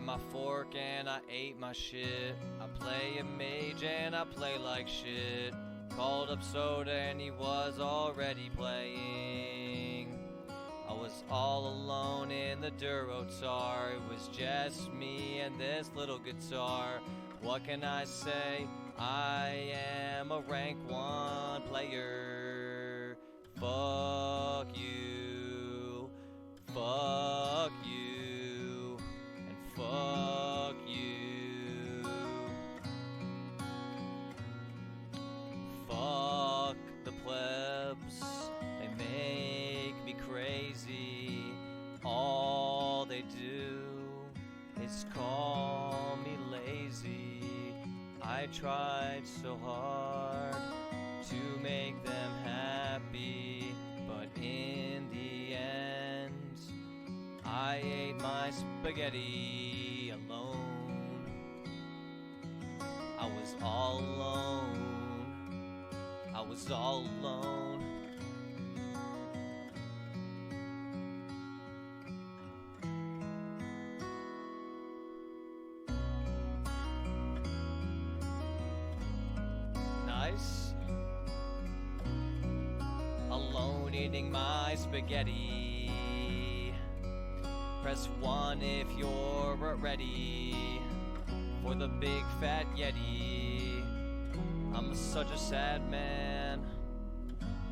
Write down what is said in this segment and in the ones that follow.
my fork and I ate my shit. I play a mage and I play like shit. Called up Soda and he was already playing. I was all alone in the Durotar. It was just me and this little guitar. What can I say? I am a rank 1 player. Fuck you. Fuck you. And fuck you. Fuck the plebs. They make me crazy. All they do is call me lazy. I tried so hard to make them happy, but in the end, I ate my spaghetti alone. I was all alone. I was all alone. Nice. Alone eating my spaghetti. Press 1 if you're ready for the big fat Yeti. I'm such a sad man.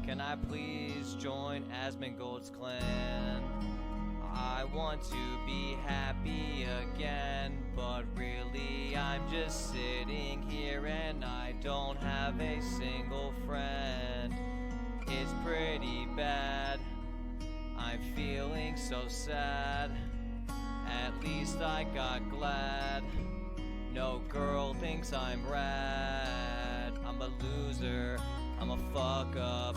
Can I please join Asmongold's clan? I want to be happy again, but really I'm just sitting here and I don't have a single friend. It's pretty bad. I'm feeling so sad. At least I got glad. No girl thinks I'm rad. I'm a loser. I'm a fuck up.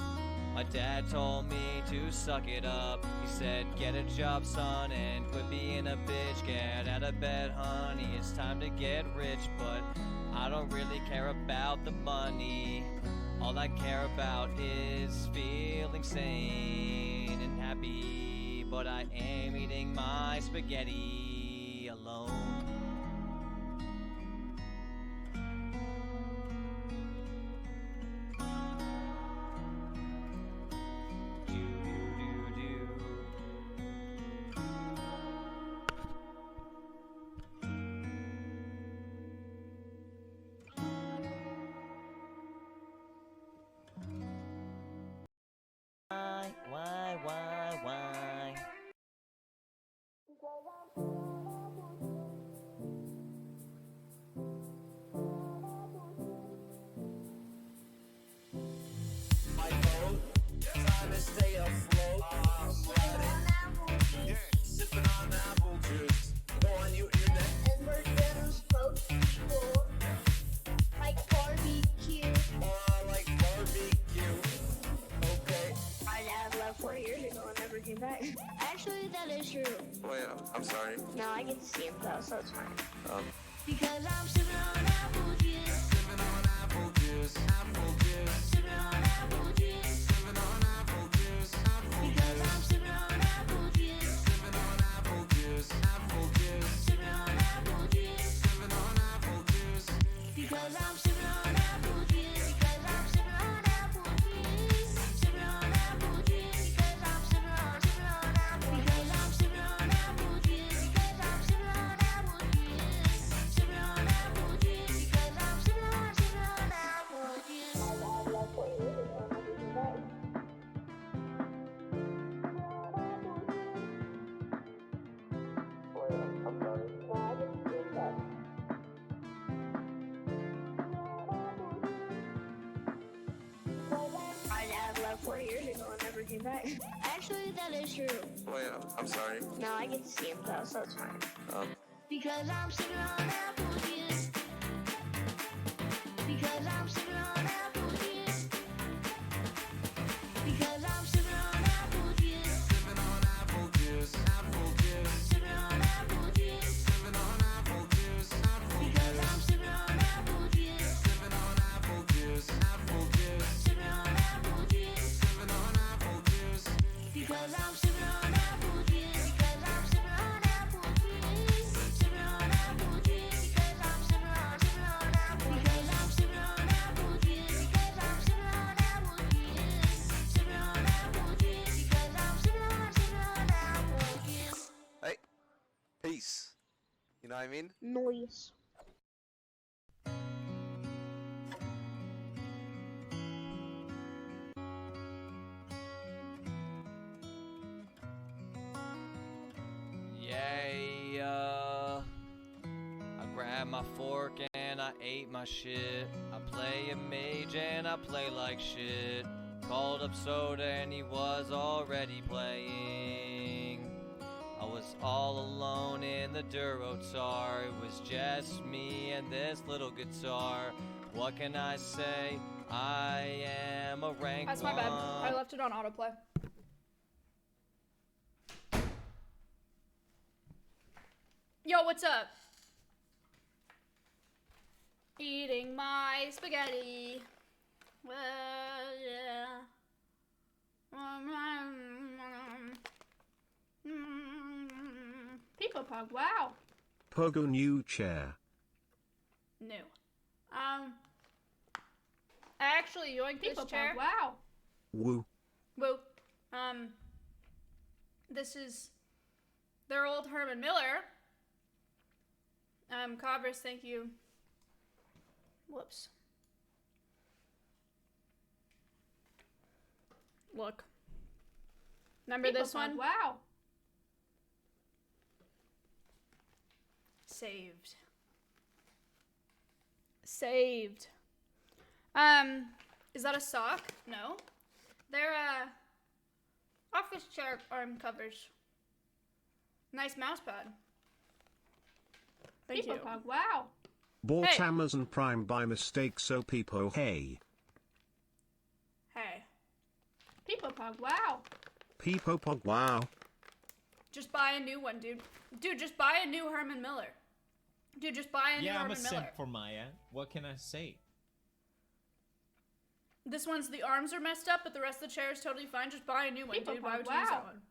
My dad told me to suck it up. He said, get a job, son, and quit being a bitch. Get out of bed, honey, it's time to get rich. But I don't really care about the money. All I care about is feeling sane and happy. But I am eating my spaghetti alone. Why? My boat, trying to stay afloat. Sipping on apple juice. Go on, you ear that? And we're gonna smoke people like barbecue. Like barbecue. Okay. My dad left 4 years ago and never came back. Actually, that is true. Wait, I'm sorry. No, I get to see him though, so it's fine. Because I'm sipping on apple juice. Sipping on apple juice. Apple juice. Sipping on apple juice. Sipping on apple juice. Apple Because I'm sipping on apple juice. Sipping on apple juice. Apple juice. Sipping on apple juice. Sipping on apple juice. Because I'm sipping on apple juice. Because I'm sipping on apple juice. Sipping on apple juice. Because I'm sipping on apple. Because I'm sipping on apple juice. Because I'm sipping on apple juice. Sipping on apple juice. Because I'm sipping on apple juice. My dad left 4 years ago and never came back. Wait, I'm sorry. No, I get to see him though. My dad left 4 years ago and never came back. Actually, that is true. Wait, I'm sorry. No, I get to see him though, so it's fine. Because I'm sipping on apple juice. Because I'm sipping on apple juice. Because I'm sipping on apple juice. Sipping on apple juice. Apple juice. Sipping on apple juice. Sipping on apple juice. Apple Because I'm sipping on apple juice. Sipping on apple juice. Apple juice. Sipping on apple juice. Sipping on apple juice. Because I'm sipping on apple juice. Because I'm sipping on apple juice. Sipping on know what I mean? Noise. Yeah, I grabbed my fork and I ate my shit. I play a mage and I play like shit. Called up Soda and he was already playing. I was all alone in the Durotar. It was just me and this little guitar. What can I say? I am a rank That's my bad. I left it on autoplay. Yo, what's up? Eating my spaghetti. Well, yeah. People Pug, wow. Pogo new chair. New. I actually yoinked this chair. Wow. Woo. Woo. This is their old Herman Miller. Converse, thank you. Whoops. Look. Remember this one? Wow. Saved. Saved. Is that a sock? No. They're, office chair arm covers. Nice mouse pad. Thank you. Wow. Bought Hey. Amazon Prime by mistake, so Peepo, hey. Hey. People Pug, wow. Peepo Pog, wow. Just buy a new one, dude. Dude, just buy a new Herman Miller. Dude, just buy a new Yeah, I'm a Herman Miller. simp for Maya. What can I say? This one's, the arms are messed up, but the rest of the chair is totally fine. Just buy a new one, dude. Why would you use that one?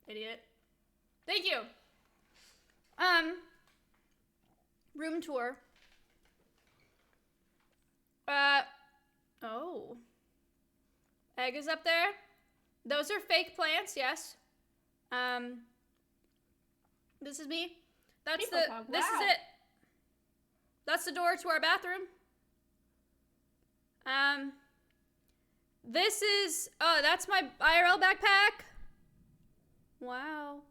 Idiot. Thank you. Room tour. Oh. Egg is up there. Those are fake plants, yes. This is me. That's this is it. That's the door to our bathroom. This is, oh, that's my IRL backpack. Wow.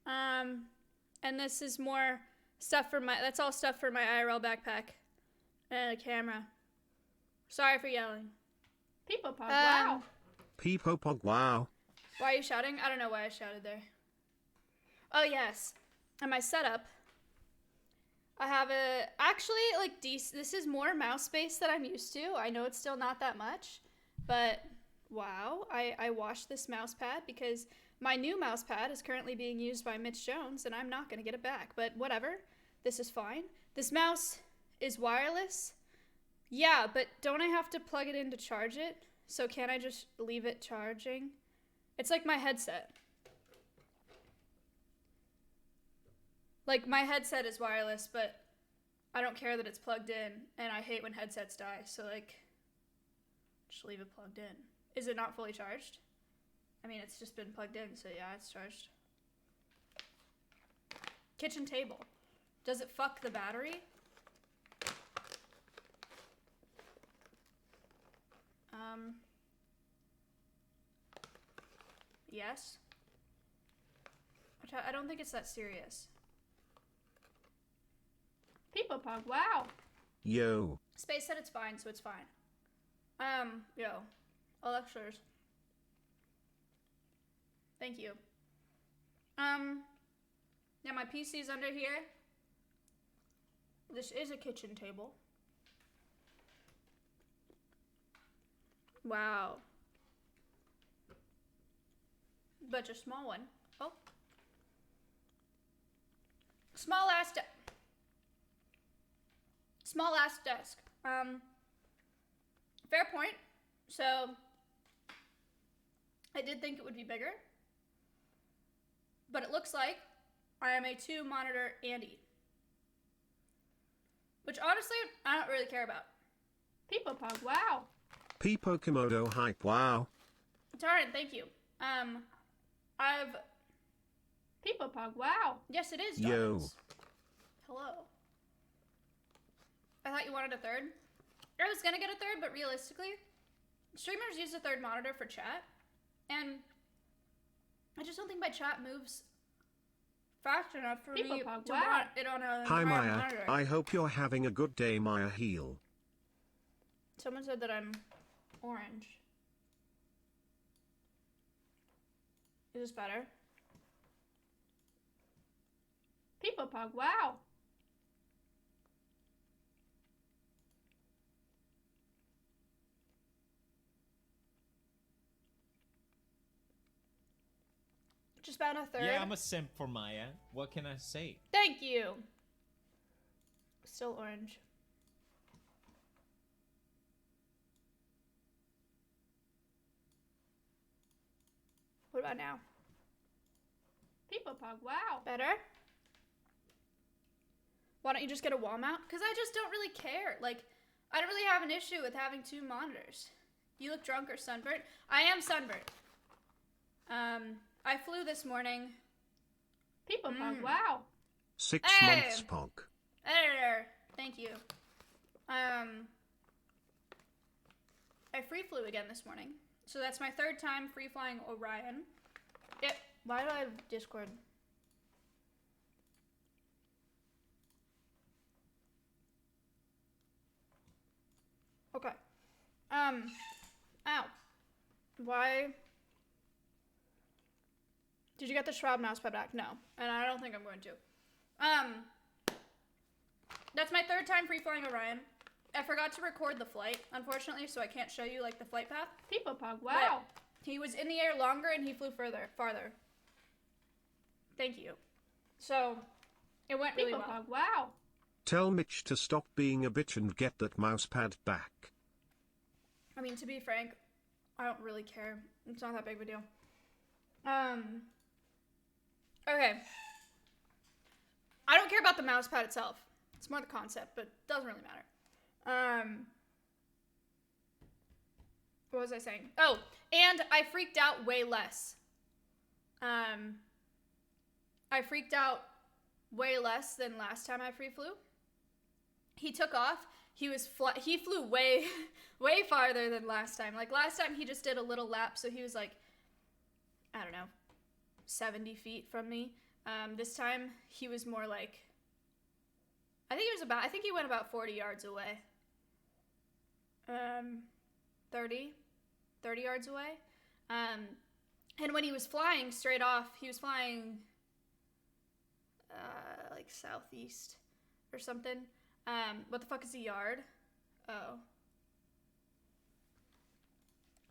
And this is more stuff for my, that's all stuff for my IRL backpack. And a camera. Sorry for yelling. People Pug, wow. Peepo Pog, wow. Why are you shouting? I don't know why I shouted there. Oh, yes. And my setup. I have actually, like, this is more mouse space than I'm used to. I know it's still not that much, but wow. I washed this mouse pad because my new mouse pad is currently being used by Mitch Jones, and I'm not going to get it back, but whatever. This is fine. This mouse is wireless. Yeah, but don't I have to plug it in to charge it? So can't I just leave it charging? It's like my headset. Like, my headset is wireless, but I don't care that it's plugged in, and I hate when headsets die, so, like, just leave it plugged in. Is it not fully charged? I mean, it's just been plugged in, so yeah, it's charged. Kitchen table. Does it fuck the battery? Yes. I don't think it's that serious. People Pug, wow. Yo. Space said it's fine, so it's fine. Yo. Electors. Thank you. Yeah, my PC's under here. This is a kitchen table. Wow. But a small one. Oh. Small ass desk. Fair point. So, I did think it would be bigger. But it looks like I am a 2-monitor Andy. Which honestly, I don't really care about. People Pug, wow. Peepo Komodo hype, wow. Taryn, thank you. People Pug, wow. Yes, it is. Yo. Donuts. Hello. I thought you wanted a third. I was gonna get a third, but realistically, streamers use a third monitor for chat, and I just don't think my chat moves fast enough for me to want it on a Hi entire Maya, monitor. I hope you're having a good day, Maya Heel. Someone said that I'm orange. Is this better? People Pug, wow. Just about a third. Yeah, I'm a simp for Maya. What can I say? Thank you. Still orange. What about now? People Pug, wow. Better? Why don't you just get a wall mount? Because I just don't really care. Like, I don't really have an issue with having two monitors. You look drunk or sunburnt? I am sunburnt. I flew this morning. People Pug, wow. 6 Hey! months Pog. Editor, thank you. I free flew again this morning. So that's my third time free flying Orion. Why do I have Discord? Okay. Ow. Why? Did you get the Schwab mousepad back? No. And I don't think I'm going to. That's my third time free flying Orion. I forgot to record the flight, unfortunately, so I can't show you like the flight path. People Pug, wow. But he was in the air longer and he flew farther. Thank you. So it went really well. Pug, wow. Tell Mitch to stop being a bitch and get that mousepad back. I mean, to be frank, I don't really care. It's not that big of a deal. Okay. I don't care about the mousepad itself. It's more the concept, but it doesn't really matter. What was I saying? Oh, and I freaked out way less. I freaked out way less than last time I free flew. He took off. He flew way farther than last time. Like last time he just did a little lap, so he was like, I don't know, 70 feet from me. This time he was more like, I think he went about 40 yards away. 30 yards away. And when he was flying straight off, he was flying like southeast or something. What the fuck is a yard? Oh.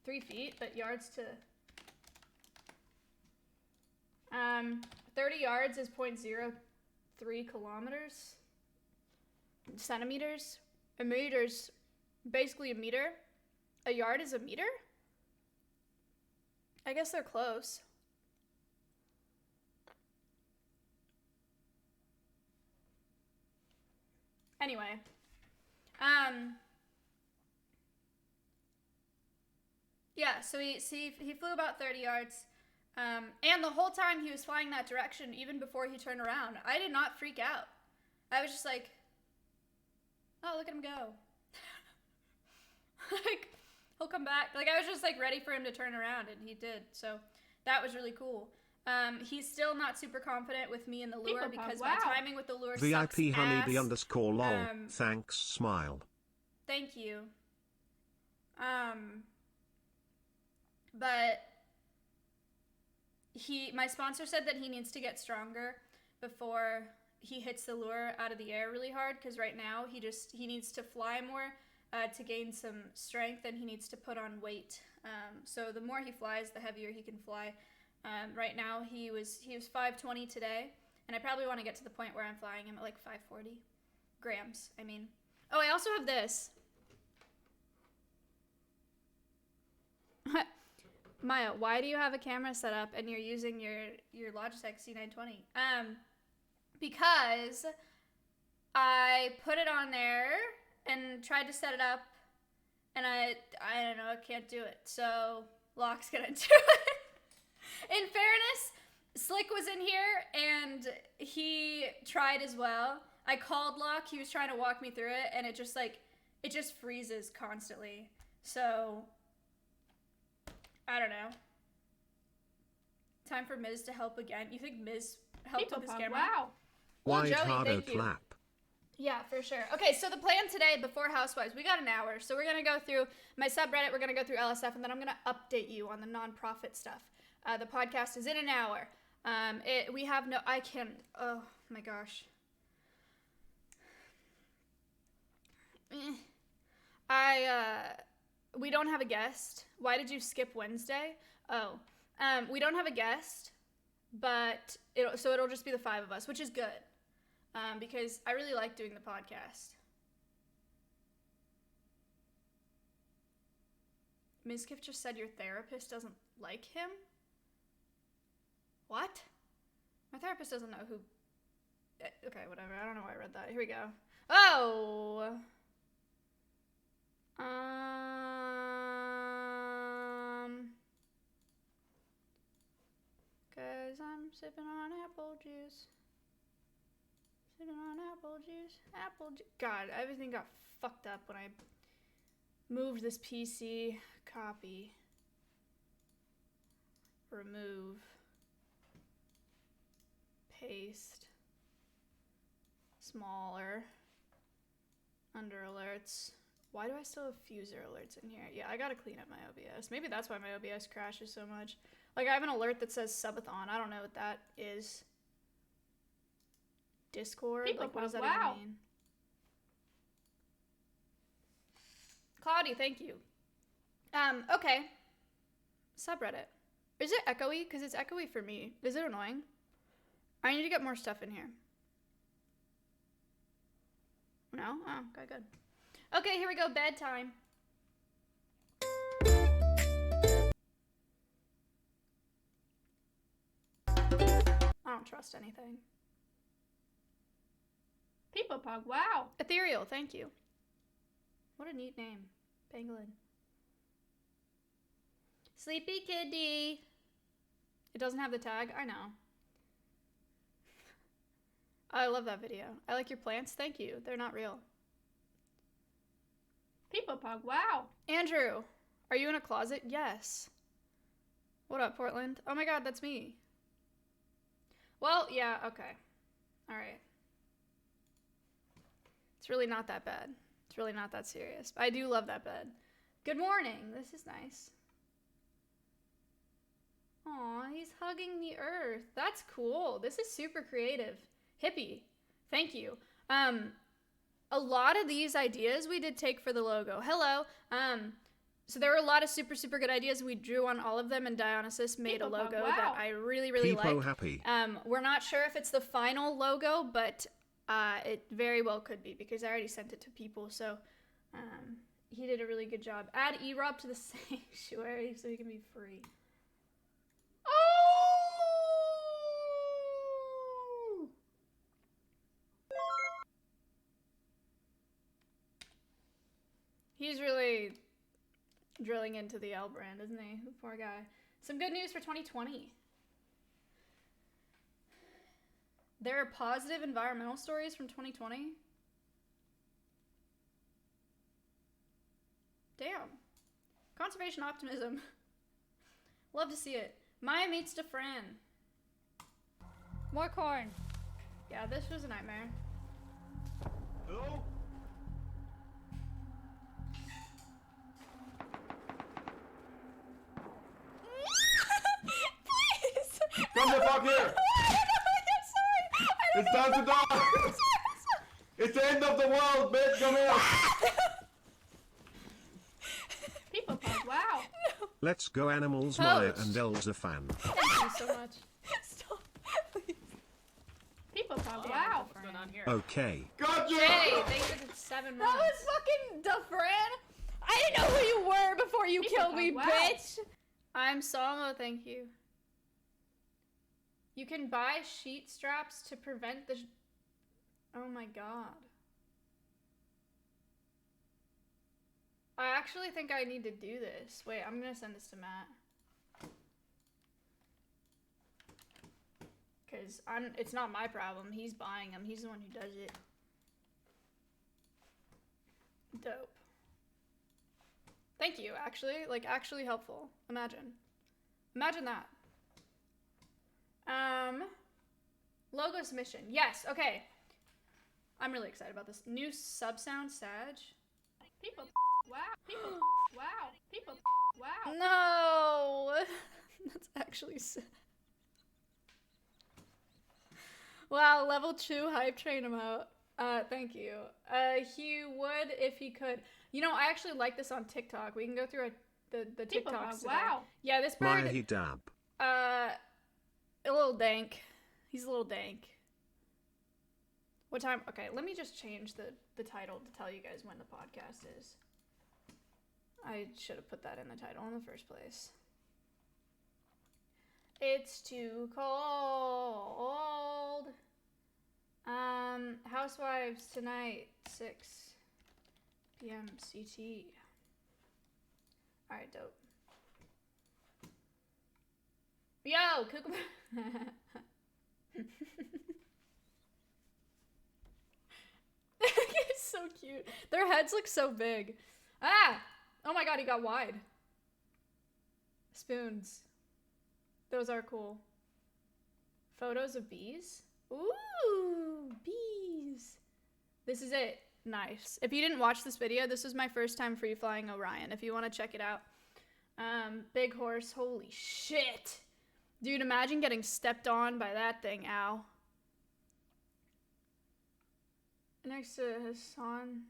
3 feet, but yards to 30 yards is 0.03 kilometers. Centimeters. A meter's basically a meter. A yard is a meter? I guess they're close. Anyway. Yeah, so he flew about 30 yards. And the whole time he was flying that direction, even before he turned around, I did not freak out. I was just like, oh, look at him go. Like, he'll come back. Like, I was just, like, ready for him to turn around, and he did. So that was really cool. He's still not super confident with me in the lure because my timing with the lure sucks VIP honeybee ass. _ lol. Thanks, smile. Thank you. But my sponsor said that he needs to get stronger before he hits the lure out of the air really hard, because right now he needs to fly more to gain some strength, and he needs to put on weight. So the more he flies, the heavier he can fly. Right now he was 520 today, and I probably want to get to the point where I'm flying him at like 540 grams. I mean, oh, I also have this. Maya, why do you have a camera set up and you're using your Logitech C920? Because I put it on there and tried to set it up, and I don't know, I can't do it. So Locke's gonna do it. In fairness, Slick was in here and he tried as well. I called lock. He was trying to walk me through it, and it just freezes constantly. So, I don't know. Time for Miz to help again. You think Miz helped with this camera? Wow. Well, Wide Joey, hardo thank you. clap. Yeah, for sure. Okay, so the plan today before Housewives, we got an hour. So we're going to go through my subreddit, we're going to go through LSF, and then I'm going to update you on the nonprofit stuff. The podcast is in an hour. We have no, I can, oh my gosh. We don't have a guest. Why did you skip Wednesday? Oh, we don't have a guest, but it'll just be the 5 of us, which is good. Because I really like doing the podcast. Ms. Kiff just said your therapist doesn't like him? What? My therapist doesn't know who... Okay, whatever. I don't know why I read that. Here we go. Oh! Cause I'm sipping on apple juice. Sipping on apple juice. God, everything got fucked up when I moved this PC. Copy. Remove. Paste. Smaller. Under alerts. Why do I still have fuser alerts in here? Yeah, I gotta clean up my OBS. Maybe that's why my OBS crashes so such. Like, I have an alert that says subathon. I don't know what that is. Discord? People Like, what does that wow. even mean? Cloudy, thank you. Okay. Subreddit. Is it echoey? Because it's echoey for me. Is it annoying? I need to get more stuff in here. No? Oh, okay, good. Okay, here we go. Bedtime. I don't trust anything. People pug. Wow. Ethereal, thank you. What a neat name. Pangolin. Sleepy Kitty. It doesn't have the tag? I know. I love that video. I like your plants. Thank you. They're not real. People pug. Wow. Andrew, are you in a closet? Yes. What up, Portland? Oh my god, that's me. Well, yeah, okay. Alright. It's really not that bad. It's really not that serious. I do love that bed. Good morning. This is nice. Aw, he's hugging the earth. That's cool. This is super creative. Hippie. Thank you. A lot of these ideas we did take for the logo. Hello. So there were a lot of super, super good ideas. We drew on all of them, and Dionysus made a logo that I really, really People like. happy. We're not sure if it's the final logo, but it very well could be because I already sent it to people. So he did a really good job. Add E-Rob to the sanctuary so he can be free. Oh! He's really drilling into the L brand, isn't he? The poor guy. Some good news for 2020. There are positive environmental stories from 2020. Damn. Conservation optimism. Love to see it. Maya meets DeFran. More corn. Yeah, this was a nightmare. Hello? Please! Come the fuck here! I'm sorry! It's time to die! It's the end of the world, bitch! Come here! People pug. Wow. Let's go animals, Coach. Maya and El's a fan. Thank you so much. Stop, please. People pug. Wow. What's going on here? Okay. Gotcha! Jay, thank you for the 7 months. That was fucking DeFran. I didn't know who you were before you People killed me, pug. Wow. bitch. I'm Samo, thank you. You can buy sheet straps to prevent the... Oh my god. I actually think I need to do this. Wait, I'm gonna send this to Matt. Because it's not my problem. He's buying them. He's the one who does it. Dope. Thank you, actually. Like, actually helpful. Imagine. Imagine that. Logo submission. Yes, okay. I'm really excited about this. New sub sound, Sag. People. Wow. People. Wow. People. Wow. No! That's actually sad. Wow, level 2 hype train emote. Thank you. He would if he could. You know, I actually like this on TikTok. We can go through the TikToks today. Wow. Yeah, this bird. Maya he dab. A little dank. He's a little dank. What time? Okay, let me just change the title to tell you guys when the podcast is. I should have put that in the title in the first place. It's too cold. Housewives Tonight, 6 p.m. CT. Alright, dope. Yo, Kookaburra. It's so cute. Their heads look so big. Ah! Oh my god, he got wide. Spoons. Those are cool. Photos of bees? Ooh, bees. This is it. Nice. If you didn't watch this video, this was my first time free flying Orion. If you want to check it out. Big horse. Holy shit. Dude, imagine getting stepped on by that thing. Ow. Next to Hassan.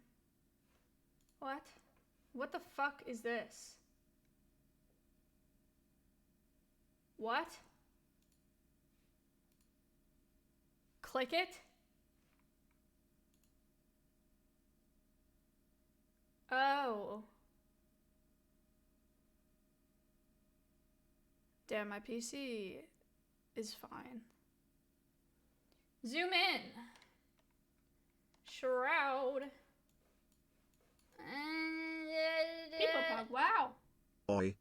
What? What the fuck is this? What? Click it? Oh. Damn, my PC is fine. Zoom in. Shroud. People talk. Wow. Oi.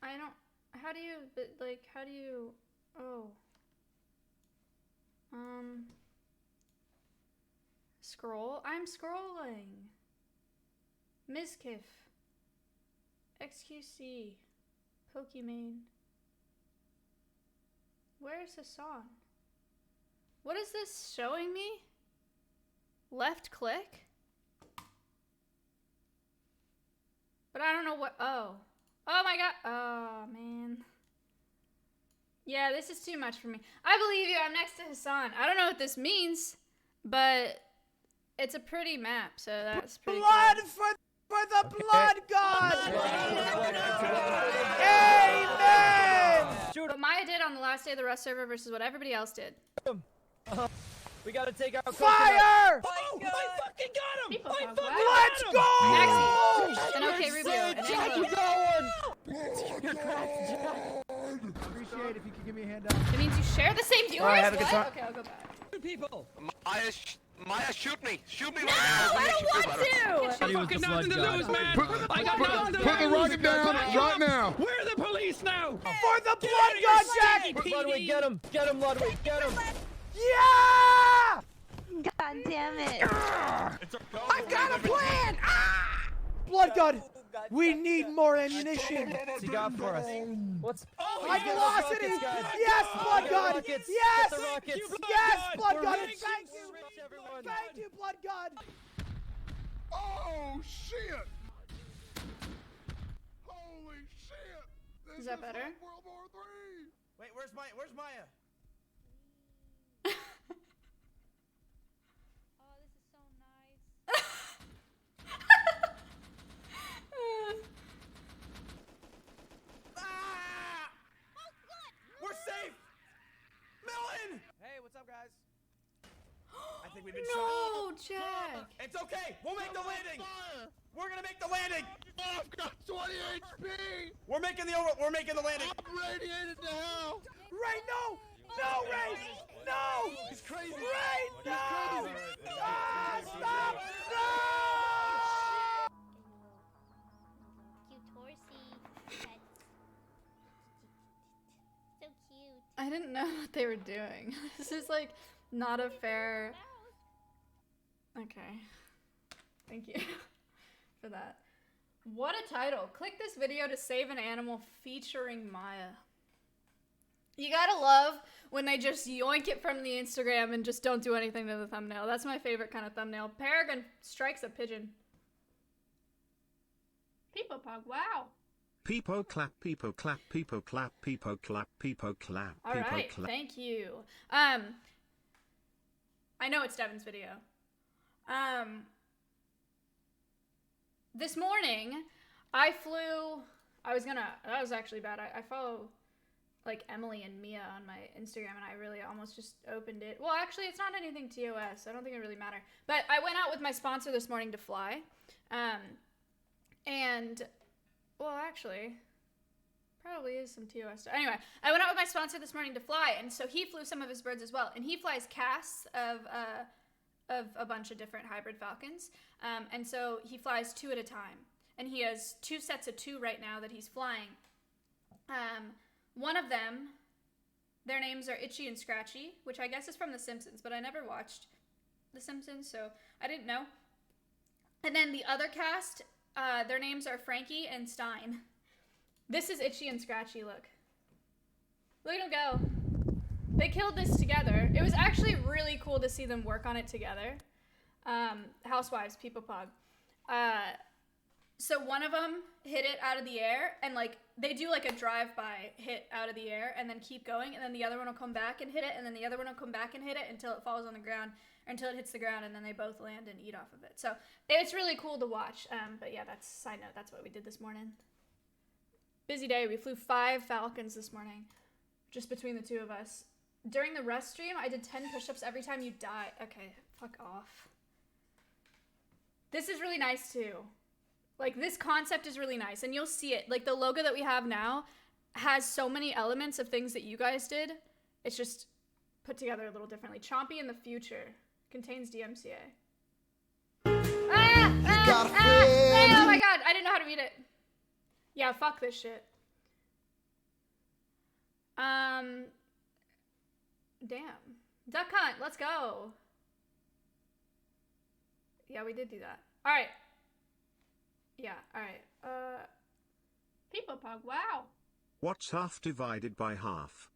I don't. How do you? But like, how do you? Oh. Scroll. I'm scrolling. Miskiff. XQC. Pokimane. Where's Hassan? What is this showing me? Left click? But I don't know what. Oh. Oh my god. Oh, man. Yeah, this is too much for me. I believe you. I'm next to Hassan. I don't know what this means, but it's a pretty map, so that's pretty Blood cool. for the blood god! Amen! What Maya did on the last day of the Rust server versus what everybody else did. We gotta take our Fire! Oh, I fucking got him! People I talk. fucking Wow. Let's go! Maxie, and OK Rubio, and Angelo. Appreciate if you could give me a hand out. It means you share the same viewers? Alright, have a good What? time. Okay, I'll go back. People! Maya, shoot me! Shoot me! No, I don't want to! Fucking nothing to lose, man! I got nothing to lose! Put the rocket down right now! Where are the police now? For the blood god, Jack! Ludwig, get him! Get him, Ludwig, get him! Yeah! God damn it. I've got a plan! Ah! Blood god, we need more ammunition. What's he got for us? What's... Oh, High velocity! Yes, blood god! Yes! Yes, blood god! Thank you! Thank you, blood god! Oh shit! Holy shit! This Is that better? like World War III. Wait, where's Maya? Where's Maya? Oh, this is so nice. Ah! We're safe! Millen! Hey, what's up, guys? I think we've been shot. No, Jack! It's okay. We'll make the landing. We're gonna make the landing. I've got 20 HP. We're making the landing. I'm radiated to hell. Ray, no! No, Ray! No! He's crazy. Ray, no! He's Ah, stop! No! Cute horsey. So cute. I didn't know what they were doing. This is like not a fair. Okay. Thank you for that. What a title. Click this video to save an animal featuring Maya. You gotta love when they just yoink it from the Instagram and just don't do anything to the thumbnail. That's my favorite kind of thumbnail. Peregrine strikes a pigeon. People pug, wow. Peepo clap, peepo clap, peepo clap, peepo clap, peepo clap, All peepo right, clap. thank you. I know it's Devin's video. This morning, I flew. That was actually bad. I follow like Emily and Mia on my Instagram, and I really almost just opened it. Well, actually, it's not anything TOS. So I don't think it really matter. But I went out with my sponsor this morning to fly, and well, actually, probably is some TOS stuff. Anyway, I went out with my sponsor this morning to fly, and so he flew some of his birds as well, and he flies casts of a bunch of different hybrid falcons, and so he flies 2 at a time, and he has 2 sets of 2 right now that he's flying. One of them, their names are Itchy and Scratchy, which I guess is from The Simpsons, but I never watched The Simpsons, so I didn't know. And then the other cast, their names are Frankie and Stein. This is Itchy and Scratchy, look. Look at them go. They killed this together. It was actually really cool to see them work on it together. Housewives, People Pog. So one of them hit it out of the air, and like they do like a drive-by hit out of the air and then keep going, and then the other one will come back and hit it, and then the other one will come back and hit it until it falls on the ground, or until it hits the ground, and then they both land and eat off of it. So it's really cool to watch. But yeah, that's side note. That's what we did this morning. Busy day. We flew 5 falcons this morning, just between the 2 of us. During the rest stream, I did 10 push-ups every time you die. Okay, fuck off. This is really nice too. Like, this concept is really nice, and you'll see it. Like, the logo that we have now has so many elements of things that you guys did. It's just put together a little differently. Chompy in the future contains DMCA. Oh my god, I didn't know how to read it. Yeah, fuck this shit. Damn. Duck hunt, let's go. Yeah, we did do that. Alright. Yeah, alright. People pug, wow. What's half divided by half?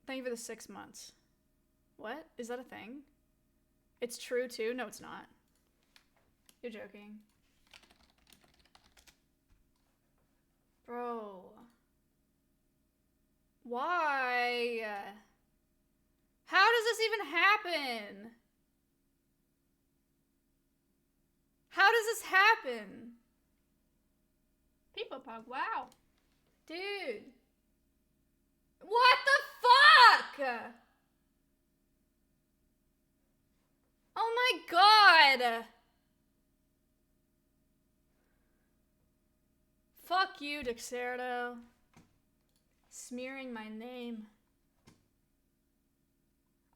Thank you for the 6 months. What? Is that a thing? It's true too? No, it's not. You're joking. Bro. Why? How does this even happen? How does this happen? People pug, wow. Dude. What the fuck? Oh my god. Fuck you, Dexerto. Smearing my name.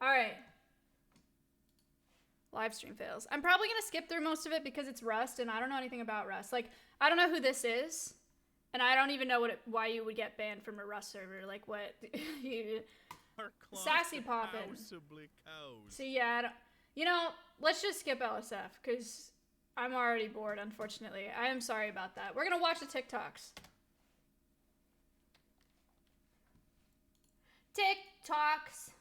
Alright. Livestream fails. I'm probably gonna skip through most of it because it's Rust and I don't know anything about Rust. Like, I don't know who this is. And I don't even know why you would get banned from a Rust server. Like, what? Sassy poppin'. So yeah, I don't, you know, let's just skip LSF because I'm already bored, unfortunately. I am sorry about that. We're gonna watch the TikToks. TikToks.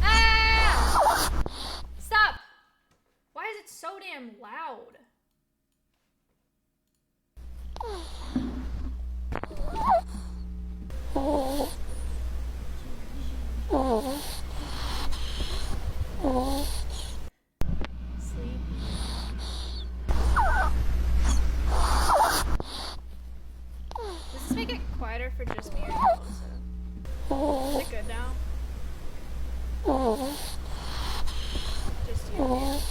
Ah! Stop! Why is it so damn loud? Sleep. Does this make it quieter for just me or you also? Is it good now? Just you. Hold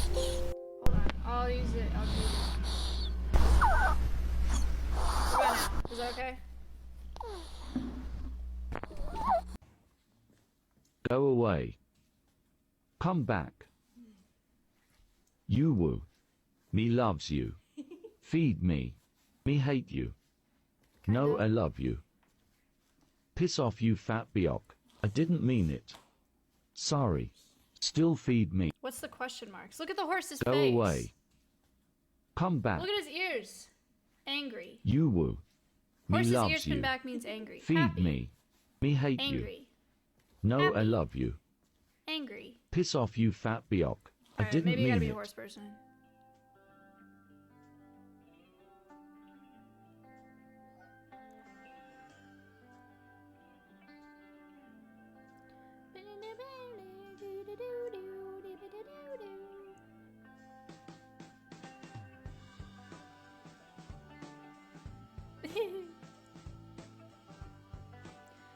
on. I'll use it. I'll do it. What about now? Is that okay? Go away. Come back. You woo. Me loves you. Feed me. Me hate you. No, I love you. Piss off, you fat biok. I didn't mean it. Sorry. Still feed me. What's the question marks? Look at the horse's Go face. away. Come back. Look at his ears. Angry. You woo. Me Horse's ears loves pinned you. back means angry. Feed Happy. me. Me hate you. Angry. No, I Happy. love you. Angry. Piss off, you fat biok. I Alright, didn't maybe you gotta mean be a it. horse person.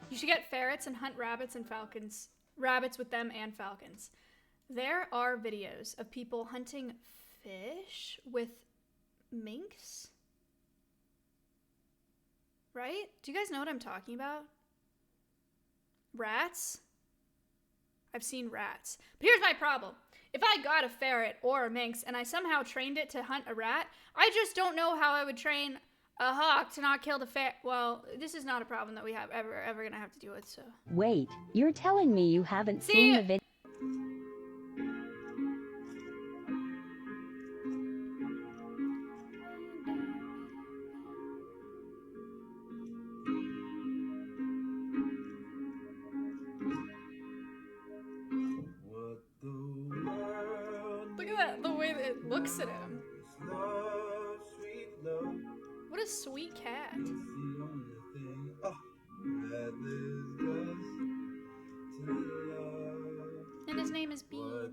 You should get ferrets and hunt rabbits and falcons. Rabbits with them and falcons. There are videos of people hunting fish with minks. Right? Do you guys know what I'm talking about? Rats? I've seen rats. But here's my problem. If I got a ferret or a minx and I somehow trained it to hunt a rat, I just don't know how I would train a hawk to not kill the ferret. Well, this is not a problem that we have ever gonna have to deal with, so. Wait, you're telling me you haven't seen the video? Look at that, the way that it looks at him. What a sweet cat. And his name is Bean.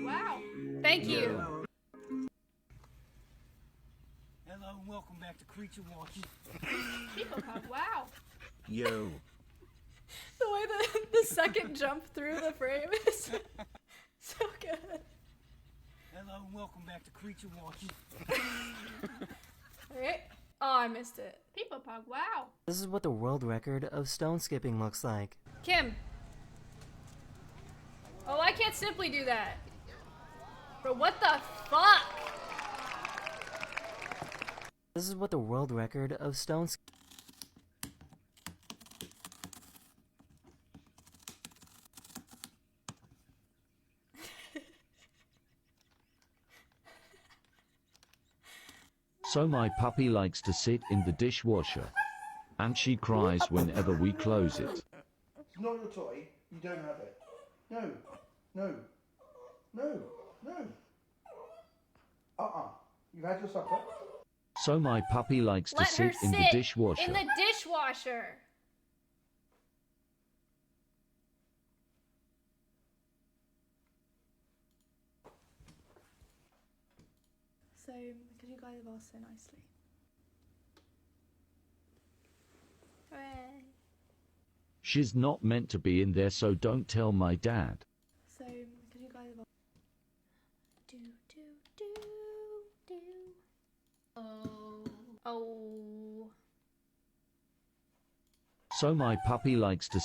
Wow. Thank you. Hello and welcome back to Creature Walking. People have wow. Yo. The way the second jump through the frame is so good. Hello and welcome back to Creature Walking. Alright. Oh, I missed it. People pug, wow. This is what the world record of stone skipping looks like. Kim. Oh, I can't simply do that. Bro, what the fuck? This is what the world record of stone skipping. So my puppy likes to sit in the dishwasher. And she cries whenever we close it. It's not your toy. You don't have it. No. No. No. No. You've had your supper. So my puppy likes to Let her sit in the sit dishwasher. in the dishwasher. So, because you guys have asked so nicely. Hooray. She's not meant to be in there, so don't tell my dad. So, because you guys have do. Oh. So my puppy likes to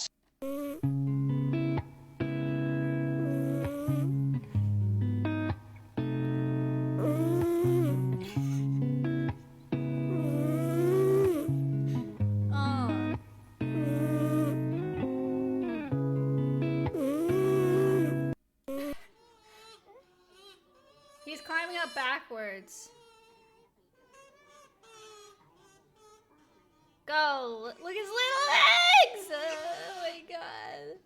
He's climbing up backwards. Go! Look at his little legs! Oh my god.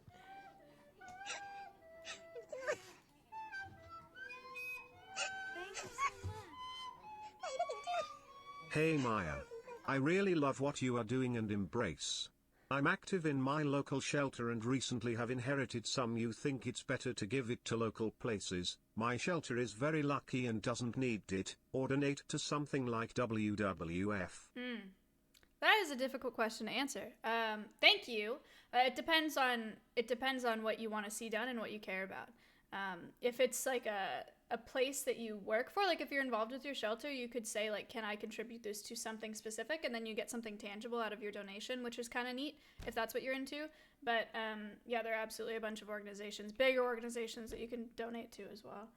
Hey Maya. I really love what you are doing and embrace. I'm active in my local shelter and recently have inherited some. You think it's better to give it to local places. My shelter is very lucky and doesn't need it, or donate to something like WWF. That is a difficult question to answer. Thank you. It depends on what you want to see done and what you care about. If it's like a place that you work for. Like if you're involved with your shelter, you could say like, can I contribute this to something specific? And then you get something tangible out of your donation, which is kind of neat if that's what you're into. But yeah, there are absolutely a bunch of organizations, bigger organizations that you can donate to as well.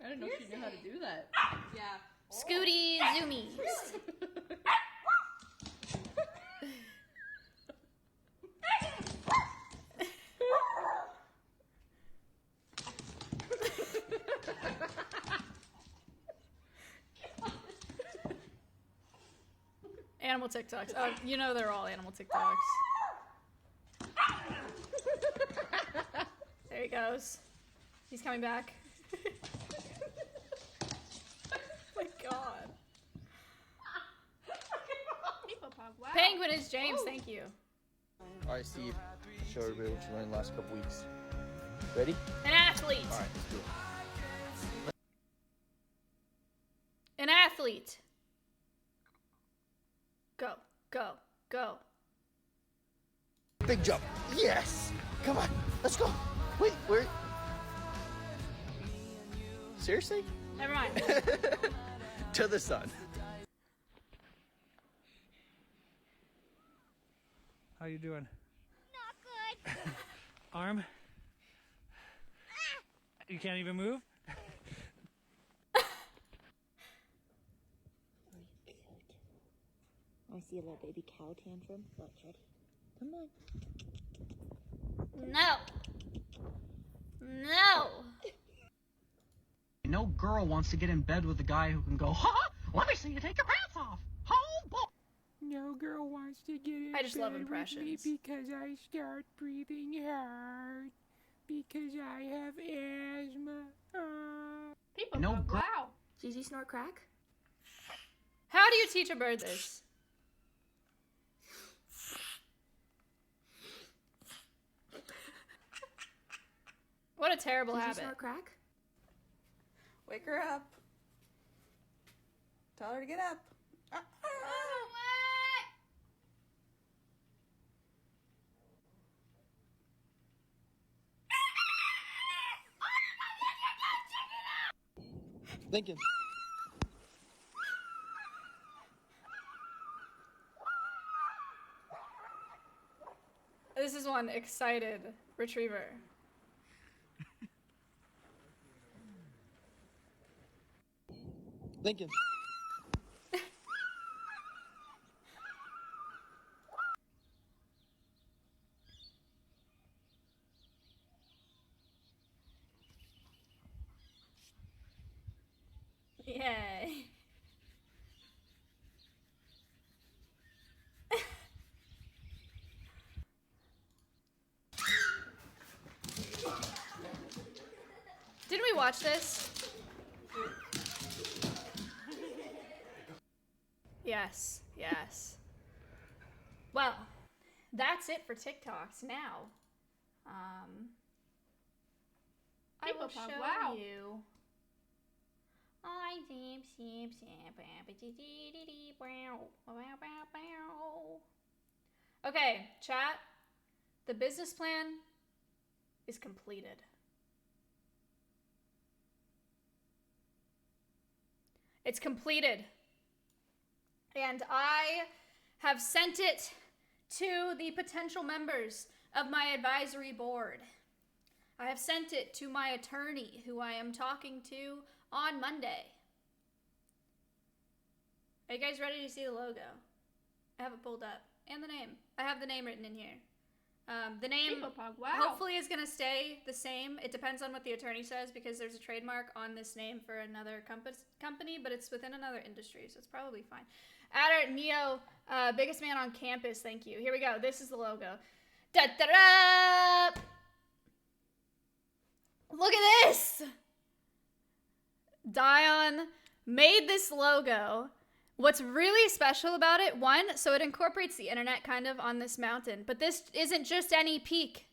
I didn't know she knew how to do that. Yeah. Scooty Zoomies. Animal TikToks. Oh, you know they're all animal TikToks. There he goes. He's coming back. Oh my god. Penguin is James, thank you. Alright, Steve. Show everybody what you learned the last couple weeks. Ready? An athlete. Alright, let's do it. An athlete. Go, go, go. Big jump. Yes! Come on, let's go. Wait, where? Seriously? Never mind. To the sun. How you doing? Not good. Arm? You can't even move? I see a little baby cow tantrum. Look, ready? Come on. No. No. No girl wants to get in bed with a guy who can go, ha! Let me see you take your pants off. Oh boy. No girl wants to get in I just love bed with impressions. me because I start breathing hard. Because I have asthma. People No go, girl. wow. Gigi snort crack? How do you teach a bird this? What a terrible Gigi habit. snort crack? Wake her up. Tell her to get up. Lincoln. This is one excited retriever. Lincoln. Yay. Didn't we watch this? Yes, yes. Well, that's it for TikToks now. I will People show talk, wow. you. Okay, chat. The business plan is completed. It's completed. And I have sent it to the potential members of my advisory board. I have sent it to my attorney, who I am talking to on Monday. Are you guys ready to see the logo? I have it pulled up. And the name. I have the name written in here. The name wow. hopefully is going to stay the same. It depends on what the attorney says, because there's a trademark on this name for another company, but it's within another industry, so it's probably fine. Adder Neo, biggest man on campus, thank you. Here we go. This is the logo. Da-da-da! Look at this! Dion made this logo. What's really special about it, one, so it incorporates the internet kind of on this mountain, but this isn't just any peak.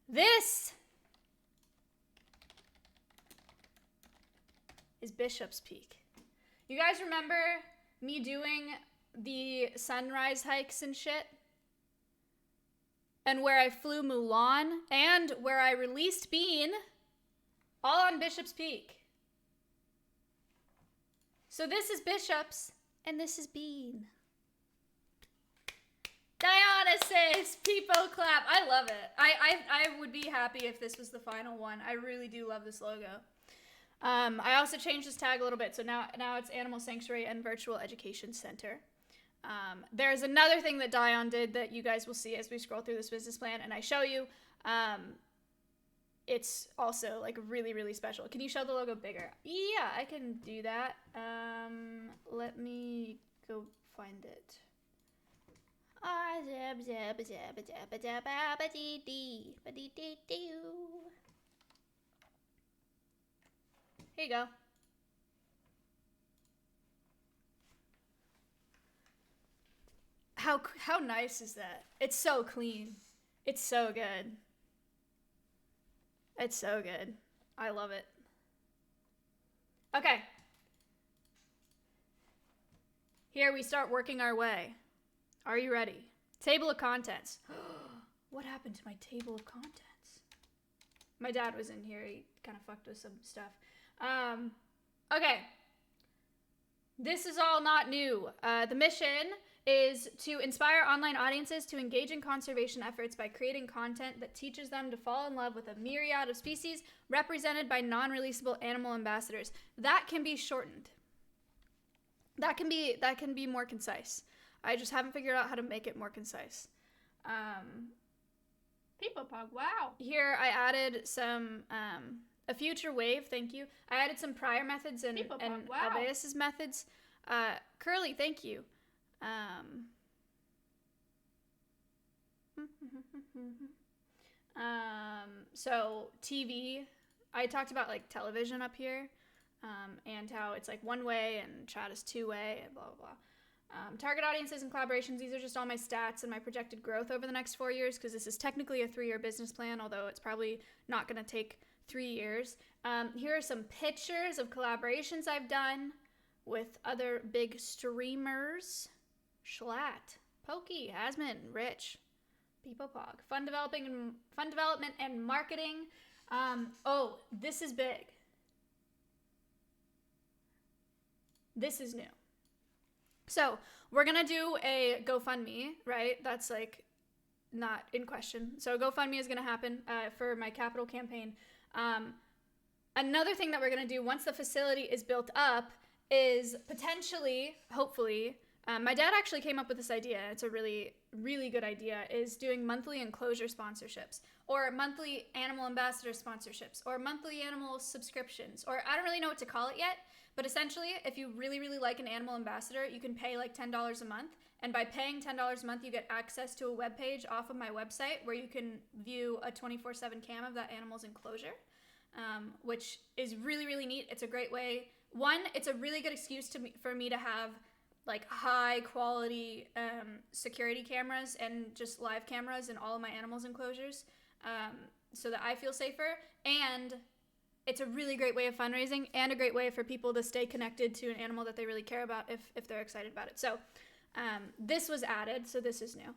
This is Bishop's Peak. You guys remember me doing the sunrise hikes and shit? and where I flew Mulan, and where I released Bean, all on Bishop's Peak. So this is Bishop's, and this is Bean. Dionysus, people clap. I love it. I would be happy if this was the final one. I really do love this logo. I also changed this tag a little bit, so now it's Animal Sanctuary and Virtual Education Center. There's another thing that Dion did that you guys will see as we scroll through this business plan, and I show you. It's also like really, really special. Can you show the logo bigger? Yeah, I can do that. Let me go find it. Here you go. How nice is that? It's so clean. It's so good. It's so good. I love it. Okay. Here we start working our way. Are you ready? Table of contents. What happened to my table of contents? My dad was in here. He kind of fucked with some stuff. Okay. This is all not new. The mission is to inspire online audiences to engage in conservation efforts by creating content that teaches them to fall in love with a myriad of species represented by non-releasable animal ambassadors. That can be shortened. That can be more concise. I just haven't figured out how to make it more concise. People Pog, wow. Here I added some a future wave, thank you. I added some prior methods and wow. Alveus's methods. Curly, thank you. So TV, I talked about like television up here, and how it's like one way and chat is two way and blah, blah, blah. Target audiences and collaborations, these are just all my stats and my projected growth over the next 4 years, because this is technically a 3-year business plan, although it's probably not going to take 3 years. Here are some pictures of collaborations I've done with other big streamers. Schlatt, Pokey, Hasman, Rich, Peepopog. Fun development and marketing. Oh, this is big. This is new. So we're gonna do a GoFundMe, right? That's like not in question. So GoFundMe is gonna happen for my capital campaign. Another thing that we're gonna do once the facility is built up is potentially, hopefully, my dad actually came up with this idea. It's a really, really good idea, is doing monthly enclosure sponsorships, or monthly animal ambassador sponsorships, or monthly animal subscriptions, or I don't really know what to call it yet, but essentially, if you really, really like an animal ambassador, you can pay like $10 a month, and by paying $10 a month, you get access to a web page off of my website where you can view a 24/7 cam of that animal's enclosure, which is really, really neat. It's a great way. One, it's a really good excuse for me to have like high quality security cameras and just live cameras in all of my animals enclosures, so that I feel safer. And it's a really great way of fundraising and a great way for people to stay connected to an animal that they really care about if they're excited about it. So this was added, so this is new.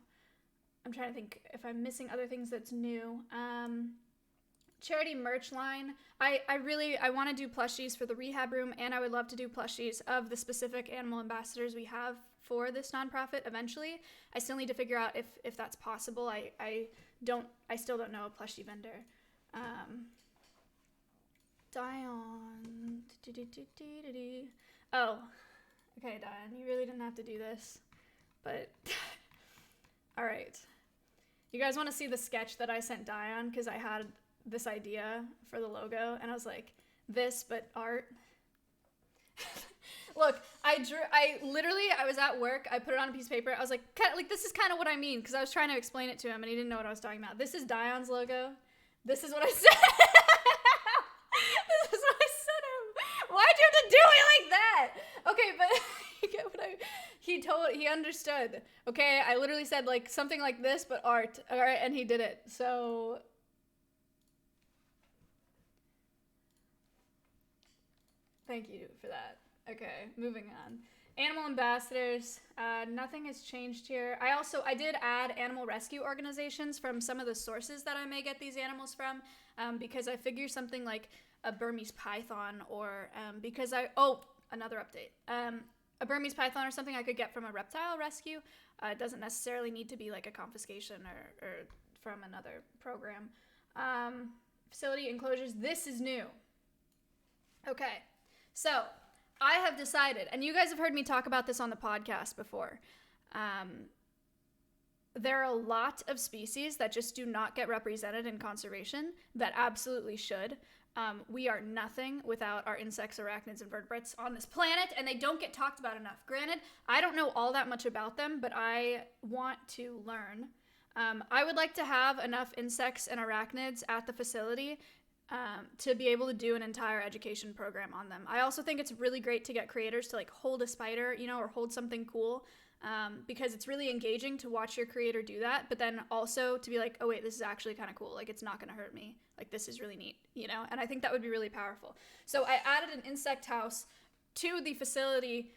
I'm trying to think if I'm missing other things that's new. Charity merch line. I want to do plushies for the rehab room, and I would love to do plushies of the specific animal ambassadors we have for this nonprofit eventually. I still need to figure out if that's possible. I still don't know a plushie vendor. Dion. Oh, okay, Dion, you really didn't have to do this, but all right. You guys want to see the sketch that I sent Dion, because I had this idea for the logo, and I was like, this, but art. Look, I was at work, I put it on a piece of paper, I was like, this is kind of what I mean, because I was trying to explain it to him, and he didn't know what I was talking about. This is Dion's logo. This is what I said. This is what I said him. Why'd you have to do it like that? Okay, but you get what he understood. Okay, I literally said like something like this, but art. All right, and he did it. So thank you for that. Okay, moving on. Animal ambassadors, nothing has changed here. I did add animal rescue organizations from some of the sources that I may get these animals from, because I figure something like a Burmese python or another update. A Burmese python or something I could get from a reptile rescue. It doesn't necessarily need to be like a confiscation or from another program. Facility enclosures, this is new. Okay, so I have decided, and you guys have heard me talk about this on the podcast before, there are a lot of species that just do not get represented in conservation that absolutely should. We are nothing without our insects, arachnids, and vertebrates on this planet, and they don't get talked about enough. Granted, I don't know all that much about them, but I want to learn. I would like to have enough insects and arachnids at the facility to be able to do an entire education program on them. I also think it's really great to get creators to like hold a spider, or hold something cool, because it's really engaging to watch your creator do that, but then also to be like, oh wait, this is actually kind of cool. Like, it's not going to hurt me. Like, this is really neat, and I think that would be really powerful. So I added an insect house to the facility,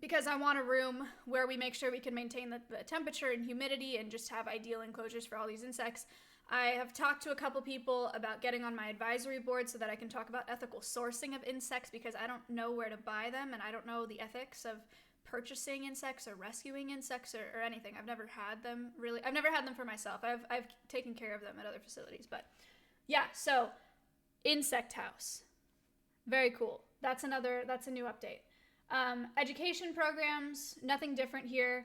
because I want a room where we make sure we can maintain the temperature and humidity and just have ideal enclosures for all these insects. I have talked to a couple people about getting on my advisory board so that I can talk about ethical sourcing of insects, because I don't know where to buy them and I don't know the ethics of purchasing insects or rescuing insects or anything. I've never had them really. I've never had them for myself. I've taken care of them at other facilities, but yeah, so insect house. Very cool. That's a new update. Education programs, nothing different here.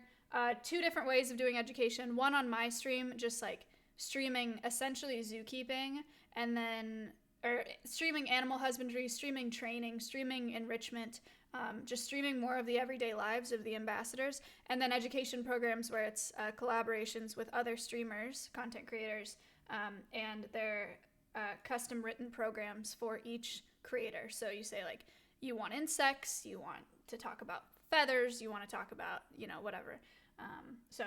2 different ways of doing education. One on my stream, just like streaming essentially zookeeping, and then streaming animal husbandry, streaming training, streaming enrichment, just streaming more of the everyday lives of the ambassadors, and then education programs where it's collaborations with other streamers, content creators, and their custom written programs for each creator. So you say like, you want insects, you want to talk about feathers, you want to talk about, whatever. So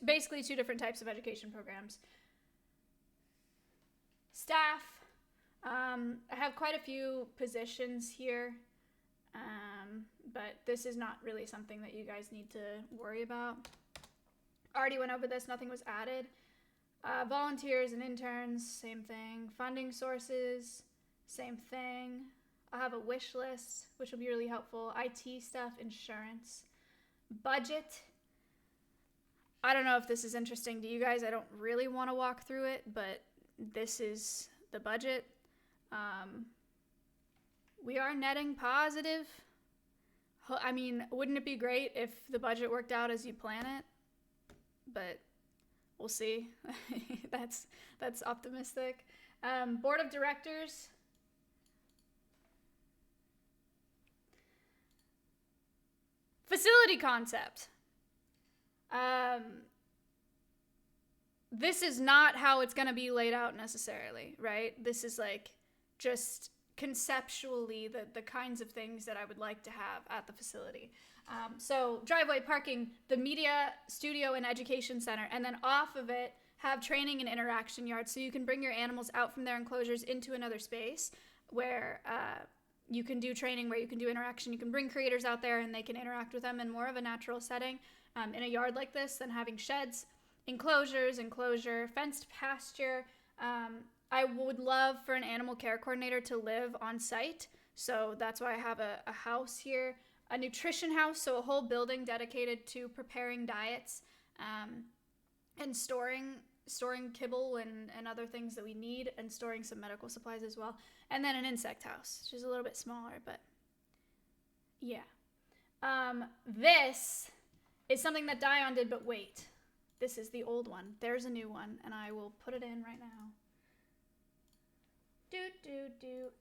basically 2 different types of education programs. Staff, I have quite a few positions here, but this is not really something that you guys need to worry about. Already went over this, nothing was added. Volunteers and interns, same thing. Funding sources, same thing. I'll have a wish list, which will be really helpful. IT stuff, insurance, budget. I don't know if this is interesting to you guys. I don't really want to walk through it, but this is the budget. We are netting positive. I mean, wouldn't it be great if the budget worked out as you plan it? But we'll see. That's optimistic. Board of directors. Facility concept. This is not how it's going to be laid out necessarily, right? This is like just conceptually the kinds of things that I would like to have at the facility. So driveway, parking, the media studio and education center, and then off of it have training and interaction yards, so you can bring your animals out from their enclosures into another space where you can do training, where you can do interaction. You can bring creators out there and they can interact with them in more of a natural setting in a yard like this than having sheds, enclosure, fenced pasture. I would love for an animal care coordinator to live on site, so that's why I have a house here. A nutrition house, so a whole building dedicated to preparing diets and storing kibble and other things that we need, and storing some medical supplies as well. And then an insect house, which is a little bit smaller, but yeah. This is something that Dion did, but wait. This is the old one. There's a new one, and I will put it in right now.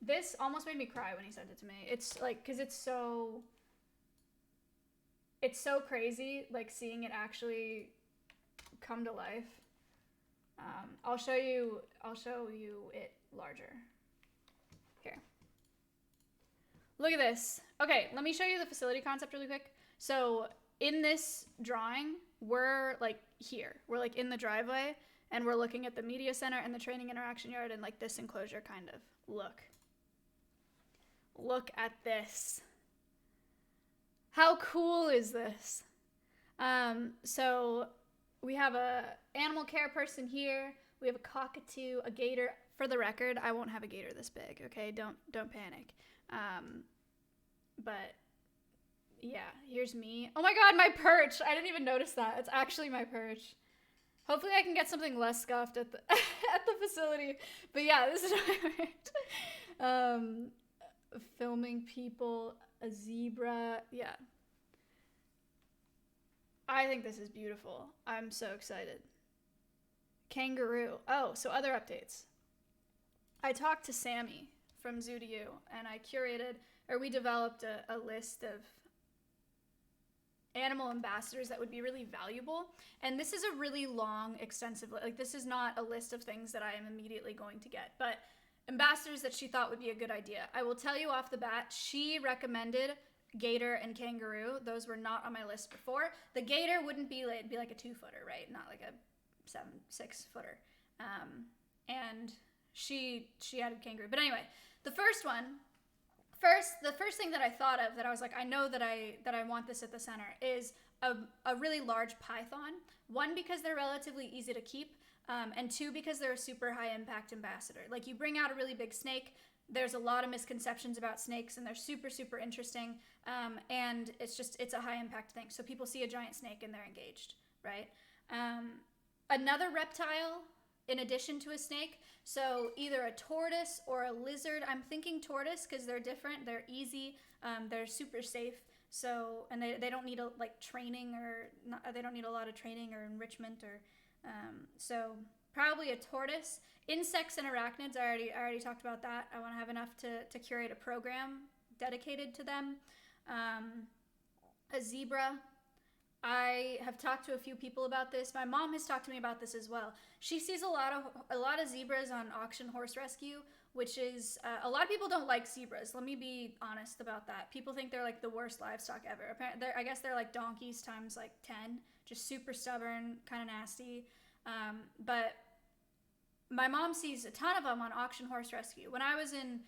This almost made me cry when he sent it to me. It's like, because it's so crazy, like seeing it actually come to life. I'll show you it larger. Here. Look at this. Okay, let me show you the facility concept really quick. So in this drawing, we're like here. We're like in the driveway, and we're looking at the media center and the training interaction yard and like this enclosure kind of. Look at this. How cool is this? So we have a animal care person here. We have a cockatoo, a gator. For the record, I won't have a gator this big, okay? Don't panic. But yeah, here's me. Oh my god, my perch! I didn't even notice that. It's actually my perch. Hopefully I can get something less scuffed at the at the facility. But yeah, this is my perch. Filming people, a zebra. Yeah. I think this is beautiful. I'm so excited. Kangaroo. Oh, so other updates. I talked to Sammy from Zoo to You, and I curated, or we developed a list of animal ambassadors that would be really valuable. And this is a really long, extensive, like this is not a list of things that I am immediately going to get, but ambassadors that she thought would be a good idea. I will tell you off the bat, she recommended gator and kangaroo. Those were not on my list before. The gator wouldn't be, it'd be like a 2-footer, right? Not like a 6-footer. And she added kangaroo. But anyway, the first thing that I thought of that I was like, I know that I want this at the center is a really large python. One, because they're relatively easy to keep, and two, because they're a super high impact ambassador. Like, you bring out a really big snake, there's a lot of misconceptions about snakes, and they're super, super interesting, and it's a high impact thing. So people see a giant snake and they're engaged, right? Another reptile, in addition to a snake, so either a tortoise or a lizard. I'm thinking tortoise because they're different, they're easy, they're super safe, so, and they don't need training, or not, they don't need a lot of training or enrichment, or so probably a tortoise. Insects and arachnids, I already talked about that. I want to have enough to curate a program dedicated to them. A zebra. I have talked to a few people about this. My mom has talked to me about this as well. She sees a lot of zebras on auction horse rescue, which is a lot of people don't like zebras. Let me be honest about that. People think they're like the worst livestock ever. Apparently, I guess they're like donkeys times like 10, just super stubborn, kind of nasty. But my mom sees a ton of them on auction horse rescue. When I was in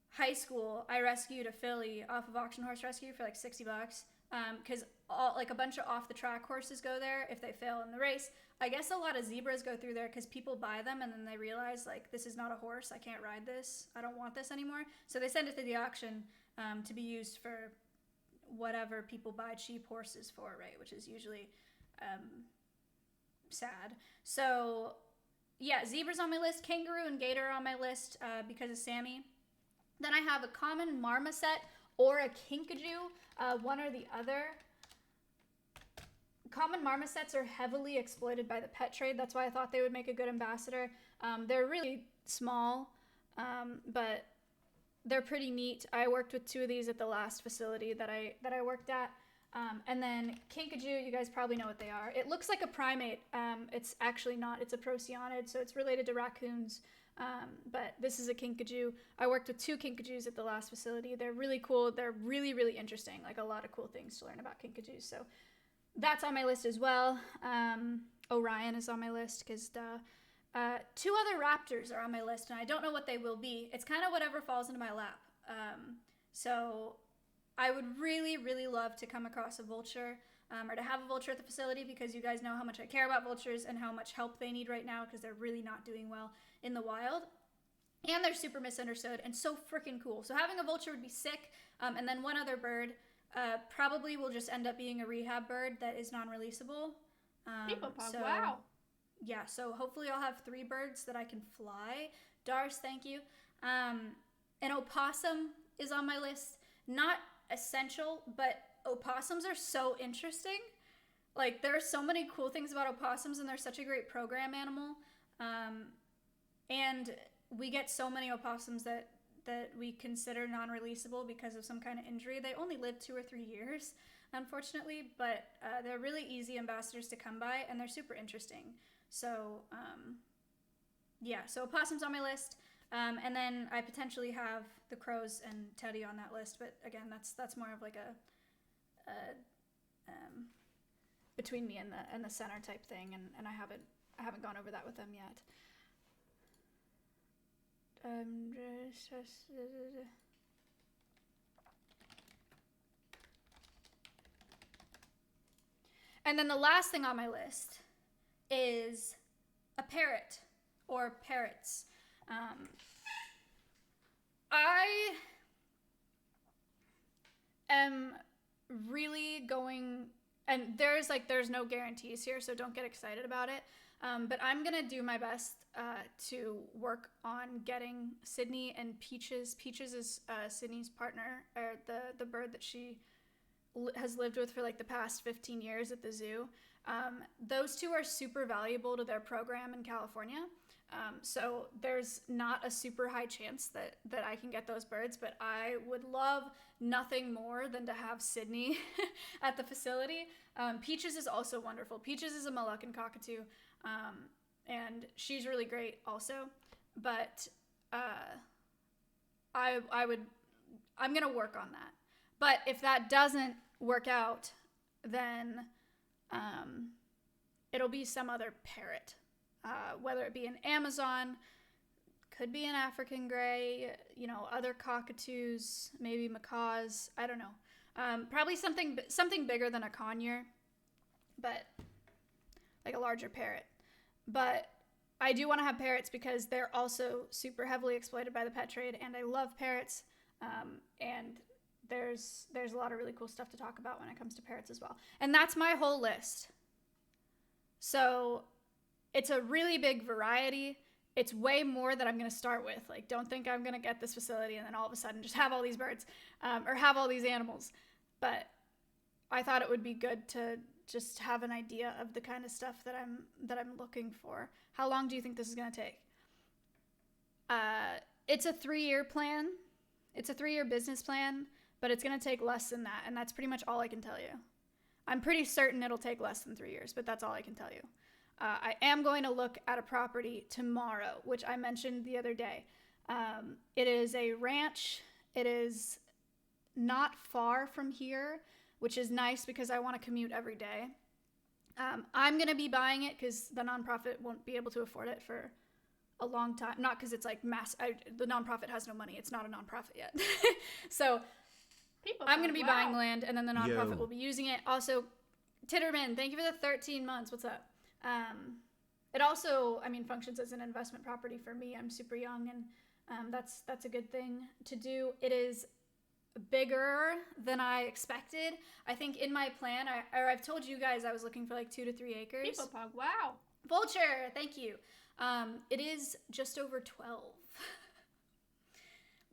high school, I rescued a filly off of auction horse rescue for like $60, because a bunch of off the track horses go there if they fail in the race. I guess a lot of zebras go through there because people buy them and then they realize, like, this is not a horse, I can't ride this, I don't want this anymore, so they send it to the auction to be used for whatever people buy cheap horses for, right, which is usually sad. So yeah, zebras on my list, kangaroo and gator on my list because of Sammy. Then I have a common marmoset or a kinkajou, one or the other. Common marmosets are heavily exploited by the pet trade. That's why I thought they would make a good ambassador. They're really small, but they're pretty neat. I worked with 2 of these at the last facility that I worked at. And then kinkajou, you guys probably know what they are. It looks like a primate. It's actually not. It's a procyanid, so it's related to raccoons. But this is a kinkajou. I worked with 2 kinkajous at the last facility. They're really cool. They're really, really interesting. Like, a lot of cool things to learn about kinkajous. So that's on my list as well. Orion is on my list because 2 other raptors are on my list, and I don't know what they will be. It's kind of whatever falls into my lap. So I would really, really love to come across a vulture, or to have a vulture at the facility, because you guys know how much I care about vultures and how much help they need right now because they're really not doing well in the wild. And they're super misunderstood and so freaking cool. So having a vulture would be sick. And then one other bird probably will just end up being a rehab bird that is non-releasable. Wow. Yeah, so hopefully I'll have 3 birds that I can fly. Dars, thank you. An opossum is on my list. Not essential, but opossums are so interesting. Like, there are so many cool things about opossums, and they're such a great program animal. And we get so many opossums that we consider non-releasable because of some kind of injury. They only live 2 or 3 years, unfortunately, but they're really easy ambassadors to come by, and they're super interesting. So yeah, so opossums on my list. And then I potentially have the crows and teddy on that list, but again, that's more of like a between me and the center type thing, and I haven't gone over that with them yet. And then the last thing on my list is a parrot or parrots. I am really going, and there's no guarantees here, so don't get excited about it. But I'm gonna do my best to work on getting Sydney and Peaches. Peaches is Sydney's partner, or the bird that she has lived with for like the past 15 years at the zoo. Those two are super valuable to their program in California. So there's not a super high chance that I can get those birds, but I would love nothing more than to have Sydney at the facility. Peaches is also wonderful. Peaches is a Moluccan cockatoo, and she's really great also. But I'm gonna work on that. But if that doesn't work out, then it'll be some other parrot. Whether it be an Amazon, could be an African gray, other cockatoos, maybe macaws, I don't know. Probably something bigger than a conure, but like a larger parrot. But I do want to have parrots because they're also super heavily exploited by the pet trade, and I love parrots. And there's a lot of really cool stuff to talk about when it comes to parrots as well. And that's my whole list. So it's a really big variety. It's way more that I'm going to start with. Like, don't think I'm going to get this facility and then all of a sudden just have all these birds or have all these animals. But I thought it would be good to just have an idea of the kind of stuff that I'm looking for. How long do you think this is going to take? It's a 3-year plan. It's a 3-year business plan, but it's going to take less than that. And that's pretty much all I can tell you. I'm pretty certain it'll take less than 3 years, but that's all I can tell you. I am going to look at a property tomorrow, which I mentioned the other day. It is a ranch. It is not far from here, which is nice because I want to commute every day. I'm going to be buying it because the nonprofit won't be able to afford it for a long time. Not because it's like the nonprofit has no money. It's not a nonprofit yet. So I'm going to be buying the land, and then the nonprofit will be using it. Also, Titterman, thank you for the 13 months. What's up? It also, functions as an investment property for me. I'm super young, and that's a good thing to do. It is bigger than I expected. I think in my plan, I've told you guys I was looking for like 2 to 3 acres. People pug, wow. Vulture, thank you. It is just over 12,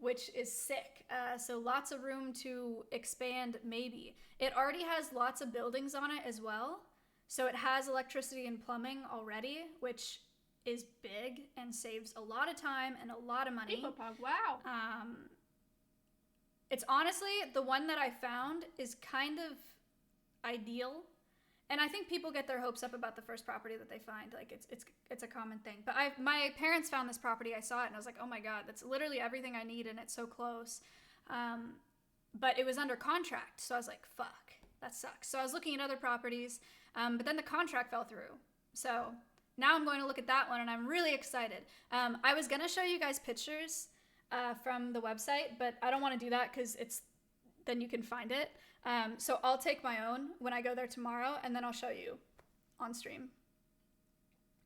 which is sick. So lots of room to expand, maybe. It already has lots of buildings on it as well. So it has electricity and plumbing already, which is big and saves a lot of time and a lot of money. Wow. It's honestly, the one that I found is kind of ideal. And I think people get their hopes up about the first property that they find. Like, it's a common thing. But my parents found this property. I saw it and I was like, oh my God, that's literally everything I need and it's so close. But it was under contract. So I was like, fuck, that sucks. So I was looking at other properties. But then the contract fell through. So now I'm going to look at that one, and I'm really excited. I was going to show you guys pictures from the website, but I don't want to do that because then you can find it. So I'll take my own when I go there tomorrow, and then I'll show you on stream.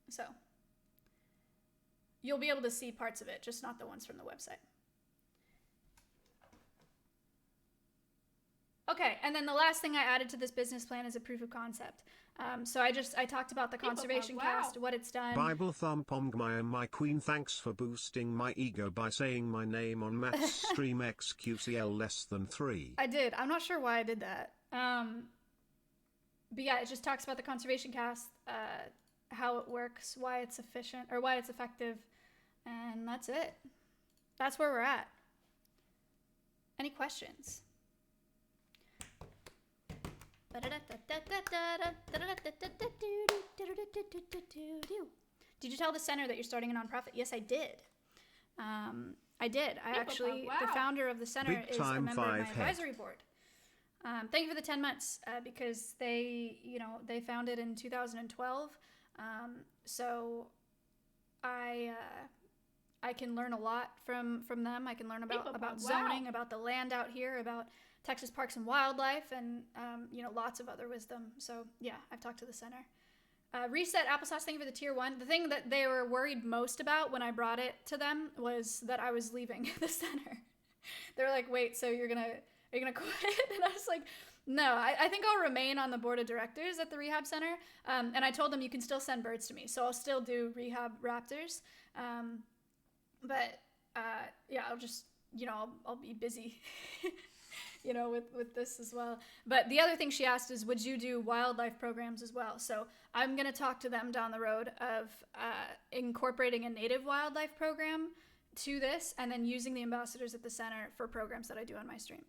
So you'll be able to see parts of it, just not the ones from the website. Okay, and then the last thing I added to this business plan is a proof of concept. So I talked about the conservation cast, what it's done. Bible thumb pomgmaya my queen, thanks for boosting my ego by saying my name on Matt's stream XQCL less than 3. I did. I'm not sure why I did that. But yeah, it just talks about the conservation cast, how it works, why it's efficient, or why it's effective, and that's it. That's where we're at. Any questions? Did you tell the center that you're starting a nonprofit? Yes, I did. I did. The founder of the center is a member of my advisory board. Thank you for the 10 months because they founded in 2012. So I I can learn a lot from them. I can learn about Wow. zoning, about the land out here, about Texas Parks and Wildlife, and lots of other wisdom. So yeah, I've talked to the center. Reset Applesauce, thank you for the tier 1. The thing that they were worried most about when I brought it to them was that I was leaving the center. They were like, wait, so are you gonna quit? And I was like, no, I think I'll remain on the board of directors at the rehab center. And I told them you can still send birds to me, so I'll still do rehab raptors. But I'll just, I'll be busy, with this as well. But the other thing she asked is, would you do wildlife programs as well? So I'm going to talk to them down the road of incorporating a native wildlife program to this, and then using the ambassadors at the center for programs that I do on my stream.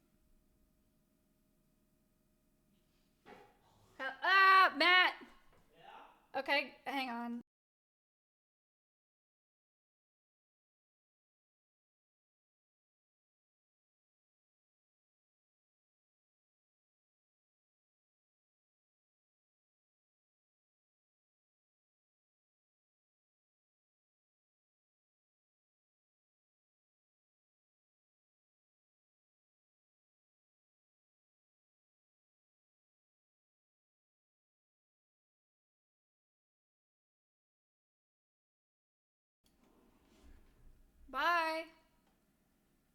Matt! Yeah? Okay, hang on. Bye.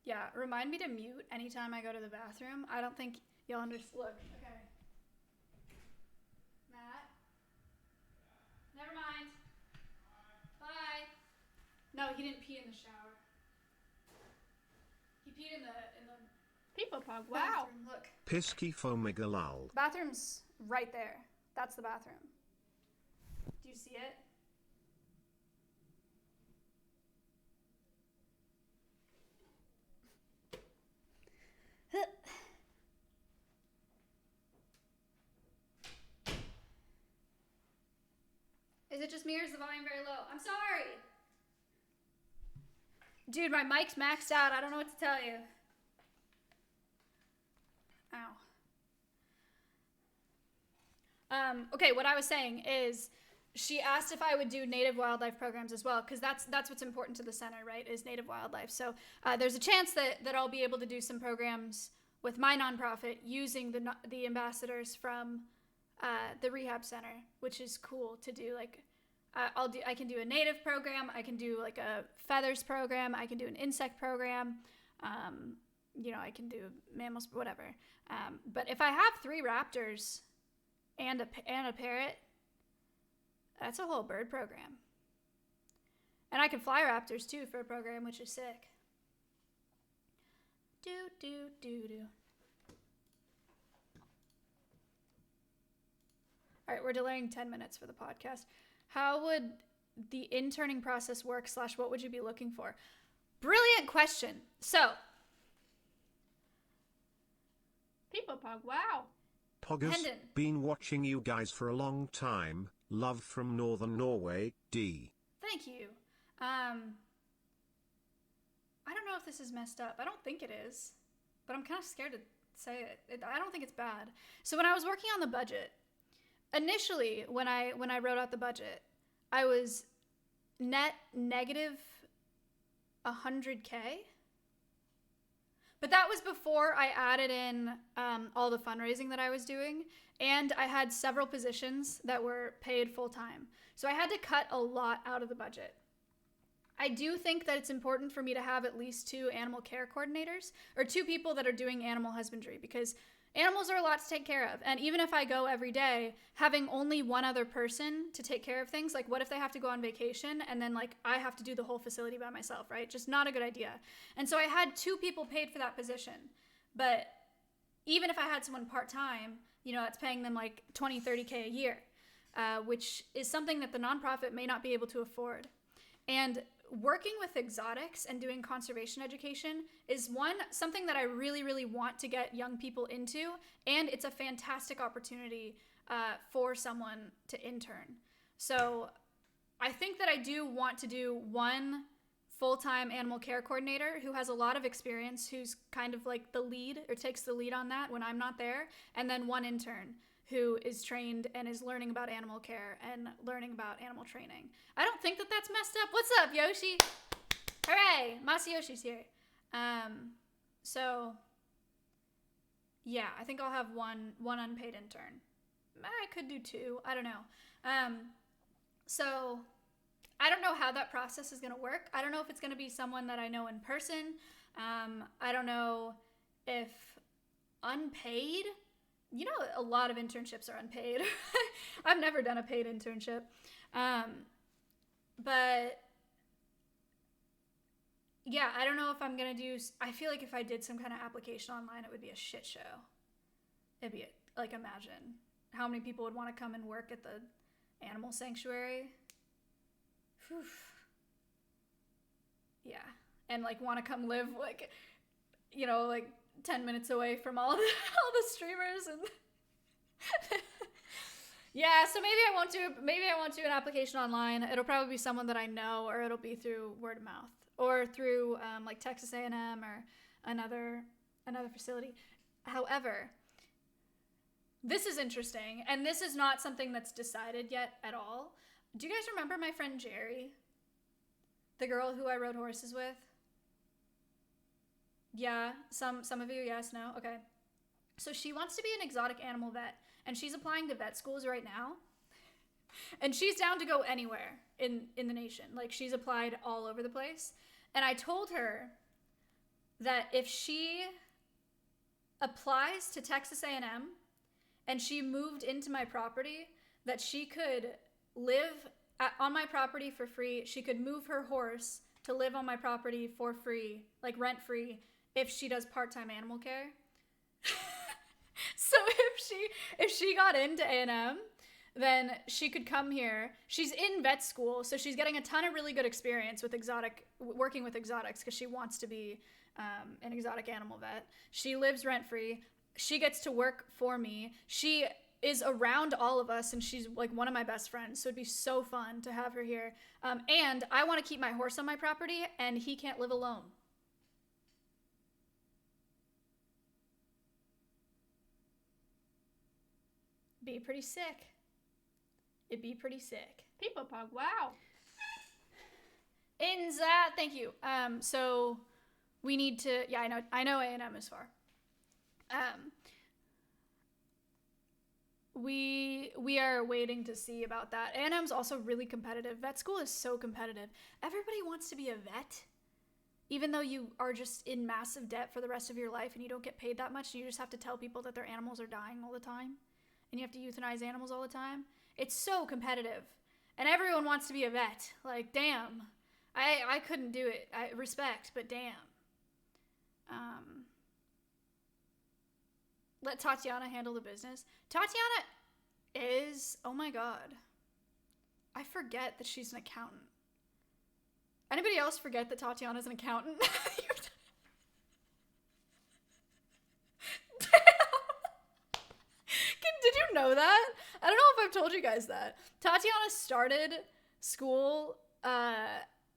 Yeah, remind me to mute anytime I go to the bathroom. I don't think you'll understand. Look, okay. Matt? Never mind. Bye. No, he didn't pee in the shower. He peed in the People pog. Wow. bathroom. Look. Pisky fomigalal. Bathroom's right there. That's the bathroom. Do you see it? Is it just me or is the volume very low? I'm sorry. Dude, my mic's maxed out. I don't know what to tell you. Ow. Okay, what I was saying is she asked if I would do native wildlife programs as well, because that's what's important to the center, right, is native wildlife. So there's a chance that I'll be able to do some programs with my nonprofit using the ambassadors from the rehab center, which is cool to do. Like, I can do a native program, I can do like a feathers program, I can do an insect program, I can do mammals, whatever. But if I have 3 raptors and a parrot, that's a whole bird program. And I can fly raptors too for a program, which is sick. Do. All right, we're delaying 10 minutes for the podcast. How would the interning process work / what would you be looking for? Brilliant question. So. People pog. Wow. Poggers, Hendon. been watching you guys for a long time. Love from Northern Norway, D. Thank you. I don't know if this is messed up. I don't think it is, but I'm kind of scared to say it. I don't think it's bad. So when I was working on the budget, initially when I wrote out the budget, I was net negative 100K. But that was before I added in all the fundraising that I was doing, and I had several positions that were paid full-time. So I had to cut a lot out of the budget. I do think that it's important for me to have at least 2 animal care coordinators, or 2 people that are doing animal husbandry, because animals are a lot to take care of. And even if I go every day, having only one other person to take care of things, like what if they have to go on vacation and then like I have to do the whole facility by myself, right? Just not a good idea. And so I had 2 people paid for that position. But even if I had someone part-time, that's paying them like 20, 30K a year, which is something that the nonprofit may not be able to afford. And working with exotics and doing conservation education is something that I really, really want to get young people into, and it's a fantastic opportunity for someone to intern. So I think that I do want to do one full-time animal care coordinator who has a lot of experience, who's kind of like the lead or takes the lead on that when I'm not there, and then one intern who is trained and is learning about animal care and learning about animal training. I don't think that that's messed up. What's up, Yoshi? Hooray! Masayoshi's here. So yeah, I think I'll have one unpaid intern. I could do 2. I don't know. So I don't know how that process is gonna work. I don't know if it's gonna be someone that I know in person. I don't know if unpaid. You know, a lot of internships are unpaid. I've never done a paid internship. But yeah, I don't know if I'm gonna do. I feel like if I did some kind of application online, it would be a shit show. It'd be like, imagine how many people would want to come and work at the animal sanctuary. Whew. Yeah, and like want to come live like, you know, like 10 minutes away from all the streamers and. Yeah, so maybe I won't do an application online. It'll probably be someone that I know, or it'll be through word of mouth, or through like Texas A&M or another facility. However, this is interesting, and this is not something that's decided yet at all. Do you guys remember my friend Jerry? The girl who I rode horses with? Yeah, some of you, yes, no? Okay. So she wants to be an exotic animal vet, and she's applying to vet schools right now. And she's down to go anywhere in the nation. Like, she's applied all over the place. And I told her that if she applies to Texas A&M and she moved into my property, that she could live on my property for free. She could move her horse to live on my property for free, like rent-free, if she does part-time animal care. So if she got into A&M, then she could come here. She's in vet school, so she's getting a ton of really good experience with working with exotics, because she wants to be an exotic animal vet. She lives rent-free. She gets to work for me. She is around all of us, and she's like one of my best friends, so it'd be so fun to have her here. And I want to keep my horse on my property, and he can't live alone. Be pretty sick. It'd be pretty sick. People pug, wow. Inza, thank you. So we need to, yeah, I know A&M is far. We are waiting to see about that. A&M's also really competitive. Vet school is so competitive. Everybody wants to be a vet, even though you are just in massive debt for the rest of your life and you don't get paid that much, and you just have to tell people that their animals are dying all the time, and you have to euthanize animals all the time. It's so competitive, and everyone wants to be a vet. Like, damn. I couldn't do it. I respect, but damn. Let Tatiana handle the business. Tatiana is, oh my god. I forget that she's an accountant. Anybody else forget that Tatiana's an accountant? Did you know that? I don't know if I've told you guys that. Tatiana started school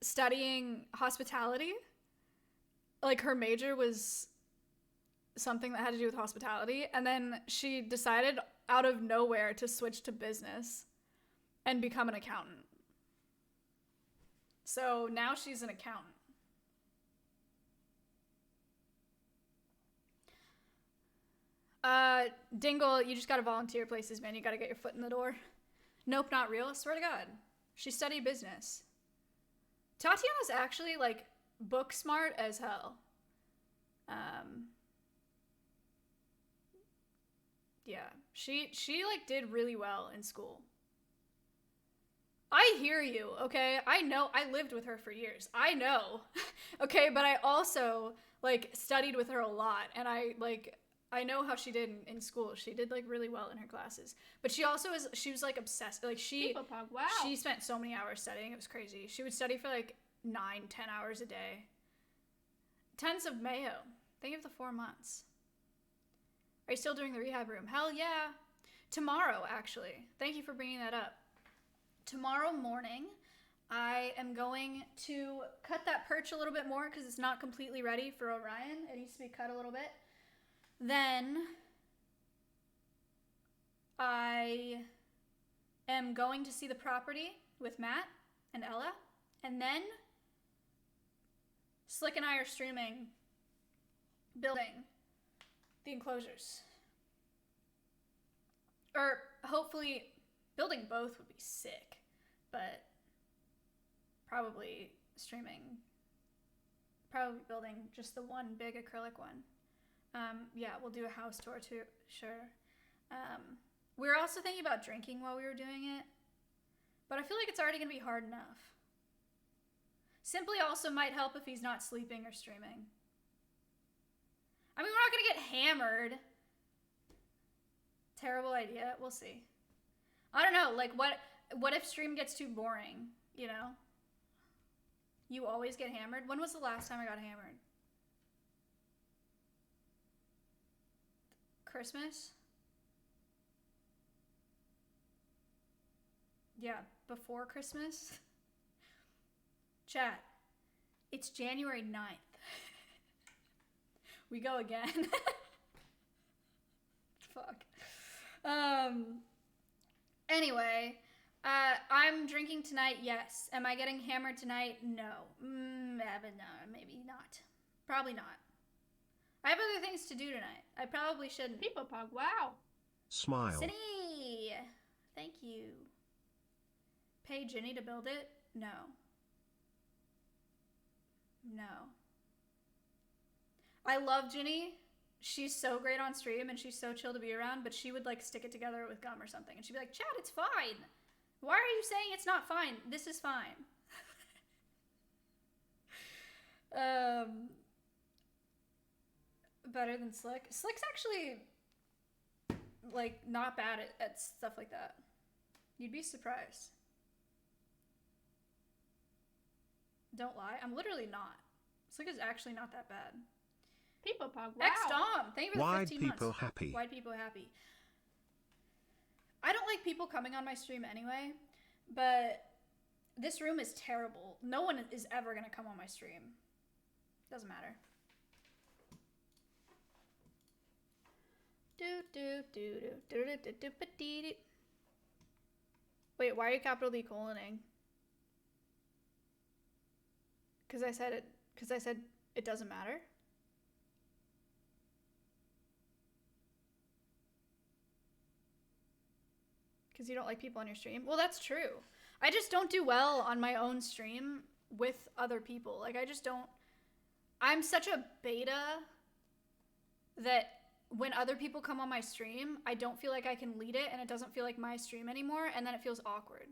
studying hospitality. Like, her major was something that had to do with hospitality, and then she decided out of nowhere to switch to business and become an accountant. So now she's an accountant. Dingle, you just gotta volunteer places, man. You gotta get your foot in the door. Nope, not real. I swear to God. She studied business. Tatiana's actually, like, book smart as hell. Yeah. She like, did really well in school. I hear you, okay? I know. I lived with her for years. I know. Okay, but I also, like, studied with her a lot, and I know how she did in school. She did, like, really well in her classes. But she was, like, obsessed. Like, she spent so many hours studying. It was crazy. She would study for, like, 9-10 hours a day. Tens of Mayo. Think of the 4 months. Are you still doing the rehab room? Hell yeah. Tomorrow, actually. Thank you for bringing that up. Tomorrow morning, I am going to cut that perch a little bit more because it's not completely ready for Orion. It needs to be cut a little bit. Then I am going to see the property with Matt and Ella. And then Slick and I are streaming, building the enclosures. Or hopefully building both would be sick, but probably building just the one big acrylic one. Yeah, we'll do a house tour too, sure. We were also thinking about drinking while we were doing it, but I feel like it's already gonna be hard enough. Simply also might help if he's not sleeping or streaming. I mean, we're not gonna get hammered. Terrible idea. We'll see. I don't know. Like, what if stream gets too boring? You know? You always get hammered? When was the last time I got hammered? Christmas? Yeah, before Christmas. Chat. It's January 9th. We go again. Fuck. Anyway, I'm drinking tonight, yes. Am I getting hammered tonight? No. No, maybe not. Probably not. I have other things to do tonight. I probably shouldn't. People pog, wow. Smile. Cindy! Thank you. Pay Ginny to build it? No. No. I love Ginny. She's so great on stream and she's so chill to be around, but she would like stick it together with gum or something. And she'd be like, Chad, it's fine. Why are you saying it's not fine? This is fine. Better than Slick. Slick's actually like not bad at stuff like that. You'd be surprised. Don't lie. I'm literally not. Slick is actually not that bad. People pog, wow. X-Dom, thank you for the Wide 15 people months. happy. Wide people happy. I don't like people coming on my stream anyway, but this room is terrible. No one is ever gonna come on my stream. Doesn't matter. Wait, why are you capital D coloning? Because I said it doesn't matter. Because you don't like people on your stream? Well, that's true. I just don't do well on my own stream with other people. Like, I just don't... I'm such a beta that when other people come on my stream, I don't feel like I can lead it, and it doesn't feel like my stream anymore, and then it feels awkward.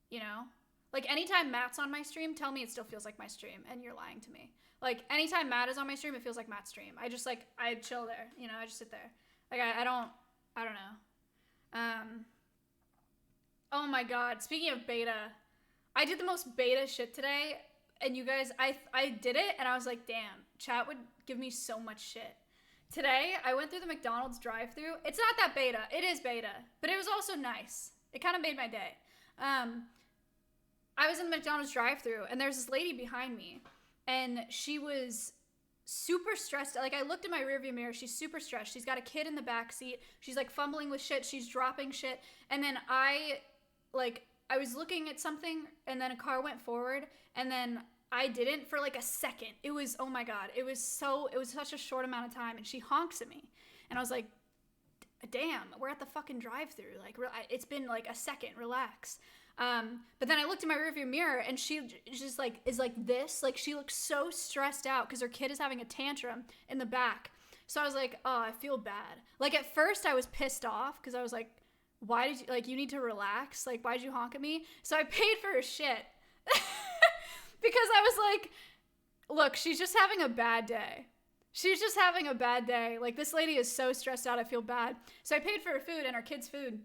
You know? Like, anytime Matt's on my stream, tell me it still feels like my stream, and you're lying to me. Like, anytime Matt is on my stream, it feels like Matt's stream. I just, like, I chill there. You know, I just sit there. Like, I don't know. Oh my god, speaking of beta, I did the most beta shit today, and you guys, I did it, and I was like, damn, chat would give me so much shit. Today, I went through the McDonald's drive-thru. It's not that beta. It is beta, but it was also nice. It kind of made my day. I was in the McDonald's drive-thru, and there's this lady behind me, and she was super stressed. Like, I looked in my rearview mirror. She's super stressed. She's got a kid in the back seat. She's like fumbling with shit. She's dropping shit. And then I was looking at something, and then a car went forward, and then I didn't for like a second. It was, oh my god. It was such a short amount of time, and she honks at me. And I was like, damn, we're at the fucking drive-thru. Like, it's been like a second. Relax. But then I looked in my rearview mirror, and she just like is like this. Like, she looks so stressed out because her kid is having a tantrum in the back. So I was like, oh, I feel bad. Like, at first I was pissed off because I was like, why did you, like, you need to relax. Like, why did you honk at me? So I paid for her shit because I was like, look, she's just having a bad day. She's just having a bad day. Like, this lady is so stressed out. I feel bad. So I paid for her food and her kid's food.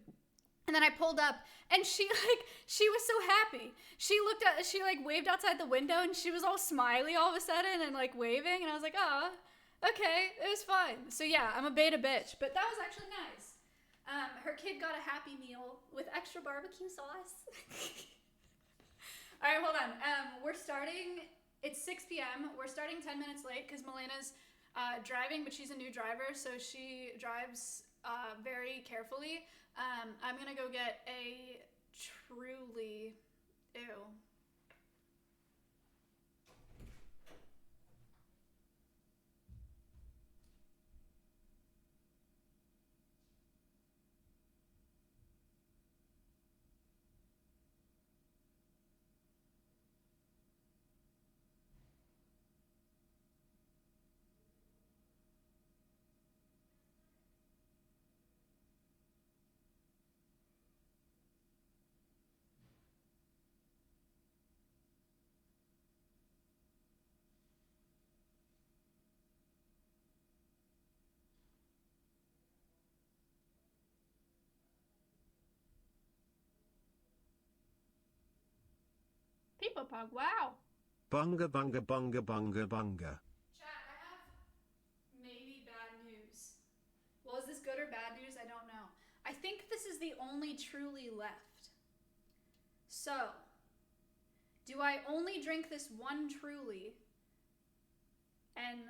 And then I pulled up, and she was so happy. She waved outside the window, and she was all smiley all of a sudden and, like, waving. And I was like, oh, okay, it was fine. So, yeah, I'm a beta bitch. But that was actually nice. Her kid got a Happy Meal with extra barbecue sauce. All right, hold on. We're starting, it's 6 p.m. We're starting 10 minutes late because Melena's driving, but she's a new driver, so she drives very carefully. I'm gonna go get a truly, ew. People pug, wow. Bunga bunga bunga bunga bunga. Chat, I have maybe bad news. Well, is this good or bad news? I don't know. I think this is the only truly left. So, do I only drink this one truly and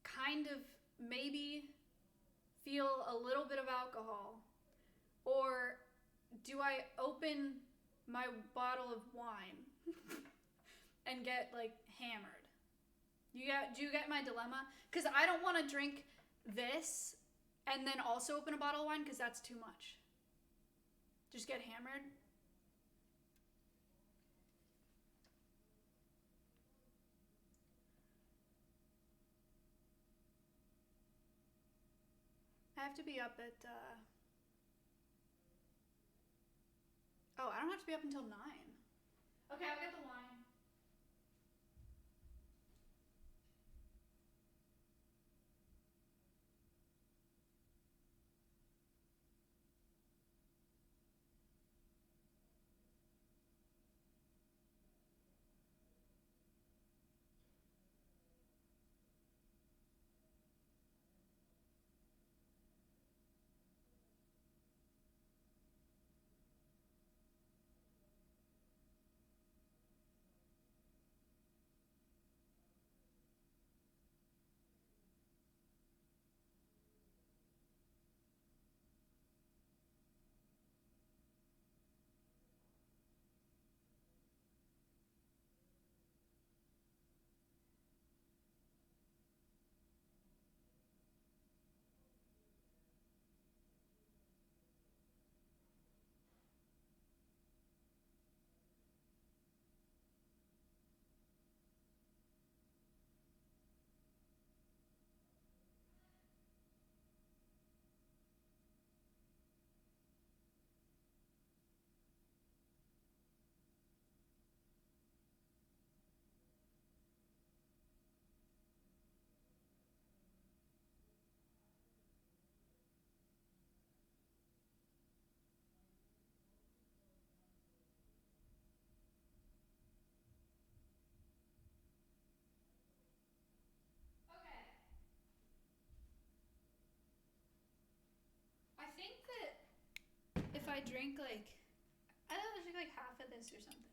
kind of maybe feel a little bit of alcohol? Or do I open my bottle of wine and get like hammered? Do you get my dilemma? Because I don't want to drink this and then also open a bottle of wine because that's too much. Just get hammered. I have to be up at, oh, I don't have to be up until 9. Okay, I'll get the wine. I think that if I drink like, I don't know, drink like half of this or something.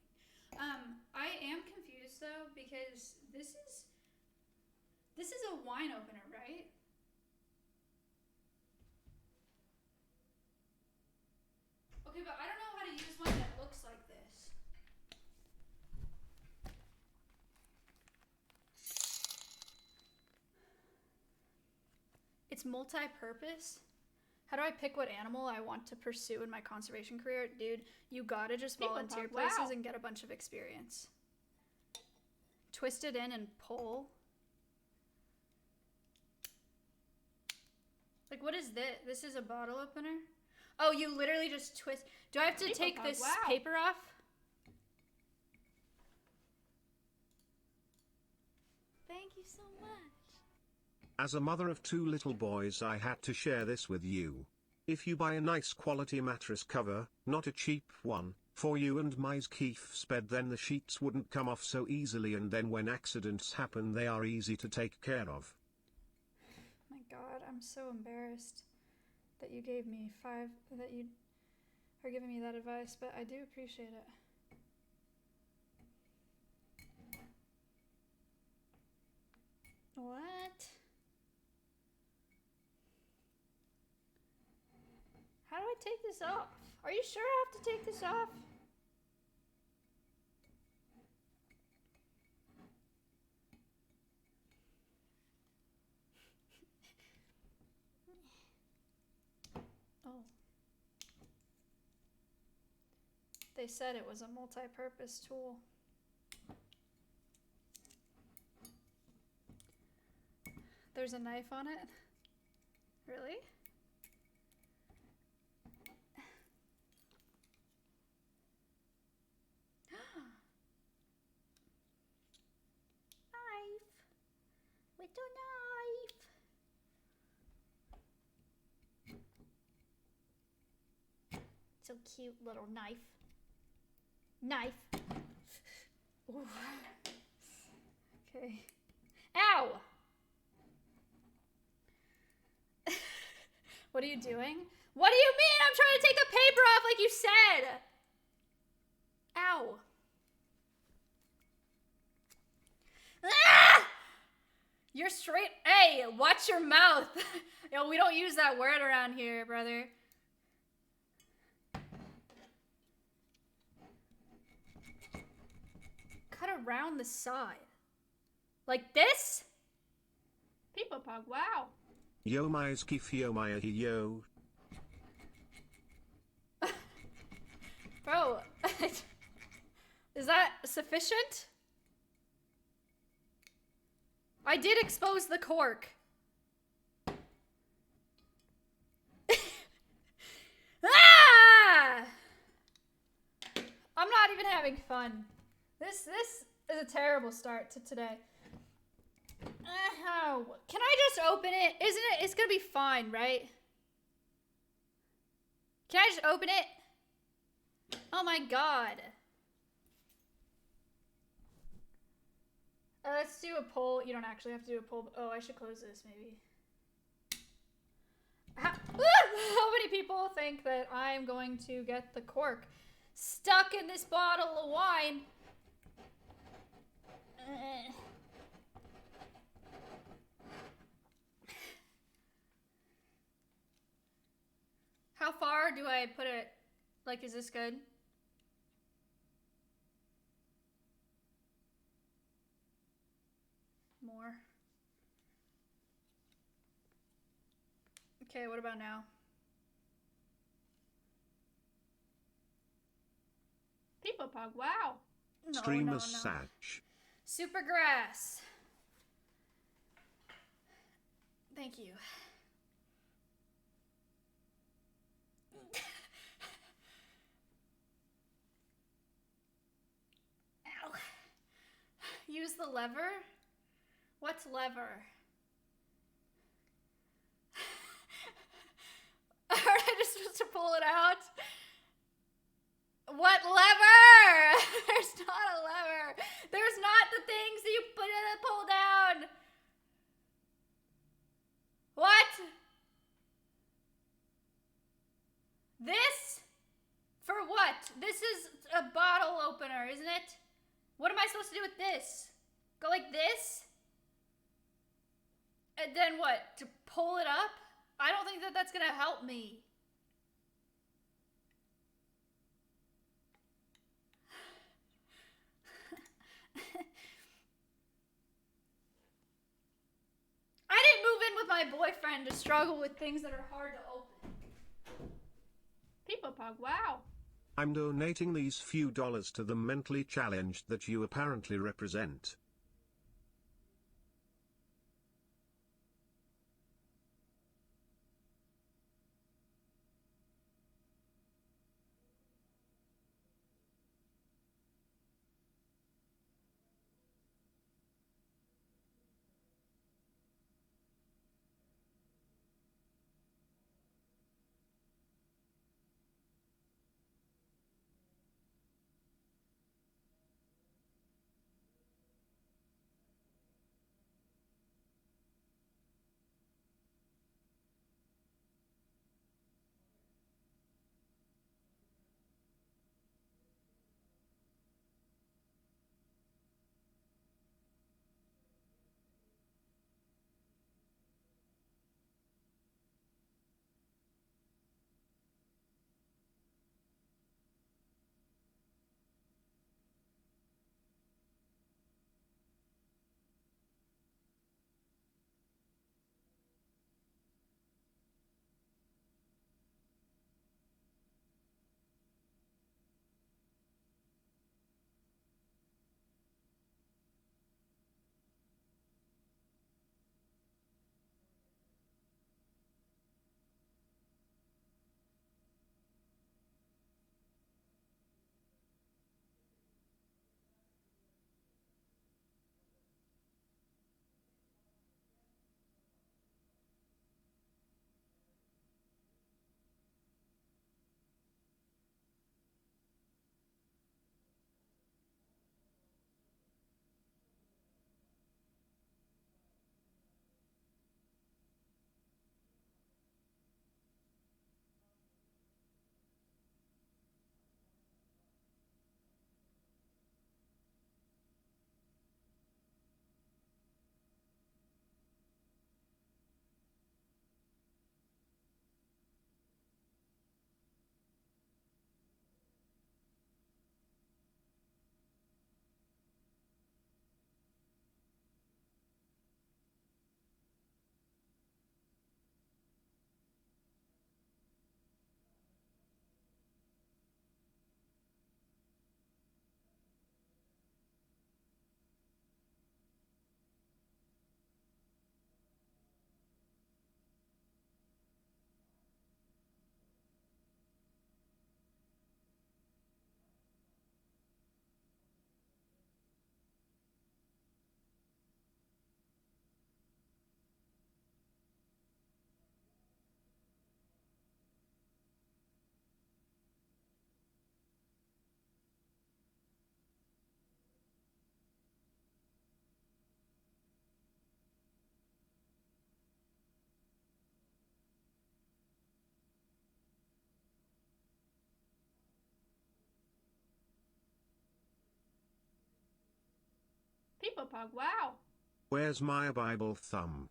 I am confused though because this is a wine opener, right? Okay, but I don't know how to use one that looks like this. It's multi-purpose. How do I pick what animal I want to pursue in my conservation career? Dude, you gotta just volunteer places and get a bunch of experience. Twist it in and pull. Like, what is this? This is a bottle opener? Oh, you literally just twist. Do I have to take this paper off? Thank you so much. As a mother of 2 little boys, I had to share this with you. If you buy a nice quality mattress cover, not a cheap one, for you and my Keef's bed, then the sheets wouldn't come off so easily, and then when accidents happen they are easy to take care of. My God, I'm so embarrassed that you gave me that you are giving me that advice, but I do appreciate it. What? How do I take this off? Are you sure I have to take this off? Oh. They said it was a multi-purpose tool. There's a knife on it? Really? Knife! With a knife! So cute little knife. Knife! Ooh. Okay. Ow! What are you doing? What do you mean? I'm trying to take the paper off like you said! Ow. Ah! You're straight. Hey, watch your mouth. Yo, we don't use that word around here, brother. Cut around the side. Like this? People pug, wow. Yo my skifio my yo. Bro, is that sufficient? I did expose the cork. Ah! I'm not even having fun. This is a terrible start to today. Ow. Can I just open it? Isn't it? It's gonna be fine, right? Can I just open it? Oh my god. Let's do a poll. You don't actually have to do a poll. Oh, I should close this maybe. How many people think that I'm going to get the cork stuck in this bottle of wine? How far do I put it? Like, is this good? More. Okay, what about now? People pug, wow. No, Streamers Satch. Supergrass. Thank you. Ow. Use the lever? What's lever? Aren't I just supposed to pull it out? What lever? There's not a lever. There's not the things that you pull down. What? This? For what? This is a bottle opener, isn't it? What am I supposed to do with this? Go like this? And then what? To pull it up? I don't think that that's gonna help me. I didn't move in with my boyfriend to struggle with things that are hard to open. People pug, wow. I'm donating these few dollars to the mentally challenged that you apparently represent. People pug, wow. Where's my Bible thumb?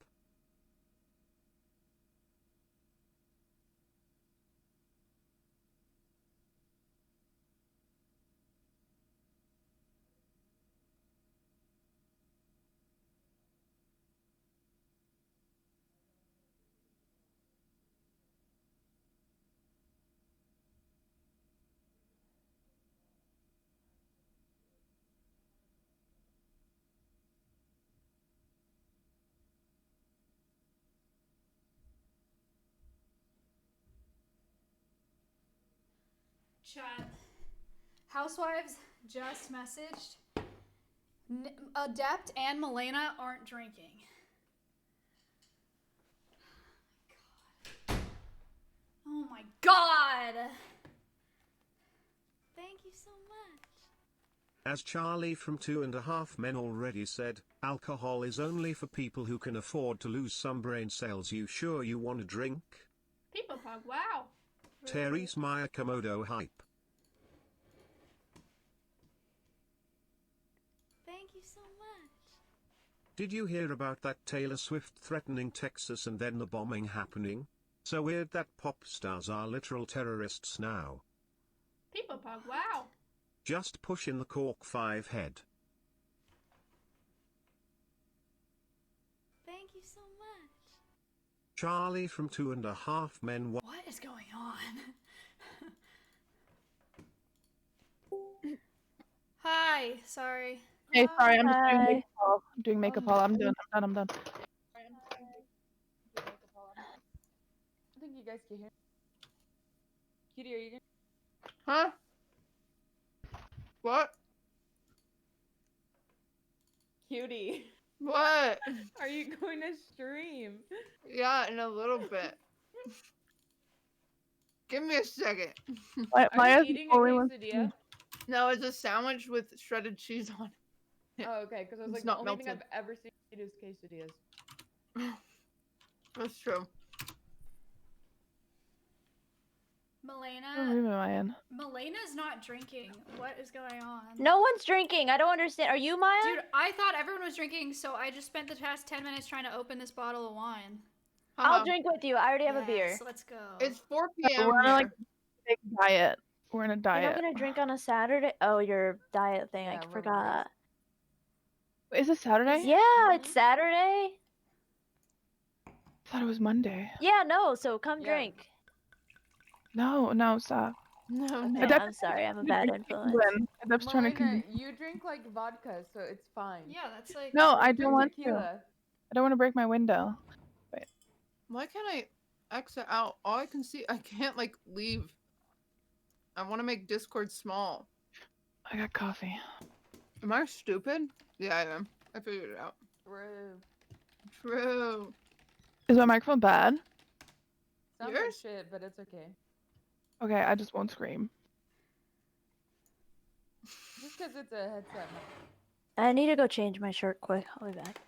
Chat. Housewives just messaged. Adept and Milena aren't drinking. Oh my god! Thank you so much. As Charlie from 2.5 Men already said, alcohol is only for people who can afford to lose some brain cells. You sure you want a drink? People pug, wow. Therese Maya Komodo hype. Thank you so much. Did you hear about that Taylor Swift threatening Texas and then the bombing happening? So weird that pop stars are literal terrorists now. People pug, wow. Just push in the Cork 5 head. Thank you so much. Charlie from 2.5 Men. What is going on? Hi, sorry. Hey, sorry, I'm just doing Hi. makeup haul. I'm doing makeup haul. I'm done. I'm done. I think you guys can hear. Kitty, are you gonna? Huh? What? Cutie. What? Are you going to stream? Yeah, in a little bit. Give me a second. Are you eating a quesadilla? No, it's a sandwich with shredded cheese on it. Oh, okay. Because I was It's like, the not only thing melted. I've ever seen is quesadillas. That's true. What room am I in? Melena's not drinking. What is going on? No one's drinking. I don't understand. Are you, Maya? Dude, I thought everyone was drinking, so I just spent the past 10 minutes trying to open this bottle of wine. I'll drink with you. I already have a beer. Yes, let's go. It's 4 p.m. Oh, We're here. on like big diet. We're in a You're diet. not gonna drink on a Saturday? Oh, your diet thing. I forgot. Is it Saturday? Yeah, it's Saturday. I thought it was Monday. Yeah, no. So come drink. No, stop. No, no. Okay, I'm sorry. I'm a bad influence. Adept's trying to Melina, convince. you drink like vodka, so it's fine. Yeah, that's like. No, Or I you don't drink want tequila. to. I don't want to break my window. Wait. Why can't I exit out? All I can see, I can't like leave. I want to make Discord small. I got coffee. Am I stupid? Yeah, I am. I figured it out. True. Is my microphone bad? Sounds like shit, but it's okay. Okay, I just won't scream. Just because it's a headset. I need to go change my shirt quick. I'll be back.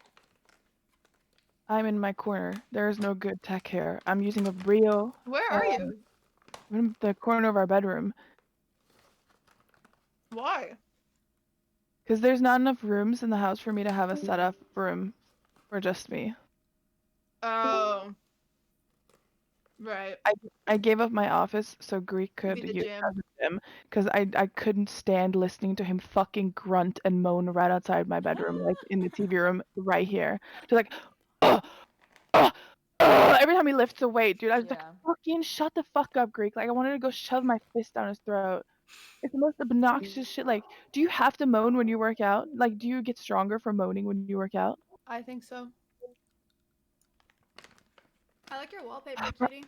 I'm in my corner. There is no good tech here. I'm using a real. Where are you? I'm in the corner of our bedroom. Why? Because there's not enough rooms in the house for me to have a setup room for just me. Oh. Right. I gave up my office so Greek could mean the use gym? it as a gym because I couldn't stand listening to him fucking grunt and moan right outside my bedroom, like in the TV room right here. Just like, every time he lifts a weight, dude. I was like, fucking shut the fuck up, Greek. Like I wanted to go shove my fist down his throat. It's the most obnoxious shit. Like, do you have to moan when you work out? Like, do you get stronger from moaning when you work out? I think so. I like your wallpaper, Kitty.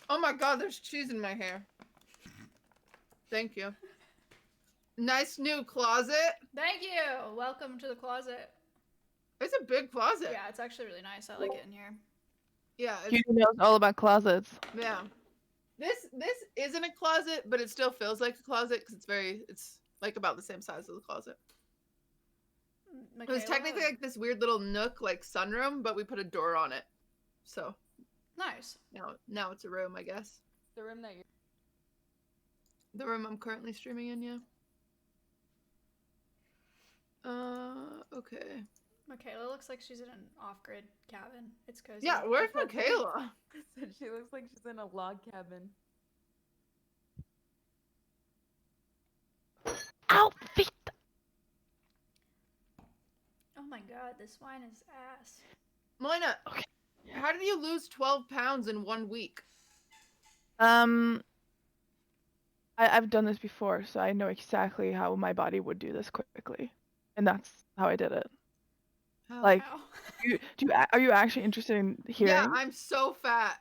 Oh my god, there's cheese in my hair. Thank you. Nice new closet. Thank you. Welcome to the closet. It's a big closet. Yeah, it's actually really nice. I like it in here. Yeah. You knows all about closets. Yeah. This isn't a closet, but it still feels like a closet because it's like about the same size as the closet. It was technically like this weird little nook, like sunroom, but we put a door on it. So nice. Now it's a room, I guess. The room that you're. The room I'm currently streaming in, yeah. Okay. Michaela looks like she's in an off-grid cabin. It's cozy. Yeah, where's Michaela? Said she looks like she's in a log cabin. Outfit. Oh my god, this wine is ass. Melina, how did you lose 12 pounds in 1 week? I've done this before, so I know exactly how my body would do this quickly, and that's how I did it. Oh, Like, wow. are you actually interested in hearing? Yeah, I'm so fat.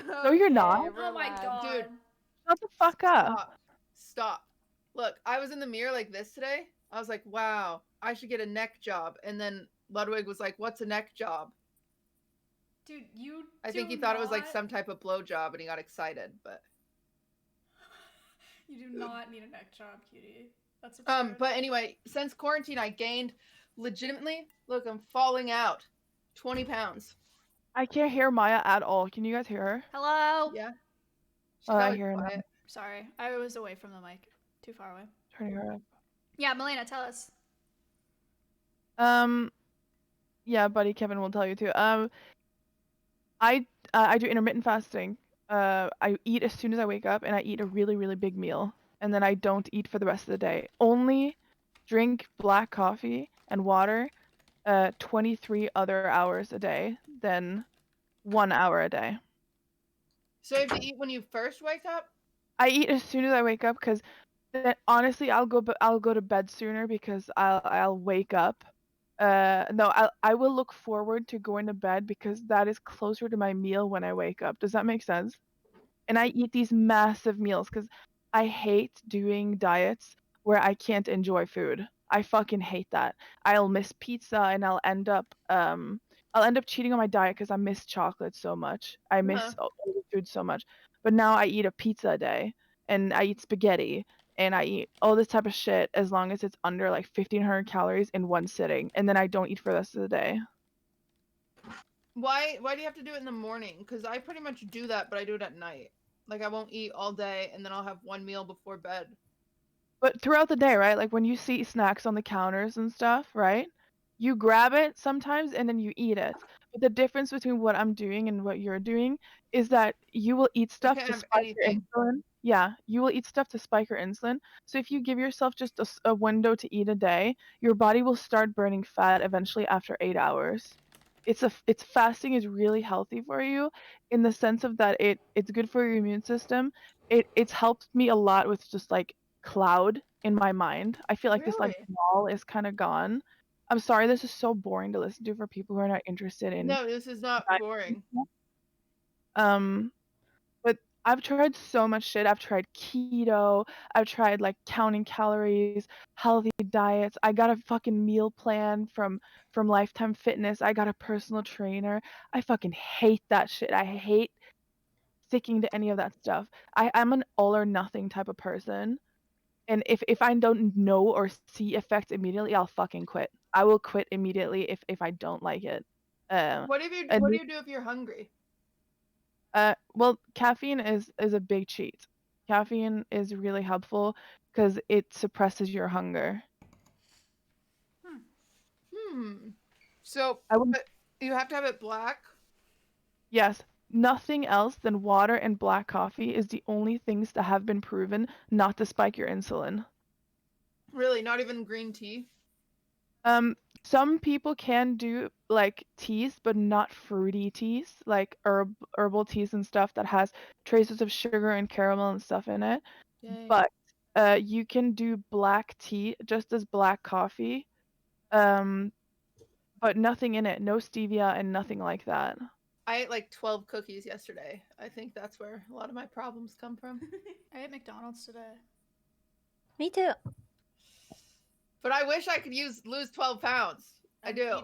No, you're not. Oh my god. Dude, shut the fuck up. Stop. Look, I was in the mirror like this today. I was like, wow, I should get a neck job. And then Ludwig was like, what's a neck job? Dude, you I think he thought it was like some type of blow job and he got excited, but You do not need a neck job, cutie. That's absurd. but anyway, since quarantine I gained legitimately, look, I'm falling out 20 pounds. I can't hear Maya at all. Can you guys hear her? Hello? Yeah. I hear her now. Sorry, I was away from the mic. Too far away. Turning her up. Yeah, Melina, tell us. Yeah, buddy, Kevin will tell you too. I do intermittent fasting. I eat as soon as I wake up, and I eat a really, really big meal, and then I don't eat for the rest of the day. Only drink black coffee and water, 23 other hours a day, then 1 hour a day. So you have to eat when you first wake up? I eat as soon as I wake up because honestly I'll go to bed sooner because I'll wake up. No, I will look forward to going to bed because that is closer to my meal when I wake up. Does that make sense? And I eat these massive meals because I hate doing diets where I can't enjoy food. I fucking hate that. I'll miss pizza and I'll end up cheating on my diet because I miss chocolate so much. I miss all the food so much. But now I eat a pizza a day and I eat spaghetti and I eat all this type of shit as long as it's under like 1,500 calories in one sitting, and then I don't eat for the rest of the day. Why do you have to do it in the morning? Because I pretty much do that, but I do it at night. Like I won't eat all day and then I'll have one meal before bed. But throughout the day, right? Like when you see snacks on the counters and stuff, right? You grab it sometimes and then you eat it. But the difference between what I'm doing and what you're doing is that you will eat stuff can't to have spike your anything. insulin. Yeah, you will eat stuff to spike your insulin. So if you give yourself just a window to eat a day, your body will start burning fat eventually after 8 hours. It's fasting is really healthy for you in the sense of that it's good for your immune system. It's helped me a lot with just like cloud in my mind. I feel like this like wall is kind of gone. I'm sorry, this is so boring to listen to for people who are not interested in. No, this is not boring. But I've tried so much shit. I've tried keto. I've tried like counting calories, healthy diets. I got a fucking meal plan from Lifetime Fitness. I got a personal trainer. I fucking hate that shit. I hate sticking to any of that stuff. I'm an all or nothing type of person. And if I don't know or see effects immediately, I'll fucking quit. I will quit immediately if I don't like it. What do you do if you're hungry? Well, caffeine is a big cheat. Caffeine is really helpful because it suppresses your hunger. So but you have to have it black? Yes, nothing else than water and black coffee is the only things that have been proven not to spike your insulin. Really, not even green tea? Some people can do like teas, but not fruity teas, like herbal teas and stuff that has traces of sugar and caramel and stuff in it. Dang. But you can do black tea just as black coffee, but nothing in it, no stevia and nothing like that. I ate like 12 cookies yesterday. I think that's where a lot of my problems come from. I ate McDonald's today. Me too. But I wish I could lose 12 pounds. I do.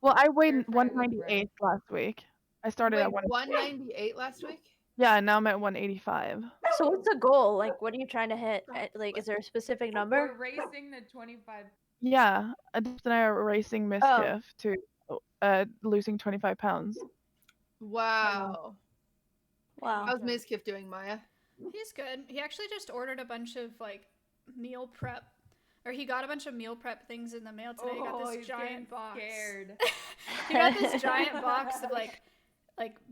Well, I weighed 198 last week. I started at 198 last week? Yeah, and now I'm at 185. So what's the goal? Like, what are you trying to hit? Like, is there a specific number? We're racing the 25. Yeah, Adip and I are racing Mischief to losing 25 pounds. Wow. Wow. How's Mizkif doing, Maya? He's good. He actually just ordered a bunch of like meal prep Or he got a bunch of meal prep things in the mail today. He got this he's giant getting box. Scared. He got this giant box of like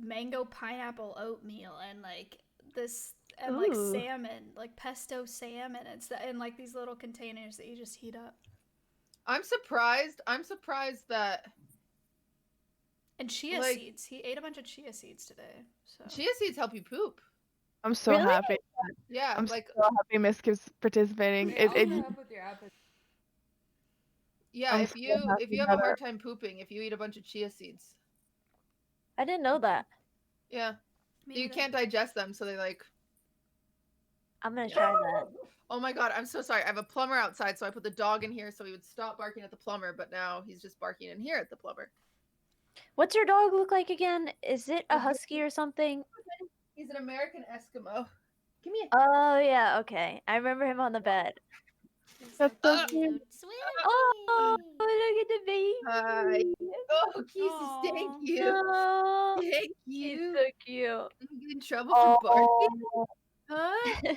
mango pineapple oatmeal and like this and like Ooh. salmon, like pesto salmon and like these little containers that you just heat up. I'm surprised that. And chia seeds. He ate a bunch of chia seeds today. So chia seeds help you poop. I'm so Really? happy. Yeah, I'm like so happy Miss Gibbs participating. They also help with your appetite. yeah, I'm if so you happy have a about hard it. time pooping, if you eat a bunch of chia seeds. I didn't know that. Yeah. Me You neither. can't digest them, so they like. I'm gonna try that. Oh my god, I'm so sorry. I have a plumber outside, so I put the dog in here so he would stop barking at the plumber, but now he's just barking in here at the plumber. What's your dog look like again? Is it a husky or something? He's an American Eskimo. Give me a Oh yeah, okay. I remember him on the bed. That's so cute. Oh, look at the baby. Hi. Oh, Jesus, thank you. Oh, Thank he's you. so cute. I'm in trouble for barking? Oh, Huh?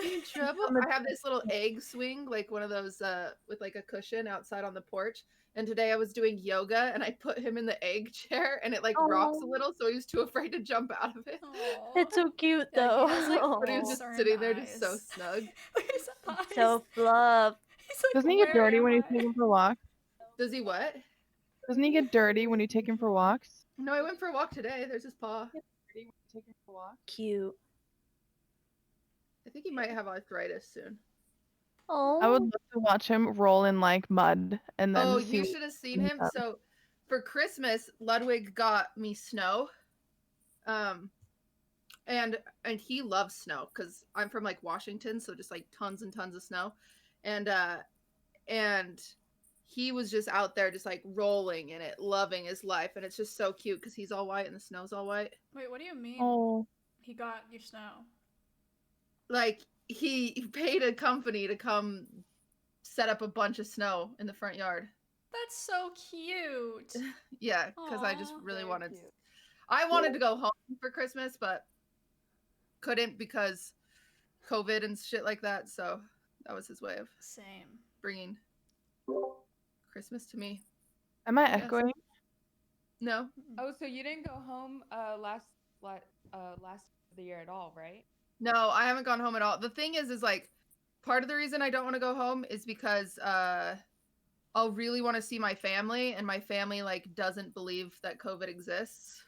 You in trouble? I'm a- I have this little egg swing, like one of those with like a cushion outside on the porch. And today I was doing yoga and I put him in the egg chair and it like rocks a Oh. little, so he was too afraid to jump out of it. It's so cute Yeah, though. he has, like, But he was just concerned sitting there just so eyes. snug. Look at his eyes. So fluff. He's like, doesn't he get "Where dirty am when you I?" take him for walks? Does he what? Doesn't he get dirty when you take him for walks? No, I went for a walk today. There's his paw. Cute. I think he might have arthritis soon. Oh. I would love to watch him roll in like mud and then Oh, see you what should have seen he him. does. So for Christmas, Ludwig got me snow. And he loves snow because I'm from like Washington, so just like tons and tons of snow. And he was just out there just like rolling in it, loving his life. And it's just so cute because he's all white and the snow's all white. Wait, what do you mean? Oh. He got your snow. Like he paid a company to come set up a bunch of snow in the front yard. That's so cute. Yeah, because I just Aw, really very wanted. cute. I wanted to go home for Christmas, but couldn't because COVID and shit like that. So that was his way of Same. bringing Christmas to me. Am I Yes. echoing? No. Oh, so you didn't go home last of the year at all, right? No, I haven't gone home at all. The thing is like part of the reason I don't want to go home is because I'll really want to see my family, and my family like doesn't believe that COVID exists.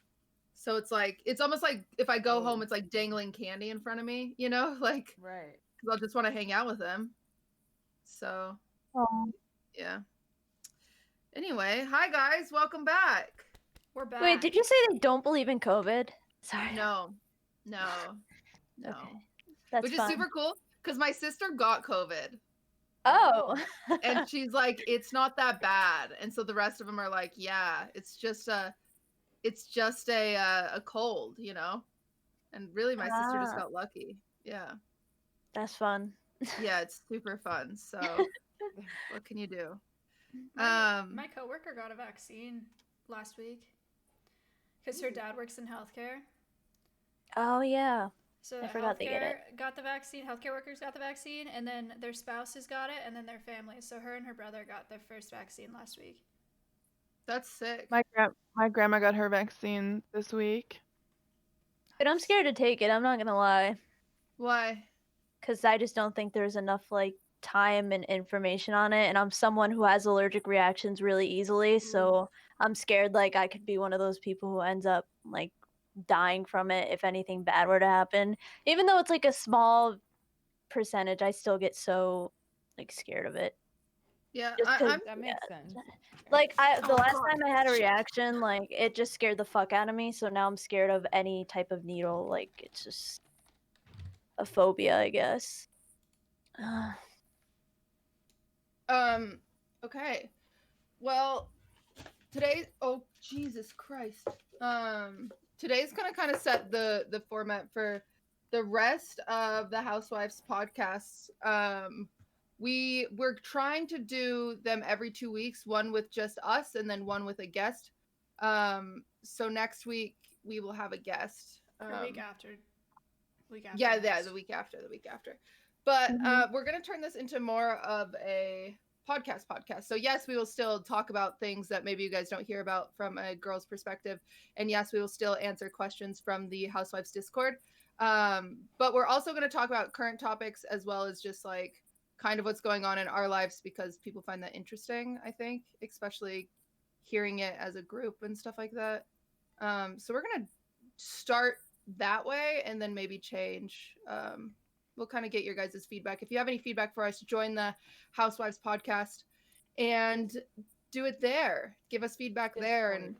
So it's like it's almost like if I go home, it's like dangling candy in front of me, you know, like Right. because I'll just want to hang out with them. So Oh. yeah. Anyway, hi guys, welcome back. We're back. Wait, did you say they don't believe in COVID? Sorry. No. Okay. That's Which is fun. super cool because my sister got COVID. Oh. And she's like, it's not that bad. And so the rest of them are like, yeah, it's just a cold, you know? And really my sister just Ah. got lucky. Yeah. That's fun. Yeah, it's super fun. So what can you do? My coworker got a vaccine last week because her dad works in healthcare. Oh yeah. So I forgot they get it. healthcare got the vaccine. Healthcare workers got the vaccine, and then their spouses got it, and then their families. So her and her brother got their first vaccine last week. That's sick. My grandma got her vaccine this week. But I'm scared to take it. I'm not gonna lie. Why? Because I just don't think there's enough like time and information on it, and I'm someone who has allergic reactions really easily. So I'm scared like I could be one of those people who ends up like dying from it if anything bad were to happen. Even though it's like a small percentage, I still get so like scared of it. Yeah, Just 'cause- That makes sense. Like the last time I had a reaction, like it just scared the fuck out of me. So now I'm scared of any type of needle. Like it's just a phobia, I guess. Okay. Well, today, oh Jesus Christ. Today's gonna kind of set the format for the rest of the Housewives podcasts. We're trying to do them every 2 weeks, one with just us and then one with a guest. So next week we will have a guest. Or week after. Yeah, the week after. But we're gonna turn this into more of a podcast. So yes, we will still talk about things that maybe you guys don't hear about from a girl's perspective, and yes, we will still answer questions from the Housewives Discord. But we're also going to talk about current topics as well as just like kind of what's going on in our lives because people find that interesting, I think, especially hearing it as a group and stuff like that. So we're going to start that way and then maybe change. We'll kind of get your guys' feedback. If you have any feedback for us, join the Housewives podcast and do it there. Give us feedback there. And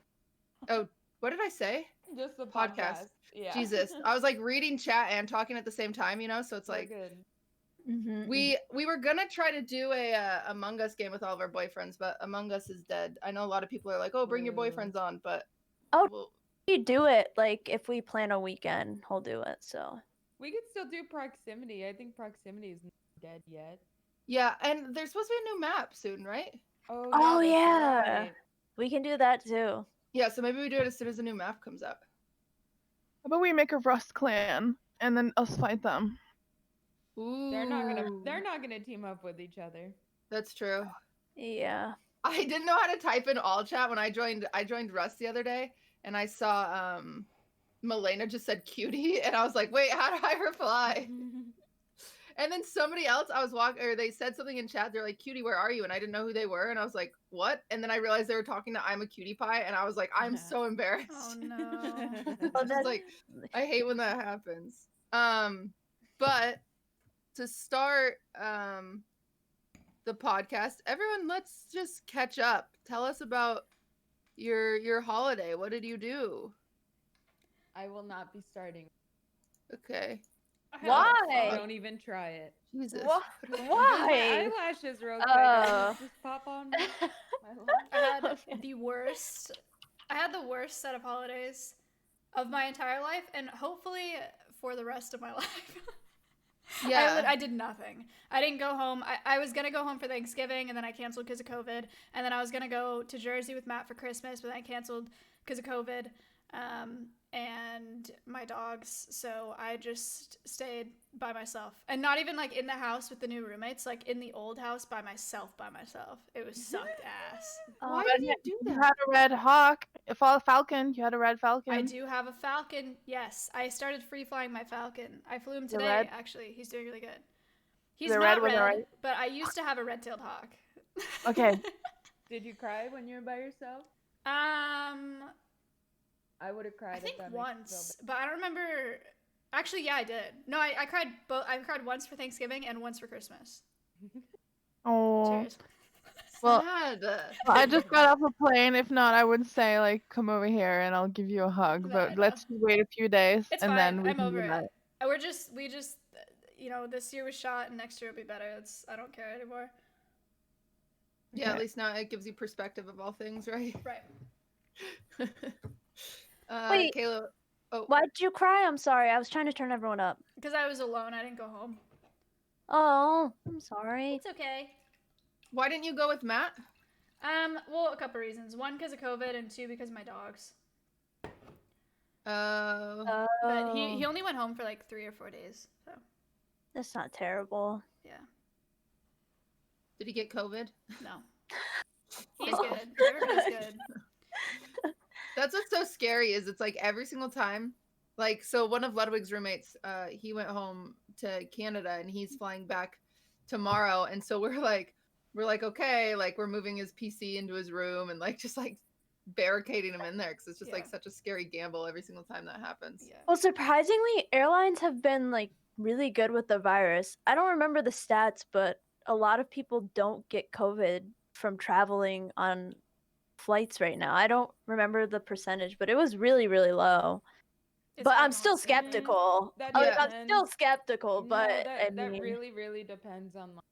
oh, what did I say? Just the podcast. Yeah. Jesus, I was like reading chat and talking at the same time, you know. So it's like good. we were gonna try to do a Among Us game with all of our boyfriends, but Among Us is dead. I know a lot of people are like, "Oh, bring your boyfriends on," but You do it like if we plan a weekend, he'll do it. So We could still do proximity. I think proximity is not dead yet. yeah, and there's supposed to be a new map soon, right? Oh yeah, we can do that too. Yeah, so maybe we do it as soon as the new map comes up. How about we make a Rust clan and then us fight them? Ooh. They're not gonna team up with each other. That's true. Yeah. I didn't know how to type in all chat when I joined Rust the other day, and I saw Milena just said cutie, and I was like, wait, how do I reply? And then somebody else, they said something in chat. They're like, cutie, where are you? And I didn't know who they were, and I was like, what? And then I realized they were talking to I'm a cutie pie, and I was like, I'm so embarrassed. Oh no. Just like, I hate when that happens. But to start the podcast, everyone, let's just catch up. Tell us about your holiday. What did you do? I will not be starting. Okay. Why? Don't even try it. Jesus. Why? My eyelashes real quick. Just pop on. I had the worst. I had the worst set of holidays of my entire life, and hopefully for the rest of my life. Yeah. I did nothing. I didn't go home. I was gonna go home for Thanksgiving, and then I canceled because of COVID. And then I was gonna go to Jersey with Matt for Christmas, but I canceled because of COVID. And my dogs, so I just stayed by myself, and not even like in the house with the new roommates, like in the old house by myself. It was sucked ass. Why did you do that? You had a red hawk, a falcon. You had a red falcon. I do have a falcon. Yes, I started free flying my falcon. I flew him The today. red? Actually, he's doing really good. He's The not red with the red, right- but I used to have a red-tailed hawk. Okay. Did you cry when you were by yourself? I would have cried. I think once, but I don't remember. Actually, yeah, I did. No, I cried both. I cried once for Thanksgiving and once for Christmas. Oh. Cheers. Well, Sad. I just got off a plane. If not, I would say like, come over here and I'll give you a hug. No, But let's wait a few days It's and fine. then we I'm can over do it. that. We just, this year was shot, and next year will be better. I don't care anymore. Yeah, at least now it gives you perspective of all things, right? Right. Wait, Kayla. Oh. Why did you cry? I'm sorry. I was trying to turn everyone up. Because I was alone. I didn't go home. Oh, I'm sorry. It's okay. Why didn't you go with Matt? Well, a couple reasons. One, because of COVID, and two, because of my dogs. But he only went home for like 3 or 4 days. So That's not terrible. yeah. Did he get COVID? No. He's good. Everybody's good. That's what's so scary is it's like every single time. Like, so one of Ludwig's roommates, he went home to Canada and he's flying back tomorrow. And so we're like, okay, like we're moving his PC into his room and like just like barricading him in there because it's just like such a scary gamble every single time that happens. Yeah. Well, surprisingly, airlines have been like really good with the virus. I don't remember the stats, but a lot of people don't get COVID from traveling on flights right now. I don't remember the percentage, but it was really, really low. But I'm still skeptical. I'm still skeptical, but I that mean, really, really depends on like,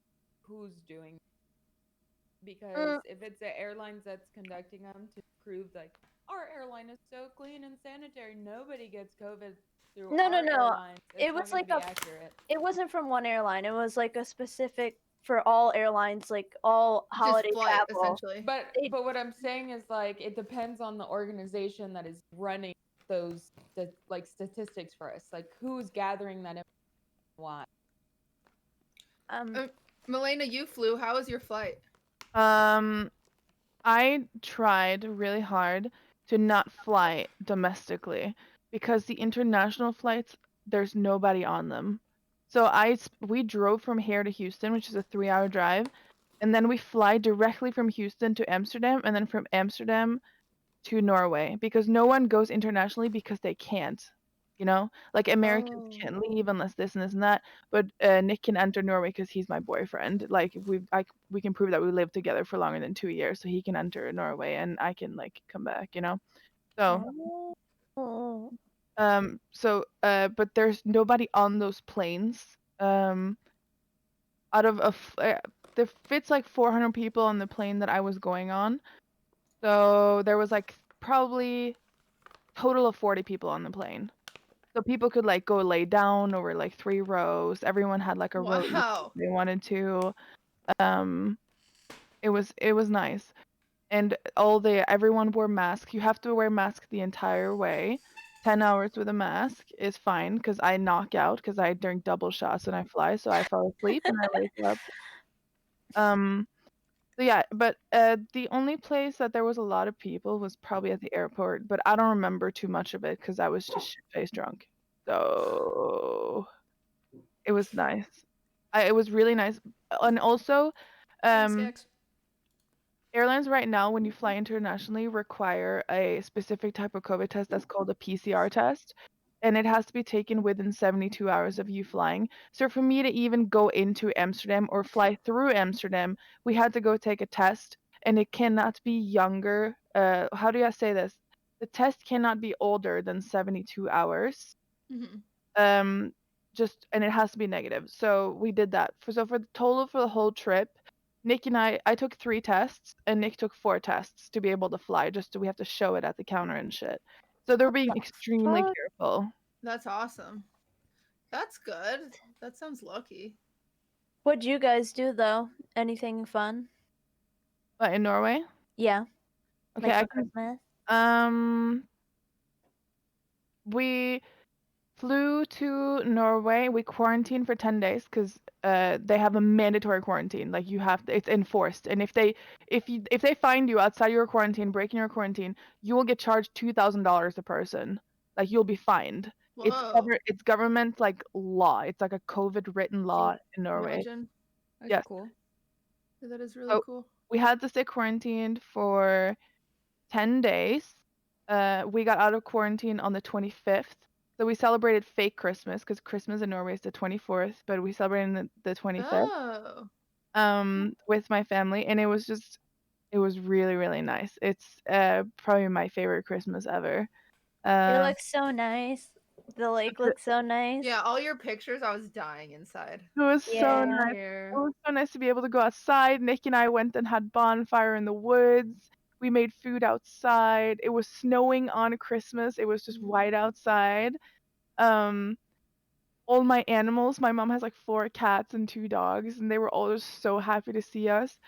who's doing it. Because if it's the airlines that's conducting them to prove like our airline is so clean and sanitary, nobody gets COVID through no. our airlines. It's It not was gonna like be a. accurate. It wasn't from one airline. It was like a specific for all airlines, like all holiday travel. Essentially. But what I'm saying is like it depends on the organization that is running those like statistics for us. Like who's gathering that information? Why? Milena, you flew. How was your flight? I tried really hard to not fly domestically because the international flights, there's nobody on them. So we drove from here to Houston, which is a 3-hour drive, and then we fly directly from Houston to Amsterdam, and then from Amsterdam to Norway because no one goes internationally because they can't. You know, like Americans can't leave unless this and this and that. But Nick can enter Norway because he's my boyfriend. Like we can prove that we lived together for longer than 2 years, so he can enter Norway and I can like come back. You know, so but there's nobody on those planes. Out of there fits like 400 people on the plane that I was going on. So there was like probably total of 40 people on the plane. So people could like go lay down over like 3 rows. Everyone had like a row each if they wanted to. It was nice. And everyone wore masks. You have to wear masks the entire way. 10 hours with a mask is fine because I knock out because I drink double shots when I fly, so I fall asleep and I wake up. So yeah, but the only place that there was a lot of people was probably at the airport, but I don't remember too much of it because I was just shit-faced drunk. So it was nice. It was really nice, and also, airlines right now, when you fly internationally, require a specific type of COVID test that's called a PCR test, and it has to be taken within 72 hours of you flying. So for me to even go into Amsterdam or fly through Amsterdam, we had to go take a test, and it cannot be younger. How do I say this? The test cannot be older than 72 hours. And it has to be negative. So we did that. So for the total for the whole trip, Nick and I took 3 tests and Nick took 4 tests to be able to fly. Just so we have to show it at the counter and shit. So they're being extremely careful. That's awesome. That's good. That sounds lucky. What'd you guys do though? Anything fun? In Norway? Yeah. Okay, Like I for can. Christmas? We flew to Norway. We quarantined for 10 days because they have a mandatory quarantine. Like it's enforced. And if they find you outside your quarantine, breaking your quarantine, you will get charged $2,000 a person. Like you'll be fined. Whoa. It's government like law. It's like a COVID written law in Norway. Imagine. That's Yes. cool. Yeah, that is really So cool. we had to stay quarantined for 10 days. We got out of quarantine on the 25th. So we celebrated fake Christmas because Christmas in Norway is the 24th, but we celebrated the 25th. With my family, and it was really, really nice. It's probably my favorite Christmas ever. It looks so nice. The lake looks so nice. Yeah, all your pictures, I was dying inside. It was so nice. It was so nice to be able to go outside. Nick and I went and had bonfire in the woods. We made food outside. It was snowing on Christmas. It was just white outside. All my animals, my mom has like 4 cats and 2 dogs, and they were all just so happy to see us.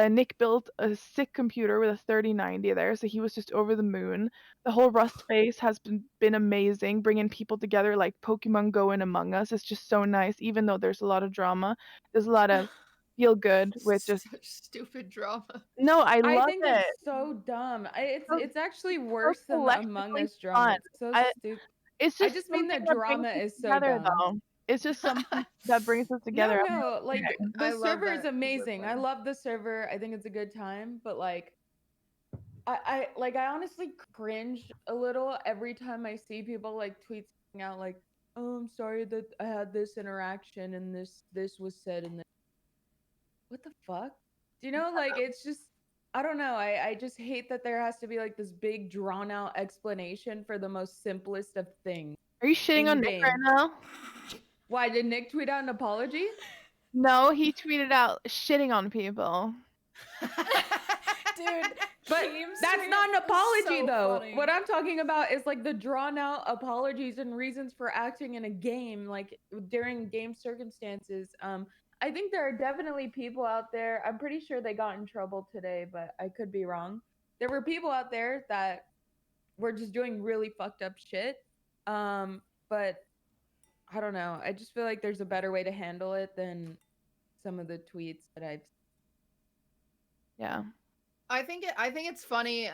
Nick built a sick computer with a 3090 there, so he was just over the moon. The whole Rust phase has been amazing, bringing people together like Pokemon Go and Among Us. It's just so nice, even though there's a lot of drama. There's a lot of feel good with just Such stupid drama. No, I love think it. it's so dumb. It's actually worse than the Among collectively Us drama. fun. It's so stupid. It's I just just mean the something that brings drama us is so together, dumb. though. It's just something that brings us together. I'm No, like, like okay. the server is amazing. I love the server. I think it's a good time, but like I honestly cringe a little every time I see people like tweet something out like, "Oh, I'm sorry that I had this interaction and this was said and what the fuck?" Do you know? Like it's just I don't know. I just hate that there has to be like this big drawn out explanation for the most simplest of things. Are you shitting on Nick right now? Why did Nick tweet out an apology? No, he tweeted out shitting on people. Dude, but that's not an apology so though. funny. What I'm talking about is like the drawn out apologies and reasons for acting in a game, like during game circumstances. I think there are definitely people out there. I'm pretty sure they got in trouble today, but I could be wrong. There were people out there that were just doing really fucked up shit. But I don't know. I just feel like there's a better way to handle it than some of the tweets that I've. Yeah. I think it's funny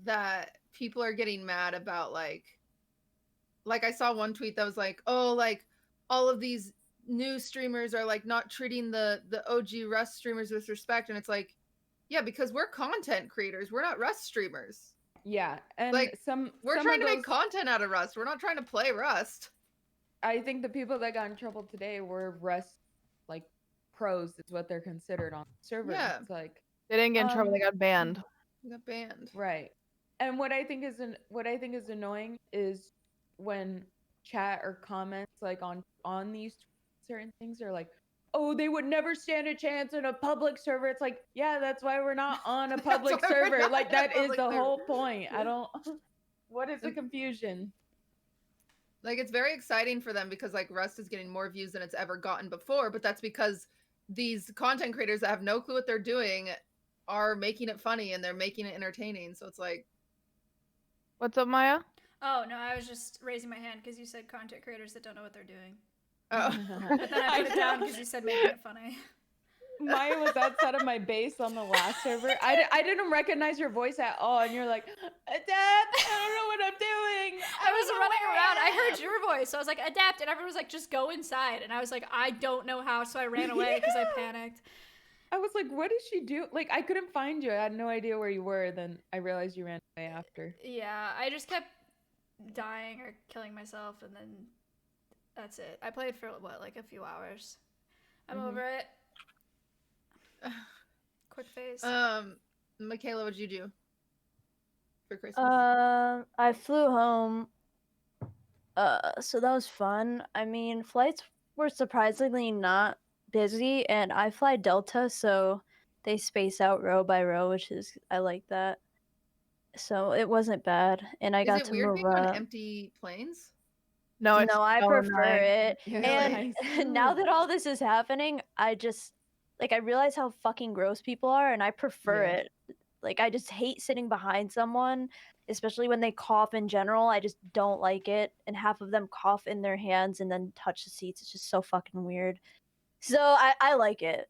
that people are getting mad about like I saw one tweet that was like, oh, like all of these new streamers are like not treating the OG Rust streamers with respect, and it's like, yeah, because we're content creators, we're not Rust streamers. Yeah, and like we're some trying of to make those- content out of Rust. We're not trying to play Rust. I think the people that got in trouble today were Rust like pros is what they're considered on the server. Yeah. It's like They didn't get in trouble. They got banned. They got banned. Right. And what I think is annoying is when chat or comments like on these certain things are like, oh, they would never stand a chance in a public server. It's like, yeah, that's why we're not on a public why we're server. not Like on a that is public the server. whole point. I don't. What is the confusion? Like it's very exciting for them because like Rust is getting more views than it's ever gotten before, but that's because these content creators that have no clue what they're doing are making it funny and they're making it entertaining. So it's like, What's up, Maya? Oh no, I was just raising my hand because you said content creators that don't know what they're doing. oh, But then I put it down because you said making it funny. Maya was outside of my base on the last server. I didn't recognize your voice at all, and you're like, Adapt, I don't know what I'm doing. I was running around. I heard your voice, so I was like, adapt, and everyone was like, just go inside. And I was like, I don't know how, so I ran away because I panicked. I was like, what did she do? Like, I couldn't find you. I had no idea where you were. Then I realized you ran away after. Yeah, I just kept dying or killing myself, and then that's it. I played for, what, like a few hours. I'm over it. Quick phase. Michaela, what'd you do for Christmas? I flew home. So that was fun. I mean, flights were surprisingly not busy, and I fly Delta, so they space out row by row, which is I like that. So it wasn't bad, and I got Is it to weird move being up. on empty planes? No, it's I so prefer nice. it. Really? And now that all this is happening, I just like I realize how fucking gross people are, and I prefer Yeah. it. Like I just hate sitting behind someone, especially when they cough in general. I just don't like it, and half of them cough in their hands and then touch the seats. It's just so fucking weird. So I like it.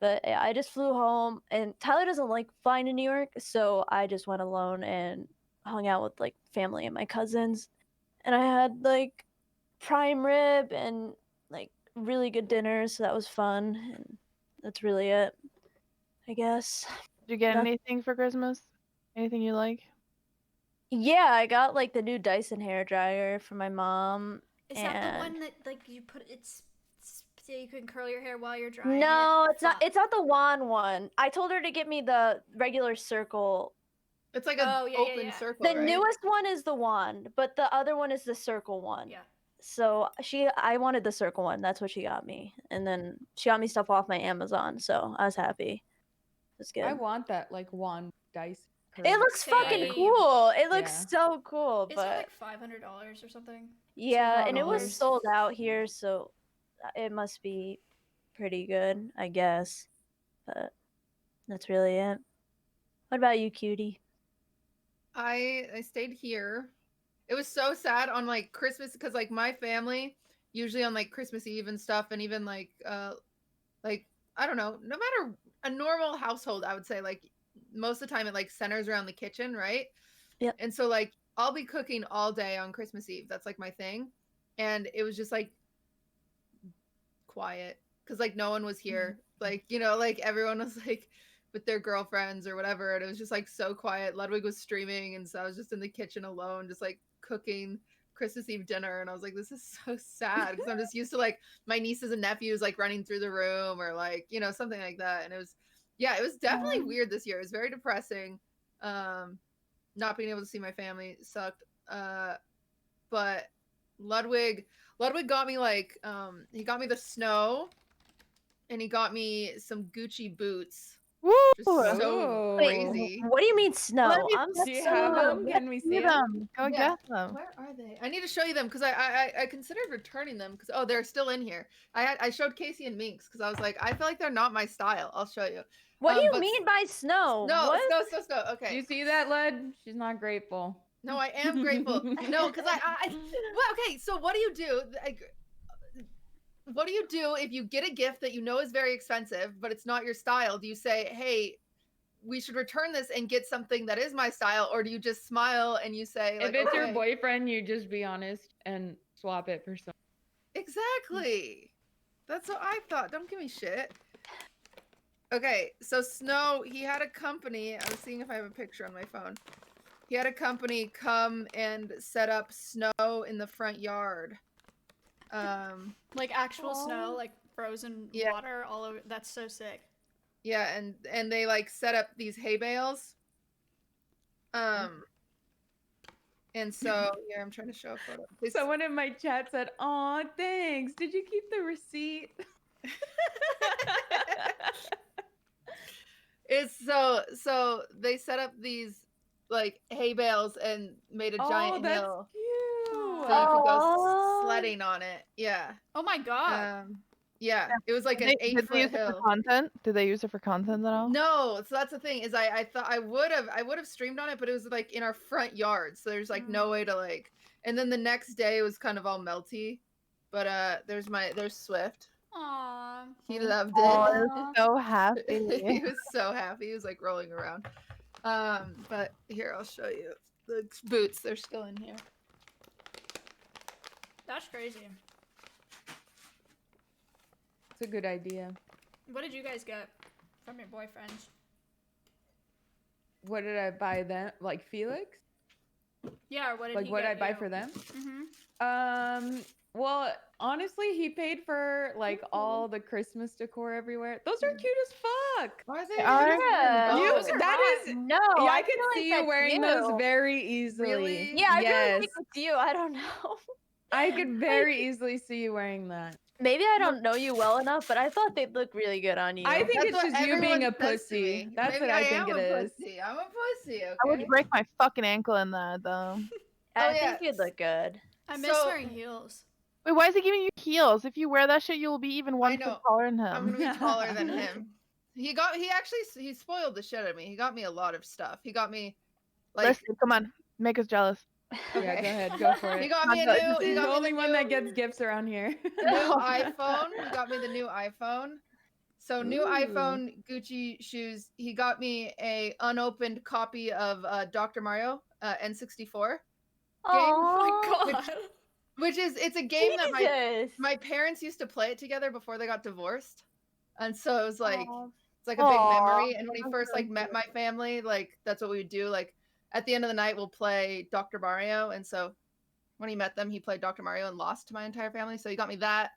But yeah, I just flew home, and Tyler doesn't like flying to New York, so I just went alone and hung out with like family and my cousins. And I had like prime rib and like really good dinners, so that was fun. And that's really it, I guess. Did you get Noth- anything for Christmas? Anything you like? Yeah, I got like the new Dyson hair dryer for my mom. Is that the and- one that like you put it's so you can curl your hair while you're drying? No, it? it's not. It's not the wand one. I told her to get me the regular circle. It's like a Oh, yeah, open yeah. circle, The right? newest one is the wand, but the other one is the circle one. Yeah. So I wanted the circle one. That's what she got me, and then she got me stuff off my Amazon. So I was happy. It's good. I want that like wand dice. It looks fucking Same. cool. It looks Yeah. so cool. Is but it like $500 or something? yeah, and it was $200. sold out here, so it must be pretty good, I guess. But that's really it. What about you, cutie? I stayed here. It was so sad on like Christmas because like my family usually on like Christmas Eve and stuff, and even like I don't know, no matter a normal household, I would say like most of the time it like centers around the kitchen, right? Yep. And so like I'll be cooking all day on Christmas Eve. That's like my thing. And it was just like quiet because like no one was here. Like, you know, like everyone was like with their girlfriends or whatever, and it was just like so quiet. Ludwig was streaming, and so I was just in the kitchen alone, just like cooking Christmas Eve dinner, and I was like, this is so sad because I'm just used to like my nieces and nephews like running through the room or like, you know, something like that. And it was definitely weird this year. It was very depressing. Not being able to see my family sucked. But Ludwig got me like he got me the snow, and he got me some Gucci boots. Woo! Just so Wait, crazy. what do you mean snow? Let me I'm Do you so have them? Can we see them? Go Yeah. get them. Where are they? I need to show you them because I considered returning them because they're still in here. I showed Casey and Minx because I was like, I feel like they're not my style. I'll show you. What do you but mean by snow? No, What? snow. Okay. Do you see that, Lud? She's not grateful. No, I am grateful. No, because well, okay. So what do you do? what do you do if you get a gift that you know is very expensive, but it's not your style? Do you say, hey, we should return this and get something that is my style, or do you just smile and you say, like, if it's your okay. boyfriend, you just be honest and swap it for some. Exactly. That's what I thought. Don't give me shit. Okay, so Snow, he had a company. I was seeing if I have a picture on my phone. He had a company come and set up snow in the front yard. Like actual snow, like frozen water all over. That's so sick. Yeah, and they like set up these hay bales. And so here I'm trying to show a photo. Someone in my chat said, "Aw, thanks. Did you keep the receipt?" It's so they set up these like hay bales and made a giant that's hill. cute. So you could go sledding on it. Yeah. Oh my god. Yeah. It was like an Did they 8-foot use it for hill. content? Did they use it for content at all? No, so that's the thing is I thought I would have streamed on it, but it was like in our front yard, so there's like no way to like. And then the next day it was kind of all melty, but there's Swift. Aww. He loved it. Oh, so happy. He was so happy. He was like rolling around. But here I'll show you the boots. They're still in here. That's crazy. It's a good idea. What did you guys get from your boyfriends? What did I buy them? Like Felix? Yeah, or what did like he what get I buy you? for them? Mm-hmm. Well, honestly, he paid for like all the Christmas decor everywhere. Those are cute as fuck. Why are they? That is no. Yeah, I feel could like see you that's wearing those very easily. Really? Yeah, I feel Yes. like it's you. I don't know. I could very easily see you wearing that. Maybe I don't know you well enough, but I thought they'd look really good on you. I think That's it's what just you being a everyone says to pussy. me. That's Maybe what I think am it a is. Pussy. I'm a pussy. Okay. I would break my fucking ankle in that though. I yeah. think you'd look good. I miss wearing heels. Wait, why is he giving you heels? If you wear that shit, you'll be even 1 foot taller than him. I'm gonna be taller than him. He spoiled the shit out of me. He got me a lot of stuff. He got me like Listen, come on, make us jealous. Yeah, go ahead, go for it. He got me a new. He He's got the me only the one new, that gets gifts around here. new iPhone. He got me the new iPhone. So new iPhone, Gucci shoes. He got me a unopened copy of Dr. Mario N64 Oh game. Which is it's a game that my parents used to play it together before they got divorced, and so it was like it's like a big memory. And when he first like met my family, like that's what we would do. Like at the end of the night, we'll play Dr. Mario, and so when he met them, he played Dr. Mario and lost to my entire family. So he got me that,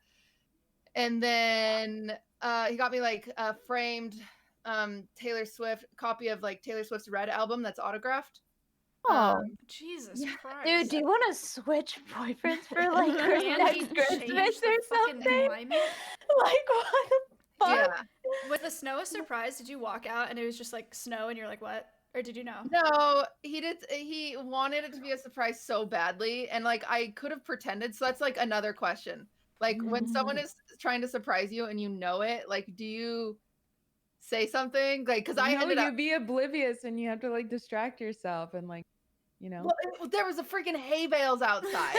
and then he got me like a framed Taylor Swift copy of like Taylor Swift's Red album that's autographed. Oh, Jesus Christ. Dude, do you want to switch boyfriends for like next Christmas or something? Like what the fuck? Yeah. Was the snow a surprise? Did you walk out and it was just like snow and you're like, what? Or did you know? No, he did. He wanted it to be a surprise so badly, and like I could have pretended. So that's like another question. Like when someone is trying to surprise you and you know it, like do you say something? Like because I ended up. You be oblivious and you have to like distract yourself and like, you know. Well, there was a freaking hay bales outside.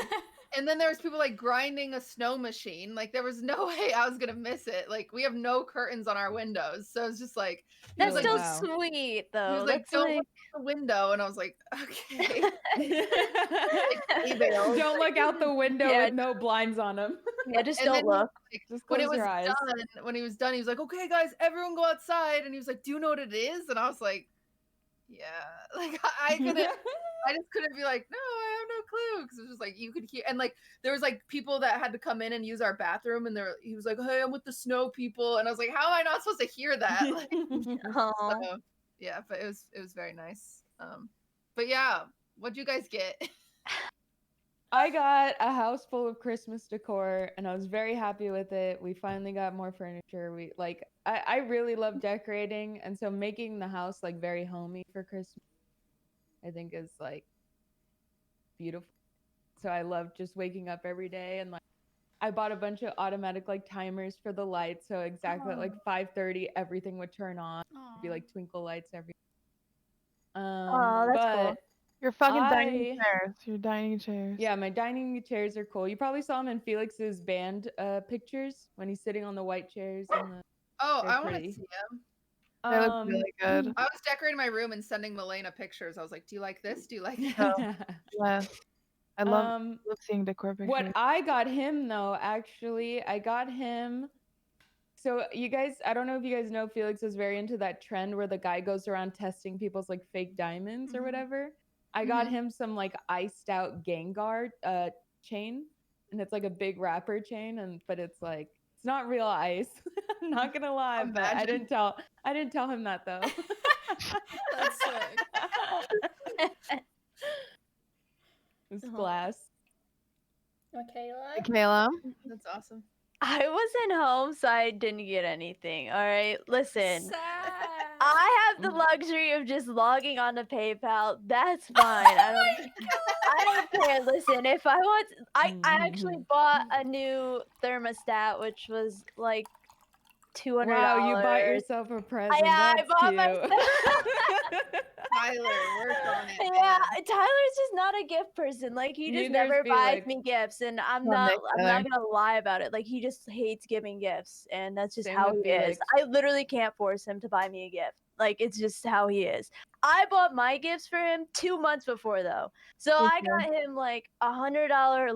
And then there was people like grinding a snow machine. Like there was no way I was gonna miss it. Like we have no curtains on our windows, so it's just like that's like, still sweet though. He was like, that's "Don't like... look out the window," and I was like, "Okay." Don't look out the window with no blinds on them. Yeah, just And don't then, look. like, Just when close it was your eyes. done, when he was done, he was like, "Okay, guys, everyone go outside." And he was like, "Do you know what it is?" And I was like, "Yeah." Like I couldn't. I just couldn't be like, no, I have no clue, because it was just like you could hear, and like there was like people that had to come in and use our bathroom, and he was like, "Hey, I'm with the snow people," and I was like, "How am I not supposed to hear that?" Like, so, yeah, but it was very nice. But yeah, what'd you guys get? I got a house full of Christmas decor and I was very happy with it. We finally got more furniture. I really love decorating, and so making the house like very homey for Christmas I think is like beautiful. So I love just waking up every day, and like I bought a bunch of automatic like timers for the lights, so exactly at like 5:30 everything would turn on. It'd be like twinkle lights every Oh, that's cool. Your fucking dining chairs. Your dining chairs. Yeah, my dining chairs are cool. You probably saw him in Felix's band pictures when he's sitting on the white chairs and the. Oh, They're I want to pretty. see them. They look really good. I was decorating my room and sending Milena pictures. I was like, "Do you like this? Do you like that?" Oh, yes. I love seeing decor pictures. What I got him though, actually, I got him. So you guys, I don't know if you guys know, Felix is very into that trend where the guy goes around testing people's like fake diamonds or whatever. I got him some like iced out Gengar chain, and it's like a big wrapper chain, but it's like it's not real ice. I'm not gonna lie, but I didn't tell him that though. That's sick. It's glass. Michaela? That's awesome. I wasn't home, so I didn't get anything. All right, listen. I have the luxury of just logging on to PayPal. That's fine. I don't care. Listen, if I want, I actually bought a new thermostat, which was like $200. Wow, you bought yourself a present. Yeah, That's I bought cute. myself. Tyler, work on it. Yeah, Tyler's just not a gift person. Like he just Neither is never buys Felix. me gifts, and I'm Oh, not Nick, gonna lie about it. Like he just hates giving gifts, and that's just Same how with he is. Felix. I literally can't force him to buy me a gift. Like it's just how he is. I bought my gifts for him 2 months before though, so I got him like $100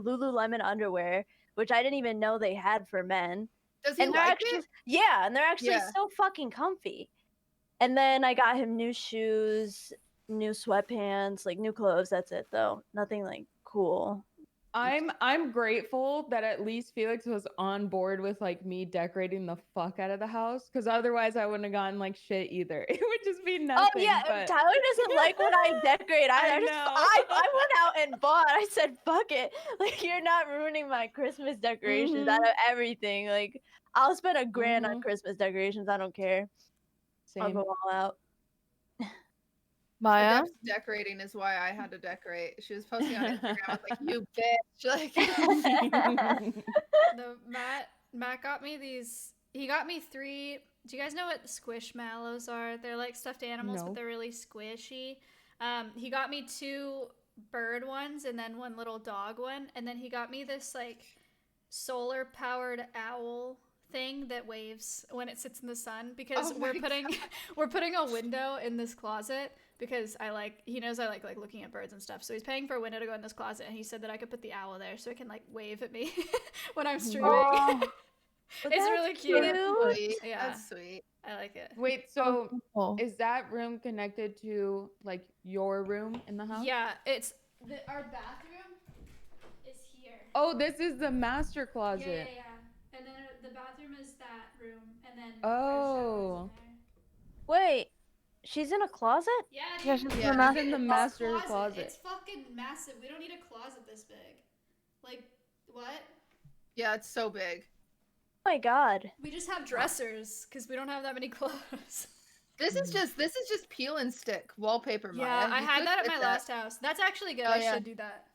Lululemon underwear, which I didn't even know they had for men. Does he And they're like actually, it? yeah, and they're actually Yeah. so fucking comfy. And then I got him new shoes, new sweatpants, like new clothes. That's it though. Nothing like cool. I'm grateful that at least Felix was on board with like me decorating the fuck out of the house, because otherwise I wouldn't have gotten like shit either. It would just be nothing. Oh yeah, but... Tyler doesn't like when I decorate. I know. went out and bought. I said, "Fuck it! Like you're not ruining my Christmas decorations out of everything. Like I'll spend $1,000 on Christmas decorations. I don't care. I'll Same. go all out." Maya? Adept's decorating is why I had to decorate. She was posting on Instagram. I was like, "You bitch!" Like, Matt got me these. He got me 3. Do you guys know what squishmallows are? They're like stuffed animals, No. but they're really squishy. He got me 2 bird ones and then 1 little dog one, and then he got me this like solar powered owl thing that waves when it sits in the sun, because Oh we're my putting we're putting a window in this closet because he knows I like looking at birds and stuff, so he's paying for a window to go in this closet, and he said that I could put the owl there so it can like wave at me when I'm streaming. Oh, It's really cute. sweet. Yeah, That's sweet. I like it. Wait, so cool. is that room connected to like your room in the house? Yeah, it's our bathroom is here. Oh, this is the master Yeah, closet. yeah, yeah. And then the bathroom is that room, and then Oh. Wait, she's in a closet? yeah, Yeah, dude, she's Yeah, in the she's in the this master closet. It's fucking massive. We don't need a closet this big. Like what? Yeah, it's so big. Oh my god. We just have dressers because we don't have that many clothes. This is just peel and stick wallpaper. Yeah, Maya. I You had could that at get my last house. That's actually good. Oh, I yeah. should do that.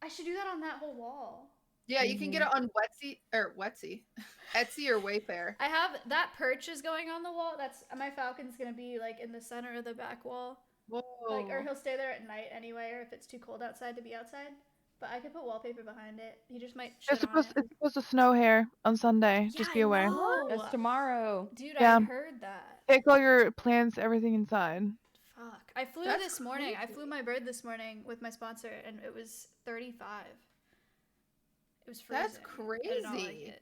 I should do that on that whole wall. Yeah, you can get it on Etsy or Wayfair. I have that perch is going on the wall. That's my falcon's gonna be like in the center of the back wall. Whoa. Like, or he'll stay there at night anyway, or if it's too cold outside to be outside. But I could put wallpaper behind it. He just might shit It's on it. supposed to snow here on Sunday. Just be aware. know. That's tomorrow. Dude, Yeah. I heard that. Take all your plants, everything inside. Fuck. I flew That's this morning. I crazy. flew my bird this morning with my sponsor, and it was 35. It was freezing. That's I did not like crazy. it.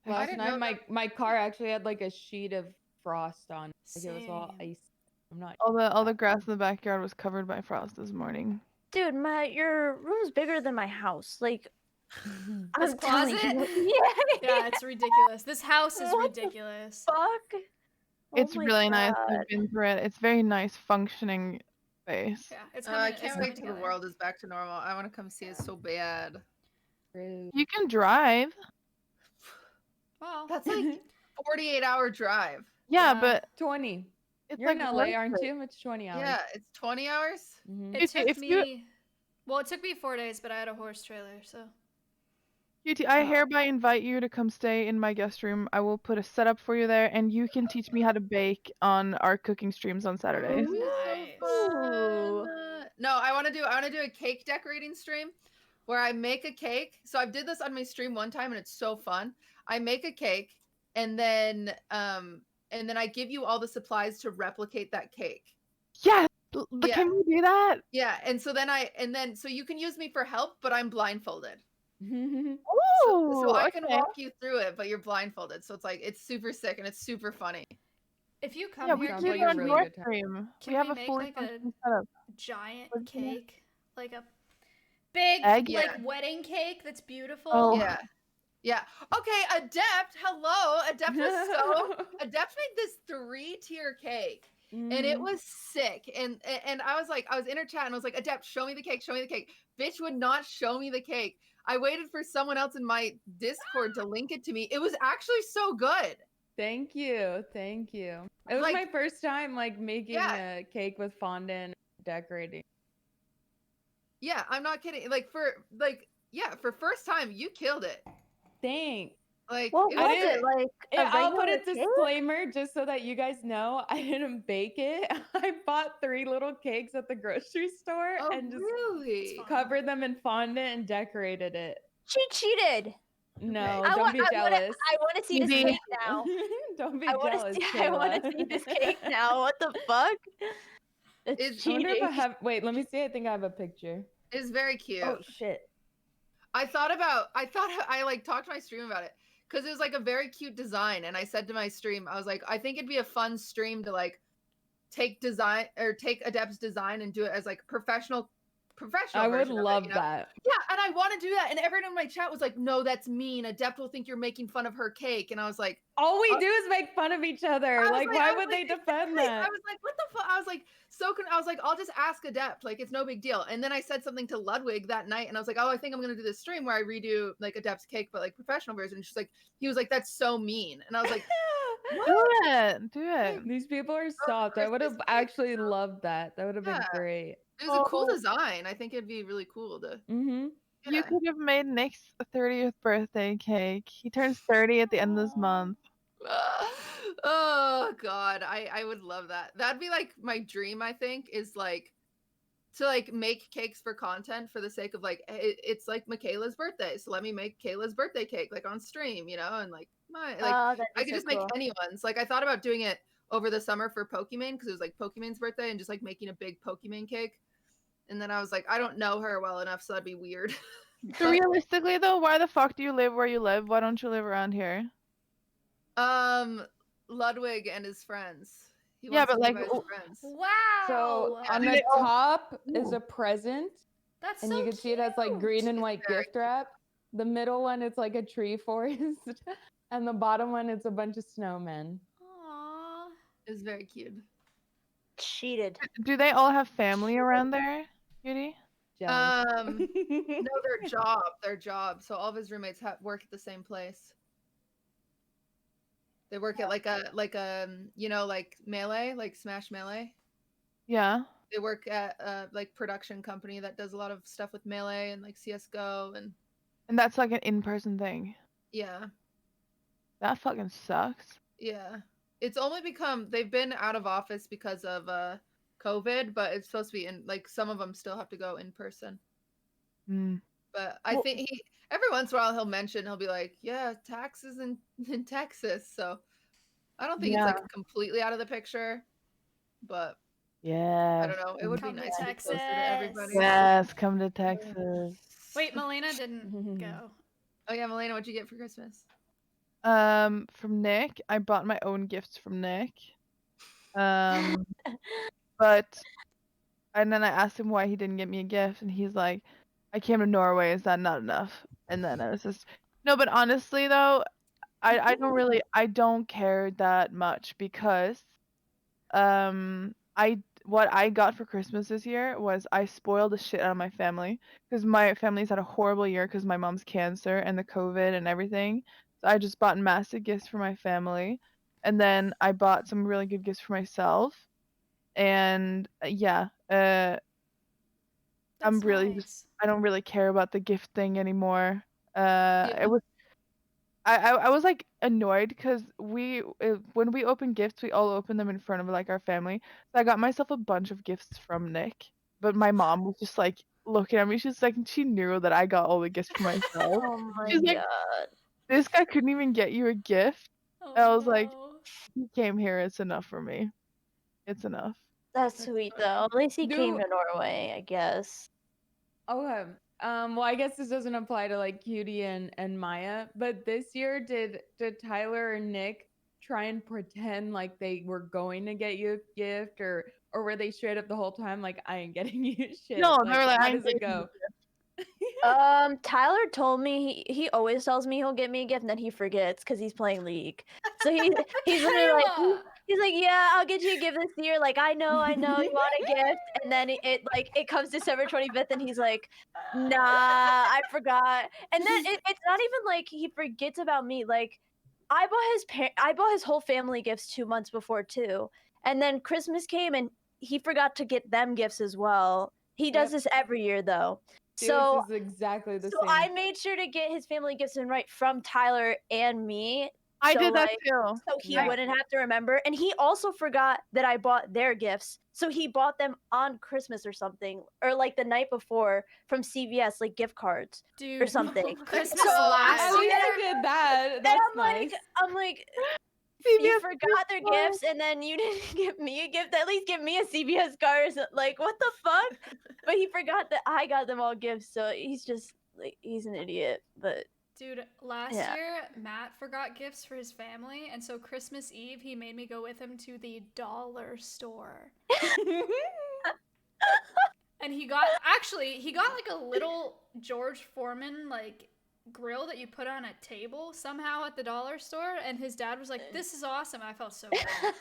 I Last didn't night, know my car actually had like a sheet of frost on. Like it was all Same. ice. I'm not. All the grass in the backyard was covered by frost this morning. Dude, your room's bigger than my house. Like, This I'm telling closet? you. Yeah, it's ridiculous. This house is What the ridiculous. Fuck. It's Oh my really nice. God. I've been through it. It's very nice functioning space. Yeah, it's I coming. it's can't coming wait till the together. world is back to normal. I want to come see it so bad. You can drive. Well, That's like 48-hour drive. Yeah, but 20. it's You're like in LA, worth aren't it. you? It's 20 hours. Yeah, it's 20 hours. Mhm. It took If me. you- Well, it took me 4 days, but I had a horse trailer, so. QT, I hereby invite you to come stay in my guest room. I will put a setup for you there, and you can teach me how to bake on our cooking streams on Saturdays. Nice. Ooh. No, I want to do a cake decorating stream where I make a cake. So I did this on my stream one time and it's so fun. I make a cake and then I give you all the supplies to replicate that cake. Yeah. Yeah. Can we do that? Yeah, and so so you can use me for help, but I'm blindfolded. Ooh, So I can okay. walk you through it, but you're blindfolded. So it's like it's super sick and it's super funny. If you come Yeah, here, we can can do we it on make- your stream. Can We have we a make fully like a functioning setup. giant What's in there? cake, like a big Egg? Yeah. like wedding cake that's beautiful? Oh. Yeah. Yeah. Okay, Adept. Hello. Adept made this 3-tier cake. And it was sick. And I was in her chat and I was like, Adept, show me the cake, show me the cake. Bitch would not show me the cake. I waited for someone else in my Discord to link it to me. It was actually so good. Thank you. Thank you. It was my first time making a cake with fondant and decorating. Yeah, I'm not kidding. For first time, you killed it. Thanks. Like, What was it? Like a I'll put a regular cake? disclaimer just so that you guys know I didn't bake it. I bought 3 little cakes at the grocery store and just covered them in fondant and decorated it. She cheated. No, I don't wa- be I wanna- jealous. I want to see this cake now. Don't be I wanna jealous. see- I want to Kayla. see this cake now. What the fuck? It's I wonder if I cheating. have. Wait, let me see. I think I have a picture. It's very cute. Oh shit. I thought I talked to my stream about it because it was like a very cute design. And I said to my stream, I was like, I think it'd be a fun stream to take Adept's design and do it as professional I would version of love it, you know? that. Yeah, and I want to do that. And everyone in my chat was like, no, that's mean. Adept will think you're making fun of her cake. And I was like, all we do is make fun of each other. Why would they defend that? I was like, what the fuck? I was like, I was like, I'll just ask Adept. Like, it's no big deal. And then I said something to Ludwig that night, and I was like, oh, I think I'm gonna do this stream where I redo Adept's cake, but professional version. And he was like, that's so mean. And I was like, Do it. These people are soft. I would have actually loved that. That would have been Yeah. great. It was a cool design. I think it'd be really cool to. Mm-hmm. You could have made Nick's 30th birthday cake. He turns 30 at the end of this month. Oh god, I would love that. That'd be my dream. I think is to make cakes for content for the sake of it's Michaela's birthday, so let me make Kayla's birthday cake on stream, and I could just make anyone's. I thought about doing it over the summer for Pokimane because it was Pokimane's birthday and just making a big Pokimane cake. And then I was like, I don't know her well enough, so that'd be weird. So realistically though, why the fuck do you live where you live? Why don't you live around here? Ludwig and his friends. He Yeah, wants but to be by his friends. Wow. So on Yeah. the top is a present. That's and so you can see it has green and white gift wrap. The middle one it's a tree forest. And the bottom one it's a bunch of snowmen. Aww. It's very cute. Cheated. Do they all have family around there, Judy? No, their job. So all of his roommates work at the same place. They work at Melee, Smash Melee. Yeah. They work at production company that does a lot of stuff with Melee and CS:GO and. And that's an in-person thing. Yeah. That fucking sucks. Yeah. It's only they've been out of office because of COVID, but it's supposed to be in some of them still have to go in person. Mm. But I think every once in a while he'll be like, yeah, taxes in Texas. So I don't think it's completely out of the picture, but yeah. I don't know. It would be nice to be closer to everybody. Yes, come to Texas. Wait, Melena didn't go. Oh yeah, Melena, what'd you get for Christmas? From Nick, I bought my own gifts from Nick. But and then I asked him why he didn't get me a gift, and he's like, I came to Norway, is that not enough? And then I was just no, but honestly though, I don't care that much because what I got for Christmas this year was I spoiled the shit out of my family because my family's had a horrible year because my mom's cancer and the COVID and everything. So I just bought massive gifts for my family, and then I bought some really good gifts for myself. And I'm really nice. I don't really care about the gift thing anymore. I I was like annoyed because when we open gifts, we all open them in front of like our family. So I got myself a bunch of gifts from Nick, but my mom was just like looking at me. She's like, she knew that I got all the gifts for myself. Oh my She's like, god. this guy couldn't even get you a gift. Oh, And I was like, no. he came here. It's enough for me. It's enough. That's sweet though. At least he came Do to Norway, I guess. okay. Well, I guess this doesn't apply to like Cutie and Maya, but this year did Tyler and Nick try and pretend like they were going to get you a gift, or were they straight up the whole time like I ain't getting you shit? No, they were like, how I does it go? Tyler told me he always tells me he'll get me a gift and then he forgets because he's playing League. So he's literally like he's like, yeah, I'll get you a gift this year. Like I know you want a gift, and then it comes December 25th and he's like, nah, I forgot. And then it's not even like he forgets about me. Like I bought his whole family gifts 2 months before too, and then Christmas came and he forgot to get them gifts as well. He does this every year though. So this is exactly the so same. I made sure to get his family gifts in right from Tyler and me. I so, did that like, too. So he Yeah. wouldn't have to remember. And he also forgot that I bought their gifts. So he bought them on Christmas or something, or like the night before from CVS, like gift cards or Dude, something. Christmas So last At least year. I did that. And That's I'm nice. like, CVS you forgot their gift cards. gifts, and then you didn't give me a gift. At least give me a CVS card. Or something. Like, what the fuck? But he forgot that I got them all gifts, so he's just like he's an idiot. But Dude, last Yeah. year Matt forgot gifts for his family, and so Christmas Eve he made me go with him to the dollar store. And he got like a little George Foreman like grill that you put on a table somehow at the dollar store, and his dad was like, "This is awesome." I felt so bad.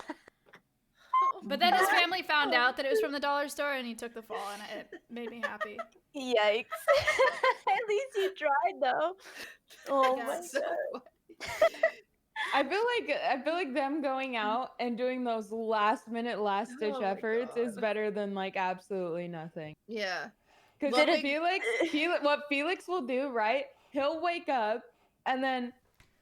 But then his family found out that it was from the dollar store, and he took the fall, and it made me happy. Yikes! At least you tried though. Oh my god. I feel like them going out and doing those last minute, last ditch Oh my efforts is God. better than like absolutely nothing. Yeah. Because Ludwig- what Felix will do, right? He'll wake up and then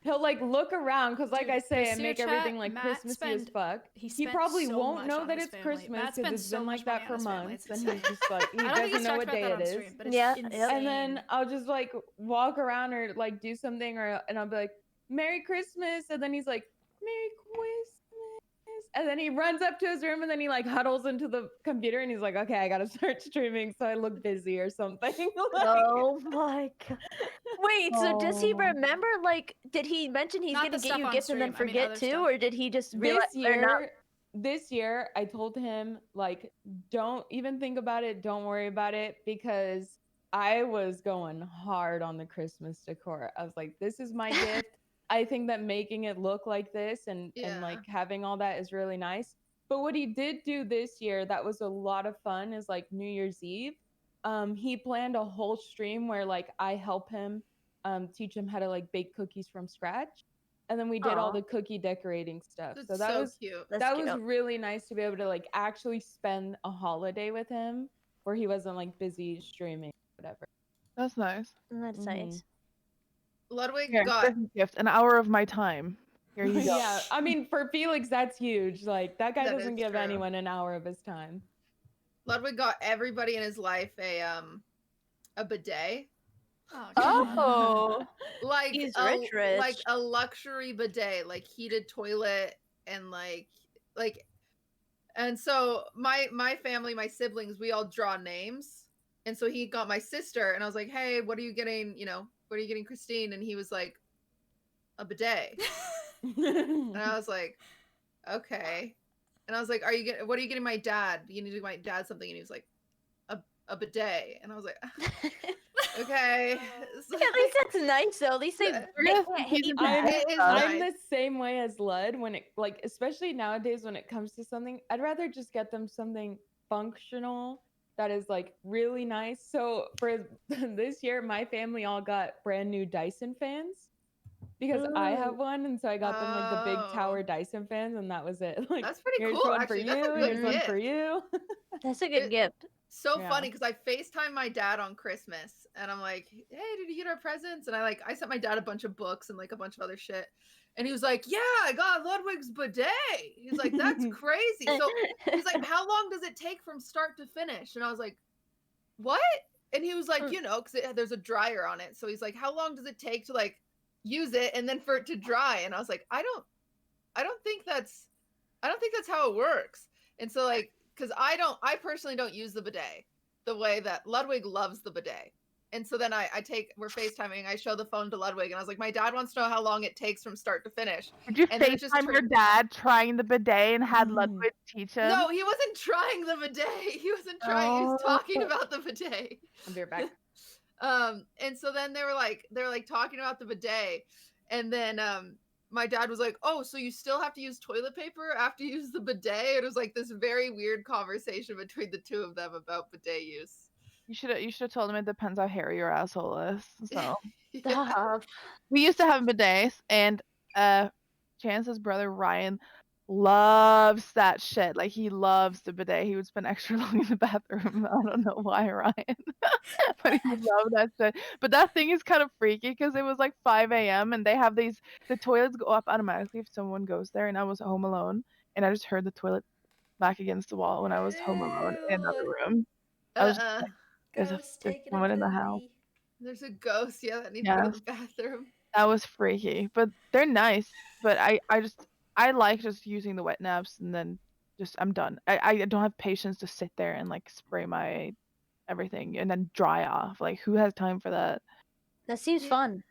he'll like look around because, like Dude, I say, this and year, make chat, everything like Matt Christmassy as spent- fuck. he He spent probably so won't much know on that his it's family. Christmas Matt because spends it's so been much like that money for on his family. months, It's and he's just like he I don't think doesn't he's know talked what about day that on it is. stream, but it's Yeah, insane. And then I'll just like walk around or like do something, and I'll be like, "Merry Christmas," and then he's like, "Merry Christmas," and then he runs up to his room and then he like huddles into the computer and he's like, "Okay, I gotta start streaming so I look busy or something." Oh my god. Wait, so does he Oh. remember? Like, did he mention he's Not gonna the get stuff you on gifts and then stream, I mean forget other too, stuff. or did he just realize This year, I told him like, don't even think about it, don't worry about it, because I was going hard on the Christmas decor. I was like, this is my gift. I think that making it look like this and like having all that is really nice. But what he did do this year that was a lot of fun is like New Year's Eve. He planned a whole stream where like I help him teach him how to like bake cookies from scratch. And then we did all Aw. the cookie decorating stuff. That's So that so was cute. That's that was cute. really nice to be able to like actually spend a holiday with him where he wasn't like busy streaming or whatever. That's nice. That's nice. Ludwig Here, got Christmas gift, an hour of my time. Here you go. Yeah, I mean for Felix that's huge. Like that guy That doesn't is give true. anyone an hour of his time. Ludwig got everybody in his life a bidet. Oh, Like he's a, rich. like a luxury bidet, like heated toilet and and so my family, my siblings, we all draw names. And so he got my sister and I was like, "Hey, what are you getting, what are you getting Christine?" And he was like, "A bidet." And I was like, "Okay." And I was like, what are you getting my dad? You need to get my dad something. And he was like, a bidet. And I was like, okay. So, At least that's nice though. At least they can't hate that. I'm the same way as Lud when it like especially nowadays when it comes to something, I'd rather just get them something functional that is like really nice. So for this year, my family all got brand new Dyson fans because I have one, and so I got them like the big tower Dyson fans, and that was it. Like that's pretty here's cool. one Actually, for that's a you, good here's one gift. for you. That's a good gift. so Yeah. funny because I FaceTime my dad on Christmas and I'm like, hey, did you get our presents? And I sent my dad a bunch of books and like a bunch of other shit. And he was like, yeah, I got Ludwig's bidet. He's like, that's crazy. So he's like, how long does it take from start to finish? And I was like, what? And he was like, you know, because there's a dryer on it. So he's like, how long does it take to like use it and then for it to dry? And I was like, I don't think that's how it works. And so like, because I personally don't use the bidet the way that Ludwig loves the bidet. And so then we're FaceTiming, I show the phone to Ludwig and I was like, my dad wants to know how long it takes from start to finish. Did you And then it just FaceTime your dad trying the bidet and had Ludwig teach him? No, he wasn't trying the bidet. He wasn't trying. He was talking about the bidet. I'll be right back. And so then they were like talking about the bidet, and then my dad was like, "Oh, so you still have to use toilet paper after you use the bidet?" It was like this very weird conversation between the two of them about bidet use. You should have told him it depends how hairy your asshole is. So Stop. we used to have bidets, and Chance's brother Ryan loves that shit. Like he loves the bidet. He would spend extra long in the bathroom. I don't know why, Ryan, but he loved that shit. But that thing is kind of freaky because it was like 5 a.m. and they have the toilets go up automatically if someone goes there. And I was home alone, and I just heard the toilet back against the wall when I was home alone in another room. I was just like, there's someone in the house. There's a ghost, yeah, that needs to go to the bathroom. That was freaky, but they're nice. But I like just using the wet naps and then I'm done. I don't have patience to sit there and like spray my everything and then dry off. Like who has time for that? That seems fun.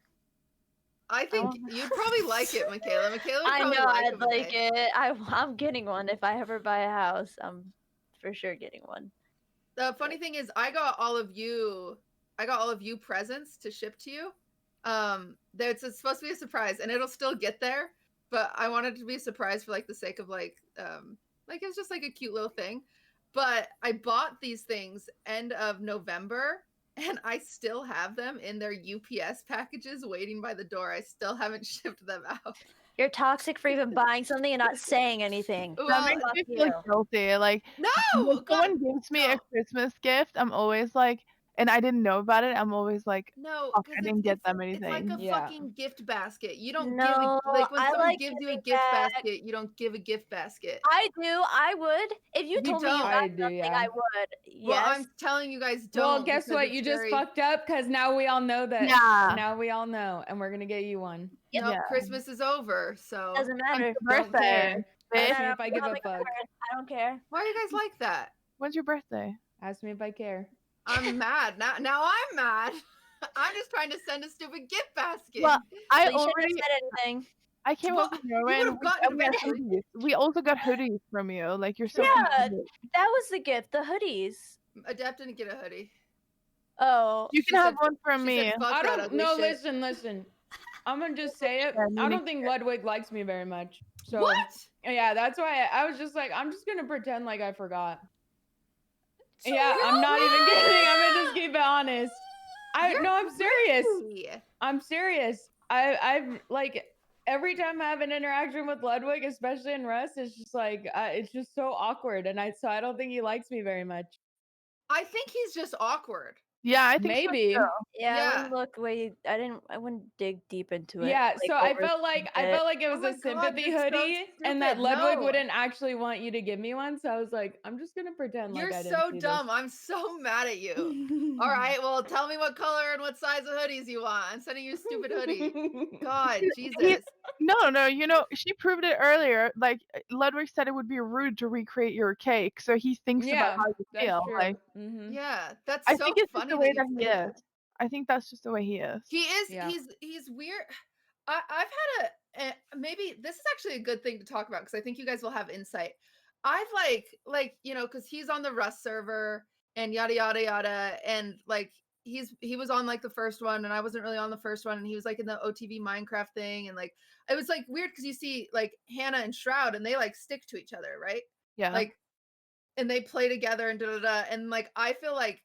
I think you'd probably like it, Michaela. Michaela would I probably know like I'd like it. I'm getting one if I ever buy a house. I'm for sure getting one. The funny thing is, I got all of you presents to ship to you. It's supposed to be a surprise, and it'll still get there. But I wanted it to be a surprise for like the sake of like it's just like a cute little thing. But I bought these things end of November, and I still have them in their UPS packages waiting by the door. I still haven't shipped them out. You're toxic for even buying something and not saying anything. That makes me feel guilty. Like when someone gives me a Christmas gift, I'm always like, and I didn't know about it. I'm always like, no, fuck, I didn't get them anything. It's like a fucking gift basket. You don't No, give like when I someone like gives you a giving gift back. basket, you don't give a gift basket. I do. I would. If you told me you don't. got I something, do, yeah. I would. Yes. Well, I'm telling you guys don't. Well, guess because what? it's You just very- fucked up because now we all know that. Yeah. Now we all know, and we're gonna get you one. No, Christmas is over, so Doesn't matter. Don't care. Bitch. Ask me if I give a fuck. I don't care. Why are you guys like that? When's your birthday? Ask me if I care. I'm mad now. Now I'm mad. I'm just trying to send a stupid gift basket. Well, I So you shouldn't have already said anything. I came up with Rowan. We also got hoodies from you. Like you're so Yeah, cute. that was the gift. The hoodies. Adept didn't get a hoodie. Oh. You can have one from she me. said, "Fuck I that don't. ugly No, shit." listen. I'm gonna just say it. Yeah, I me don't think Ludwig likes me very much. So What? yeah, that's why I was just like, I'm just gonna pretend like I forgot. So yeah, I'm not even wrong. kidding. I'm gonna just keep it honest. I'm serious. Crazy. I'm serious. I've like every time I have an interaction with Ludwig, especially in Rust, it's just like it's just so awkward, and I don't think he likes me very much. I think he's just awkward. Yeah, I think Maybe. so too. Yeah, I Yeah. wouldn't look way. I wouldn't dig deep into it. Yeah, like, so I over felt like it was Oh my a God, sympathy you're so hoodie, and that stupid. Ludwig No. wouldn't actually want you to give me one. So I was like, I'm just gonna pretend You're like I didn't so see dumb. I'm so mad at you. All right, well, tell me what color and what size of hoodies you want. I'm sending you a stupid hoodie. God, Jesus. No, you know, she proved it earlier. Like Ludwig said it would be rude to recreate your cake, so he thinks Yeah, about how you that's feel. true. Like Yeah, that's I so think it's just funny the way that that you he say that. is. I think that's just the way he is. He is. Yeah. He's weird. I've had maybe this is actually a good thing to talk about because I think you guys will have insight. I've like you know because he's on the Rust server and yada yada yada and like he was on like the first one and I wasn't really on the first one and he was like in the OTV Minecraft thing and like it was like weird because you see like Hannah and Shroud and they like stick to each other, right? Yeah. Like and they play together and and like I feel like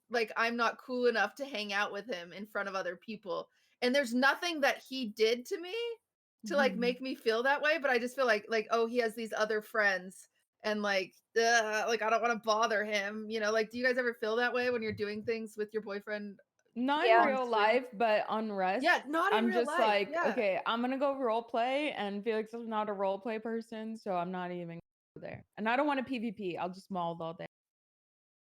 like I'm not cool enough to hang out with him in front of other people. And there's nothing that he did to me to like make me feel that way, but I just feel like oh he has these other friends and like I don't want to bother him. You know, like do you guys ever feel that way when you're doing things with your boyfriend? Not Yeah. in real life, but on Rust. Yeah, not in I'm real just life, like, yeah. okay, I'm gonna go role play, and Felix is not a role play person, so I'm not even there. And I don't want a PvP. I'll just maul all day.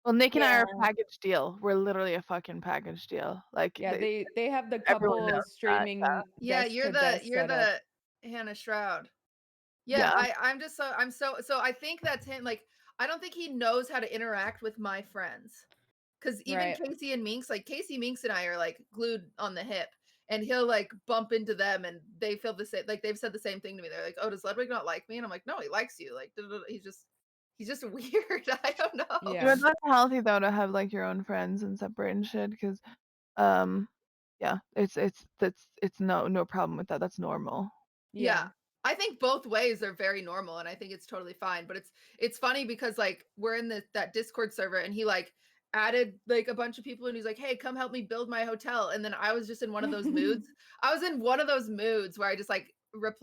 Well, Nick and I are Yeah. a package deal. We're literally a fucking package deal. Like Yeah, they have the everyone couple knows that. streaming Yeah, desk you're to the desk setup. Hannah Shroud. Yeah, Yeah. I'm just so I think that's him. Like I don't think he knows how to interact with my friends. Cause even Right. Casey and Minx, like Casey Minx and I are like glued on the hip, and he'll like bump into them, and they feel the same. Like they've said the same thing to me. They're like, "Oh, does Ludwig not like me?" And I'm like, "No, he likes you. Like he's just weird. I don't know." You know, Yeah. it's not healthy though to have like your own friends and separate and shit. Because, yeah, it's no problem with that. That's normal. Yeah. I think both ways are very normal, and I think it's totally fine. But it's funny because like we're in that Discord server, and he like added like a bunch of people, and he's like, "Hey, come help me build my hotel." And then I was just in one of those moods. I was in one of those moods where I just like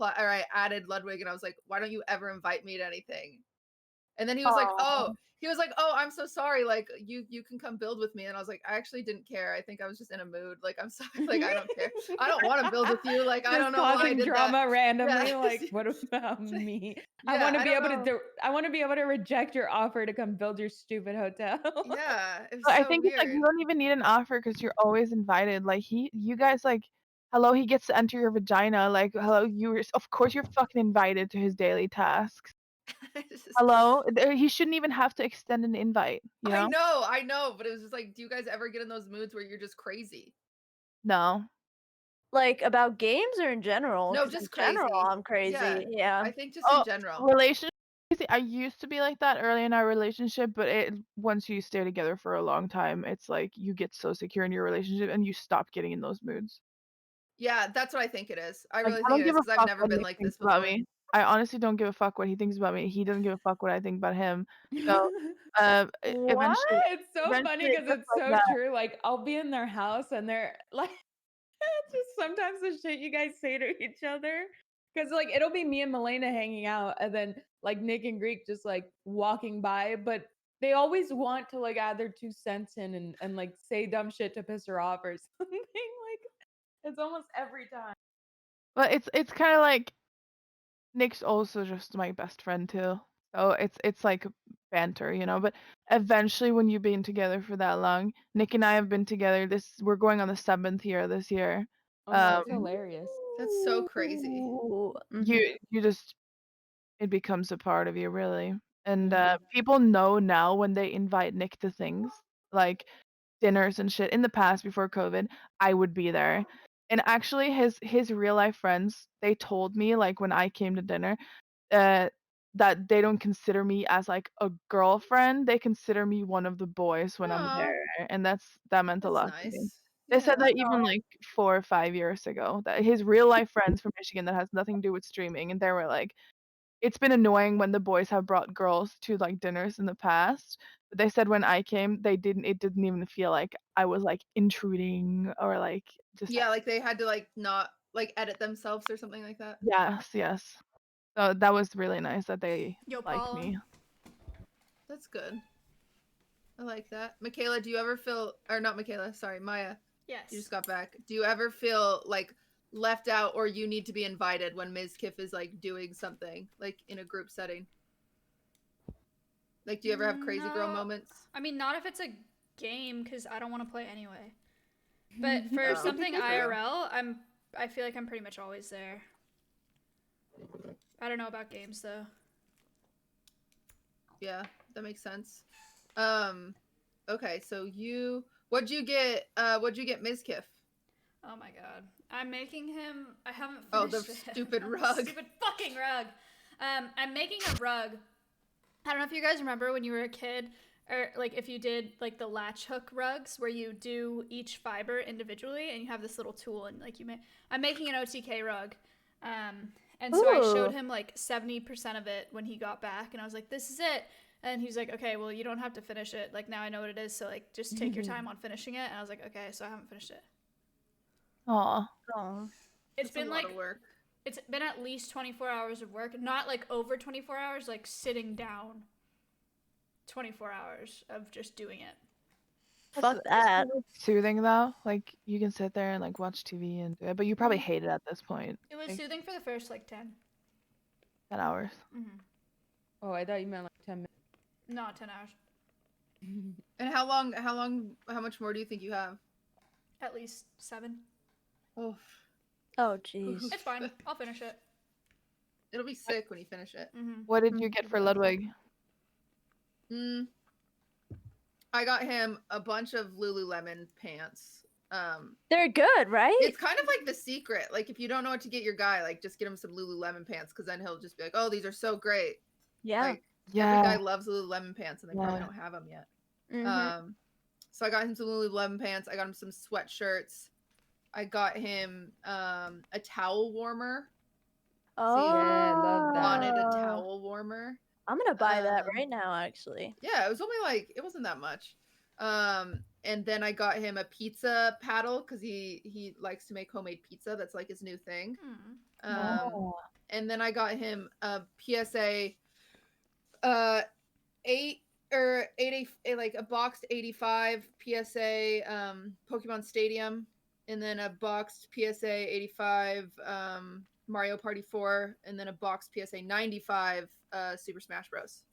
I added Ludwig, and I was like, "Why don't you ever invite me to anything?" And then he was like, Aw. "Oh, I'm so sorry. Like you can come build with me." And I was like, "I actually didn't care. I think I was just in a mood. Like I'm sorry. Like I don't care. I don't want to build with you. Like I Just don't know why I causing did drama that." randomly. Yeah. Like, what about me? I Yeah, want to I be don't able to know. do. I want to be able to reject your offer to come build your stupid hotel. Yeah, it was But I so think it's like you weird. don't even need an offer because you're always invited. Like you guys like, hello, he gets to enter your vagina. Like, hello, of course you're fucking invited to his daily tasks. Hello, he shouldn't even have to extend an invite. You know? I know, but it was just like, do you guys ever get in those moods where you're just crazy? No. Like about games or in general? No, 'Cause in just general, crazy. I'm crazy. Yeah. I think just in general. Relationship. I used to be like that early in our relationship, but once you stay together for a long time, it's like you get so secure in your relationship and you stop getting in those moods. Yeah, that's what I think it is. I Like really I think don't it is give a because I've fuck never what been Nick like thinks this about before. me. I honestly don't give a fuck what he thinks about me. He doesn't give a fuck what I think about him. So, What? eventually, It's so funny because just it's like so that. true. Like, I'll be in their house and they're like, just sometimes the shit you guys say to each other. Because, like, it'll be me and Milena hanging out, and then, like, Nick and Greek just, like, walking by. But they always want to, like, add their 2 cents in and like, say dumb shit to piss her off or something. Like, it's almost every time. But it's kind of like Nick's also just my best friend too. So it's like banter, you know. But eventually, when you've been together for that long, Nick and I have been together. We're going on the 7th year this year. Oh, no, that's hilarious. That's so crazy. You just it becomes a part of you really. And Mm-hmm. people know now when they invite Nick to things like dinners and shit. In the past, before COVID, I would be there. And actually, his real life friends, they told me like when I came to dinner, uh, that they don't consider me as like a girlfriend. They consider me one of the boys when I'm Aw, there, and that meant a that's lot to me. nice. They said Yeah. that even like 4 or 5 years ago, that his real life friends from Michigan that has nothing to do with streaming, and they were like, it's been annoying when the boys have brought girls to like dinners in the past. But they said when I came, it didn't even feel like I was like intruding or like just Yeah, like they had to like not like edit themselves or something like that. yes. So that was really nice that they Yo, liked Paula. me. That's good. I like that. Michaela, do you ever feel, or not Michaela, sorry, Maya. Yes. You just got back. Do you ever feel like left out or you need to be invited when Ms. Kiff is like doing something like in a group setting? Like, do you ever have crazy girl No. moments? I mean, not if it's a game, because I don't want to play anyway. But for Oh, something true. IRL, I feel like I'm pretty much always there. I don't know about games though. Yeah, that makes sense. Okay, so what'd you get Ms. Kiff? Oh my god. I'm making him, I haven't Oh, the finished it. stupid The rug. stupid fucking rug. I'm making a rug. I don't know if you guys remember when you were a kid, or like if you did like the latch hook rugs where you do each fiber individually and you have this little tool and like I'm making an OTK rug. And so I showed him like 70% of it when he got back and I was like, this is it. And he's like, okay, well, you don't have to finish it. Like now I know what it is. So like just take your time on finishing it. And I was like, okay, so I haven't finished it. Aw. It's That's a been lot like of work. it's been at least 24 hours of work, not like over 24 hours, like sitting down 24 hours of just doing it. Fuck that. Soothing though, like you can sit there and like watch TV and do it, but you probably hate it at this point. It was like, soothing for the first like 10. 10 hours. Oh, I thought you meant like 10 minutes. No, 10 hours. And how much more do you think you have? At least 7. Oh. Oh, jeez. It's fine. I'll finish it. It'll be sick when you finish it. What did you get for Ludwig? I got him a bunch of Lululemon pants. They're good, right? It's kind of like the secret. Like if you don't know what to get your guy, like just get him some Lululemon pants, because then he'll just be like, "Oh, these are so great." Yeah. Like, every guy loves Lululemon pants, and they probably don't have them yet. So I got him some Lululemon pants. I got him some sweatshirts. I got him a towel warmer. Oh, yeah, I love that. Wanted a towel warmer. I'm gonna buy that right now, actually. Yeah, it was only like, it wasn't that much. And then I got him a pizza paddle because he likes to make homemade pizza. That's like his new thing. And then I got him a PSA 8 like a boxed 85 PSA Pokemon Stadium, and then a boxed PSA 85 Mario Party 4, and then a boxed PSA 95 Super Smash Bros.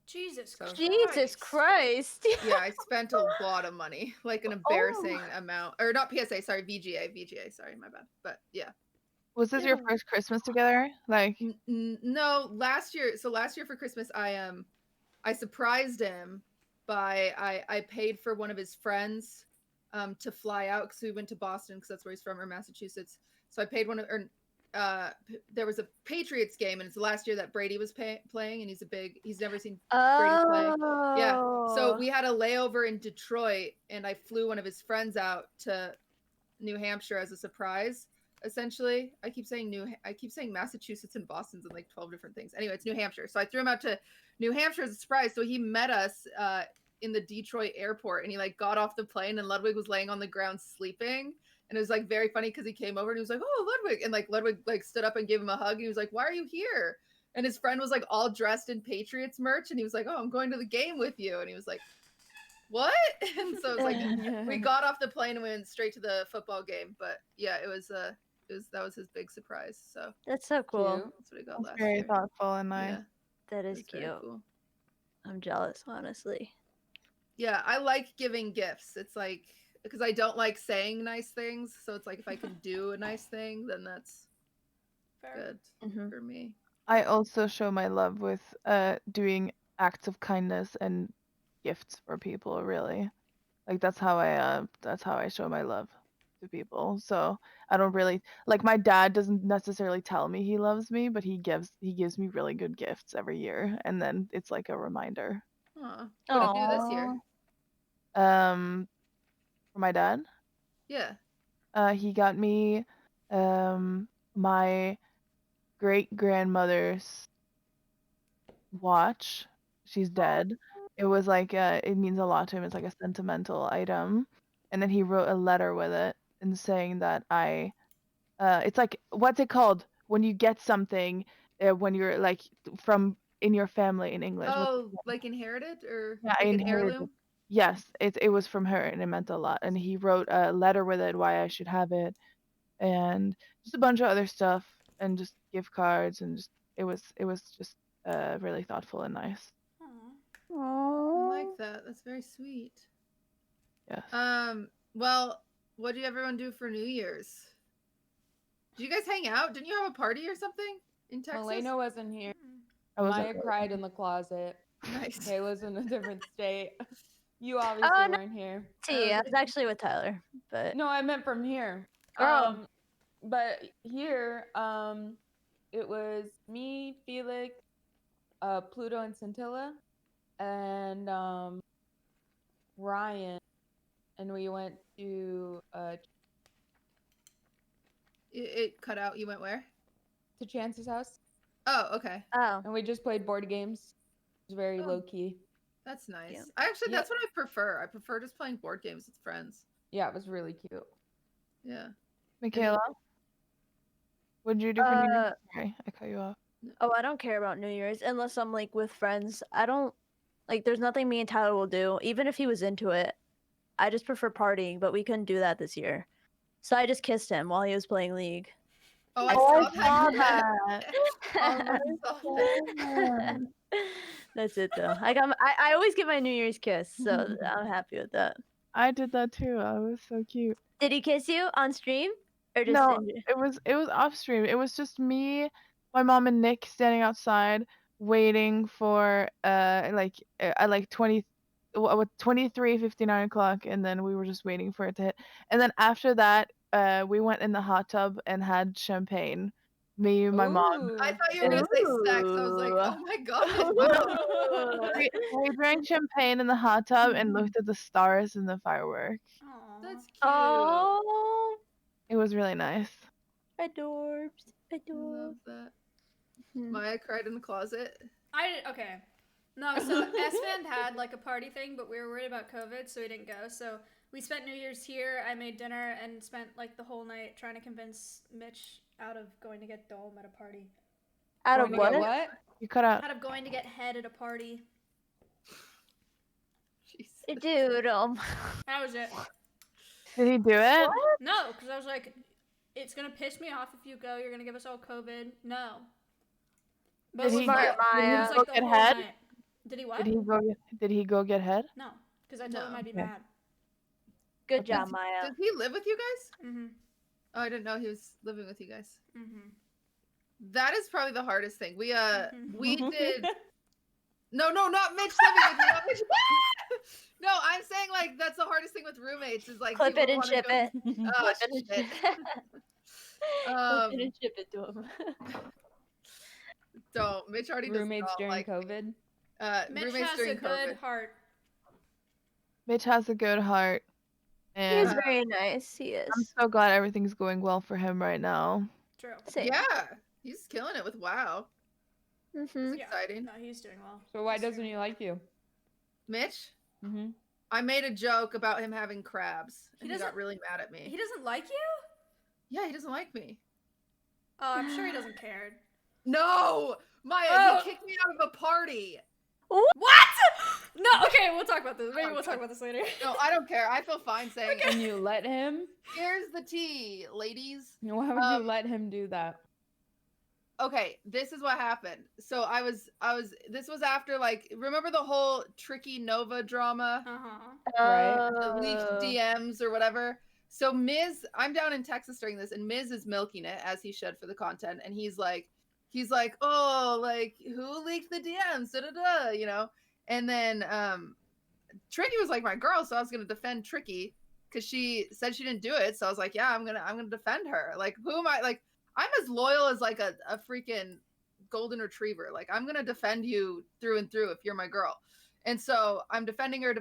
Jesus Christ. Jesus Christ. Yeah, I spent a lot of money, like an embarrassing amount. Or not PSA, sorry, VGA, sorry, my bad. But yeah. Was this your first Christmas together? Like No, last year for Christmas I surprised him by I paid for one of his friends to fly out, because we went to Boston because that's where he's from, or Massachusetts. So I paid there was a Patriots game, and it's the last year that Brady was playing, and he's never seen Brady play. Yeah. So we had a layover in Detroit, and I flew one of his friends out to New Hampshire as a surprise. Essentially, I keep saying Massachusetts and Boston's and like 12 different things. Anyway, it's New Hampshire. So I threw him out to New Hampshire as a surprise. So he met us in the Detroit airport, and he like got off the plane, and Ludwig was laying on the ground sleeping. And it was like very funny because he came over and he was like, "Oh, Ludwig," and like Ludwig like stood up and gave him a hug. And he was like, "Why are you here?" And his friend was like all dressed in Patriots merch, and he was like, "Oh, I'm going to the game with you." And he was like, "What?" And so it was like we got off the plane and went straight to the football game. But yeah, that was his big surprise. So that's so cool. That's what he got last very year. thoughtful and nice. Yeah, that is very cute. cool. I'm jealous, honestly. Yeah, I like giving gifts. It's like, because I don't like saying nice things, so it's like if I can do a nice thing, then that's good for me. I also show my love with doing acts of kindness and gifts for people, really. Like that's how I show my love to people. So I don't really like, my dad doesn't necessarily tell me he loves me, but he gives me really good gifts every year, and then it's like a reminder. What did you do this year? For my dad? Yeah. He got me my great grandmother's watch. She's dead. It was like it means a lot to him. It's like a sentimental item. And then he wrote a letter with it and saying that it's like, what's it called when you get something when you're like from in your family in English? Oh, like inherited, or Yeah, like an inherited. heirloom? Yes, it was from her, and it meant a lot. And he wrote a letter with it why I should have it, and just a bunch of other stuff, and just gift cards, and just it was just really thoughtful and nice. I like that. That's very sweet. Yes. Well, what did everyone do for New Year's? Did you guys hang out? Didn't you have a party or something in Texas? Elena wasn't here. I wasn't Maya there. cried in the closet. Nice. Kayla's in a different state. You obviously no. weren't here. I was actually with Tyler, but No, I meant from here. Oh. But here, it was me, Felix, Pluto and Scintilla, and Ryan, and we went to It cut out. You went where? to Chance's house. Oh, okay. Oh. And we just played board games. It was very low key. That's nice. Yeah. That's what I prefer. I prefer just playing board games with friends. Yeah, it was really cute. Yeah. Michaela? What did you do for New Year's? Sorry, I cut you off. Oh, I don't care about New Year's unless I'm like with friends. I don't like. There's nothing me and Tyler will do, even if he was into it. I just prefer partying, but we couldn't do that this year. So I just kissed him while he was playing League. Oh, I saw that. I saw that. That's it though. I always get my New Year's kiss, so I'm happy with that. I did that too. I was so cute. Did he kiss you on stream or just No, in? it was off stream. It was just me, my mom, and Nick standing outside waiting for at like 23:59 o'clock, and then we were just waiting for it to hit. And then after that, we went in the hot tub and had champagne. Me, my mom. I thought you were gonna say sex. I was like, oh my god. We drank champagne in the hot tub and looked at the stars and the fireworks. That's cute. Oh, It was really nice. adorbs. I love that. Maya cried in the closet. Okay. No, so S-Band had like a party thing, but we were worried about COVID, so we didn't go. So we spent New Year's here. I made dinner and spent like the whole night trying to convince Mitch out of going to get dome at a party. Out of what? What? You cut out. Out of going to get head at a party. Dude, That was it. Did he do it? No, because I was like, it's gonna piss me off if you go. You're gonna give us all COVID. No. But Did it he was go- like, did he it was go like the get whole head? night. Did he what? Did he go get head? No, because I told him I'd be Okay. mad. Good job, Maya. Does he live with you guys? Mm-hmm. Oh, I didn't know he was living with you guys. Mm-hmm. That is probably the hardest thing. We did. No, not Mitch living with you. Not Mitch. No, I'm saying like that's the hardest thing with roommates is like Clip it people and wanna ship go- it. Oh Clip it and shit. Clip it and ship it to him. Don't. Mitch already does Roommates not during like COVID. Mitch roommates has during a good COVID. heart. Mitch has a good heart. He And is very nice. He is. I'm so glad everything's going well for him right now. True. Yeah, he's killing it with WoW. Mm-hmm. It's exciting. No, he's doing well. So why doesn't he like you? Mitch, Mm-hmm. I made a joke about him having crabs, and he got doesn't- really mad at me. He doesn't like you? Yeah, he doesn't like me. Oh, I'm sure he doesn't care. No, Maya, Oh. he kicked me out of a party. What? No, okay, we'll talk about this. Maybe we'll talk about this later. No, I don't care. I feel fine saying it. And you let him? Here's the tea, ladies. Why would you let him do that? Okay, this is what happened. So this was after like remember the whole Tricky Nova drama? Right. The leaked DMs or whatever. So Miz, I'm down in Texas during this, and Miz is milking it as he should for the content, and he's like, oh, like who leaked the DMs? Da da da, you know. And then Tricky was like my girl, so I was gonna defend Tricky because she said she didn't do it. So I was like, yeah, I'm gonna defend her. Like, who am I? Like, I'm as loyal as like a freaking golden retriever. Like, I'm gonna defend you through and through if you're my girl. And so I'm defending her.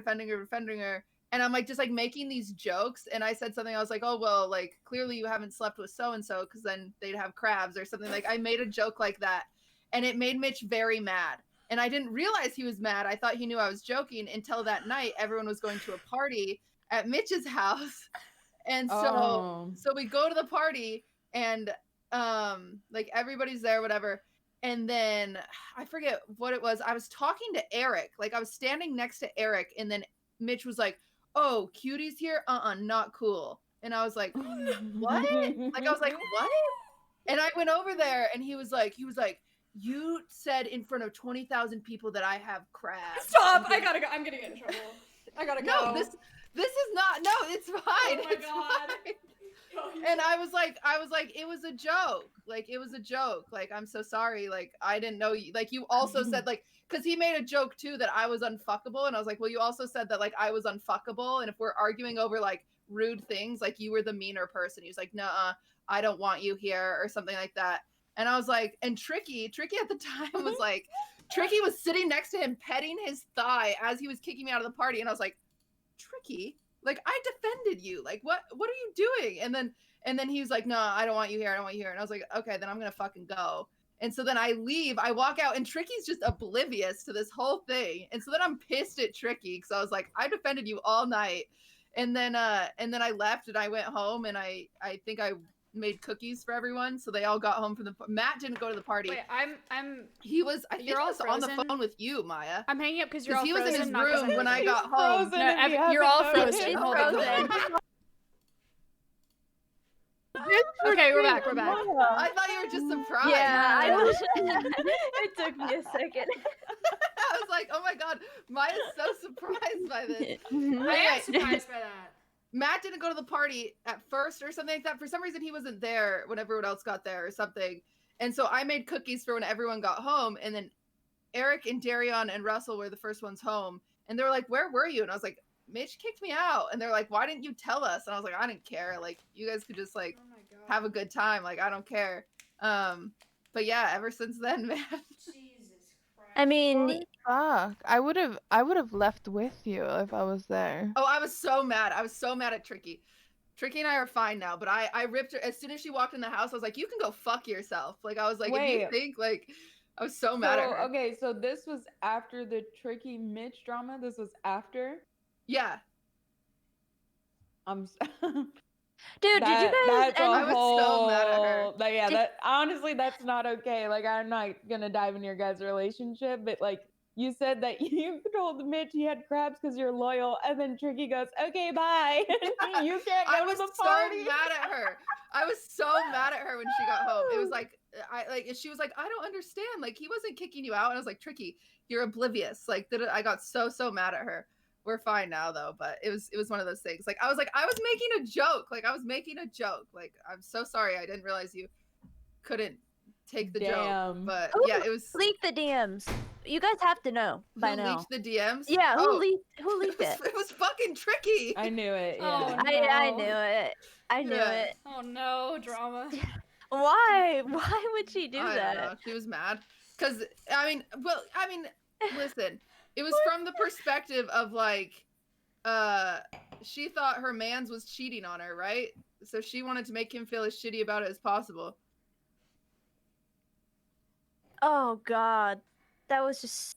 And I'm like just like making these jokes. And I said something, I was like, oh, well, like clearly you haven't slept with so-and-so because then they'd have crabs or something. Like I made a joke like that. And it made Mitch very mad. And I didn't realize he was mad. I thought he knew I was joking until that night everyone was going to a party at Mitch's house. And so we go to the party and like everybody's there, whatever. And then I forget what it was. I was talking to Eric. Like I was standing next to Eric, and then Mitch was like, oh, Cutie's here? Not cool. And I was like, what? Like I was like, what? And I went over there and he was like, you said in front of 20,000 people that I have crabs. Stop! I gotta go. I'm gonna get in trouble. I gotta go. No, this is not. No, it's fine. Oh my it's God. fine. And I was like, it was a joke. Like, it was a joke. Like, I'm so sorry. Like, I didn't know you. Like, you also said, like, because he made a joke too that I was unfuckable. And I was like, well, you also said that, like, I was unfuckable. And if we're arguing over, like, rude things, like, you were the meaner person. He was like, nuh-uh, I don't want you here or something like that. And I was like, and Tricky at the time was like, Tricky was sitting next to him petting his thigh as he was kicking me out of the party. And I was like, Tricky? Like, I defended you. Like, what are you doing? And then he was like, no, I don't want you here. I don't want you here. And I was like, okay, then I'm going to fucking go. And so then I leave, I walk out, and Tricky's just oblivious to this whole thing. And so then I'm pissed at Tricky because I was like, I defended you all night. And then I left and I went home, and I think I made cookies for everyone, so they all got home from the. Matt didn't go to the party. Wait, I'm. He was. I think You're he all was on the frozen? phone with you, Maya. I'm hanging up because you're all he frozen. was in his not 'cause room I'm when I busy. got home. frozen No, if you you're haven't all noticed. frozen. She's Hold on. frozen. Okay, we're back. We're back. I thought you were just surprised. Yeah, I was. It took me a second. I was like, oh my god, Maya's so surprised by this. I am Anyway, surprised by that. Matt didn't go to the party at first or something like that. For some reason, he wasn't there when everyone else got there or something. And so I made cookies for when everyone got home. And then Eric and Darion and Russell were the first ones home. And they were like, where were you? And I was like, Mitch kicked me out. And they're like, why didn't you tell us? And I was like, I didn't care. Like, you guys could just like have a good time. Like, I don't care. But yeah, ever since then, man. I mean, Fuck. I would have left with you if I was there. Oh, I was so mad. I was so mad at Tricky. Tricky and I are fine now, but I ripped her as soon as she walked in the house. I was like, you can go fuck yourself. Like, I was like, if you Wait. think, like, I was so mad at her. Okay, so this was after the Tricky Mitch drama. This was after. Yeah. dude, did you guys? That's I was so mad at her. Yeah, that honestly, that's not okay. Like, I'm not gonna dive into your guys' relationship, but like, you said that you told Mitch he had crabs because you're loyal, and then Tricky goes, "Okay, bye." You can't go to the party. I was so mad at her. I was so mad at her when she got home. It was like, she was like, I don't understand. Like, he wasn't kicking you out, and I was like, Tricky, you're oblivious. Like, I got so mad at her. We're fine now though, but it was one of those things. Like, I was making a joke. Like, Like, I'm so sorry. I didn't realize you couldn't take the joke. But Who yeah, it was. leaked the DMs. You guys have to know by Who now. leaked the DMs? Yeah, Oh, who leaked it? It was fucking Tricky. I knew it. Yeah. Oh, I no. knew it. I knew Yeah. it. Oh no, drama. Why? Why would she do I that? don't know. She was mad. Cause listen, it was from the perspective of like, she thought her mans was cheating on her, right? So she wanted to make him feel as shitty about it as possible. Oh God, that was just.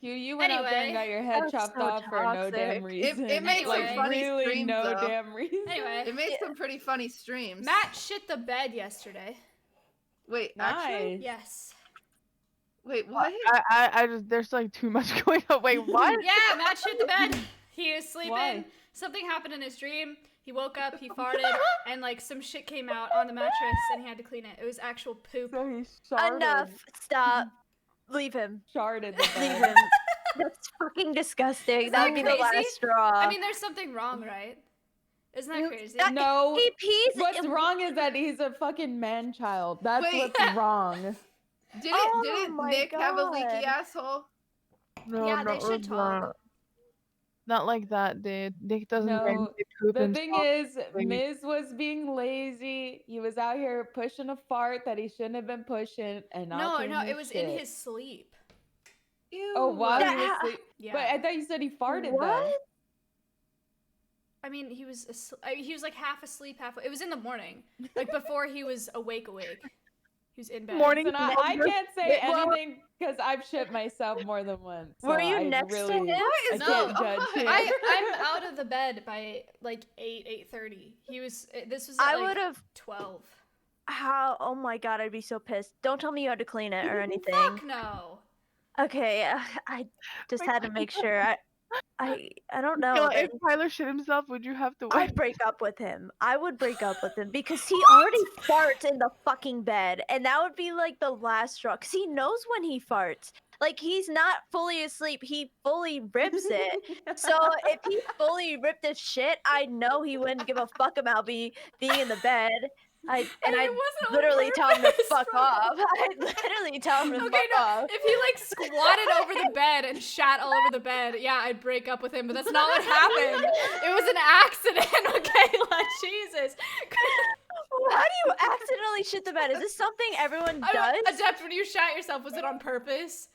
Q, you went out there and got your head That was chopped so off for no damn toxic. reason. It made Anyway. some funny really streams, no though. damn reason. Anyway, It made some pretty funny streams. Matt shit the bed yesterday. Wait, actually? Nice. Yes. Wait, what? I just there's like too much going on. Wait, what? Yeah, Matt shit the bed. He was sleeping. Why? Something happened in his dream. He woke up, he farted, and like some shit came out on the mattress, and he had to clean it. It was actual poop. So he sharded. Enough. Stop. Leave him. Sharded the Leave bed. him. That's fucking disgusting. Isn't That that would be the crazy? last straw. I mean, there's something wrong, right? Isn't that crazy? No. He pees. What's wrong is that he's a fucking man child. That's Wait. what's wrong. Didn't my Nick have a leaky God. asshole? No, Yeah, they not should like talk. that. Not like that, dude. Nick doesn't bring No, the poop the and thing stuff. is, Like, Miz was being lazy. He was out here pushing a fart that he shouldn't have been pushing, and not No, cleaning no, his it was in shit. his sleep. Ew. Oh, while he was Yeah. asleep. Yeah. But I thought you said he farted What? though. I mean, he was he was like half asleep, half. It was in the morning, like before he was awake. He was in bed. Morning. And I can't say Well- anything because I've shit myself more than once. So Were you I next to really, him? I No, can't judge why? here. I'm out of the bed by like 8:30. This was at I like would've- 12. How? Oh my God, I'd be so pissed. Don't tell me you had to clean it or anything. Fuck no. Okay, I just had to make sure. I don't know. Kayla, that- if Tyler shit himself, would you have to wait? I'd break up with him. I would break up with him because he already farts in the fucking bed, and that would be like the last straw. Cause he knows when he farts. Like, he's not fully asleep. He fully rips it. So if he fully ripped his shit, I know he wouldn't give a fuck about me being in the bed. I'd literally tell him to fuck off. I'd literally tell him to Okay, fuck no. off. If he like squatted over the bed and shat all over the bed, yeah, I'd break up with him. But that's not what happened. It was an accident. Okay, like, Jesus. How do you accidentally shit the bed? Is this something everyone does? Adept, when you shat yourself, was it on purpose?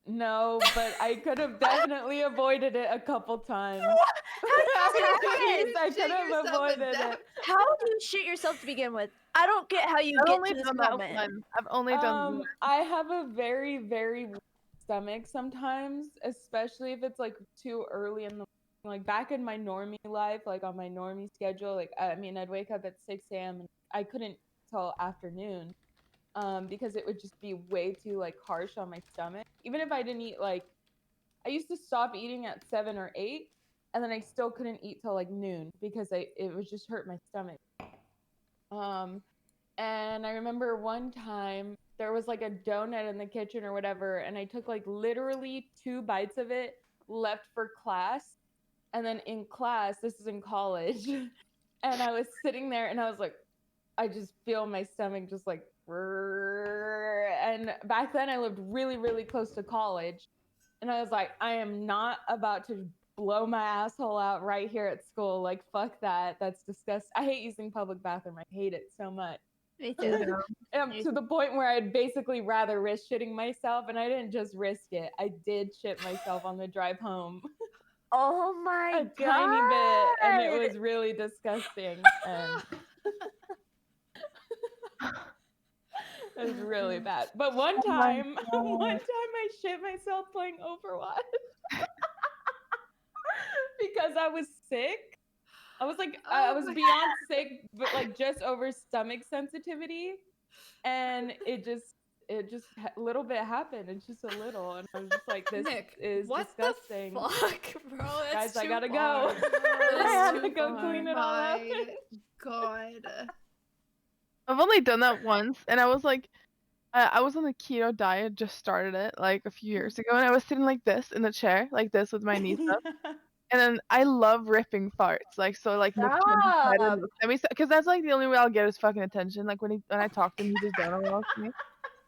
No, but I could have definitely avoided it a couple times. I could have avoided it. How do you shit yourself to begin with? I don't get how you I've get only to this done that moment. one. I've only done one. I have a very, very weak stomach sometimes, especially if it's like too early in the Like back in my normie life, like on my normie schedule, like I mean, I'd wake up at 6 a.m. and I couldn't till afternoon, because it would just be way too like harsh on my stomach. Even if I didn't eat, like I used to stop eating at 7 or 8, and then I still couldn't eat till like noon because it was just hurt my stomach. And I remember one time there was like a donut in the kitchen or whatever, and I took like literally 2 bites of it, left for class, and then in class, this is in college, and I was sitting there and I was like, I just feel my stomach just like, and back then I lived really, really close to college, and I was like, I am not about to blow my asshole out right here at school. Like, fuck that. That's disgusting. I hate using public bathroom. I hate it so much. Me too. To the point where I'd basically rather risk shitting myself, and I didn't just risk it. I did shit myself on the drive home. Oh my A god! tiny bit, and it was really disgusting. And it was really bad. But one time I shit myself playing Overwatch because I was sick. I was like, I was beyond sick, but like just over stomach sensitivity, and it just a little bit happened. It's just a little, and I was just like, this Nick, is what disgusting. the fuck, bro? That's Guys, I too gotta far. go. That I is have too to go far. clean it all up. My God. I've only done that once, and I was like, I was on the keto diet, just started it like a few years ago, and I was sitting like this in the chair, like this with my knees up. And then I love ripping farts, like so, like Stop. because that's like the only way I'll get his fucking attention. Like when I talk to him, he just don't know me.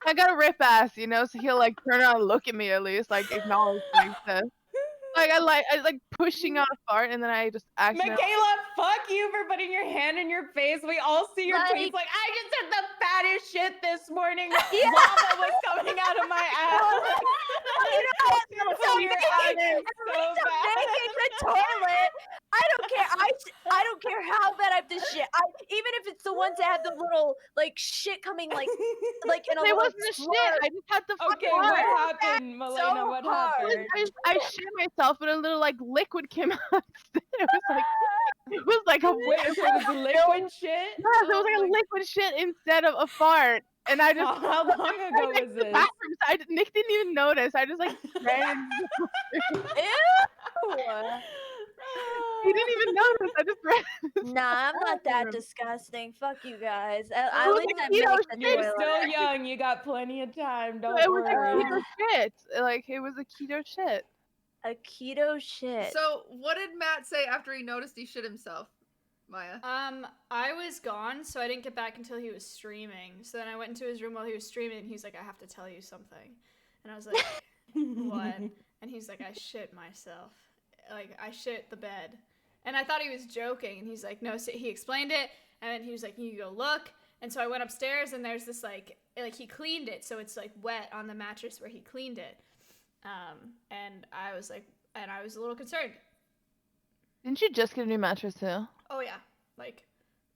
I gotta rip ass, you know, so he'll like turn around and look at me at least, like acknowledge me. So, like I like pushing out a fart, and then I just accidentally. Michaela, fuck you for putting your hand in your face. We all see your tweets. Like, I just did the fattest shit this morning. Yeah. Lava was coming out of my ass. You know what? You pull your ass in so bad. Making the toilet. I don't care. I don't care how bad I have to shit. Even if it's the ones that have the little like shit coming like in a It little wasn't a shit. I just had the Okay, what happened, Milena? so What hard. happened? I shit myself, but a little like liquid came out. It was like a Wait, so it was liquid shit? Yes, it was like a liquid shit instead of a fart. And I just how long ago was this? Nick didn't even notice. I just like ran. Ew. He didn't even notice. I just ran. Nah, I'm not that disgusting. Fuck you guys. At was least like I make keto the You're toilet. still young. You got plenty of time. Don't It was a worry. keto shit. Like it was a keto shit. A keto shit. So, what did Matt say after he noticed he shit himself, Maya? I was gone, so I didn't get back until he was streaming. So then I went into his room while he was streaming, and he's like, I have to tell you something. And I was like, what? And he's like, I shit myself. Like, I shit the bed. And I thought he was joking, and he's like, no, so he explained it, and then he was like, you go look. And so I went upstairs, and there's this, like he cleaned it, so it's, like, wet on the mattress where he cleaned it. And I was like, and I was a little concerned. Didn't you just get a new mattress too? Oh, yeah. Like,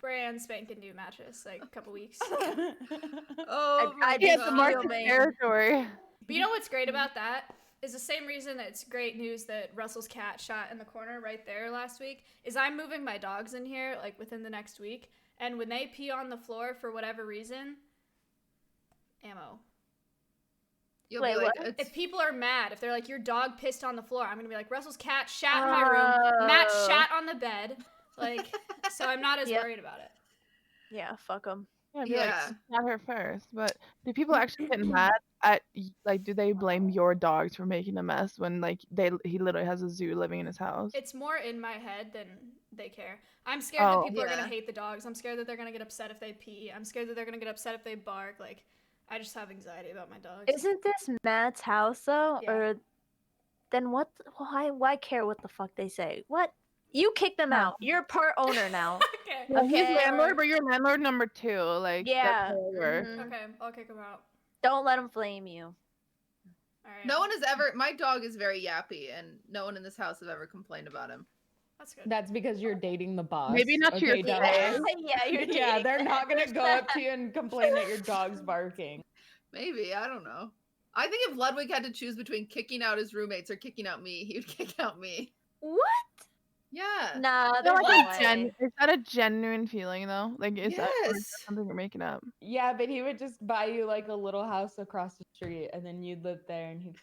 brand spanking new mattress, like, a couple weeks. Oh, I He has just the market feel, man. territory. But you know what's great about that? Is the same reason that it's great news that Russell's cat shot in the corner right there last week, is I'm moving my dogs in here, like, within the next week, and when they pee on the floor for whatever reason, ammo. You'll Wait, be like, what? If people are mad, if they're like, your dog pissed on the floor, I'm gonna be like, Russell's cat shat in my room, Matt shat on the bed, like, so I'm not as worried about it. Yeah, fuck them. Yeah, Yeah. not her first. But do people actually get mad at like? Do they blame your dogs for making a mess when like he literally has a zoo living in his house? It's more in my head than they care. I'm scared that people are Yeah. gonna hate the dogs. I'm scared that they're gonna get upset if they pee. I'm scared that they're gonna get upset if they bark. Like, I just have anxiety about my dogs. Isn't this Matt's house though? Yeah. Or then what? Why care what the fuck they say? What? You kick them out. You're part owner now. Okay. Yeah, he's Okay. landlord, but you're landlord number 2. Like Yeah. that's how it works. Mhm. Okay, I'll kick them out. Don't let them flame you. All right. No one has ever. My dog is very yappy, and no one in this house has ever complained about him. That's good. That's because you're dating the boss. Maybe not to your okay, face. dumbass? Yeah, you're Yeah, dating they're the not gonna boss. go up to you and complain that your dog's barking. Maybe, I don't know. I think if Ludwig had to choose between kicking out his roommates or kicking out me, he would kick out me. What? Yeah. Nah, Is that, there's like, no way. is that a genuine feeling though? Like, is that, or is that Yes. something you're making up? Yeah, but he would just buy you like a little house across the street, and then you'd live there, and he'd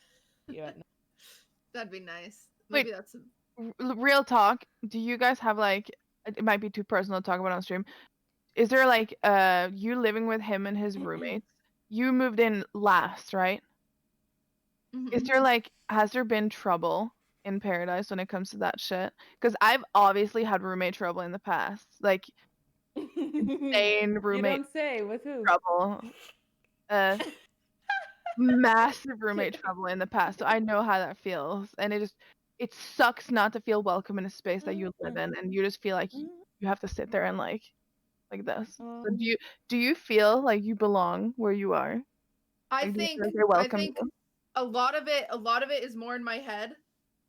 you at night. That'd be nice. Wait, Maybe that's a... real talk. Do you guys have like? It might be too personal to talk about on stream. Is there like you living with him and his roommates? You moved in last, right? Is Mhm. there like has there been trouble in Paradise when it comes to that shit? Because I've obviously had roommate trouble in the past, like insane You roommate don't say. With who? trouble, massive roommate trouble in the past. So I know how that feels, and it sucks not to feel welcome in a space that you live in, and you just feel like you have to sit there and like this. So do you feel like you belong where you are? I Like, do you think feel like they're I welcoming think you? a lot of it is more in my head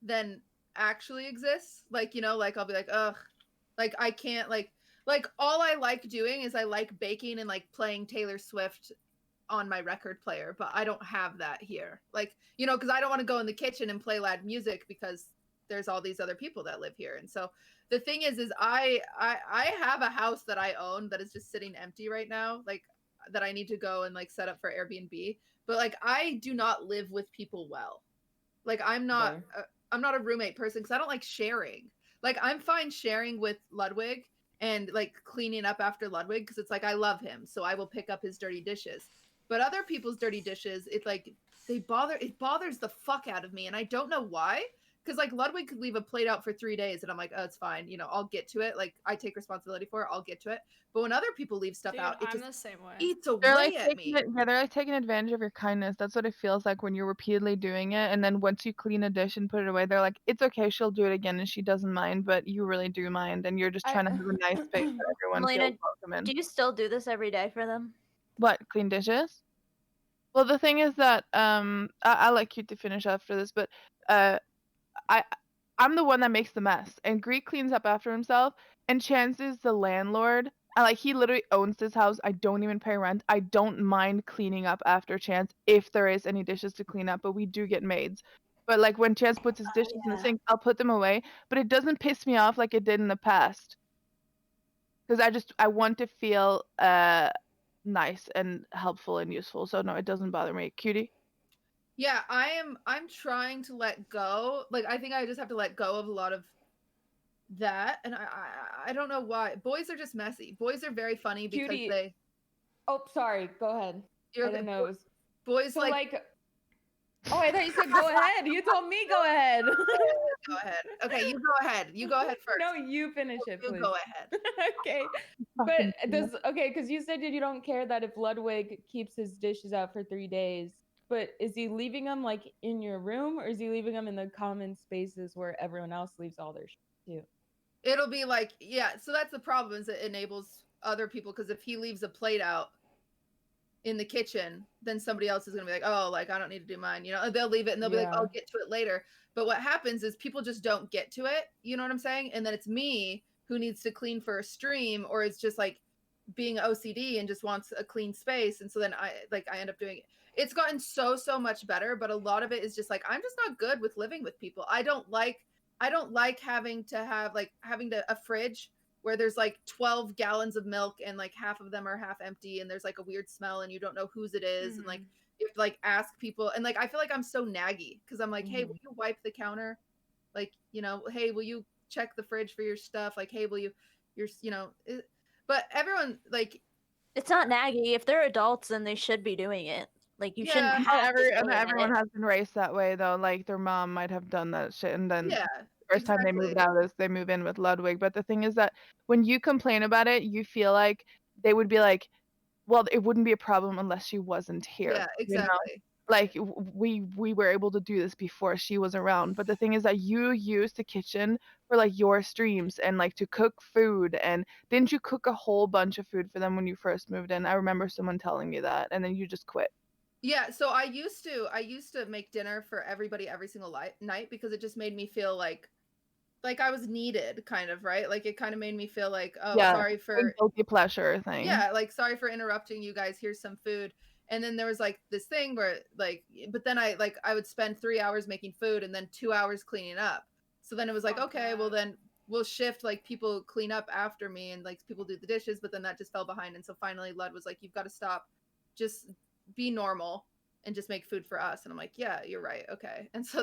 than actually exists. Like, you know, like I'll be like, ugh, like I can't like all I like doing is I like baking and like playing Taylor Swift on my record player, but I don't have that here. Like, you know, because I don't want to go in the kitchen and play loud music because there's all these other people that live here. And so the thing is I have a house that I own that is just sitting empty right now, like that I need to go and like set up for Airbnb. But like I do not live with people well. Like I'm not a roommate person because I don't like sharing. Like I'm fine sharing with Ludwig and like cleaning up after Ludwig because it's like I love him, so I will pick up his dirty dishes. But other people's dirty dishes, it bothers the fuck out of me, and I don't know why. Because like Ludwig could leave a plate out for 3 days, and I'm like, oh, it's fine. You know, I'll get to it. Like I take responsibility for it. I'll get to it. But when other people leave stuff Dude, out, it I'm just the same way. eats They're away like at taking me. it, yeah, they're like taking advantage of your kindness. That's what it feels like when you're repeatedly doing it, and then once you clean a dish and put it away, they're like, "It's okay, she'll do it again, and she doesn't mind, but you really do mind, and you're just trying to have a nice space that everyone Melina, feels welcome do in." you still do this every day for them? What, clean dishes? Well, the thing is that I'll let you to finish after this, but I I'm the one that makes the mess, and Greek cleans up after himself, and Chance is the landlord. Like he literally owns this house. I don't even pay rent. I don't mind cleaning up after Chance if there is any dishes to clean up, but we do get maids. But like when Chance puts his dishes in the sink, I'll put them away, but it doesn't piss me off like it did in the past. Because I want to feel nice and helpful and useful. So no, it doesn't bother me. Cutie. Yeah, I'm trying to let go. Like I think I just have to let go of a lot of that, and I don't know why. Boys are just messy. Boys are very funny because Cutie. they... Oh, sorry. Go ahead. You're I didn't know it was boys so like... Oh, I thought you said go ahead. You told me go ahead. Go ahead. Okay, you go ahead. You go ahead first. No, you finish it, You please. go ahead. Okay. Fucking But because you said you don't care that if Ludwig keeps his dishes out for 3 days, but is he leaving them like in your room, or is he leaving them in the common spaces where everyone else leaves all their shit too? It'll be like, yeah, so that's the problem, is it enables other people, because if he leaves a plate out in the kitchen, then somebody else is gonna be like, oh, like I don't need to do mine, you know, and they'll leave it and they'll be like, I'll get to it later. But what happens is people just don't get to it, you know what I'm saying? And then it's me who needs to clean for a stream, or is just like being OCD and just wants a clean space. And so then I end up doing it. It's gotten so much better, but a lot of it is just like I'm just not good with living with people. I don't like having to have a fridge where there's like 12 gallons of milk and like half of them are half empty, and there's like a weird smell and you don't know whose it is. And like you have to like ask people, and like I feel like I'm so naggy because I'm like, hey, will you wipe the counter? Like, you know, hey, will you check the fridge for your stuff? Like, hey, will you but everyone, like, it's not naggy. If they're adults, then they should be doing it. Like you shouldn't have to say Everyone it. has been raised that way though. Like their mom might have done that shit, and then yeah, the first time they moved out is they move in with Ludwig. But the thing is that when you complain about it, you feel like they would be like, well, it wouldn't be a problem unless she wasn't here. Yeah, You know? exactly. Like we were able to do this before she was around. But the thing is that you use the kitchen for like your streams and like to cook food. And didn't you cook a whole bunch of food for them when you first moved in? I remember someone telling me that, and then you just quit. Yeah, so I used to make dinner for everybody every single night because it just made me feel like I was needed, kind of, right? Like it kind of made me feel like, oh, Yeah, sorry for guilty pleasure thing. yeah, like sorry for interrupting you guys. Here's some food. And then there was like this thing where like, but then I would spend 3 hours making food and then 2 hours cleaning up. So then it was like, okay, well then we'll shift, like people clean up after me and like people do the dishes, but then that just fell behind. And so finally Lud was like, you've got to stop, just be normal and just make food for us. And I'm like, yeah, you're right. Okay. And so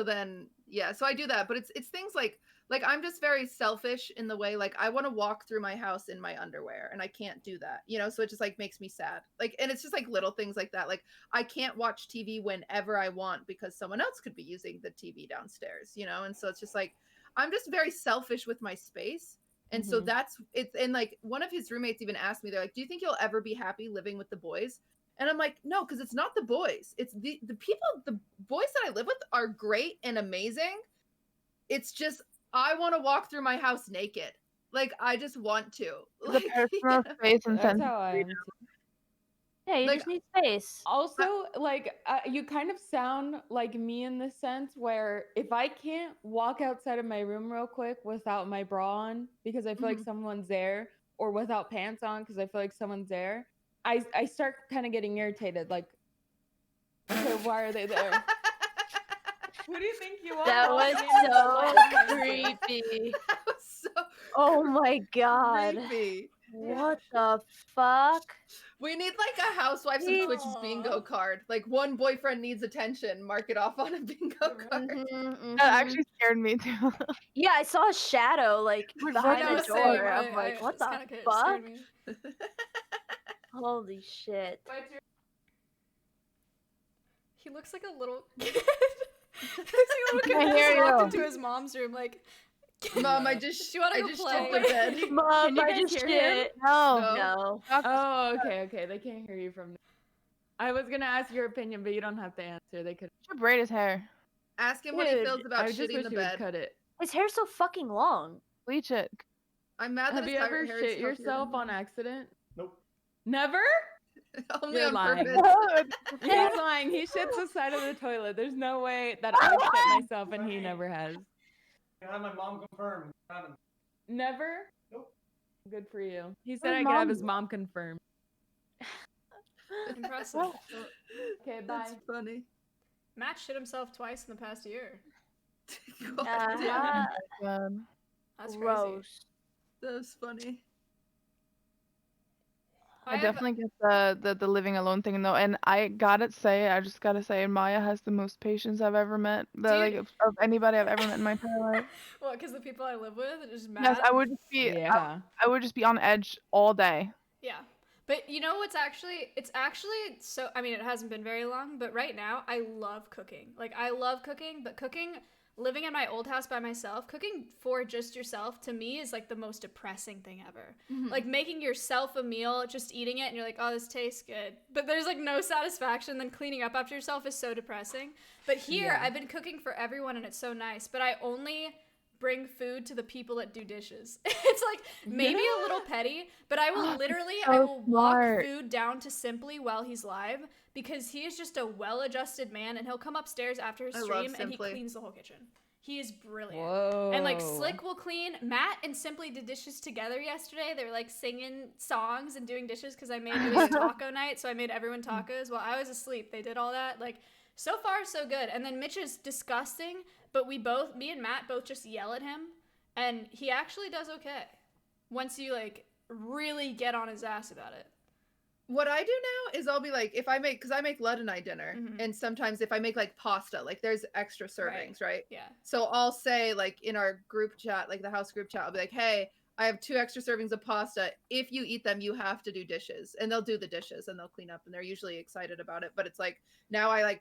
then yeah, so I do that, but it's things like I'm just very selfish in the way, like I want to walk through my house in my underwear and I can't do that, you know? So it just like makes me sad. Like, and it's just like little things like that. Like I can't watch TV whenever I want because someone else could be using the TV downstairs, you know? And so it's just like, I'm just very selfish with my space. And so that's it's, and like one of his roommates even asked me, they're like, do you think you'll ever be happy living with the boys? And I'm like, no, because it's not the boys. It's the people, the boys that I live with are great and amazing. It's just, I want to walk through my house naked. Like, I just want to. The Like, personal space and That's how I am sense. too. Yeah, you Like, just need space. Also, like, you kind of sound like me in the sense where if I can't walk outside of my room real quick without my bra on because I feel like someone's there, or without pants on because I feel like someone's there, I start kind of getting irritated. Like, okay, why are they there? Who do you think you are? That was so creepy. That was so Oh my god. creepy. What the fuck? We need like a Housewives of Twitch bingo card. Like one boyfriend needs attention, mark it off on a bingo card. That actually scared me too. Yeah, I saw a shadow like behind the door. I'm like, what the fuck? Holy shit. He looks like a little kid. He looks like a little kid I who hear just walked you. into his mom's room like, Mom, I just you wanna I go just play? shit the bed. Mom, Can you I guys just hear him? shit. No. No. Oh, okay. They can't hear you from there. I was gonna ask your opinion, but you don't have to answer. They could. Should braid his hair. Ask him what he Dude, feels about I just shitting wish the you would bed. cut it. His hair's so fucking long. Bleach it. I'm mad that Have his you ever hair is shit healthier yourself than on accident? Nope. Never? Only You're on lying. purpose. He's lying. He shits the side of the toilet. There's no way that I've shit myself and he never has. Can I have my mom confirmed? Never? Nope. Good for you. He said His I could have mom- his mom confirmed. Impressive. Okay, bye. That's funny. Matt shit himself twice in the past year. God Uh-huh. damn. That's crazy. Gross. That was funny. I definitely get the living alone thing though, and I just gotta say, Maya has the most patience I've ever met. Of anybody I've ever met in my entire life. What? Because the people I live with are just mad. Yes, I would just be. Yeah. I would just be on edge all day. Yeah. But you know what's actually, it's actually so, I mean, it hasn't been very long, but right now I love cooking. Like, I love cooking, but cooking, living in my old house by myself, cooking for just yourself, to me, is like the most depressing thing ever. Like, making yourself a meal, just eating it, and you're like, oh, this tastes good. But there's like no satisfaction, then cleaning up after yourself is so depressing. But here, I've been cooking for everyone, and it's so nice, but I only bring food to the people that do dishes. It's like maybe a little petty, but I will literally, I will walk food down to Simply while he's live, because he is just a well-adjusted man, and he'll come upstairs after his stream and he cleans the whole kitchen. He is brilliant. Whoa. And like Slick will clean. Matt and Simply did dishes together yesterday. They were like singing songs and doing dishes because it was taco night, so I made everyone tacos while I was asleep. They did all that. Like, so far so good. And then Mitch is disgusting, but me and Matt both just yell at him, and he actually does okay once you like really get on his ass about it. What I do now is I'll be like, if I make, because I make Lud and I dinner, and sometimes if I make like pasta, like there's extra servings, right? Yeah. So I'll say like in our group chat, like the house group chat, I'll be like, hey, I have 2 extra servings of pasta. If you eat them, you have to do dishes. And they'll do the dishes and they'll clean up, and they're usually excited about it. But it's like, now I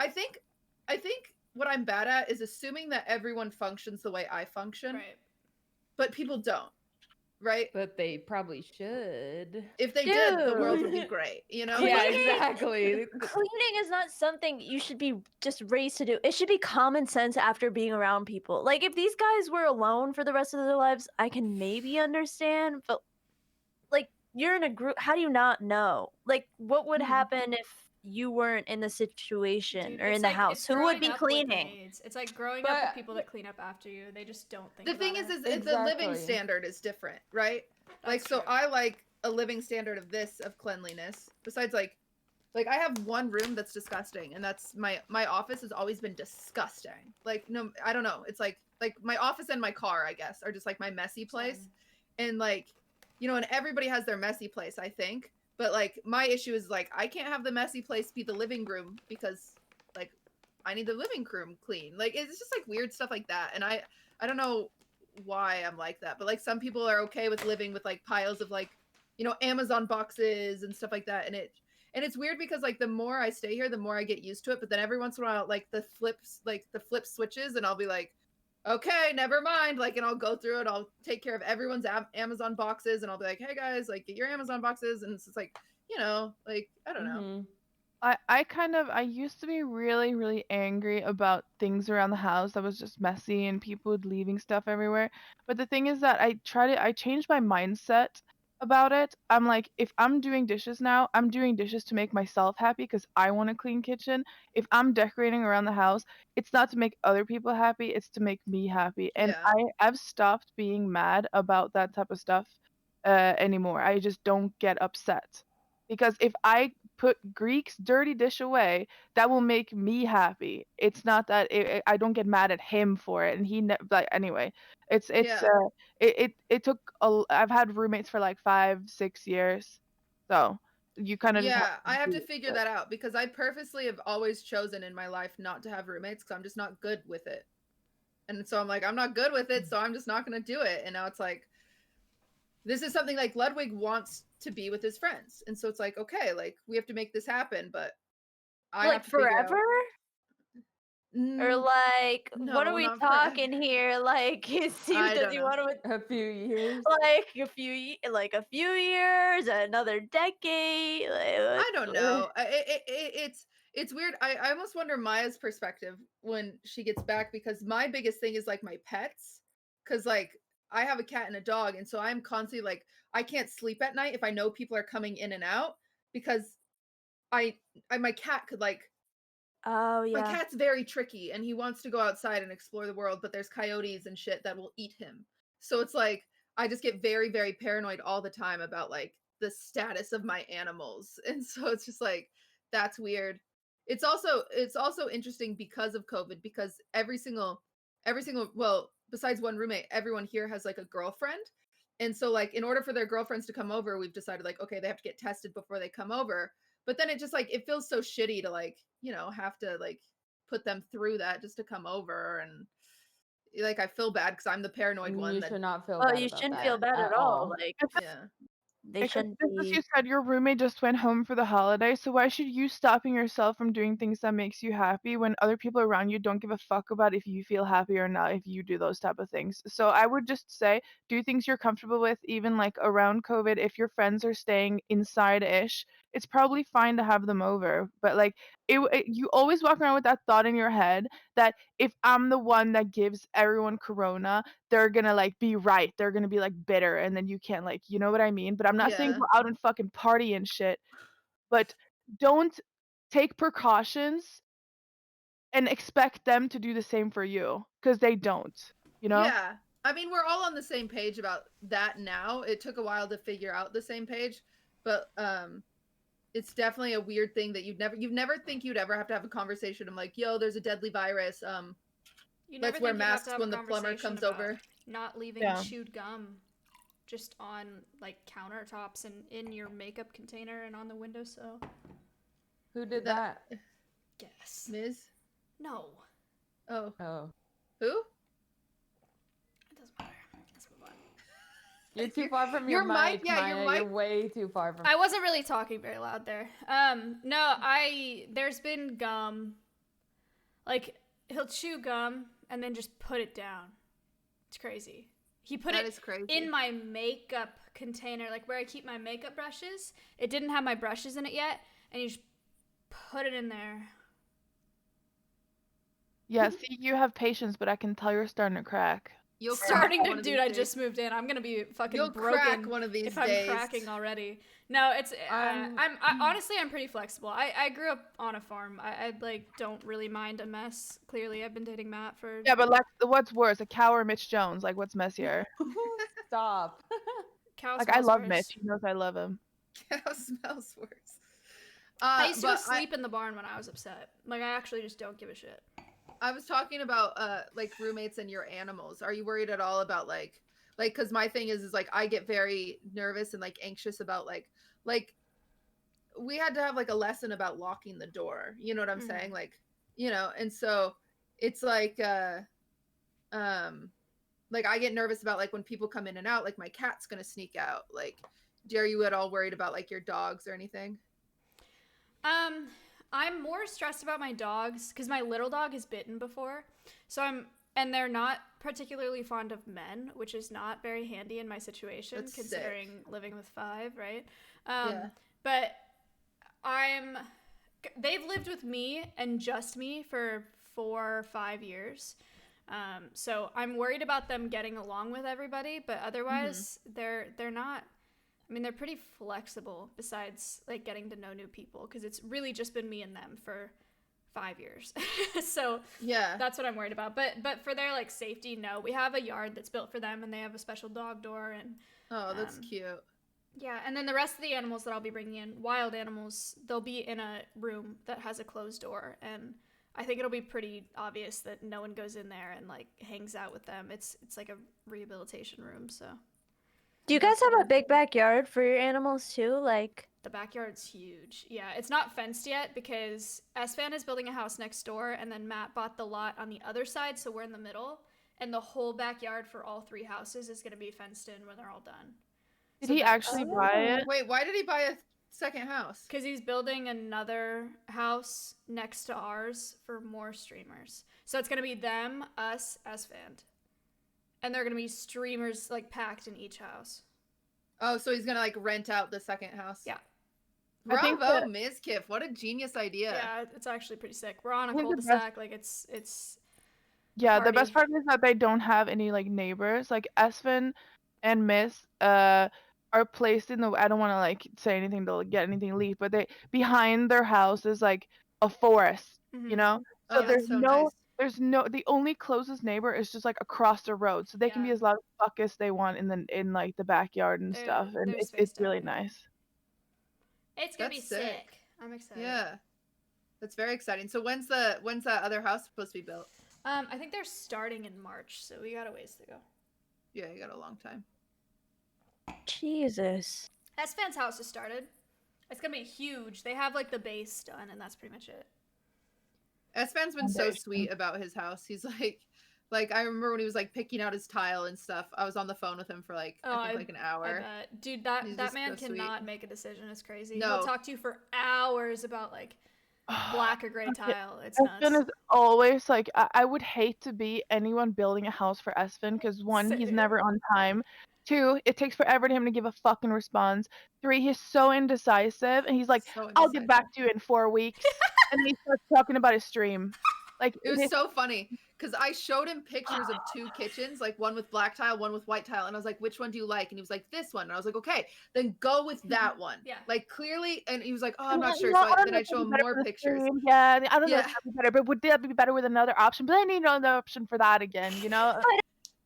think what I'm bad at is assuming that everyone functions the way I function. Right. But people don't. Right? But they probably should. If they did, the world would be great, you know? Yeah, exactly. Cleaning is not something you should be just raised to do. It should be common sense after being around people. Like, if these guys were alone for the rest of their lives, I can maybe understand, but like, you're in a group, how do you not know? Like, what would happen if you weren't in the situation or in the house? Who would be cleaning? It's like growing up with people that clean up after you. They just don't think The thing is the living standard is different, right? Like, so I like a living standard of cleanliness, besides like Like I have one room that's disgusting, and that's my office has always been disgusting. Like no, I don't know. It's like my office and my car, I guess, are just like my messy place. And like, you know, and everybody has their messy place, I think. But like my issue is like I can't have the messy place be the living room because like I need the living room clean. Like it's just like weird stuff like that. And I don't know why I'm like that, but like some people are okay with living with like piles of like, you know, Amazon boxes and stuff like that. And it's weird because like the more I stay here, the more I get used to it. But then every once in a while, like the flip switches, and I'll be like, okay, never mind. Like, and I'll go through it. I'll take care of everyone's Amazon boxes, and I'll be like, hey guys, like get your Amazon boxes. And it's just like, you know, like I don't know. I used to be really, really angry about things around the house that was just messy and people leaving stuff everywhere. But the thing is that I changed my mindset about it. I'm like, if I'm doing dishes now, I'm doing dishes to make myself happy because I want a clean kitchen. If I'm decorating around the house, it's not to make other people happy, it's to make me happy. And Yeah. I've stopped being mad about that type of stuff anymore. I just don't get upset. Because if I put Greek's dirty dish away, that will make me happy. It's not that I don't get mad at him for it, and like anyway. Yeah. It took I've had roommates for like 5-6 years, so you kind of just Yeah, I have to do figure it. that out because I purposely have always chosen in my life not to have roommates because I'm just not good with it. And so I'm like, I'm not good with it, so I'm just not going to do it. And now it's like, this is something like Ludwig wants to be with his friends. And so it's like, okay, like we have to make this happen, but I Like have to figure out. forever? Or like, what are No, we not forever. talking here? Like, does he don't know. want to A few years? like a few years, another decade? I don't know. It's weird. I almost wonder Maya's perspective when she gets back because my biggest thing is like my pets. Cause like I have a cat and a dog, and so I'm constantly like I can't sleep at night if I know people are coming in and out because my cat could like Oh my yeah. cat's very tricky and he wants to go outside and explore the world, but there's coyotes and shit that will eat him. So it's like I just get very, very paranoid all the time about like the status of my animals. And so it's just like that's weird. It's also interesting because of COVID because every single well, besides one roommate, everyone here has like a girlfriend. And so like in order for their girlfriends to come over, we've decided like okay, they have to get tested before they come over. But then it just like it feels so shitty to like, you know, have to like put them through that just to come over and like I feel bad because I'm the paranoid one You that should not feel Oh, bad you about shouldn't that feel bad at all. Like yeah. they Because shouldn't just as be. you said, your roommate just went home for the holiday, so why should you stopping yourself from doing things that makes you happy when other people around you don't give a fuck about if you feel happy or not if you do those type of things? So I would just say do things you're comfortable with, even like around COVID. If your friends are staying inside-ish, it's probably fine to have them over. But like you always walk around with that thought in your head that if I'm the one that gives everyone corona, they're gonna like be right. They're gonna be like bitter, and then you can't like, you know what I mean? But I'm not saying Yeah. go out and fucking party and shit. But don't take precautions and expect them to do the same for you because they don't. You know? Yeah. I mean, we're all on the same page about that now. It took a while to figure out the same page, but it's definitely a weird thing that you'd never think you'd ever have to have a conversation. I'm like, yo, there's a deadly virus. You never Let's wear think you'd have masks to have when a the plumber conversation comes about over. not leaving Yeah. chewed gum just on like countertops and in your makeup container and on the windowsill. Who did that? Guess. Ms. No. Oh. Oh. Who? It doesn't matter. Let's move on. You're too far from your mic, yeah, Maya. your mic. You're way too far from. I wasn't really talking very loud there. No, there's been gum. Like he'll chew gum and then just put it down. It's crazy. He put That it is crazy. in my makeup container, like where I keep my makeup brushes. It didn't have my brushes in it yet, and he just put it in there. Yeah, see, you have patience, but I can tell you're starting to crack. You'll Starting crack to, one of dude. these I days. just moved in. I'm gonna be fucking You'll broken crack one of these if days. I'm cracking already. No, it's. Honestly, I'm pretty flexible. I grew up on a farm. I like don't really mind a mess. Clearly, I've been dating Matt for. Yeah, but like, what's worse, a cow or Mitch Jones? Like, what's messier? Stop. Cow Like, I smells love worse. Mitch. He knows I love him. Cow smells worse. I used to go but sleep in the barn when I was upset. Like, I actually just don't give a shit. I was talking about like roommates and your animals. Are you worried at all about like because my thing is like I get very nervous and like anxious about like we had to have like a lesson about locking the door. You know what I'm saying? Like, you know, and so it's like I get nervous about like when people come in and out, like my cat's gonna sneak out. Like, are you at all worried about like your dogs or anything? I'm more stressed about my dogs because my little dog is bitten before. And they're not particularly fond of men, which is not very handy in my situation. That's considering sick. living with 5, right? Yeah. But they've lived with me and just me for 4 or 5 years. So I'm worried about them getting along with everybody, but otherwise they're not. I mean, they're pretty flexible besides like getting to know new people because it's really just been me and them for 5 years. So yeah, that's what I'm worried about. But for their like safety, no, we have a yard that's built for them and they have a special dog door and oh, that's cute. Yeah, and then the rest of the animals that I'll be bringing in, wild animals, they'll be in a room that has a closed door, and I think it'll be pretty obvious that no one goes in there and like hangs out with them. It's like a rehabilitation room, so. Do you guys have a big backyard for your animals too? Like the backyard's huge. Yeah, it's not fenced yet because S-Fan is building a house next door, and then Matt bought the lot on the other side, so we're in the middle, and the whole backyard for all 3 houses is going to be fenced in when they're all done. Did he actually buy it? Wait, why did he buy a second house? Because he's building another house next to ours for more streamers. So it's going to be them, us, S-Fan. And they're going to be streamers like packed in each house. Oh, so he's going to like rent out the second house? Yeah. Bravo, Mizkif. What a genius idea. Yeah, it's actually pretty sick. We're on a cul-de-sac. Like it's Yeah, party. the best part is that they don't have any like neighbors. Like Espen and Miss are placed in the, I don't want to like say anything to get anything leaked, but they behind their house is like a forest, you know? So Oh, there's that's so no nice. there's no the only closest neighbor is just like across the road. So they can be as loud as fuck as they want in like the backyard and stuff. And it's really nice. It's going to be That's sick. I'm excited. Yeah. That's very exciting. So when's that other house supposed to be built? I think they're starting in March, so we got a ways to go. Yeah, you got a long time. Jesus. S-Fan's house has started. It's gonna be huge. They have like the base done, and that's pretty much it. S-Fan's been so sweet about his house. He's like I remember when he was like picking out his tile and stuff. I was on the phone with him for like I think like an hour. I bet. Dude, that man so cannot sweet. make a decision. It's crazy. No. He'll talk to you for hours about like black or gray tile. It's Espen nuts. is always like I would hate to be anyone building a house for Espen because 1, he's never on time. 2, it takes forever to him to give a fucking response. 3, he's so indecisive and he's like, I'll get back to you in 4 weeks. And he starts talking about his stream. Like It was so funny because I showed him pictures of 2 kitchens, like one with black tile, one with white tile, and I was like, "Which one do you like?" And he was like, "This one." And I was like, "Okay, then go with that one." Yeah. Like clearly, and he was like, "Oh, I'm not Yeah, sure." So I don't then know I if show that'd him be better more for the pictures. stream. Yeah, I don't know Yeah. if that'd be better, but would that be better with another option? But I need another option for that again, you know?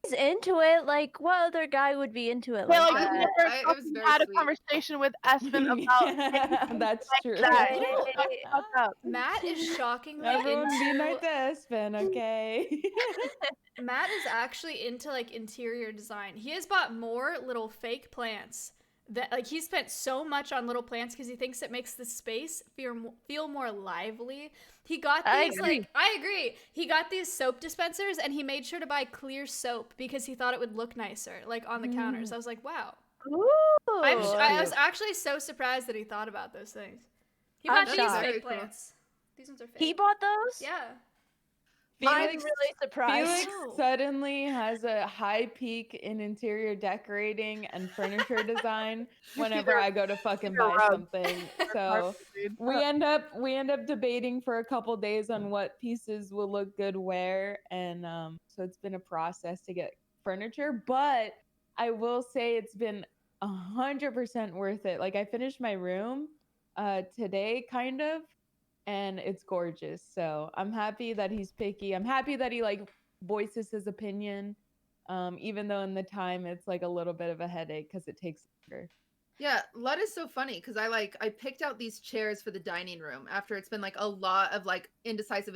He's into it. Like, what other guy would be into it Yeah, like like that? we never fucking had a conversation with Espen about That's like true. that. You know, Shut the fuck up. Matt is shockingly Everyone be into. nice to Espen, okay? Matt is actually into like interior design. He has bought more little fake plants that like he spent so much on little plants because he thinks it makes the space feel more lively. He got these I agree. He got these soap dispensers and he made sure to buy clear soap because he thought it would look nicer like on the counters. I was like, wow. Ooh. I was actually so surprised that he thought about those things. He bought these fake plants. These ones are fake. He bought those? Yeah. I'm really surprised. Felix suddenly has a high peak in interior decorating and furniture design whenever I go to fucking buy something. So we end up debating for a couple days on what pieces will look good where, and so it's been a process to get furniture, but I will say it's been 100% worth it. Like I finished my room today, kind of. And it's gorgeous. So I'm happy that he's picky. I'm happy that he like voices his opinion, even though in the time it's like a little bit of a headache because it takes longer. Yeah, Lud is so funny because I picked out these chairs for the dining room after it's been like a lot of like indecisive.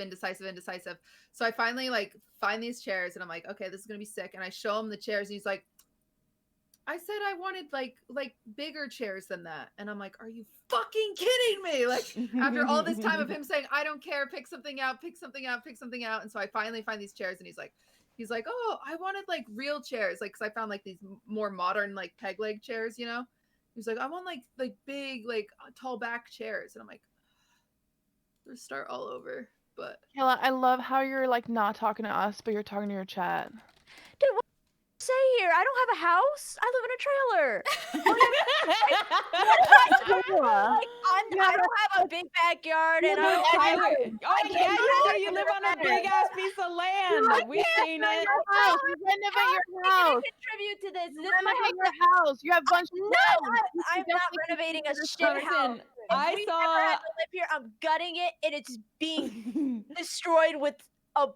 So I finally like find these chairs and I'm like, okay, this is gonna be sick. And I show him the chairs and he's like, I said I wanted like bigger chairs than that. And I'm like, are you fucking kidding me? Like after all this time of him saying, I don't care, pick something out. And so I finally find these chairs and he's like, oh, I wanted like real chairs. Like, cause I found like these more modern, like peg leg chairs, you know? He's like, I want like big, like tall back chairs. And I'm like, let's start all over. But Kayla, I love how you're like not talking to us, but you're talking to your chat. Dude, what do you say here? I don't have a house. I live in a trailer. I don't have a big backyard, and I don't Tyler. have. Oh yeah, you live on a big ass piece of land. We've seen it. House. You renovate your house. Contribute to this. This is Renovate your house. You have a bunch of I'm not renovating a shit house. I We saw. never had to live here. I'm gutting it, and it's being destroyed with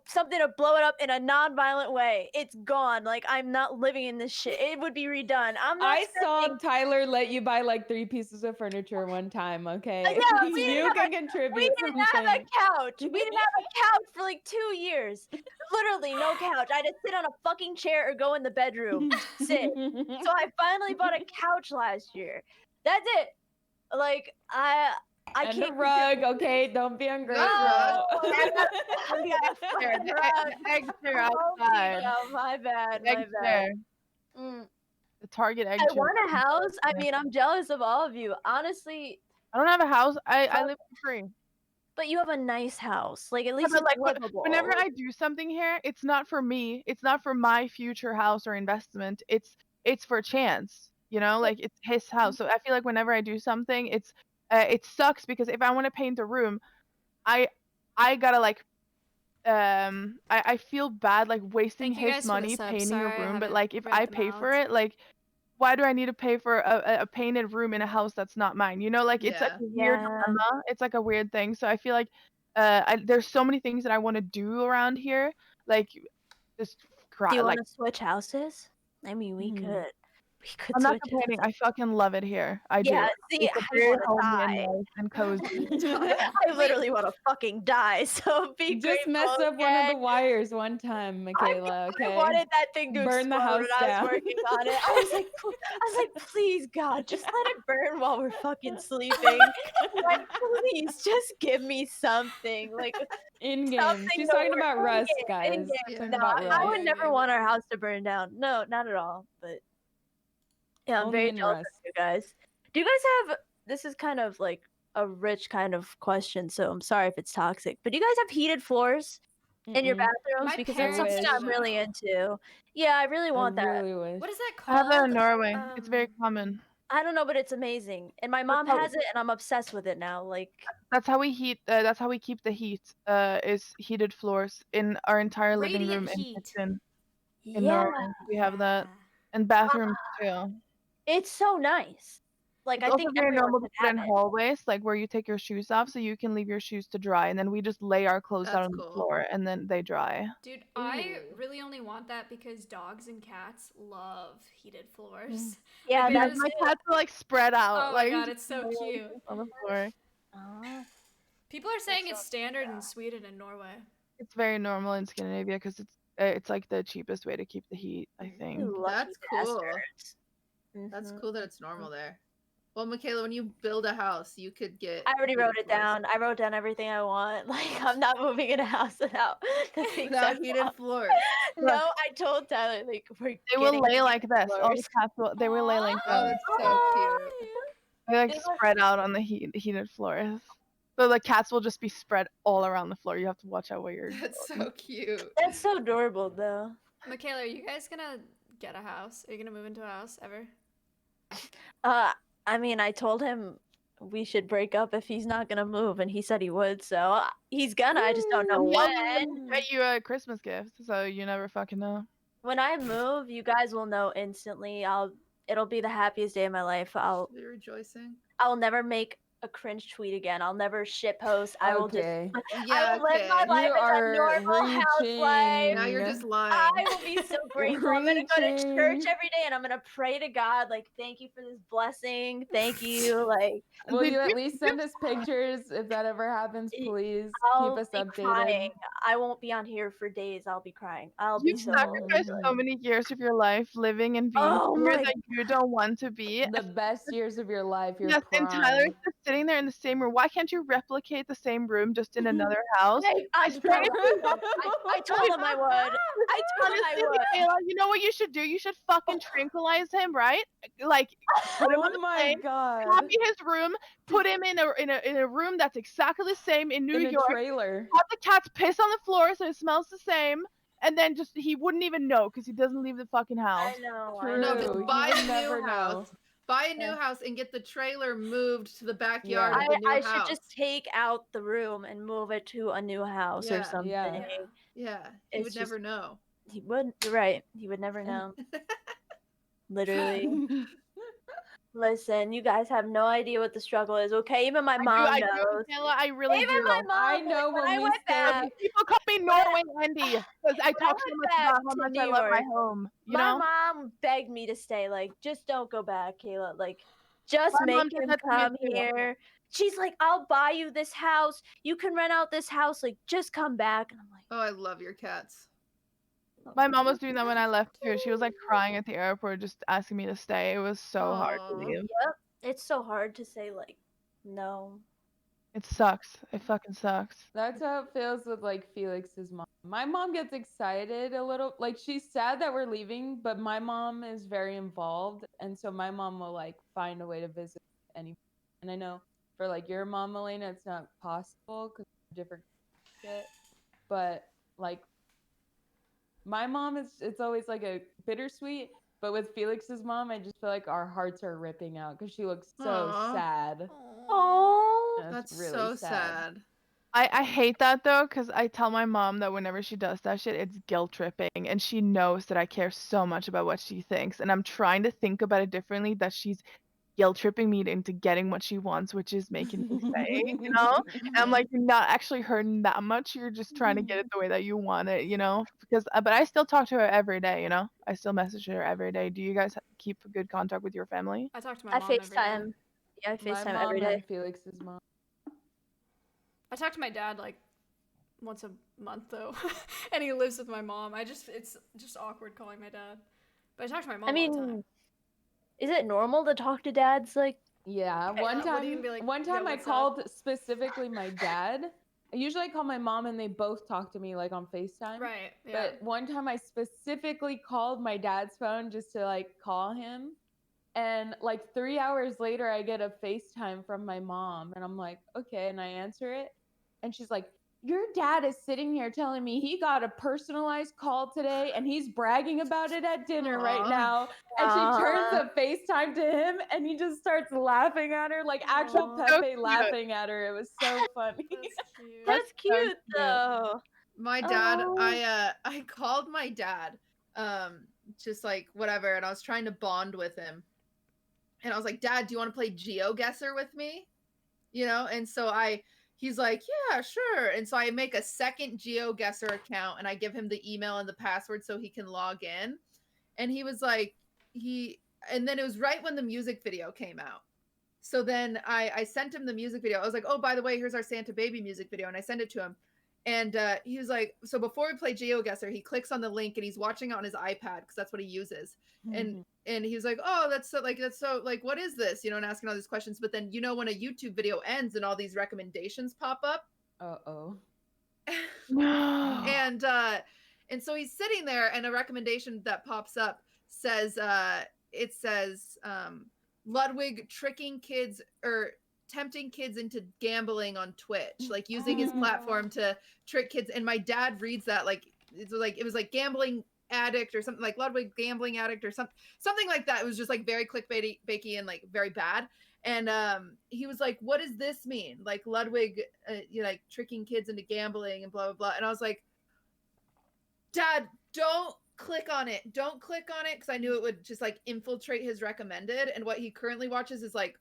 something to blow it up in a non-violent way. It's gone. Like, I'm not living in this shit. It would be redone. I'm not. I saw Tyler let you buy like 3 pieces of furniture one time. Okay, Yeah, you can contribute. We didn't have a couch. We didn't have a couch for like 2 years. Literally no couch. I had to sit on a fucking chair or go in the bedroom. Sit. So I finally bought a couch last year. That's it. Like I And can't. a rug, okay? Don't be ungrateful. Egg chair outside. Oh, my bad. Egg chair. The Target egg I chair. want a house. I mean, I'm jealous of all of you. Honestly. I don't have a house. I live for free. But you have a nice house. Like, at least Yeah, it's like livable. whenever I do something here, it's not for me. It's not for my future house or investment. It's for Chance. You know, like it's his house. So I feel like whenever I do something, it sucks because if I want to paint a room, I gotta like I feel bad like wasting Thank you guys his for the money sub. painting Sorry, a I room. But haven't like if read I them pay for out. it, like why do I need to pay for a painted room in a house that's not mine? You know, like it's like a weird dilemma. It's like a weird thing. So I feel like there's so many things that I want to do around here. Like just Do you like want to switch houses? I mean, we could. We could I'm not switch complaining. I fucking love it here. I Yeah, do. see, It's a I very wanna homey and die. nice and cozy. I literally want to fucking die. So be Just mess grateful, up one of the okay? wires one time, Michaela. Okay. I wanted that thing to burn the explode house when I was down. working on it. I was like, please, God, just let it burn while we're fucking sleeping. Like, please, just give me something. Like, In game. something She's to talking work about in Rust, game, guys. in game. Talking No, about I Rust. would never want our house to burn down. No, not at all. But yeah, I'm Only very in jealous Rust. of you guys. Do you guys have? This is kind of like a rich kind of question, so I'm sorry if it's toxic. But do you guys have heated floors in your bathrooms? My Because that's something parents I'm do, really though. into. Yeah, I really want that. really wish. What is that I have called? that in Norway. It's very common. I don't know, but it's amazing. And my mom how- has it, and I'm obsessed with it now. Like, That's how we heat. That's how we keep the heat. Is heated floors in our entire living Radiant room and heat. kitchen. In yeah, Norway, we have that, and bathrooms too. it's so nice. Like, It's I also think very everyone normal to should put in have it. hallways, like where you take your shoes off, so you can leave your shoes to dry, and then we just lay our clothes out That's on the cool. floor, and then they dry. Dude, I really only want that because dogs and cats love heated floors. Yeah, Like, Yeah, there's- my cats are like spread out. Oh like, my god, it's so cute. on the floor. People are saying it's standard in Sweden and Norway. It's very normal in Scandinavia because it's like the cheapest way to keep the heat, I think. That's cool. Mm-hmm. That's cool that it's normal there. Well, Michaela, when you build a house, you could get. I already wrote heated it down. I wrote down everything I want. Like, I'm not moving in a house without the things I Without heated want. floors. No, I told Tyler, like, we're They will getting lay heated like this. All the floors. cats they will lay like Oh, this. that's so cute. They like spread out on the heated floors. So the cats will just be spread all around the floor. You have to watch out where you're. That's so cute. That's so adorable, though. Michaela, are you guys gonna get a house? Are you gonna move into a house ever? I mean, I told him we should break up if he's not gonna move, and he said he would, so he's gonna. I just don't know when. Get you a Christmas gift, so you never fucking know. When I move, you guys will know instantly. It'll be the happiest day of my life. Be rejoicing. I'll never make a cringe tweet again. I'll never shit post. I will just Okay. I will live my You life as a are normal housewife. Now you're just lying. I will be so grateful. I'm gonna go to church Reaching. every day and I'm gonna pray to God, like, thank you for this blessing. Thank you. Like, Will you at least send us pictures if that ever happens, please? I'll Keep us be updated. crying. I won't be on here for days. I'll be crying. I'll be You've so sacrificed so many years of your life living and being Oh somewhere my that you don't want to be. The best years of your life, your Yes, and Tyler's prime. just sitting there in the same room. Why can't you replicate the same room just in another house? I told him I would. I told him I would. Kayla, you know what you should do? You should fucking tranquilize him, right? Like, put him on the plane, copy his room, put him in a room that's exactly the same in New In a York. trailer. Have the cats piss on the floor so it smells the same, and then just he wouldn't even know because he doesn't leave the fucking house. I know. No, just buy a never new know. house. Buy a new house and get the trailer moved to the backyard of the new I house. should just take out the room and move it to a new house or something. Yeah. He would never know. He would. You're right. He would never know. Literally. Listen, you guys have no idea what the struggle is, okay? Even my mom I knows. do, Kayla, I really Even do. my mom. I know when when I we went stay- back. People call me Norway Andy because I When talk so went much back about how to much New I love my York, home. You my know? mom begged me to stay. Like, just don't go back, Kayla. Like, just My mom make did him that to me come too. here. She's like, I'll buy you this house. You can rent out this house. Like, just come back. And I'm like, oh, I love your cats. My mom was doing that when I left too. She was like crying at the airport, just asking me to stay. It was so hard to leave. Yep. It's so hard to say, like, no. It sucks. It fucking sucks. That's how it feels with like Felix's mom. My mom gets excited a little. Like she's sad that we're leaving, but my mom is very involved, and so my mom will like find a way to visit any. And I know for like your mom, Elena, it's not possible because different shit. But like my mom is, it's always like a bittersweet. But with Felix's mom, I just feel like our hearts are ripping out because she looks so Aw. sad. Oh, That's really so sad. I hate that though, because I tell my mom that whenever she does that shit, it's guilt tripping, and she knows that I care so much about what she thinks, and I'm trying to think about it differently. That she's guilt tripping me into getting what she wants, which is making me stay, you know? And I'm like, you're not actually hurting that much. You're just trying to get it the way that you want it, you know? Because, but I still talk to her every day, you know? I still message her every day. Do you guys keep good contact with your family? I talk to my I mom every day. FaceTime. Yeah, I My FaceTime mom every day. and Felix's mom. I talk to my dad like once a month though, and he lives with my mom. It's just awkward calling my dad, but I talk to my mom I all the time. mean, is it normal to talk to dads like? Yeah, one what are you gonna be like, one "Yo, time I what's up?" called specifically my dad. Usually I call my mom and they both talk to me like on FaceTime. Right. Yeah. But one time I specifically called my dad's phone just to like call him. And like 3 hours later I get a FaceTime from my mom and I'm like, okay, and I answer it. And she's like, your dad is sitting here telling me he got a personalized call today and he's bragging about it at dinner right now. And she turns the FaceTime to him and he just starts laughing at her, like actual Pepe laughing at her. It was so funny. That's cute though. My dad, I called my dad, just like whatever, and I was trying to bond with him. And I was like, Dad, do you want to play GeoGuessr with me? You know, and so he's like, yeah, sure. And so I make a second GeoGuessr account and I give him the email and the password so he can log in. And he was like, and then it was right when the music video came out. So then I sent him the music video. I was like, oh, by the way, here's our Santa Baby music video. And I sent it to him. And he was like, so before we play GeoGuessr, he clicks on the link and he's watching it on his iPad because that's what he uses. And he was like, oh, that's so what is this? You know, and asking all these questions. But then, you know, when a YouTube video ends and all these recommendations pop up. Uh-oh. And so he's sitting there and a recommendation that pops up says, Ludwig tricking kids or tempting kids into gambling on Twitch, like using his platform to trick kids. And my dad reads that like it was like gambling addict or something, like Ludwig gambling addict or something like that. It was just like very clickbaity and like very bad. And he was like, what does this mean? Like Ludwig, you know, like tricking kids into gambling and blah, blah, blah. And I was like, Dad, don't click on it. Don't click on it. Cause I knew it would just like infiltrate his recommended. And what he currently watches is like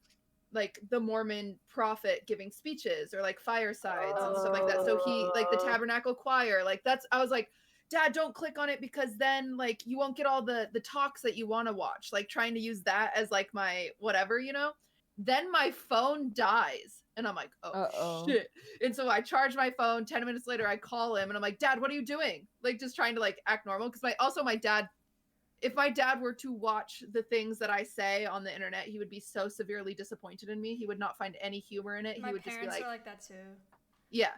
like the Mormon prophet giving speeches or like firesides and stuff like that. So he like the Tabernacle Choir, like that's I was like, Dad, don't click on it because then like you won't get all the talks that you want to watch. Like trying to use that as like my whatever, you know. Then my phone dies. And I'm like, oh shit. And so I charge my phone. 10 minutes later, I call him and I'm like, Dad, what are you doing? Like just trying to like act normal. Because my dad, if my dad were to watch the things that I say on the internet, he would be so severely disappointed in me. He would not find any humor in it. My He would just be parents like, are like that too. yeah.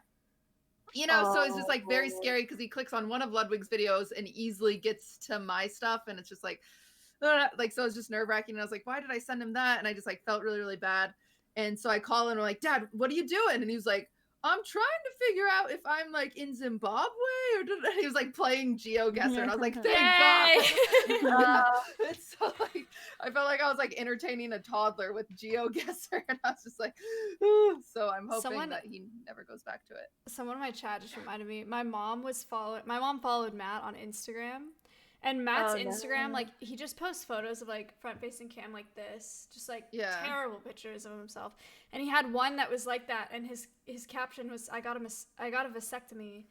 You know, so it's just like very scary because he clicks on one of Ludwig's videos and easily gets to my stuff. And it's just like so it's just nerve wracking. And I was like, why did I send him that? And I just like felt really, really bad. And so I call him and I'm like, Dad, what are you doing? And he was like, I'm trying to figure out if I'm like in Zimbabwe or he was like playing GeoGuessr. And I was like, thank God. It's so like, I felt like I was like entertaining a toddler with GeoGuessr. And I was just like, so I'm hoping that he never goes back to it. Someone in my chat just reminded me, my mom followed Matt on Instagram. And Matt's Instagram, like, he just posts photos of, like, front-facing cam like this. Just, like, terrible pictures of himself. And he had one that was like that, and his caption was, I got a vasectomy.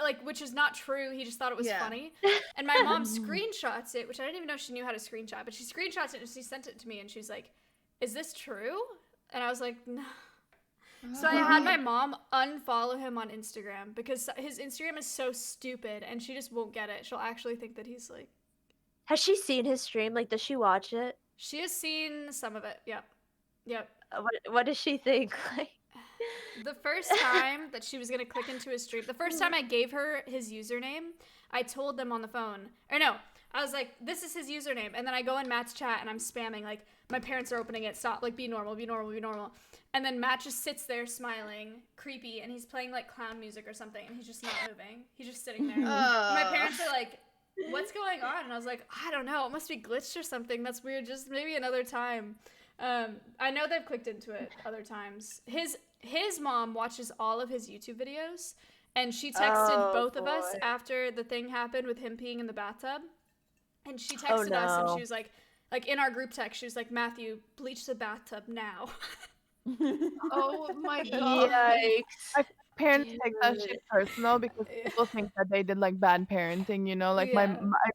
Like, which is not true. He just thought it was funny. And my mom screenshots it, which I didn't even know she knew how to screenshot. But she screenshots it, and she sent it to me, and she's like, is this true? And I was like, no. So I had my mom unfollow him on Instagram because his Instagram is so stupid and she just won't get it. She'll actually think that he's like... Has she seen his stream? Like, does she watch it? She has seen some of it, yep. What does she think? The first time that she was going to click into his stream, the first time I gave her his username, I told them on the phone. Or no, I was like, this is his username. And then I go in Matt's chat and I'm spamming, like, my parents are opening it, stop, like, be normal, be normal, be normal. And then Matt just sits there smiling, creepy, and he's playing, like, clown music or something, and he's just not moving. He's just sitting there. My parents are like, what's going on? And I was like, I don't know, it must be glitched or something. That's weird, just maybe another time. I know they've clicked into it other times. His mom watches all of his YouTube videos, and she texted both of us after the thing happened with him peeing in the bathtub. And she texted us, and she was like in our group text, she was like, Matthew, bleach the bathtub now. Oh my God. Yikes. My parents take that shit personal because people think that they did like bad parenting, you know? Like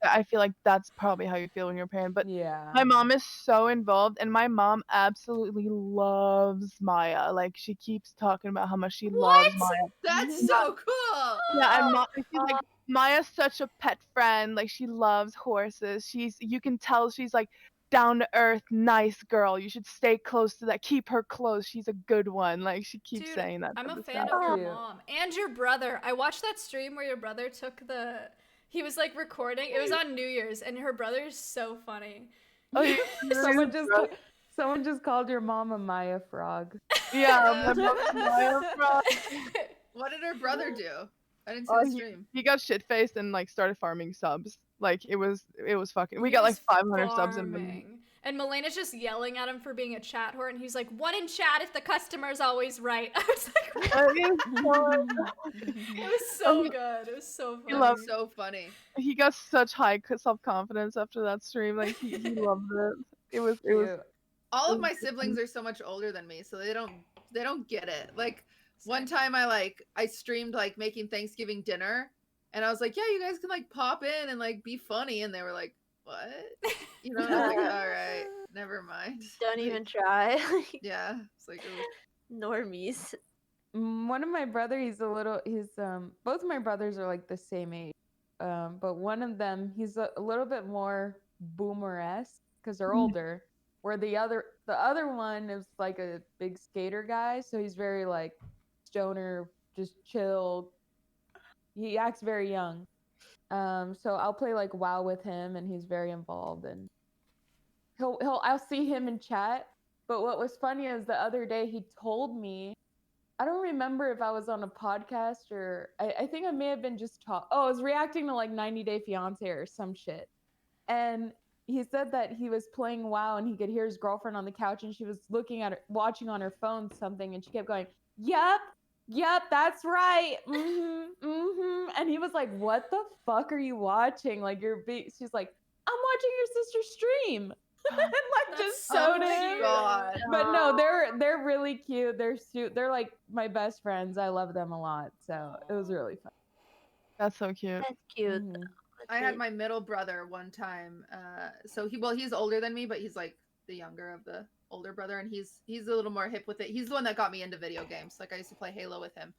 I feel like that's probably how you feel when you're a parent. But my mom is so involved, and my mom absolutely loves Maya. Like she keeps talking about how much she loves Maya. That's so cool. Yeah, and I feel like Maya's such a pet friend. Like she loves horses. You can tell she's like down to earth, nice girl. You should stay close to that. Keep her close. She's a good one. Like she keeps saying that. I'm a fan of your mom and your brother. I watched that stream where your brother he was like recording. It was on New Year's, and her brother's so funny. Someone just called your mom a Maya frog. Yeah, my mom's a Maya frog. What did her brother do? I didn't see the stream. He got shit faced and like started farming subs. Like it was fucking. We got like 500 subs in. And Melena's just yelling at him for being a chat whore, and he's like, "One in chat if the customer's always right." I was like, it was so good. It was so funny. It was so funny. He got such high self-confidence after that stream. Like he loved it. It was. All of my siblings are so much older than me, so they don't get it. Like one time I streamed like making Thanksgiving dinner, and I was like, yeah, you guys can like pop in and like be funny, and they were like, what? You know, and I was like, all right, never mind. Don't even try. Yeah, it's like normies. One of my brothers, both of my brothers are like the same age, but one of them, he's a little bit more boomer-esque because they're older. Where the other one is like a big skater guy, so he's very like stoner, just chill. He acts very young. So I'll play like WoW with him, and he's very involved, and I'll see him in chat. But what was funny is the other day he told me, I don't remember if I was on a podcast or I think I may have been just I was reacting to like 90 Day Fiance or some shit, and he said that he was playing WoW and he could hear his girlfriend on the couch, and she was watching on her phone something, and she kept going, "Yep, that's right. And he was like, "What the fuck are you watching? Like she's like, "I'm watching your sister's stream." and like That's just so sewed cute. it. God. But no, they're really cute. They're like my best friends. I love them a lot. So it was really fun. That's so cute. That's cute. Mhm. I had my middle brother one time. So he's older than me, but he's like the younger of the older brother, and he's a little more hip with it. He's the one that got me into video games. Like I used to play Halo with him,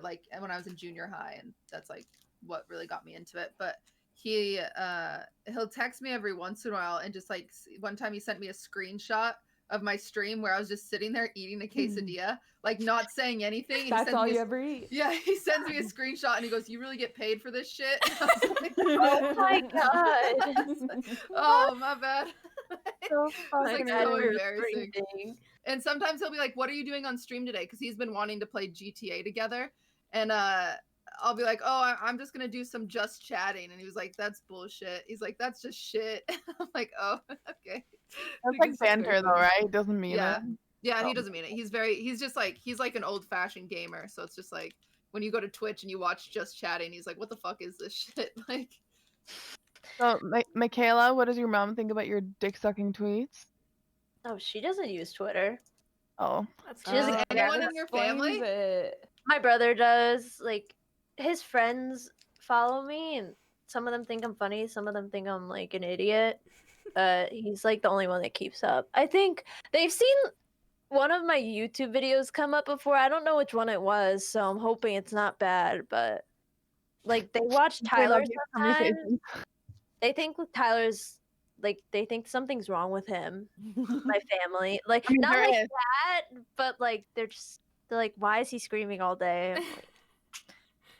like when I was in junior high, and that's like what really got me into it. But he'll text me every once in a while, and just like one time he sent me a screenshot of my stream where I was just sitting there eating a quesadilla, like not saying anything. And That's all you ever eat. Yeah, he sends me a screenshot and he goes, "You really get paid for this shit?" And I was like, Oh my god. "Oh, my bad." So It was like fucking so weird embarrassing. breathing. And sometimes he'll be like, "What are you doing on stream today?" Because he's been wanting to play GTA together, and I'll be like, "Oh, I'm just gonna do some just chatting," and he was like, "That's bullshit." He's like, "That's just shit." I'm like, "Oh, okay." That's like Because very banter though, funny. right? It doesn't mean Yeah, it. yeah, he Oh. doesn't mean it. He's just like he's like an old fashioned gamer, so it's just like when you go to Twitch and you watch just chatting, he's like, "What the fuck is this shit?" Like, So, Michaela, what does your mom think about your dick sucking tweets? Oh, she doesn't use Twitter. Oh, She doesn't does care. anyone in your family? My brother does. Like his friends follow me, and some of them think I'm funny. Some of them think I'm like an idiot. He's like the only one that keeps up. I think they've seen one of my YouTube videos come up before. I don't know which one it was, so I'm hoping it's not bad. But like they watch Tyler sometimes. They think Tyler's like they think something's wrong with him. My family, like I mean, not there like is. that, but like they're like, why is he screaming all day?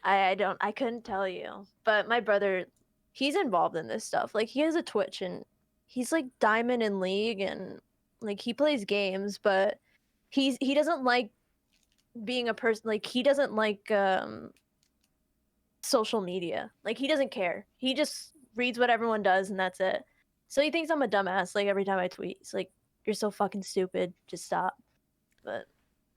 I'm like, I couldn't tell you. But my brother, he's involved in this stuff. Like he has a Twitch and he's like Diamond in League and like he plays games, but he doesn't like being a person. Like he doesn't like social media. Like he doesn't care. He just reads what everyone does and that's it. So he thinks I'm a dumbass. Like every time I tweet, he's like, "You're so fucking stupid. Just stop." But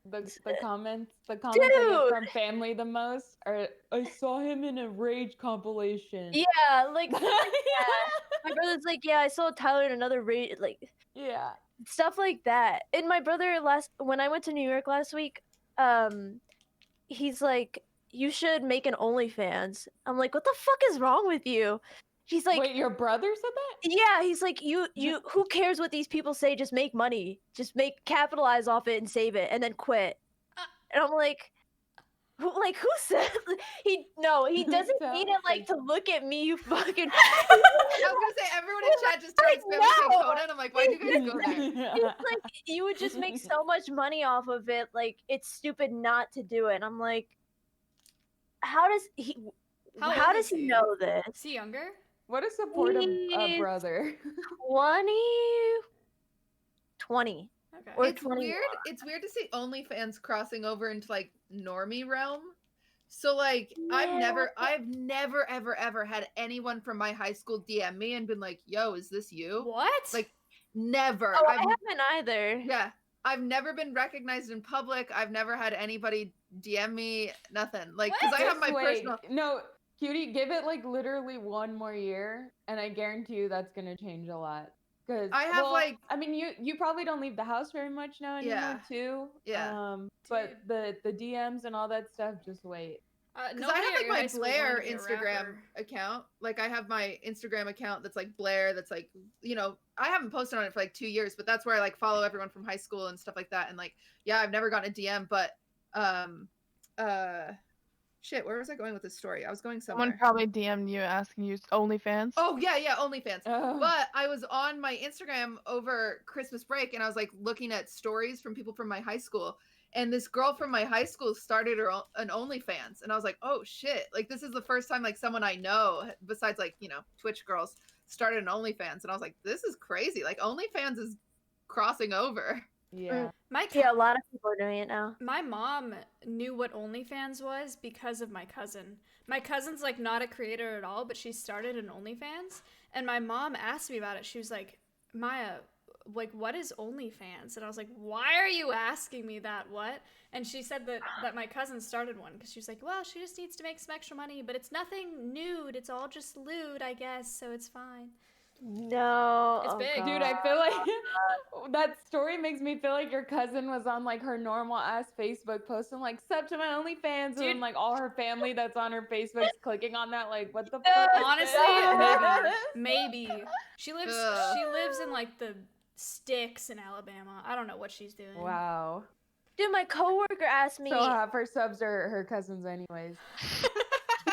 the comments I get Dude! from family the most are I saw him in a rage compilation. yeah, like stuff like that. My brother's like, "Yeah, I saw Tyler in another raid." Like Yeah. stuff like that. And my brother when I went to New York last week, he's like, "You should make an OnlyFans." I'm like, "What the fuck is wrong with you?" He's like, Wait, your brother said that? "Yeah." He's like, "You who cares what these people say? Just make money. Just capitalize off it and save it, and then quit." And I'm like, who said he doesn't need it like to look at me, you fucking I was gonna say everyone in chat just types Family no. Conan. I'm like, why do you guys go there? He's like, you would just make so much money off of it. Like, it's stupid not to do it. And I'm like, how does he know this? Is he younger? What a supportive He's brother. 20. Okay. Or It's 21. weird. It's weird to see OnlyFans crossing over into like normie realm. So like I've never ever had anyone from my high school DM me and been like, "Yo, is this you?" What? Like never. Oh, I haven't either. Yeah. I've never been recognized in public. I've never had anybody DM me, nothing. Like cuz I have my Just wait. personal No, Cutie, give it like literally one more year and I guarantee you that's going to change a lot. Cuz I have like I mean you probably don't leave the house very much now anymore too. Yeah. But the DMs and all that stuff, just wait. Because I have like my Blair Instagram account. Like I have my Instagram account that's like Blair. That's like, you know, I haven't posted on it for like 2 years, but that's where I like follow everyone from high school and stuff like that. And like, yeah, I've never gotten a DM, but shit, where was I going with this story? I was going somewhere. Someone probably DM'd you asking you OnlyFans. Oh yeah, OnlyFans. Oh. But I was on my Instagram over Christmas break and I was like looking at stories from people from my high school. And this girl from my high school started an OnlyFans. And I was like, oh shit. Like this is the first time like someone I know, besides like, you know, Twitch girls, started an OnlyFans. And I was like, this is crazy. Like OnlyFans is crossing over. Yeah. Yeah, a lot of people are doing it now. My mom knew what OnlyFans was because of my cousin. My cousin's like not a creator at all, but she started an OnlyFans. And my mom asked me about it. She was like, Maya, like, what is OnlyFans? And I was like, why are you asking me that? What? And she said that my cousin started one because she was like, well, she just needs to make some extra money, but it's nothing nude. It's all just lewd, I guess, so it's fine. No. It's big. Dude, I feel like that story makes me feel like your cousin was on like her normal ass Facebook posting like sub to my OnlyFans and then like all her family that's on her Facebook's clicking on that like what the fuck is Honestly, this? maybe. She lives in like the sticks in Alabama. I don't know what she's doing. Wow. Dude, my coworker asked me. So half her subs are her cousins anyways.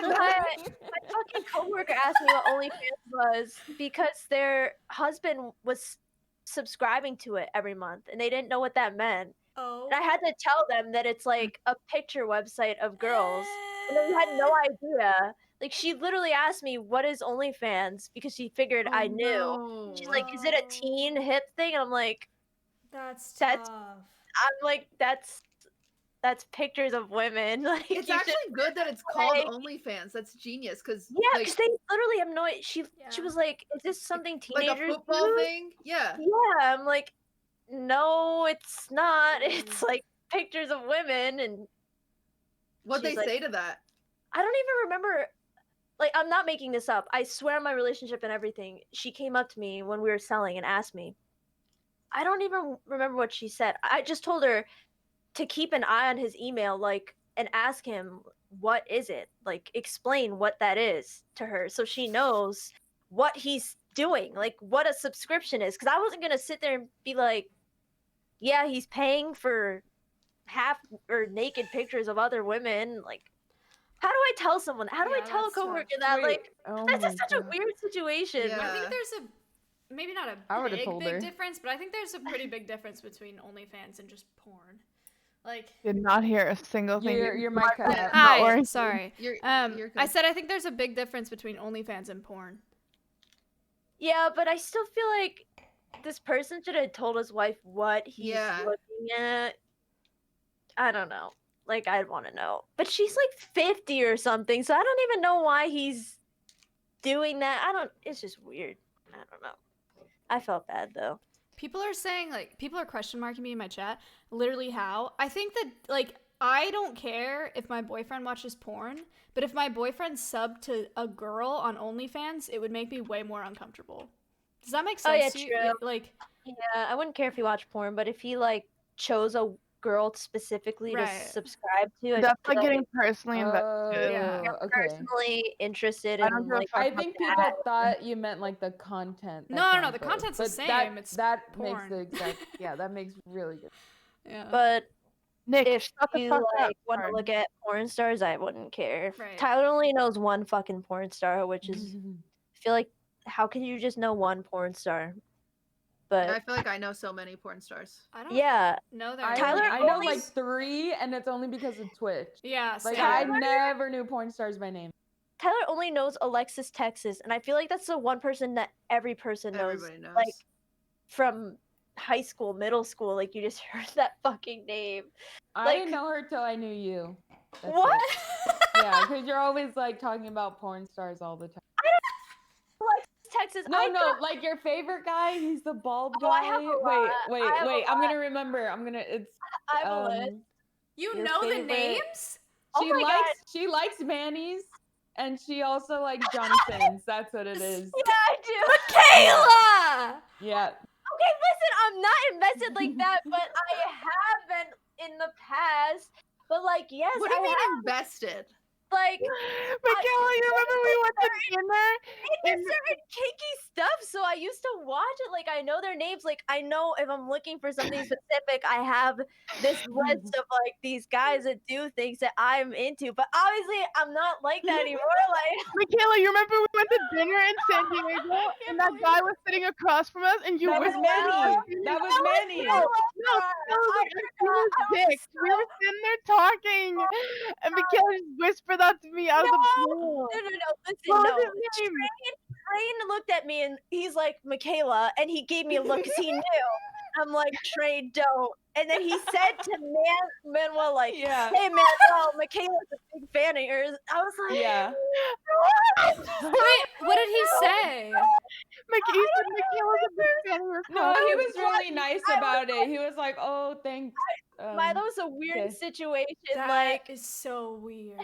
my fucking coworker asked me what OnlyFans was because their husband was subscribing to it every month and they didn't know what that meant. Oh. And I had to tell them that it's like a picture website of girls. And they had no idea. Like she literally asked me, "What is OnlyFans?" because she figured I knew. No. She's like, "Is it a teen hip thing?" And I'm like, That's tough. I'm like, that's pictures of women. Like It's actually good that it's called OnlyFans. That's genius, because yeah, because they literally have no. She was like, "Is this something teenagers like a football do?" thing? Yeah. Yeah, I'm like, no, it's not. It's like pictures of women and. What'd they she's like- say to that? I don't even remember. Like, I'm not making this up. I swear on my relationship and everything. She came up to me when we were selling and asked me. I don't even remember what she said. I just told her to keep an eye on his email, like, and ask him, what is it? Like, explain what that is to her so she knows what he's doing, like, what a subscription is. Because I wasn't going to sit there and be like, yeah, he's paying for half or naked pictures of other women. Like, how do I tell someone? How do I tell a coworker that? Wait, like, oh that's my just such a weird situation. I think there's maybe not I a would've told her. big difference, but I think there's a pretty big difference between OnlyFans and just porn. Like, Did not hear a single thing. Your mic cut out. hi, sorry. You're I said I think there's a big difference between OnlyFans and porn. Yeah, but I still feel like this person should have told his wife what he's looking at. I don't know. Like, I'd want to know. But she's like 50 or something, so I don't even know why he's doing that. It's just weird. I don't know. I felt bad, though. People are saying, like, people are question marking me in my chat. Literally how? I think that, like, I don't care if my boyfriend watches porn, but if my boyfriend subbed to a girl on OnlyFans, it would make me way more uncomfortable. Does that make sense? Oh, yeah, to you? true. Like, yeah, I wouldn't care if he watched porn, but if he, like, chose a girl specifically to subscribe to, I That's feel like getting personally invested. Yeah, I'm personally interested I don't in, give a like, fuck I about think that. people thought you meant like the content. No, that's no, on no, the both. content's the But same, it's that porn. makes the exact that makes really good. Yeah. But Nick, if shut the you fuck up. like want to Sorry. look at porn stars, I wouldn't care. Right. Tyler only knows one fucking porn star, which is I feel like how can you just know one porn star? But I feel like I know so many porn stars. I don't yeah, know I, their I know only- like 3, and it's only because of Twitch. Yeah, Like same. I never knew porn stars by name. Tyler only knows Alexis Texas, and I feel like that's the one person that every person knows. Everybody knows. Like from high school, middle school, like you just heard that fucking name. I Like- didn't know her till I knew you. That's What? it. Yeah, because you're always like talking about porn stars all the time. Alexis Texas. No, I no, thought- like your favorite guy. He's the bald Oh, guy. I have a lot. Wait, I have a I'm lot. gonna remember. It's I have a list. You your know the favorite- names? Oh She my she likes Manny's, and she also likes Jonathan's. That's what it is. Yeah, I do. Kayla! Yeah. Okay, listen, I'm not invested like that, but I have been in the past. But like, yes, What do you I mean have. invested? Like, Michaela, you remember we went to dinner? into certain kinky stuff, so I used to watch it. Like, I know their names. Like, I know if I'm looking for something specific, I have this list of like these guys that do things that I'm into. But obviously, I'm not like that anymore. Like, Michaela, you remember we went to dinner in San Diego, and that guy was sitting across from us, and you That was whispered Manny. That was Manny. No, that was like dick. We were sitting there talking, and Michaela just whispered that to me out of the blue. no. Listen, What no. was his name? Train looked at me and he's like, Michaela, and he gave me a look because he knew. I'm like, Trey, don't. And then he said to Manuel, like, Yeah. hey, Manuel, Michaela's a big fan of yours. I was like, Yeah. Wait, what did he say? Michaela's a big fan of your No, he was really nice about it. He was like, "Oh, thanks." Why that was a weird situation. That like is so weird.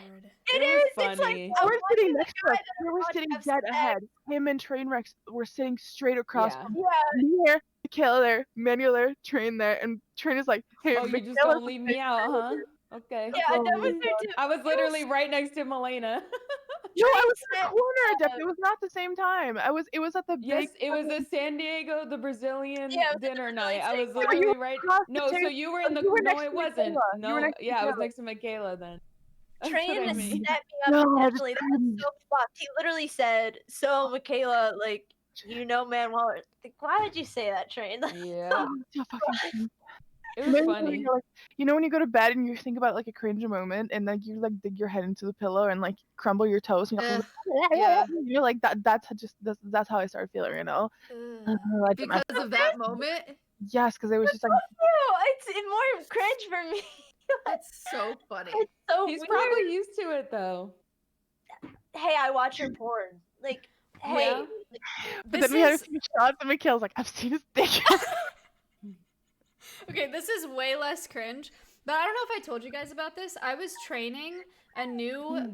It was is. It's like funny. I'm We're sitting watching next a to guy us. that We I'm were about to sitting have dead sex. ahead. Him and Trainwreck were sitting straight across Yeah. from Yeah. me here, Michaela there, Manuel there, Train there, and Train is like, hey, Oh, you just Michaela's don't leave me out, huh? Okay. Yeah, that was her too. I was literally right next to Milena. No, I was in said, the corner, Jeff. It was not the same time. It was at the Yes, big. it was a San Diego, the Brazilian Yeah, it was at the dinner Brazilian night. I was steak No, you literally were right. across the No, so table. you were in the. You were No, next it to wasn't. Michaela. You were No, next to yeah, I was Michaela. next to Michaela then. That's Train what I set mean. me up No, intentionally. That was so fucked. He literally said, "So, Michaela, like, you know, Manuel." Like, why would you say that, Train? Yeah, So fucking cringe. it And was then funny. you're like, you know when you go to bed and you think about like a cringe moment and like you like dig your head into the pillow and like crumble your toes and you're, Yeah. you're like that's how I started feeling, you know. I did my- Because of that moment. yes, because it was just like It's more cringe for me. It's so funny. It's so He's weird. probably used to it though. Hey, I watch your porn. Like, hey. Yeah. but This then we had a is few shots and Mikhail's like, I've seen his dick. okay. This is way less cringe. But I don't know if I told you guys about this. I was training a new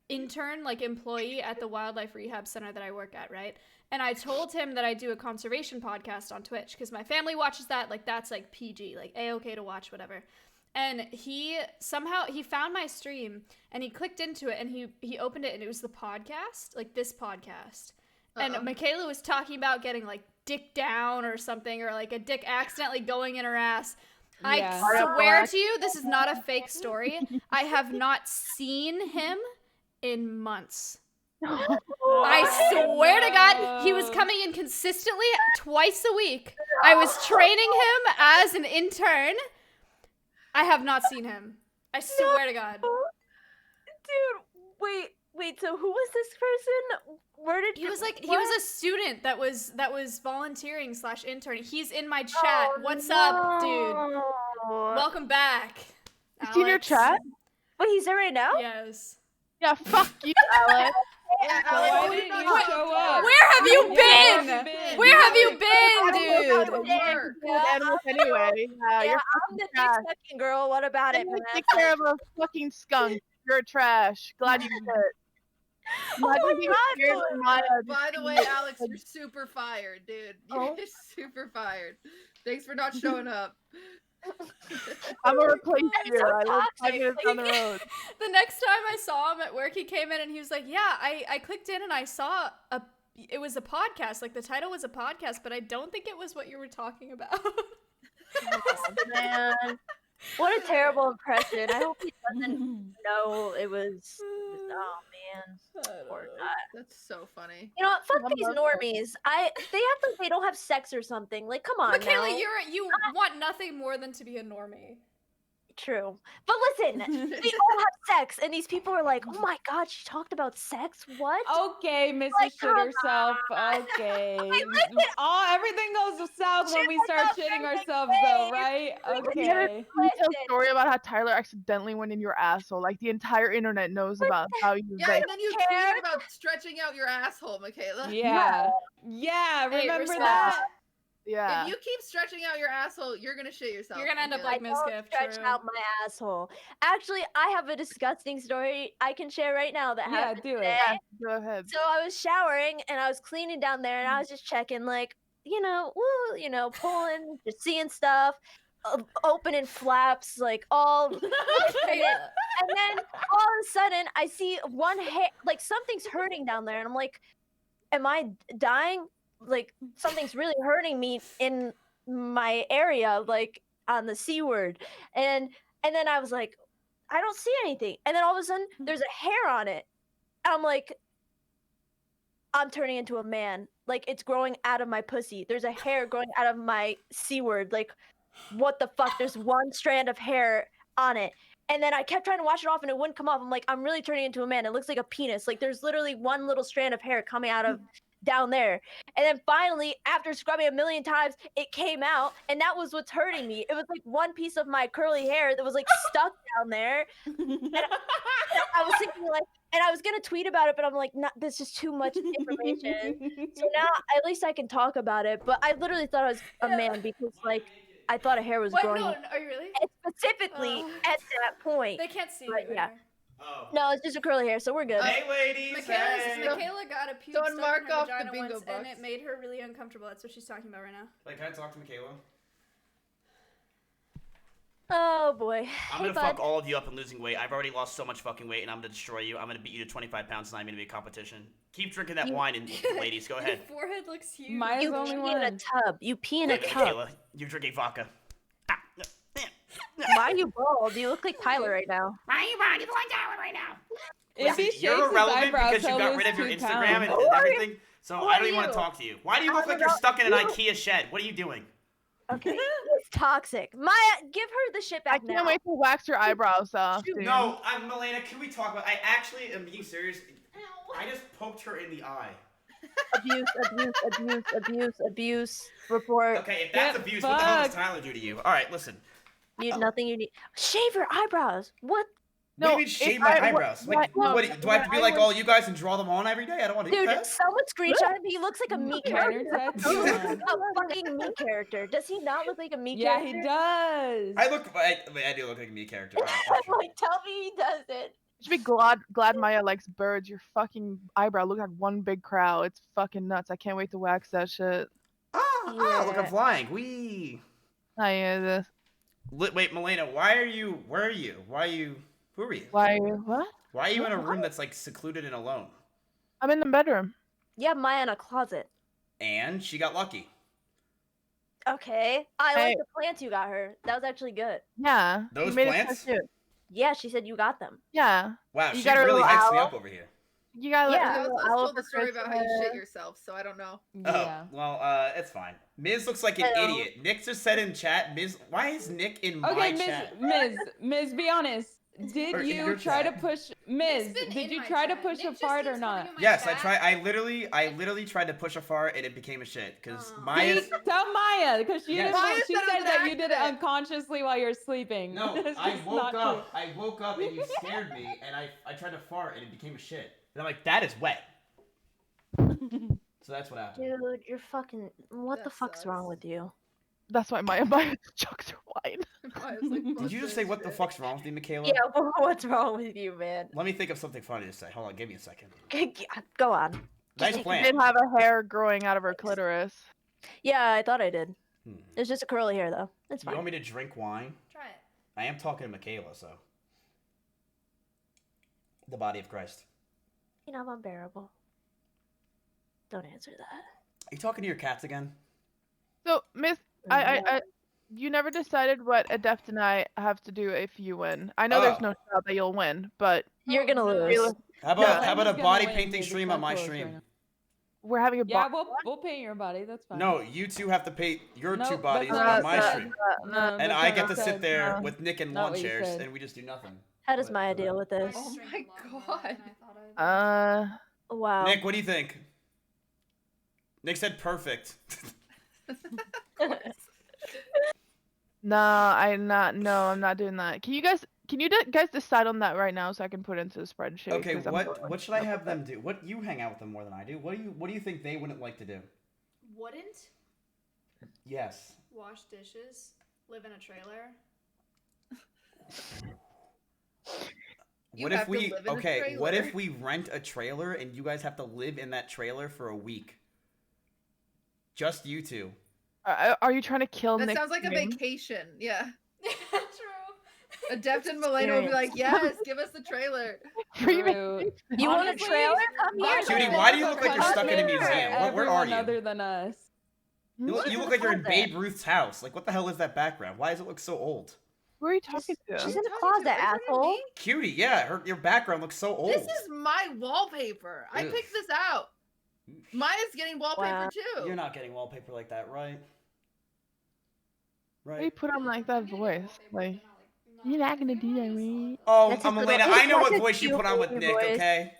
intern, like employee at the wildlife rehab center that I work at, right? And I told him that I do a conservation podcast on Twitch because my family watches that. Like that's like PG, like A-okay to watch, whatever. And he found my stream and he clicked into it and he opened it and it was the podcast, like this podcast. And Michaela was talking about getting like dick down or something, or like a dick accidentally going in her ass. Yeah. I swear to you, this is not a fake story. I have not seen him in months. I swear to God, he was coming in consistently twice a week. I was training him as an intern. I have not seen him. I swear to God. Dude, wait, so who was this person? Where did he was a student that was volunteering / intern. He's in my chat. What's up, dude? Welcome back. Is he in your chat? Wait, he's there right now? Yes. Yeah, fuck you, Alex. Yeah, Why didn't you show up? Where have you been? Where have you been, dude? Animals anyway. Yeah, you're I'm the dick sucking girl. What about it, man? take care of a fucking skunk. You're trash. Glad you did it. Imagine being scared of Maya. By the way, Alex, you're super fired, dude. You're super fired. Thanks for not showing up. I'm gonna replace you. I live 5 toxic. minutes down the road. The next time I saw him at work, he came in and he was like, "Yeah, I clicked in and I saw it was a podcast. Like the title was a podcast, but I don't think it was what you were talking about." Oh, man. What a terrible impression. I hope he doesn't know it was. Oh man, poor guy. That's so funny. You know what? Fuck these normies. They act like they don't have sex or something. Like, come on, Michaela, now. you want nothing more than to be a normie. True, but listen, they all have sex, and these people are like, "Oh my god, she talked about sex. What?" Okay, Mrs. Like, Shit come Herself. on. Okay. listen. Everything goes south when we start shitting ourselves, though, right? We had a Okay. detailed story about how Tyler accidentally went in your asshole. Like the entire internet knows about how you Yeah, like. and then you tweeted about stretching out your asshole, Michaela. Yeah. Yeah, Hey, remember respect. that? Yeah. If you keep stretching out your assoul, you're gonna shit yourself. You're gonna end up Michaela. like Miss I Gift. don't stretch out my asshole. Actually, I have a disgusting story I can share right now that Yeah, happened do it. today. Yeah, go ahead. So I was showering and I was cleaning down there and I was just checking, like, pulling, just seeing stuff, opening flaps, like all. And then all of a sudden, I see one hair, like something's hurting down there, and I'm like, "Am I dying? Like something's really hurting me in my area, like on the C word." And then I was like, "I don't see anything." And then all of a sudden, there's a hair on it. And I'm like, I'm turning into a man. Like it's growing out of my pussy. There's a hair growing out of my C word. Like, what the fuck? There's one strand of hair on it. And then I kept trying to wash it off and it wouldn't come off. I'm like, I'm really turning into a man. It looks like a penis. Like there's literally one little strand of hair coming out of down there. And then finally, after scrubbing a million times, it came out. And that was what's hurting me. It was like one piece of my curly hair that was like stuck down there. And I was thinking like, and I was gonna tweet about it, but I'm like, nah, this is too much information. So now at least I can talk about it. But I literally thought I was a man because like I thought her hair was What? growing. No, are you really? And specifically at that point. They can't see But me. yeah. Oh. No, it's just a curly hair, so we're good. Hey, ladies. Michaela got a pube Someone stuck mark in her off the vagina bingo once, and box. it made her really uncomfortable. That's what she's talking about right now. Like, can I talk to Michaela? Oh boy. I'm gonna fuck all of you up in losing weight. I've already lost so much fucking weight, and I'm gonna destroy you. I'm gonna beat you to 25 pounds, and I'm gonna be a competition. Keep drinking that wine, and ladies, go ahead. Your forehead looks huge. You pee in a tub. You pee in a Look at tub. Michaela, you're drinking vodka. Why are you bald? You look like Tyler right now. Why are you bald? You look like Tyler right now. If he Listen, you're shaves his irrelevant eyebrows, because you he'll got lose rid of your 2 Instagram and pounds. everything. So Who I are don't even want you? to talk to you. Why do you look I like don't you're stuck in an know. IKEA shed? What are you doing? Okay, it's toxic. Maya, give her the shit back I can't wait to wax your eyebrows off. Dude. No, Milena, can we talk about? I actually am being serious. I just poked her in the eye. Abuse. Report. Okay, if that's abuse, what the hell does Tyler do to you? All right, listen. Nothing you need. Shave your eyebrows. What? What do you mean shave my eyebrows? Like, do I have to be like all you guys and draw them on every day? I don't want to do Dude, that. someone screenshot him. He looks like a me character. tattoo. A fucking me character. Does he not look like a me Yeah, character? he does. I do look like a me character. All right, I'm like, tell me he doesn't. You should be glad Maya likes birds. Your fucking eyebrow looks like one big crowd. It's fucking nuts. I can't wait to wax that shit. look, I'm flying. Wee. Wait, Milena, where are you? Who are you? What? Why are you in a room that's like secluded and alone? I'm in the bedroom. Yeah, Maya in a closet. And she got lucky. Okay. I like the plants you got her. That was actually good. Yeah. Those you made a plants? tattoo. Yeah, she said you got them. Yeah. Wow, You she got her really little hypes me owl. up over here. You got Yeah, little let's owl tell the for story about how you Christmas. shit yourself, so I don't know. Oh, well, it's fine. Miz looks like an Hello. idiot. Nick just said in chat, why is Nick in my Okay, chat? Miz, be honest. Or Did in you your try to chat. push Miz? Did you try to push a fart or not? Yes, I literally tried to push a fart and it became a shit because Maya's. Tell Maya because she Yes. didn't. Maya She said it said was that an you did it unconsciously while you're sleeping. No, It's I just woke not up. true. I woke up and you scared me, and I tried to fart and it became a shit. And I'm like, that is wet. So that's what happened. Dude, you're fucking. What the fuck's wrong with you? That's why Maya chucks her wine. Did you just say what the fuck's wrong with you, Michaela? Yeah, what's wrong with you, man? Let me think of something funny to say. Hold on, give me a second. Go on. Nice She plan. did have a hair growing out of her clitoris. Yeah, I thought I did. It's just a curly hair, though. It's You fine. want me to drink wine? Try it. I am talking to Michaela, so. The body of Christ. You know, I'm unbearable. Don't answer that. Are you talking to your cats again? So, Miss, I, you never decided what Adept and I have to do if you win. I know there's no shot that you'll win, but you're gonna lose. How about He's a gonna body win, painting dude. stream It's on not my close stream? right now. we're having a Yeah, we'll paint your body. That's fine. No, you two have to paint your Nope, two that's bodies not on what my you said. stream. No, And that's I not get what to you sit said. there No. with Nick in Not lawn what you chairs said. and we just do nothing. How does Maya deal with this? Oh my god. Wow. Nick, what do you think? Nick said perfect. no, I'm not doing that. Can you guys decide on that right now so I can put it into the spreadsheet? Okay, 'Cause I'm what should I have them do? What you hang out with them more than I do? What do you think they wouldn't like to do? Wouldn't Yes. wash dishes, live in a trailer. What if we what if we rent a trailer and you guys have to live in that trailer for a week? Just you two. Are you trying to kill That Nick? sounds like a Dream? vacation. Yeah. True. Adept and Milena will be like, yes, give us the trailer. True. You want a trailer? Come here. Cutie, then. why do you look like you're Come stuck in a here. museum? Where are Everyone you? other than us. You look like you're in Babe Ruth's house. Like, what the hell is that background? Why does it look so old? Who are you talking to? She's in a closet, asshole. Cutie, yeah, your background looks so old. This is my wallpaper. I Ugh. picked this out. Maya's getting wallpaper too. You're not getting wallpaper like that, right? Why do you put on like that voice? Like, you're not gonna do that, right? Oh, That's his Melina, little- I know it's what like a voice you put on with cute Nick, voice. okay?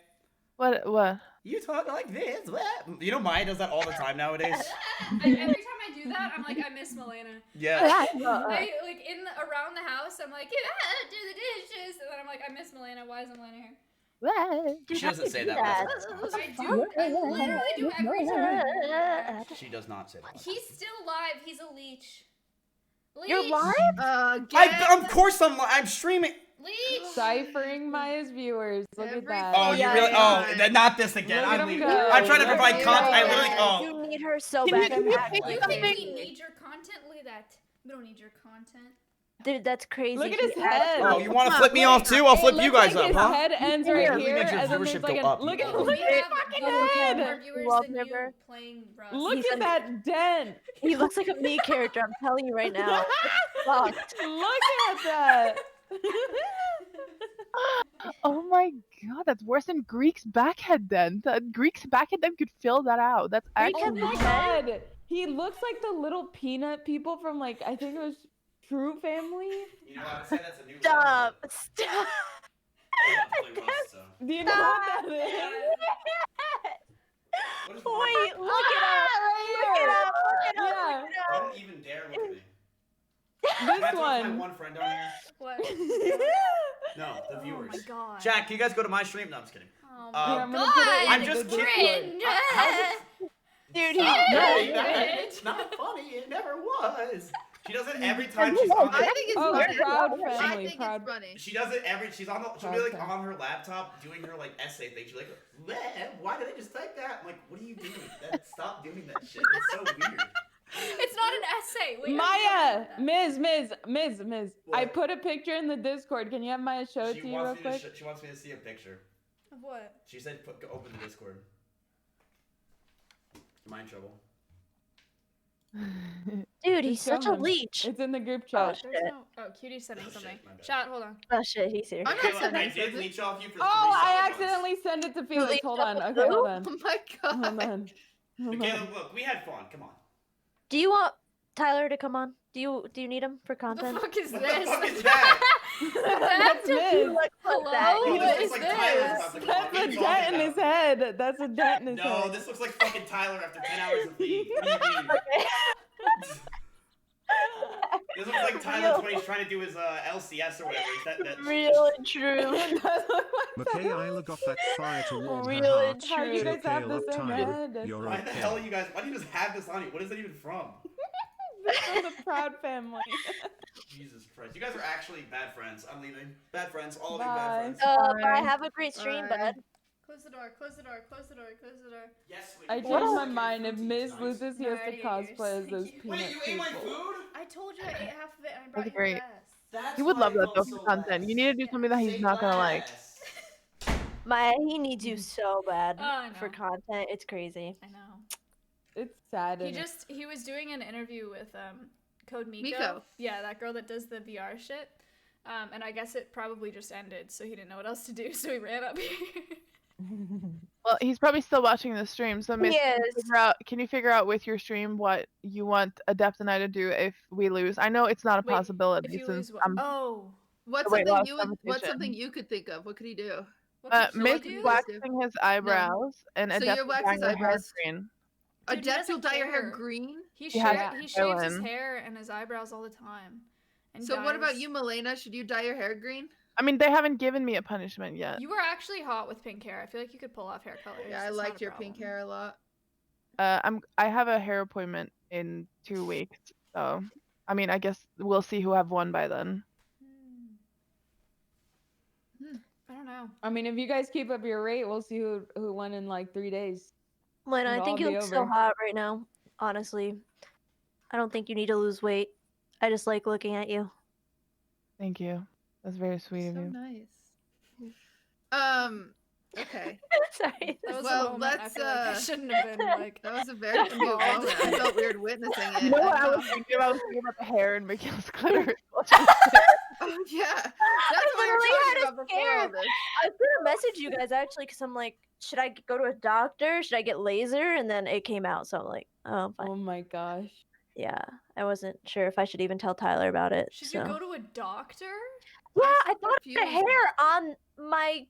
What? You talk like this. What? You know Maya does that all the time nowadays. Every time I do that, I'm like, I miss Milena. Yeah. I like around the house. I'm like, yeah, do the dishes, and then I'm like, I miss Milena. Why isn't Milena here? She doesn't say that. I do. I literally do every time. She does not say that. He's still live. He's a leech. You're live? Of course I'm streaming. Ciphering Maya's viewers. Look at that. Oh, you really? Oh, not this again. Look at I'm him leaving. go. I'm trying to provide Look content. I at literally. him. Oh. You need her so Can you- bad. can you pick You something? think we need your content? Look at that. We don't need your content. Dude, that's crazy. Look at He his head. Oh, you want to flip me off too? I'll flip you guys up, his huh? head ends right Really here, makes your and then viewership there's like go a up, look you at know. look at his fucking head. More viewers Love than never. you playing Rust. Look at that dent. He looks like a me character. I'm telling you right now. It's fucked. Look at that. Oh my god, that's worse than Greek's backhead dent. Greek's backhead dent could fill that out. That's Oh actually my god. He looks like the little peanut people from like I think it was True Family. You know, I would say that's a new. Stop. Stop. Do you know what that is? Wait, look it up. Look it up. Look it up. Yeah. Don't even dare look at me. This My one. one friend on here. What? No, the viewers. Oh my god. Jack, can you guys go to my stream? No, I'm just kidding. Oh Yeah, my I'm gonna put it in I'm the just Discord. kidding. How's it? Dude, It's not funny. It never was. She does it every time she's on. I think it's Oh, funny. proud I family, think proud. it's funny. She does it every. She'll be Proud like family. on her laptop doing her like essay thing. She's like, "Bleh, why did I just type that?" I'm like, "What are you doing? Stop doing that shit. It's so weird." It's not an essay. Wait, Maya, Ms. I What? put a picture in the Discord. Can you have Maya show it She to you real wants me to. quick? She wants me to see a picture. Of what? She said, "Open the Discord." Am I in trouble? Dude, he's Just show such a him. leech. It's in the group Oh, chat. shit. There's no. Oh, Cutie's sending something. Chat, hold on. Oh, shit, he's here. I'm not Caleb, I sending did something. leech off you for 3 Oh, I solid accidentally sent it to Felix. leaked Hold up on. the Okay, hold blue? on. Oh my god. Hold on. months. Hold Caleb, on. look, we had fun. Come on. Do you want Tyler to come on? Do you need him for What the content? fuck is What this? the fuck is that? That's Miz. Hello? Oh, What this is looks like Tyler's this? about to come on. That's What a are you dent talking in his about? head. That's a dent in his No, head. this looks like fucking Tyler after 10 hours of league. What do you mean? This looks like Tyler when he's trying to do his LCS or whatever. That Real and true. Michaela got that fire towards her Really heart. How you So guys have the Caleb same Tyler, head? you're Why the okay. hell are you guys? Why do you just have this on you? What is that even from? This is the Proud Family. Jesus Christ. You guys are actually bad friends. I'm leaving. Bad friends. All of you Bye. bad friends. Bye. Have a great stream, bud. Close the door, close the door, close the door, close the door. Yes, I wait. changed my mind. If Ms. loses, he No, has I to already cosplay as ate those yours. peanut Wait, you ate my people. food? I told you I ate half of it and I brought That's you great. the rest. That's He would why love I that felt though so for content. less. You need to do something that he's Say not gonna like. less. Maya, he needs you so bad Oh, I for know. content. It's crazy. I know. It's sad. He was doing an interview with Code Miko. Miko. Yeah, that girl that does the VR shit. And I guess it probably just ended, so he didn't know what else to do, so he ran up here. Well, he's probably still watching the stream. So, Miss, Yes. can you figure out with your stream what you want Adept and I to do if we lose? I know it's not a Wait, possibility if you since lose what? I'm Oh. What's Weight something loss you would? What's competition. something you could think of? What could he do? What could he Miss do? waxing his eyebrows and So Adept you wax dyeing his her hair eyebrows? green. Dude, he Adept, doesn't you'll dye your hair care. green. He He has shaves his Ellen. hair and his eyebrows all the time. And So what about dyes- you, Milena? Should you dye your hair green? I mean, they haven't given me a punishment yet. You were actually hot with pink hair. I feel like you could pull off hair colors. Yeah, I It's not liked a your pink problem. hair a lot. I have a hair appointment in 2 weeks, so I mean, I guess we'll see who have won by then. I don't know. I mean, if you guys keep up your rate, we'll see who won in like 3 days. Lena, I It'll think all you be look so over. hot right now. Honestly, I don't think you need to lose weight. I just like looking at you. Thank you. That's very sweet of So you. nice. Okay. Sorry. That was a Well, moment I let's. feel like I shouldn't have been like. That was a very cute moment. I felt weird witnessing it. You know what I I don't was thinking about? I was thinking about the hair and Mikhail's clitoris. Oh yeah, that's what we were literally talking had a about before all scare. this. I was gonna message you guys actually because I'm like, should I go to a doctor? Should I get laser? And then it came out, so I'm like, oh, fine. Oh my gosh. Yeah, I wasn't sure if I should even tell Tyler about it. Should so. you go to a doctor? Yeah, I thought the confused. hair on my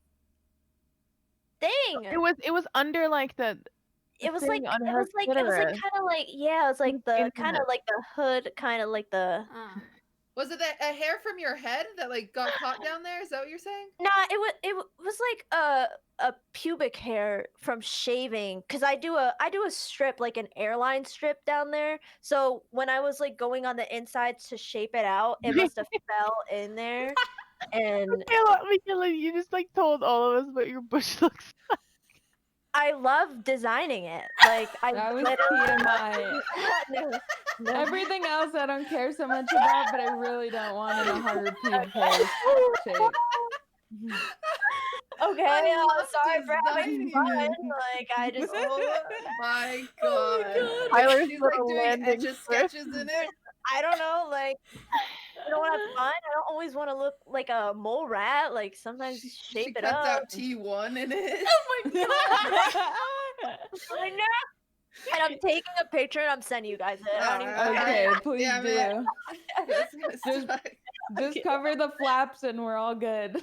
thing. It was under like the. It was thing like on it her was like clitoris. kind of like yeah, it was like the kind Intimate. of like the hood, kind of like the. Was Was it a hair from your head that like got caught down there? Is that what you're saying? Nah, it was like a pubic hair from shaving, cause I do a strip, like an airline strip down there. So when I was like going on the inside to shape it out, it must have fell in there. And Michaela, you just like told all of us what your bush looks like. I love designing it. Like I That was literally TMI. no. Everything else I don't care so much about, but I really don't want an 100 pube hair shape. Okay, I love sorry for having designing fun. it. Like I just Oh my god. Tyler's She's like little doing landing etch strip. sketches in it. I don't know, like you don't want to have fun. I don't always want to look like a mole rat. Like sometimes shape She it cuts up. out T1 in it. Oh my god. I know. And I'm taking a picture and I'm sending you guys it. I don't even Okay, please Damn do. it. That's gonna suck. Just cover the flaps and we're all good.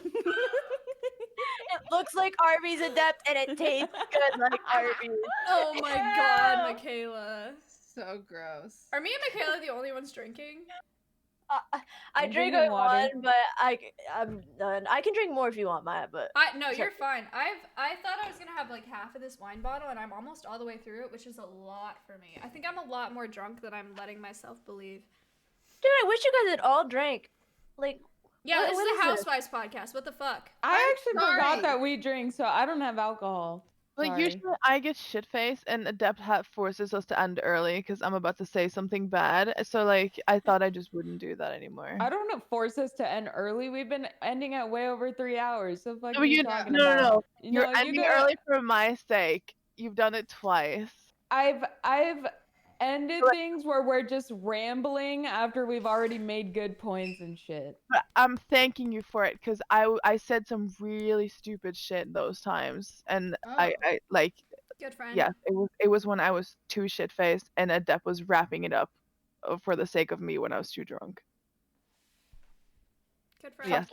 It looks like Arby's Adept and it tastes good like Arby's. Oh my god, Michaela. So gross. Are me and Michaela the only ones drinking? I I'm drink drinking a water. one, but I'm done. I can drink more if you want, Maya, but No, you're fine. I thought I was gonna have like half of this wine bottle, and I'm almost all the way through it, which is a lot for me. I think I'm a lot more drunk than I'm letting myself believe. dude, I wish you guys had all drank. Like, Yeah, what this is is a this? Housewives podcast. What the fuck? I actually sorry. forgot that we drink, so I don't have alcohol. Like Sorry. usually I get shit faced and Adept forces us to end early because I'm about to say something bad. So like I thought I just wouldn't do that anymore. I don't know, force us to end early. We've been ending at way over 3 hours. So fuck No, are you you, talking no, about? no, no. You You're know, you ending gotta- early for my sake. You've done it twice. I've ended things where we're just rambling after we've already made good points and shit. But I'm thanking you for it because I said some really stupid shit those times, and I like. Good friend. Yeah, it was when I was too shit faced, and Adept was wrapping it up for the sake of me when I was too drunk. Good friend. Yes,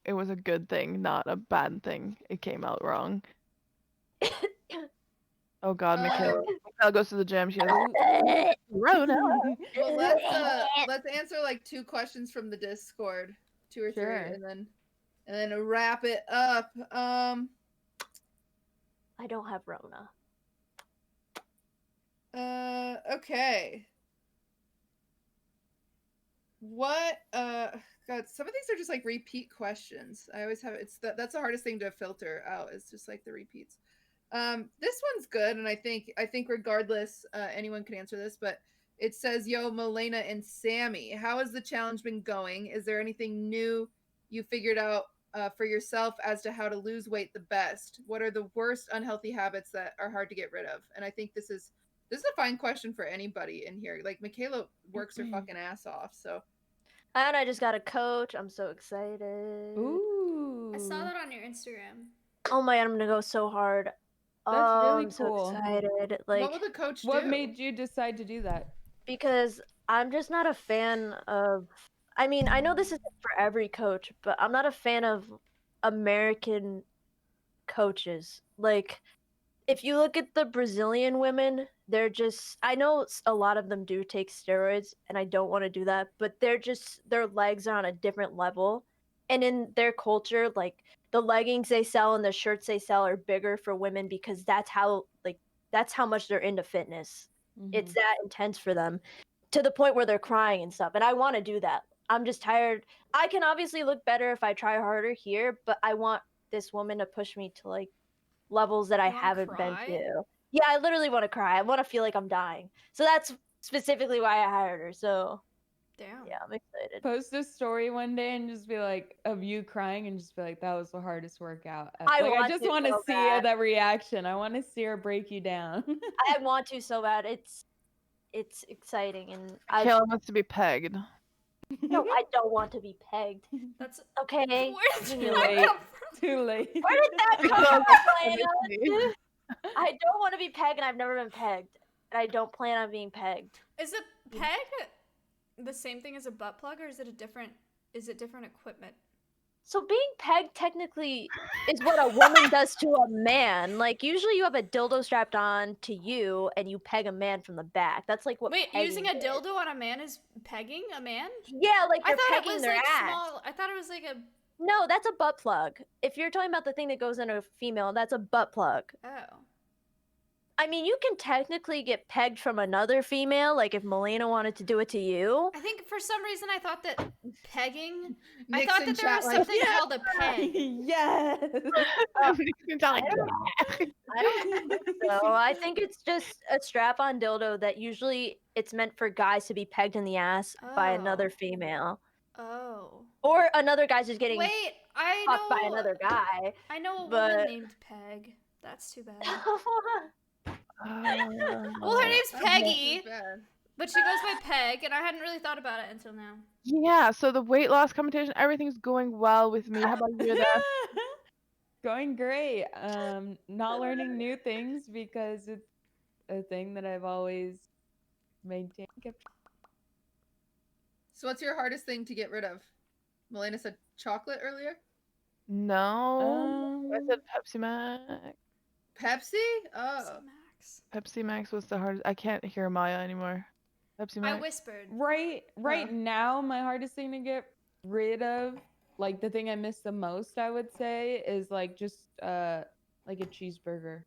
it was a good thing, not a bad thing. It came out wrong. Oh God, Michaela goes to the gym. She has Rona. Well, let's answer like 2 questions from the Discord, 2 or 3, Sure. and then wrap it up. I don't have Rona. Okay. What God, some of these are just like repeat questions. I always have that's the hardest thing to filter out, is just like the repeats. This one's good, and I think regardless, anyone can answer this, but it says, "Yo, Milena and Sammy, how has the challenge been going? Is there anything new you figured out for yourself as to how to lose weight the best? What are the worst unhealthy habits that are hard to get rid of?" And I think this is a fine question for anybody in here. Like, Michaela works her fucking ass off, so. And I just got a coach. I'm so excited. Ooh. I saw that on your Instagram. Oh my god, I'm gonna go so hard. That's really I'm cool. so excited. Like, What will the coach do? What made you decide to do that? because I'm just not a fan of. I mean, I know this isn't for every coach, but I'm not a fan of American coaches. Like, if you look at the Brazilian women, they're just. I know a lot of them do take steroids, and I don't want to do that, but their legs are on a different level. And in their culture, like, the leggings they sell and the shirts they sell are bigger for women because that's how much they're into fitness. It's that intense for them, to the point where they're crying and stuff. And I want to do that. I'm just tired. I can obviously look better if I try harder here, but I want this woman to push me to like levels that I haven't been to. Yeah, I literally want to cry. I want to feel like I'm dying. So that's specifically why I hired her. So damn. Yeah, I'm excited. Post a story one day and just be like, of you crying, and just be like, that was the hardest workout. I Like, I want just to want to so see bad. the reaction. I want to see her break you down. I want to so bad. It's exciting, and Michaela wants to be pegged. No, I don't want to be pegged. That's okay. Too late. Too late. Where did that come from, Elena? I don't want to be pegged, and I've never been pegged, and I don't plan on being pegged. Is a peg the same thing as a butt plug, or is it different equipment? So being pegged technically is what a woman does to a man. Like usually you have a dildo strapped on to you and you peg a man from the back. That's like what Wait, pegging using a is. dildo on a man is pegging a man? Yeah, like I you're thought it pegging was their like ass. small. I thought it was like a. No, that's a butt plug. If you're talking about the thing that goes in a female, that's a butt plug. Oh. I mean, you can technically get pegged from another female, like if Melina wanted to do it to you. I think for some reason I thought that pegging. I Nick's thought in that there chat was like, something "Yeah!" called a peg. Yes. I don't think so. I think it's just a strap-on dildo that usually it's meant for guys to be pegged in the ass by another female. Oh. Or another guy's just getting Wait, I fucked by know. another guy. I know a but... woman named Peg. That's too bad. Well, Well, her name's That's Peggy, too bad. but she goes by Peg, and I hadn't really thought about it until now. Yeah, so the weight loss competition, everything's going well with me. How about you, Daph? Going great. Not learning new things because it's a thing that I've always maintained. So what's your hardest thing to get rid of? Melina said chocolate earlier. No, I said Pepsi Max. Pepsi? Oh. Pepsi Max was the hardest. I can't hear Maya anymore. Pepsi Max. I whispered. Right now, my hardest thing to get rid of, like the thing I miss the most, I would say, is like just like a cheeseburger.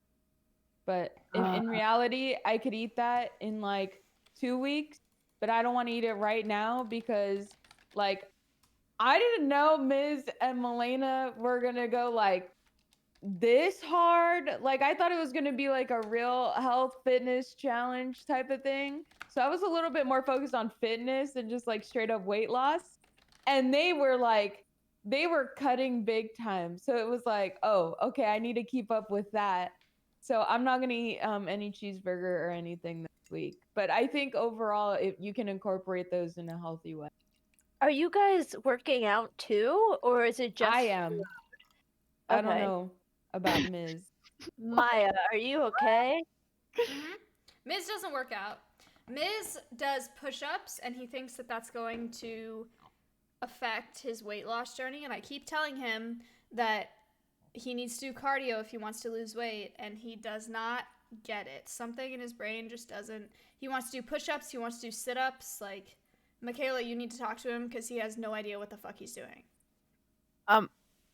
But in reality, I could eat that in like 2 weeks, but I don't want to eat it right now because like I didn't know Ms. and Melina were gonna go like this hard. Like I thought it was gonna be like a real health fitness challenge type of thing. So I was a little bit more focused on fitness and just like straight up weight loss. And they were cutting big time. So it was like, oh, okay, I need to keep up with that. So I'm not gonna eat any cheeseburger or anything this week. But I think overall, if you can incorporate those in a healthy way. Are you guys working out too, or is it just? I am. I don't know about Ms. Maya, are you okay? Miz doesn't work out. Miz does push-ups, and he thinks that that's going to affect his weight loss journey. And I keep telling him that he needs to do cardio if he wants to lose weight, and he does not get it. Something in his brain just doesn't. He wants to do push-ups. He wants to do sit-ups. Like, Michaela, you need to talk to him because he has no idea what the fuck he's doing.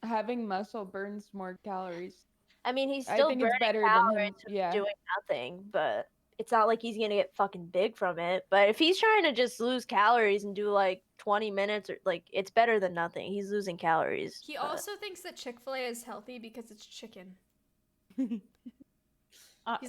Having muscle burns more calories. I mean, he's I still think burning it's better than calories him. from Yeah. doing nothing, but it's not like he's gonna get fucking big from it. But if he's trying to just lose calories and do like 20 minutes, or like, it's better than nothing. He's losing calories. He but... also thinks that Chick-fil-A is healthy because it's chicken. He's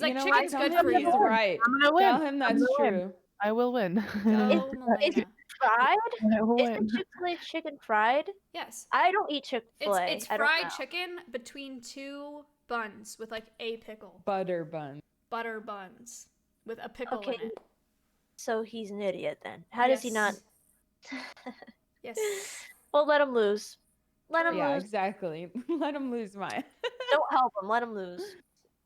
like, you know chicken's what? good Tell for him you. he's right. I'm gonna win. Tell him that's I'm gonna win. true. I will win. Go, Is Melina. fried? I will win. Isn't Chick-fil-A chicken fried? Yes. I don't eat Chick-fil-A. It's I don't fried know. chicken between two buns with like a pickle. Butter bun. Butter buns with a pickle Okay. in it. So he's an idiot then. How does he not? Yes. Well, let him lose. Let him Yeah, lose. exactly. Let him lose mine. Don't help him. Let him lose.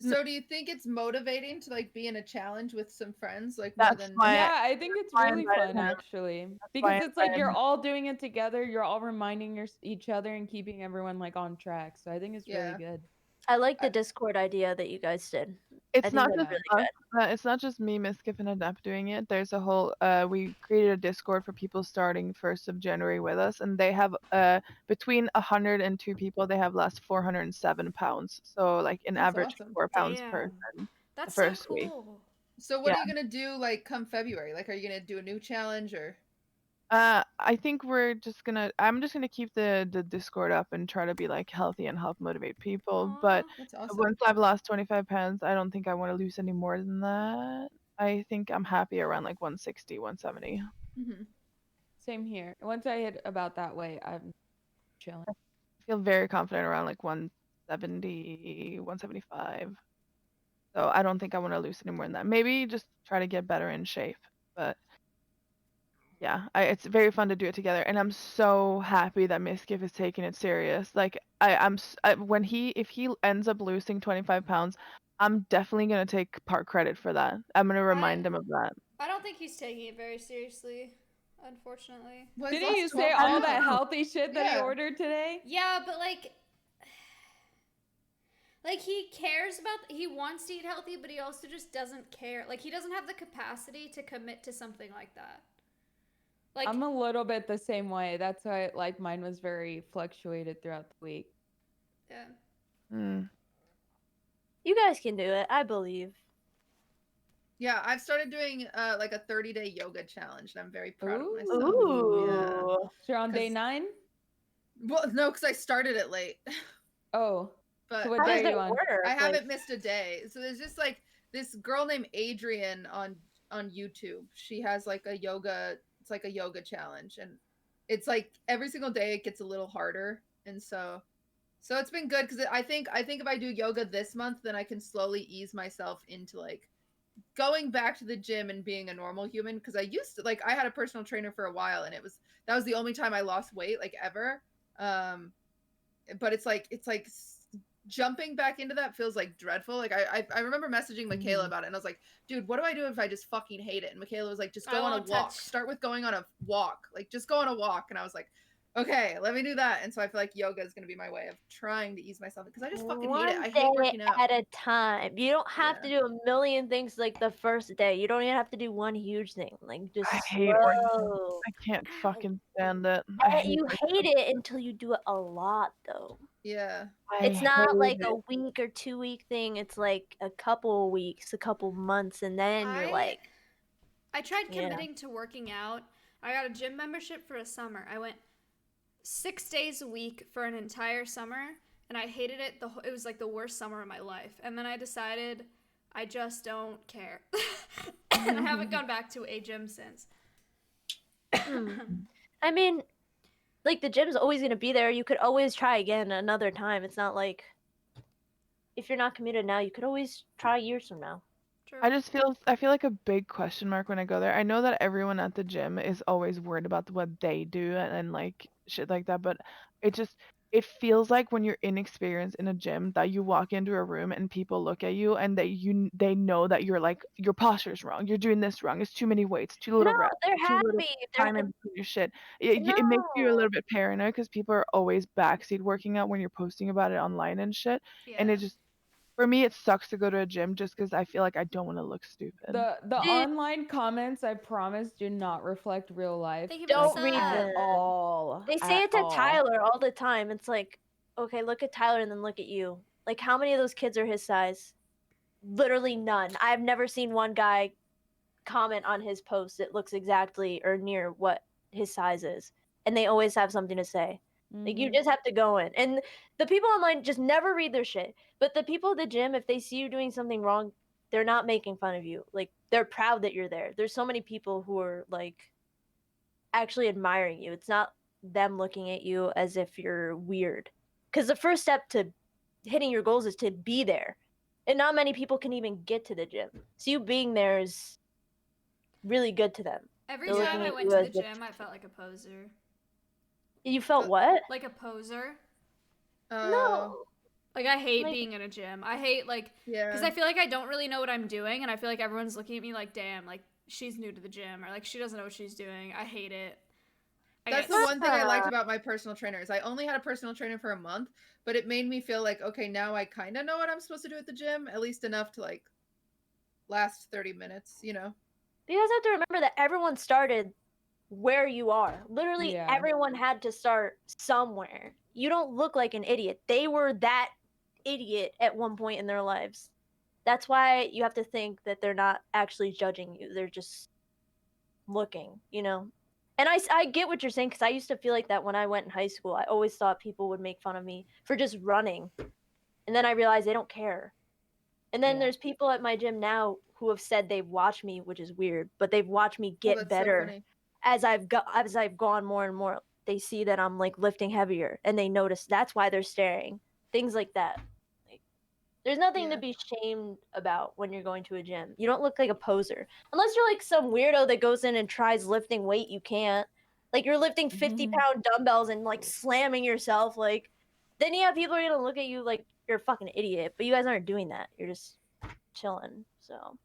So do you think it's motivating to like be in a challenge with some friends, like more than? Yeah, I think it's why I really invited fun him. actually why because I it's like invited you're him. all doing it together. You're all reminding each other and keeping everyone like on track. So I think it's Yeah. really good. I like the Discord idea that you guys did. I It's think not that's just really us, good. it's not just me, Miskif, and Adap doing it. There's a whole we created a Discord for people starting 1st of January with us, and they have between 102 people. They have lost 407 pounds. So like an That's average awesome. 4 pounds Damn. person. That's the so first week. cool. So what Yeah. are you gonna do like come February? Like, are you gonna do a new challenge or? I think I'm just gonna keep the Discord up and try to be like healthy and help motivate people. But That's awesome. once I've lost 25 pounds, I don't think I want to lose any more than that. I think I'm happy around like 160, 170. Mm-hmm. Same here. Once I hit about that weight, I'm chilling. I feel very confident around like 170, 175. So I don't think I want to lose any more than that. Maybe just try to get better in shape. But yeah, it's very fun to do it together, and I'm so happy that Miskif is taking it serious. Like if he ends up losing 25 pounds, I'm definitely gonna take part credit for that. I'm gonna remind him of that. I don't think he's taking it very seriously. unfortunately. Didn't you say all that healthy shit that he ordered today? Yeah, but like he cares about, he wants to eat healthy, but he also just doesn't care. Like he doesn't have the capacity to commit to something like that. Like I'm a little bit the same way. That's why like mine was very fluctuated throughout the week. Yeah. You guys can do it. I believe. Yeah, I've started doing like a 30-day yoga challenge, and I'm very proud of myself. Ooh. Yeah. So you're on day 9? Well, no, because I started it late. Oh. But So what day are you on? I haven't missed a day. So there's just like this girl named Adrian on YouTube. She has like a yoga. It's like a yoga challenge, and it's like every single day it gets a little harder, and so it's been good because I think if I do yoga this month, then I can slowly ease myself into like going back to the gym and being a normal human, because I used to, like, I had a personal trainer for a while, and that was the only time I lost weight like ever. But it's like jumping back into that feels like dreadful. Like I remember messaging Michaela about it, and I was like, dude, what do I do if I just fucking hate it? And Michaela was like, just go on a walk. Start with going on a walk. Like, just go on a walk. And I was like, okay, let me do that. And so I feel like yoga is going to be my way of trying to ease myself, because I just fucking hate it. I hate working out. At a time. You don't have to do a million things like the first day. You don't even have to do one huge thing. Like just I hate working. slow. I can't fucking stand it. You hate it until you do it a lot, though. Yeah. It's not like a week or 2 week thing. It's like a couple weeks, a couple months, and then you're like. I tried committing to working out. I got a gym membership for a summer. I went 6 days a week for an entire summer, and I hated it. It was like the worst summer of my life. And then I decided I just don't care. And I haven't gone back to a gym since. I mean, like, the gym's always going to be there. You could always try again another time. It's not like, if you're not committed now, you could always try years from now. I feel like a big question mark when I go there. I know that everyone at the gym is always worried about what they do and like shit like that, but it feels like when you're inexperienced in a gym that you walk into a room and people look at you and they know that you're like, your posture's wrong, you're doing this wrong, it's too many weights, too little reps, they're too little happy. time in between your shit. It makes you a little bit paranoid because people are always backseat working out when you're posting about it online and shit, and it just, for me, it sucks to go to a gym just because I feel like I don't want to look stupid. The online comments, I promise, do not reflect real life. Don't read at them. all. They say it to all. Tyler all the time. It's like, okay, look at Tyler and then look at you. Like, how many of those kids are his size? Literally none. I've never seen one guy comment on his post that looks exactly or near what his size is. And they always have something to say. Like, you just have to go in. And the people online just never read their shit. But the people at the gym, if they see you doing something wrong, they're not making fun of you. Like, they're proud that you're there. There's so many people who are, like, actually admiring you. It's not them looking at you as if you're weird. Because the first step to hitting your goals is to be there. And not many people can even get to the gym. So you being there is really good to them. Every time I went to the gym, I felt like a poser. You felt what? Like a poser. No. Like, I hate being in a gym. I hate, like, because I feel like I don't really know what I'm doing, and I feel like everyone's looking at me like, damn, like, she's new to the gym, or, like, she doesn't know what she's doing. I hate it. That's the one thing I liked about my personal trainers. I only had a personal trainer for a month, but it made me feel like, okay, now I kind of know what I'm supposed to do at the gym, at least enough to, like, last 30 minutes, you know? You guys have to remember that everyone started where you are. Literally, everyone had to start somewhere. You don't look like an idiot. They were that idiot at one point in their lives. That's why you have to think that they're not actually judging you. They're just looking, you know? And I get what you're saying, because I used to feel like that when I went in high school. I always thought people would make fun of me for just running. And then I realized they don't care. And then there's people at my gym now who have said they've watched me, which is weird, but they've watched me get better as I've gone more and more. They see that I'm like lifting heavier, and they notice. That's why they're staring. Things like that. Like, there's nothing to be shamed about when you're going to a gym. You don't look like a poser unless you're like some weirdo that goes in and tries lifting weight you can't. Like, you're lifting 50-pound dumbbells and like slamming yourself. Like, then people are gonna look at you like you're a fucking idiot. But you guys aren't doing that. You're just chilling. So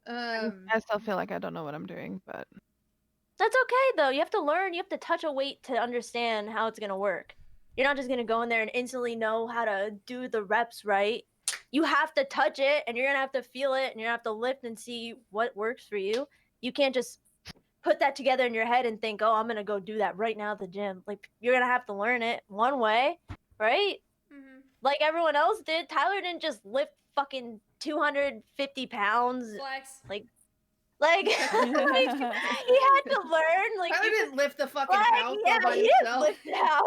I still feel like I don't know what I'm doing, but That's okay though. You have to learn. You have to touch a weight to understand how it's gonna work. You're not just gonna go in there and instantly know how to do the reps right. You have to touch it, and you're gonna have to feel it, and you're gonna have to lift and see what works for you. You can't just put that together in your head and think, "Oh, I'm gonna go do that right now at the gym." Like you're gonna have to learn it one way, right? Like everyone else did. Tyler didn't just lift fucking 250 pounds. Flex. Like he had to learn. Like Tyler you didn't lift the fucking like, house all by he didn't himself. lift the house.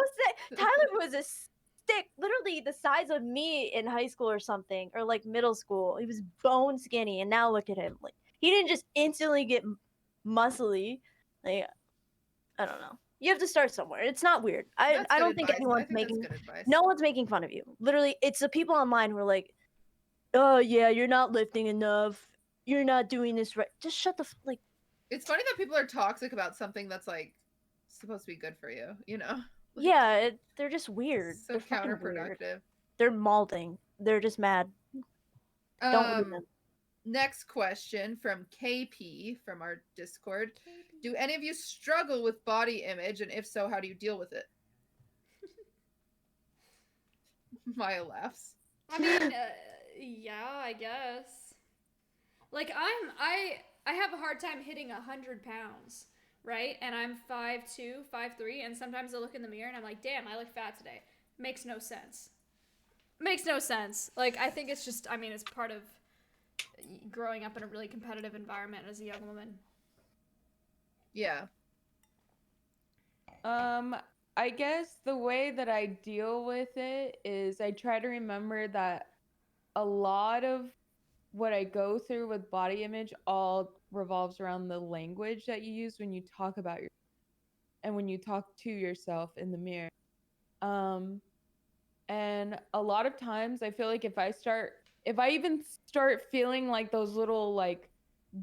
Tyler was a stick, literally the size of me in high school or something, or like middle school. He was bone skinny, and now look at him. Like he didn't just instantly get muscly. Like I don't know. You have to start somewhere. It's not weird. I don't think anyone's making. No one's making fun of you. Literally, it's the people online who are like, "Oh yeah, you're not lifting enough. You're not doing this right." Just shut the like. It's funny that people are toxic about something that's like supposed to be good for you, you know? Yeah, they're just weird. So They're fucking weird. counterproductive. They're molding. They're just mad. Don't read them. Next question from KP from our Discord. Do any of you struggle with body image, and if so, how do you deal with it? Maya laughs. I mean, yeah, I guess. Like I have a hard time hitting 100 pounds, right? And I'm 5'2", 5'3", and sometimes I look in the mirror and I'm like, damn, I look fat today. Makes no sense. Makes no sense. Like, I think it's just, I mean, it's part of growing up in a really competitive environment as a young woman. Yeah. I guess the way that I deal with it is I try to remember that a lot of what I go through with body image all revolves around the language that you use when you talk about yourself and when you talk to yourself in the mirror. And a lot of times I feel like if I even start feeling like those little like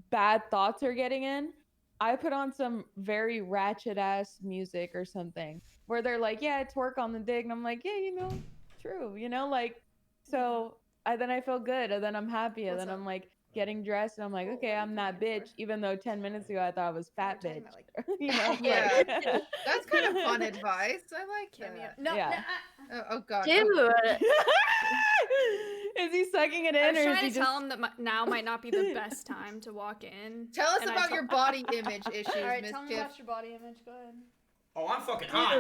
bad thoughts are getting in, I put on some very ratchet ass music or something where they're like, yeah, it's work on the dig. And I'm like, yeah, you know, true, you know, like, so then I feel good, and then I'm happy, and then I'm like getting dressed, and I'm like, okay, I'm that bitch, even though 10 minutes ago I thought I was fat bitch. You know, yeah, that's kind of fun advice. I like that. No, yeah. Oh god, dude. Is he sucking it in, I was or is trying he to tell him that now might not be the best time to walk in. Tell us and about your body image issues, All right, Miss tell me Tiff. about your body image. Go ahead. Oh, I'm fucking hot.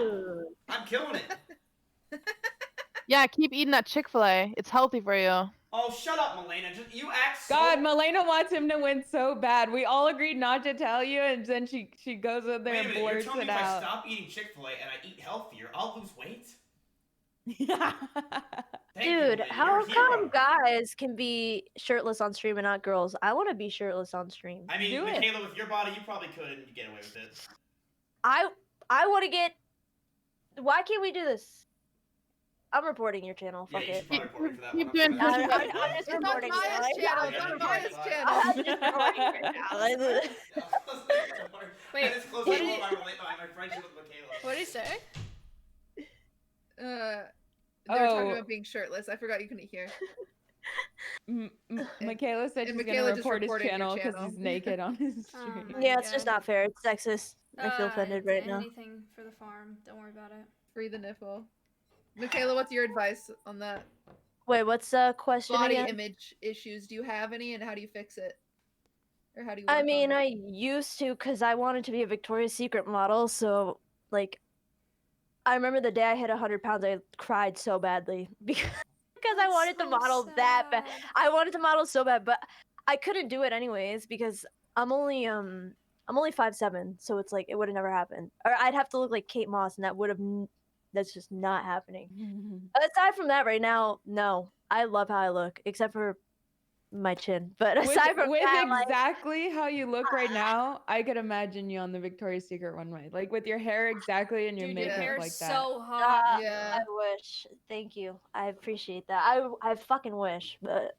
I'm killing it. Yeah, keep eating that Chick-fil-A. It's healthy for you. Oh, shut up, Milena. Just you act so... God, Milena wants him to win so bad. We all agreed not to tell you, and then she goes in there and blurts you're telling me it if I out. stop eating Chick-fil-A and I eat healthier, I'll lose weight? Dude, how come guys can be shirtless on stream and not girls? I want to be shirtless on stream. I mean, Michaela, with your body, you probably could and get away with it. I want to get... Why can't we do this? I'm reporting your channel. Fuck it. Keep doing push-ups. I'm just reporting Maya's it. channel. It's on Maya's channel. I'm just reporting it now. Wait, Close what my friendship with Michaela. What did he say? They were talking about being shirtless. I forgot you couldn't hear. Michaela said she's Michaela gonna just report his reported your channel because channel. he's naked on his stream. Yeah, it's just not fair. It's sexist. I feel offended right now. Anything for the farm. Don't worry about it. Free the nipple. Michaela, what's your advice on that? Wait, what's the question Body again? image issues. Do you have any, and how do you fix it? Or how do you? I mean, I used to because I wanted to be a Victoria's Secret model. So, like, I remember the day I hit 100 pounds, I cried so badly because I wanted to model that bad. I wanted to model so bad, but I couldn't do it anyways because I'm only 5'7", so it's like it would have never happened. Or I'd have to look like Kate Moss, and that would have. That's just not happening. Aside from that, right now, no. I love how I look, except for my chin. But aside from that, exactly how you look right now, I could imagine you on the Victoria's Secret runway, like with your hair exactly and your makeup your hair's like that. so hot. I wish. Thank you. I appreciate that. I fucking wish. But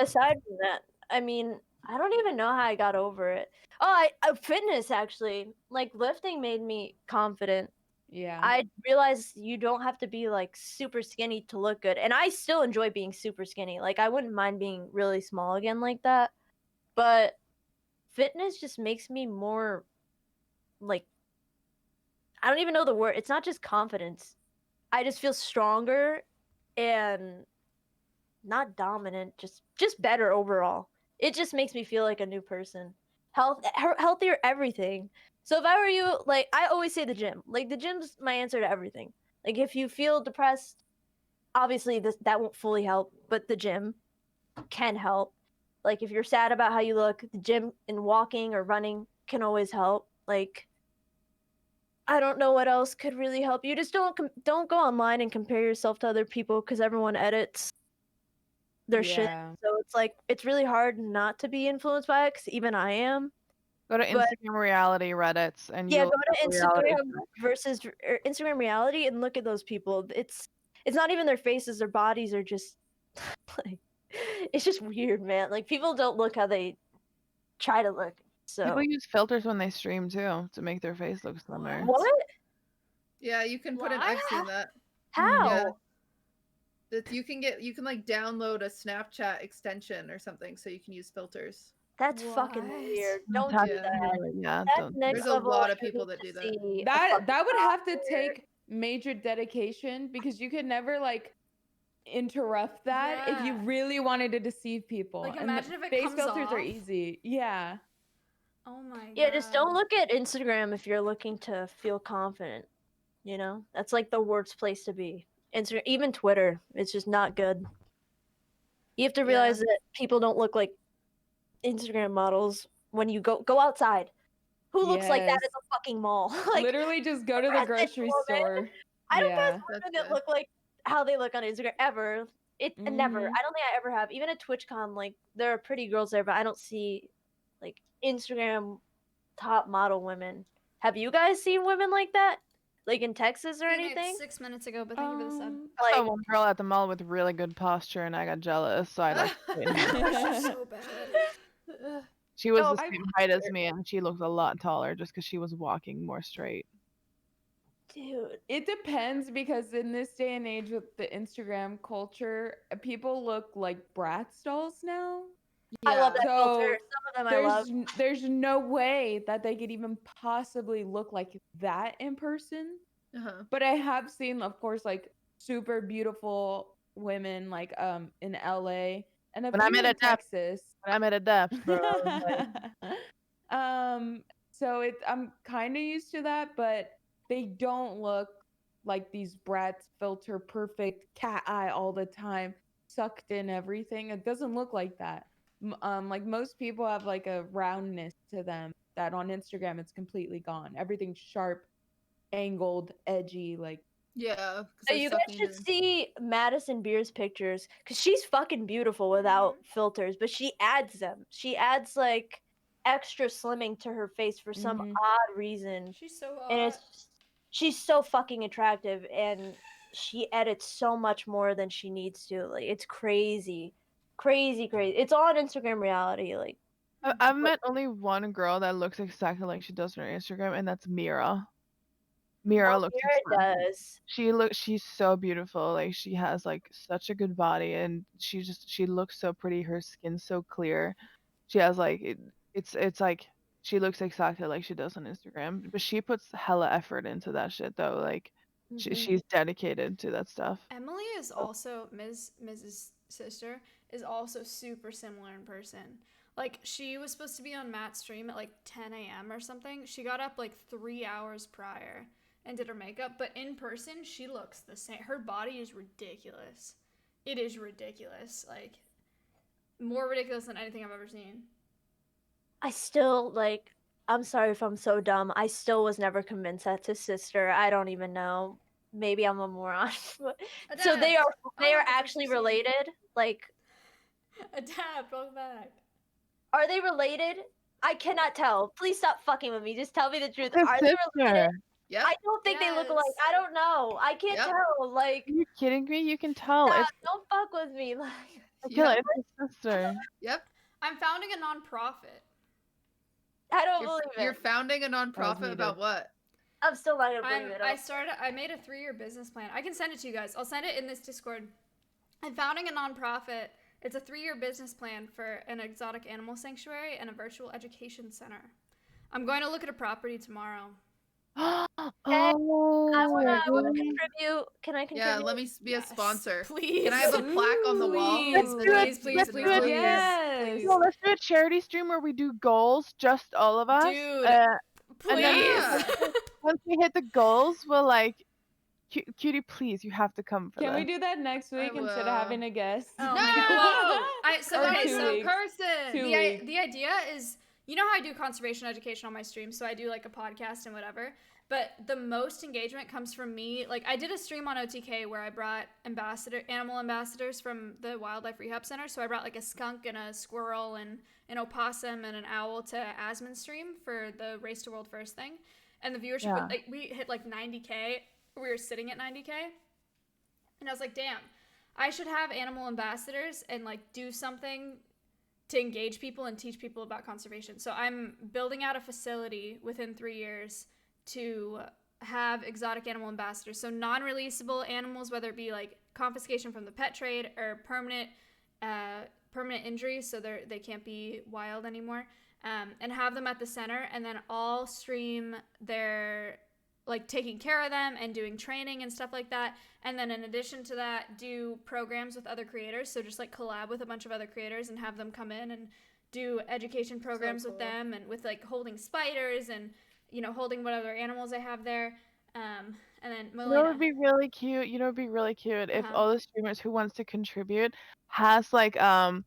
aside from that, I mean, I don't even know how I got over it. Oh, fitness actually. Like lifting made me confident. Yeah. I realized you don't have to be like super skinny to look good. And I still enjoy being super skinny. Like I wouldn't mind being really small again like that. But fitness just makes me more like, I don't even know the word. It's not just confidence. I just feel stronger and not dominant, just better overall. It just makes me feel like a new person. Healthier everything. So if I were you, like, I always say the gym. Like, the gym's my answer to everything. Like, if you feel depressed, obviously that won't fully help, but the gym can help. Like, if you're sad about how you look, the gym and walking or running can always help. Like, I don't know what else could really help you. Just don't go online and compare yourself to other people because everyone edits their shit. Yeah. So it's like it's really hard not to be influenced by it because even I am. Go to But Instagram reality Reddits and yeah, you'll go to have a reality Instagram versus Instagram reality and look at those people. It's not even their faces, their bodies are just like it's just weird, man. Like people don't look how they try to look. People So use filters when they stream too to make their face look slimmer. what? Yeah, you can put in. Why? I've seen that. How? Yeah. That you can like download a Snapchat extension or something so you can use filters. That's fucking weird. Don't do Yeah. that. Yeah, That's don't. next There's a level. lot of You people need that to do that. see a That fucking would have to doctor. take major dedication because you could never like interrupt that if you Yeah. really wanted to deceive people. Like, and the imagine if it face comes filters are off. easy. Yeah. Oh my Yeah, god. just don't look at Instagram if you're looking to feel confident. You know, that's like the worst place to be. Instagram, even Twitter, it's just not good. You have to realize that people don't look like Instagram models when you go outside. Who looks like that Yes. at the fucking mall? Like Literally just go to the pregnant grocery woman. store. I don't Yeah. pass women that look like how they look on Instagram ever. Never. Mhm. I don't think I ever have. Even at TwitchCon, like there are pretty girls there, but I don't see like Instagram top model women. Have you guys seen women like that? Like in Texas or Seen it anything? 6 minutes ago, but thank you for the sub. I saw one girl at the mall with really good posture and I got jealous, so I like She's so bad. She was No, the same height as me and she looked a lot taller just because she was walking more straight. Dude. It depends because in this day and age with the Instagram culture, people look like Bratz dolls now. I love that So filter. Some of them I love. there's no way that they could even possibly look like that in person. Uh-huh. But I have seen, of course, like super beautiful women like in LA and a When I few met in at Depth, Texas. when I met at Depth, bro. I was like, So I'm kind of used to that, but they don't look like these Bratz filter perfect cat eye all the time, sucked in everything. It doesn't look like that. Like most people have like a roundness to them that on Instagram it's completely gone. Everything's sharp, angled, edgy, like Yeah. So you guys should see Madison Beer's pictures because she's fucking beautiful without filters, but she adds them. She adds like extra slimming to her face for some odd reason. She's so And hot. she's so fucking attractive and she edits so much more than she needs to. Like it's crazy. Crazy. It's on Instagram reality. Like I've met only one girl that looks exactly like she does on her Instagram, and that's Mira. Mira looks Mira does. She's so beautiful. Like she has like such a good body and she looks so pretty. Her skin's so clear. She has like it's like she looks exactly like she does on Instagram. But she puts hella effort into that shit though. Like she's dedicated to that stuff. Emily is also Mrs. sister is also super similar in person. Like she was supposed to be on Matt's stream at like 10 a.m. or something. She got up like 3 hours prior and did her makeup, but in person she looks the same. Her body is ridiculous. It is ridiculous. Like more ridiculous than anything I've ever seen. I still like I'm sorry if I'm so dumb. I still was never convinced that's his sister. I don't even know. Maybe I'm a moron. So they are actually related? Like Adapt, welcome back. are they related? I cannot tell. Please stop fucking with me. Just tell me the truth. Her Are they related? sister. Yep. I don't think they look alike. I don't know. I can't tell. Like Are you kidding me? You can tell. nah, It's don't fuck with me. Like Akila, it's his sister. Yep. I'm founding a non-profit. I don't You're, believe it. you're founding a non-profit about what? I'm still not gonna believe it. I made a 3-year business plan. I can send it to you guys. I'll send it in this Discord. I'm founding a non-profit. It's a 3-year business plan for an exotic animal sanctuary and a virtual education center. I'm going to look at a property tomorrow. I Oh, wanna really? contribute. Can I contribute? Yeah, let me be a sponsor. Please. Can I have a plaque on the wall? Let's do it. Please, Let's do it. Yes. No, let's do a charity stream where we do goals, just all of us. Dude, and then please. once we hit the goals, we'll like, Cutie, please, you have to come for Can this. we do that next week instead of having a guest? Oh my god. Well, Or 2 weeks. person. 2 weeks. The idea is, you know how I do conservation education on my stream, so I do like a podcast and whatever. But the most engagement comes from me. Like, I did a stream on OTK where I brought animal ambassadors from the Wildlife Rehab Center. So I brought like a skunk and a squirrel and an opossum and an owl to Asmund stream for the Race to World First thing. And the viewership, we hit like 90K. We were sitting at 90K. And I was like, damn, I should have animal ambassadors and like do something to engage people and teach people about conservation. So I'm building out a facility within 3 years to have exotic animal ambassadors. So non-releasable animals, whether it be like confiscation from the pet trade or permanent injury, so they can't be wild anymore, and have them at the center, and then all stream their like taking care of them and doing training and stuff like that. And then in addition to that, do programs with other creators. So just like collab with a bunch of other creators and have them come in and do education programs with them, and with like holding spiders and, you know, holding what other animals I have there. And then You know, it would be really cute. You know, it'd be really cute if all the streamers who wants to contribute has like a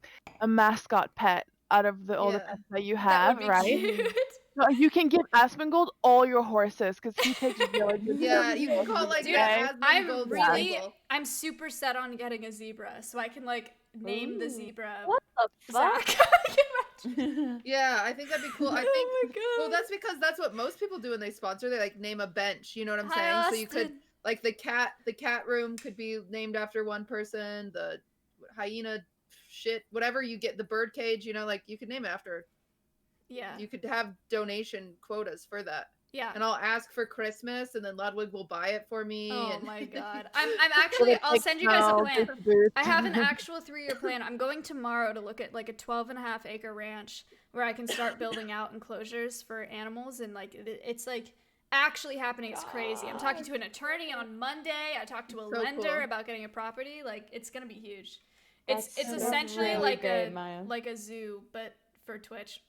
mascot pet out of all the pets that you have, would be right? cute. So you can give Asmongold all your horses because he takes really good care Yeah, of you them, can call like Dude, the I'm I'm super set on getting a zebra, so I can like name the zebra. What the fuck? Yeah, I think that'd be cool. I think well, that's because that's what most people do when they sponsor. They like name a bench. You know what I'm saying? Hi, So you could Austin. like the cat room could be named after one person. The hyena shit, whatever you get, the bird cage. You know, like you could name it after. Yeah. You could have donation quotas for that. Yeah. And I'll ask for Christmas, and then Ludwig will buy it for me. Oh and... my god. I'm actually, I'll send you guys a plan. I have an actual 3-year plan. I'm going tomorrow to look at like a 12.5 acre ranch where I can start building out enclosures for animals, and like it's like actually happening. It's crazy. I'm talking to an attorney on Monday. I talked to a lender about getting a property. Like, it's gonna be huge. It's essentially really like great, Maya. a zoo, but for Twitch.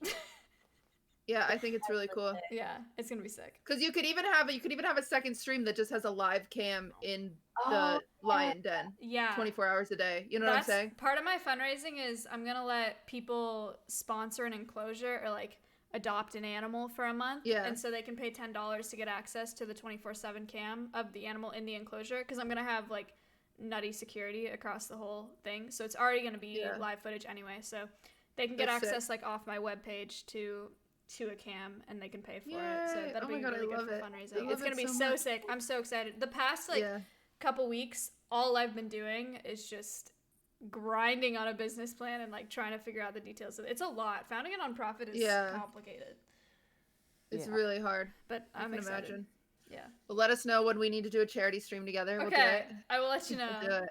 Yeah, I think it's really cool. Yeah, it's gonna be sick. Because you could even have a second stream that just has a live cam in the lion den. Yeah. 24 hours a day. You know what I'm saying? Part of my fundraising is I'm gonna let people sponsor an enclosure or like adopt an animal for a month. Yeah. And so they can pay $10 to get access to the 24/7 cam of the animal in the enclosure, because I'm gonna have like nutty security across the whole thing. So it's already gonna be live footage anyway. So they can get That's access sick. like off my webpage to a cam, and they can pay for it. Yay. So that'll Oh my be God, really I good love for it. I fundraising. love It's gonna it be so so much. sick. I'm so excited. The past like couple weeks, all I've been doing is just grinding on a business plan and like trying to figure out the details of it. It's a lot. Founding a nonprofit is complicated. It's really hard. But I I'm can excited. imagine. Yeah. Well, let us know when we need to do a charity stream together. We'll do Okay, it. I will let you know. We'll do it.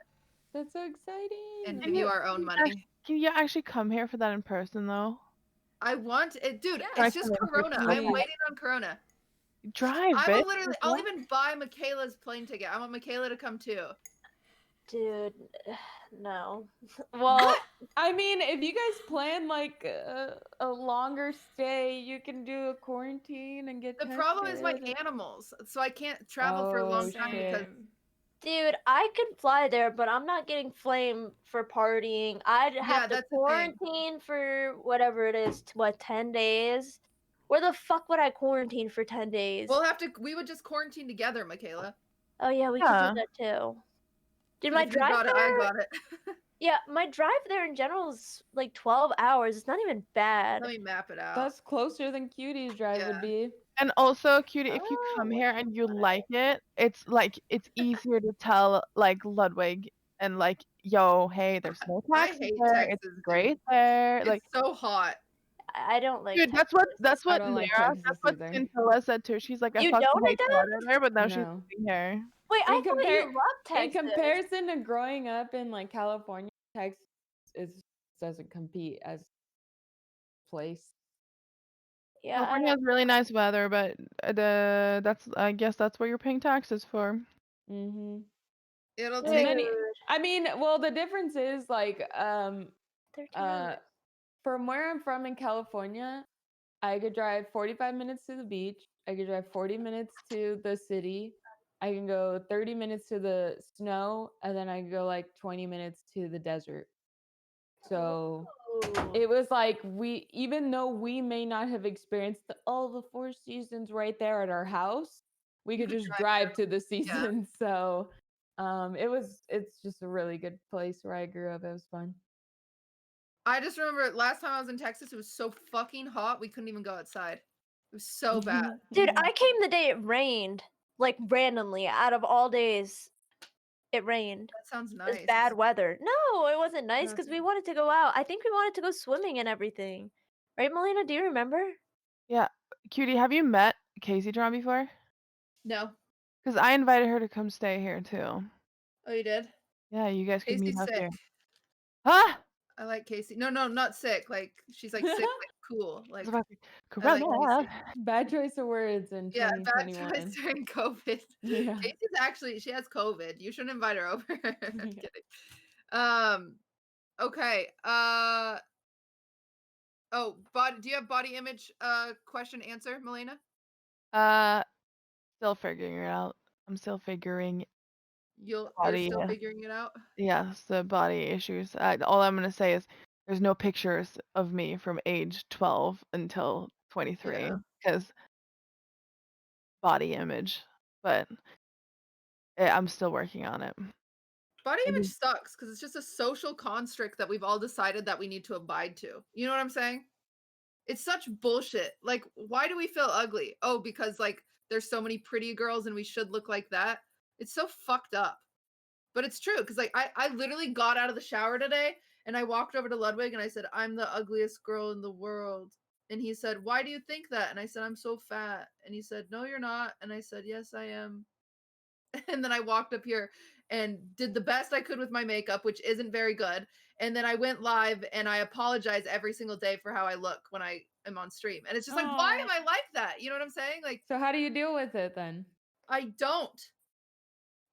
That's so exciting. And give you our own money. Can you actually come here for that in person though? I want it, dude. I It's just can Corona. imagine. I'm waiting on Corona. Drive, I bitch. will literally. I'll even buy Michaela's plane ticket. I want Michaela to come too. Dude, no. Well, I mean, if you guys plan like a longer stay, you can do a quarantine and get The problem is my tested. animals, so I can't travel for a long time because. dude, I could fly there, but I'm not getting flamed for partying. I'd have to that's the thing. quarantine for whatever it is, 10 days? Where the fuck would I quarantine for 10 days? We would just quarantine together, Michaela. Oh yeah, we could do that too. Dude, my If you drive got it, there, I got it. yeah, my drive there in general is like 12 hours. It's not even bad. Let me map it out. That's closer than Cutie's drive would be. And also, Cutie, if you come here and you like it, it's like it's easier to tell like Ludwig and like, yo, hey, there's no taxes hate there. Texas, It's great there. Like, It's so hot. I don't like. dude, Texas. that's what don't like Nara, Texas that's what either. Scintilla said too. She's like, I You fucking don't hate the like weather there, but now she's No. living here. Wait, I In thought you loved Texas. In comparison to growing up in like California, Texas doesn't compete as place. Yeah, California has really nice weather, but I guess that's what you're paying taxes for. Mm-hmm. It'll Well, take. I mean, well, the difference is like, from where I'm from in California, I could drive 45 minutes to the beach. I could drive 40 minutes to the city. I can go 30 minutes to the snow, and then I can go like 20 minutes to the desert. So it was like even though we may not have experienced all the 4 seasons right there at our house, we could just drive to the seasons. So it's just a really good place where I grew up. It was fun. I just remember last time I was in Texas, it was so fucking hot we couldn't even go outside. It was so bad. Dude, I came the day it rained, like randomly, out of all days. It rained. That sounds It was nice. bad weather. No, it wasn't nice because we wanted to go out. I think we wanted to go swimming and everything. Right, Melina? Do you remember? Yeah, Cutie, have you met Casey John before? No. Because I invited her to come stay here too. Oh, you did? Yeah, you guys could meet Casey's up sick. here. Huh? I like Casey. No, not sick. Like she's like sick, like cool. Like about I like Casey. Bad choice of words in Yeah, bad 2021. choice during COVID. Yeah. Casey's she has COVID. You shouldn't invite her over. I'm kidding. Okay. Oh, do you have body image question answer, Melina? Still figuring it out. I'm still figuring You're body. still figuring it out? Yes, the body issues. All I'm gonna say is there's no pictures of me from age 12 until 23 because body image. But I'm still working on it. Body image sucks because it's just a social construct that we've all decided that we need to abide to. You know what I'm saying? It's such bullshit. Like, why do we feel ugly? Oh, because like there's so many pretty girls and we should look like that. It's so fucked up. But it's true because like I literally got out of the shower today and I walked over to Ludwig and I said, I'm the ugliest girl in the world. And he said, why do you think that? And I said, I'm so fat. And he said, no, you're not. And I said, yes, I am. And then I walked up here and did the best I could with my makeup, which isn't very good. And then I went live and I apologize every single day for how I look when I am on stream. And it's just like, why am I like that? You know what I'm saying? Like, so how do you deal with it then? I don't.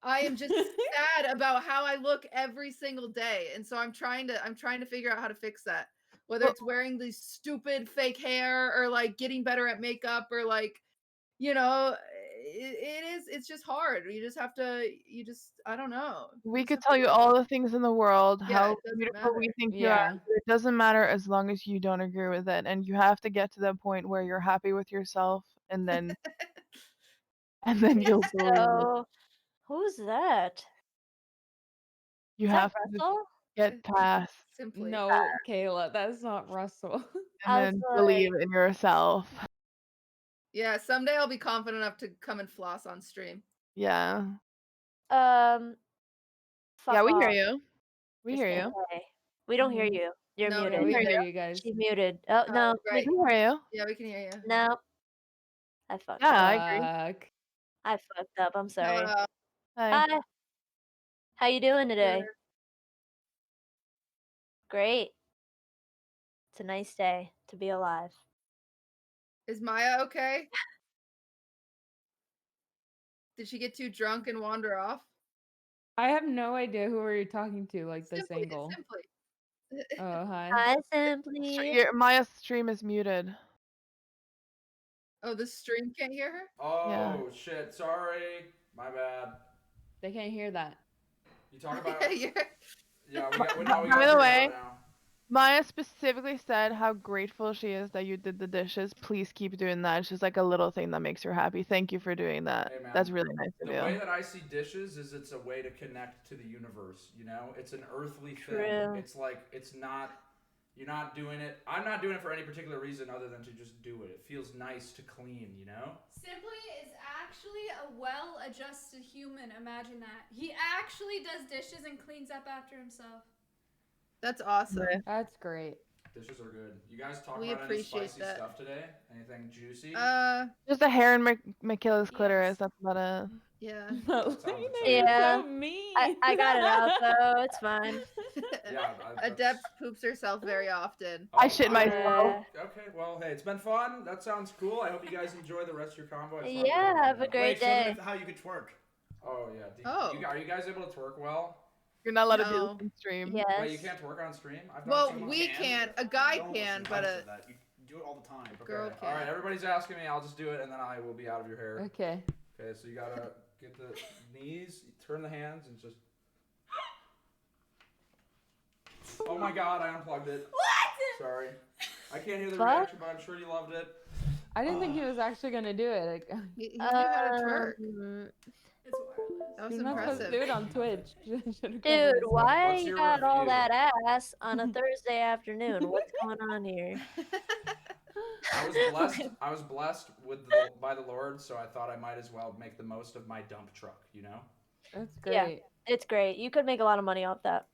I am just sad about how I look every single day. And so I'm trying to figure out how to fix that. Whether it's wearing these stupid fake hair or like getting better at makeup or like, you know, it's just hard. I don't know. We could tell you all the things in the world, Yeah, how it doesn't beautiful we matter. think you are. But it doesn't matter as long as you don't agree with it. And you have to get to the point where you're happy with yourself and then you'll believe it. So, who's that? You Is have that to just Russell? get past Simply. No, Kayla, that's not Russell. and then believe in yourself. Yeah, someday I'll be confident enough to come and floss on stream. Yeah. Fuck Yeah, we hear off. you. We Just hear say you. hey. We don't hear Mhm. you. You're No, muted. Yeah, we can hear you guys. She's muted. Oh no, right. We hear you. Yeah, we can hear you. no. I fucked Yeah, up. I agree. Fuck. I fucked up. I'm sorry. Hello. Hi. Hi. How you doing today? Good. Great. It's a nice day to be alive. Is Maya okay? Did she get too drunk and wander off? I have no idea who are you talking to, like this Simply, angle. Simply. Oh, hi. Hi, Simply. Maya's stream is muted. Oh, the stream can't hear her? Oh, shit. Sorry. My bad. They can't hear that. You talk about Yeah. Yeah, we got By it the figured way, out now. Maya specifically said how grateful she is that you did the dishes. Please keep doing that. It's just like a little thing that makes her happy. Thank you for doing that. Hey, man. That's really nice of The you. way that I see dishes is it's a way to connect to the universe, you know? It's an earthly True. thing. It's like, you're not doing it. I'm not doing it for any particular reason other than to just do it. It feels nice to clean, you know? Simply is actually a well-adjusted human. Imagine that. He actually does dishes and cleans up after himself. That's awesome. That's great. Dishes are good. You guys talk We about any appreciate spicy that. stuff today? Anything juicy? Just a hair in Michaela's clitoris. That's about it. Yeah. Yeah. so mean. I got it out though. It's fine. Yeah, Adept poops herself very often. I shit myself. Okay, well, hey, it's been fun. That sounds cool. I hope you guys enjoy the rest of your combo. Yeah, have a great day. Show me how you could twerk. Oh yeah. Are you guys able to twerk well? You're not allowed to do No. this on stream. Yes. Wait, you can't twerk on stream? Well, we can't. A guy Don't can, listen, but I a said that. You do it all the time. girl All right, can't. everybody's asking me. I'll just do it, and then I will be out of your hair. Okay. Okay, so you gotta get the knees, turn the hands, and just. Oh my God! I unplugged it. What? Sorry. I can't hear the What? reaction, but I'm sure you loved it. I didn't think he was actually gonna do it. He knew how to twerk. That was You're not supposed to impressive. do it on Twitch. Dude, why What's you your got all review? that ass on a Thursday afternoon? What's going on here? I was blessed by the Lord, so I thought I might as well make the most of my dump truck. You know. That's great. Yeah, it's great. You could make a lot of money off that.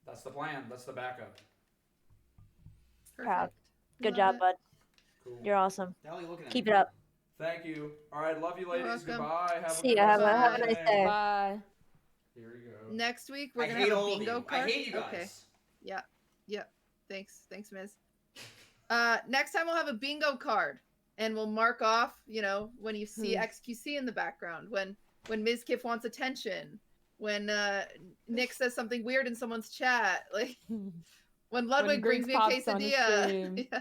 That's the plan. That's the backup. Proud. Good Love job, it. bud. Cool. You're awesome. The hell are you looking at Keep me it up. Thank you. All right, love you, ladies. welcome. Goodbye. Have See a good ya. rest of Have a your nice day. day. Bye. Here we go. Next week we're I gonna hate have a all of bingo you. card. I hate you guys. Okay. Yeah. Yeah. Thanks, Miz. Next time we'll have a bingo card, and we'll mark off. You know, when you see XQC in the background, when Ms. Kiff wants attention, when Nick says something weird in someone's chat, like when Ludwig brings me a quesadilla. Yeah.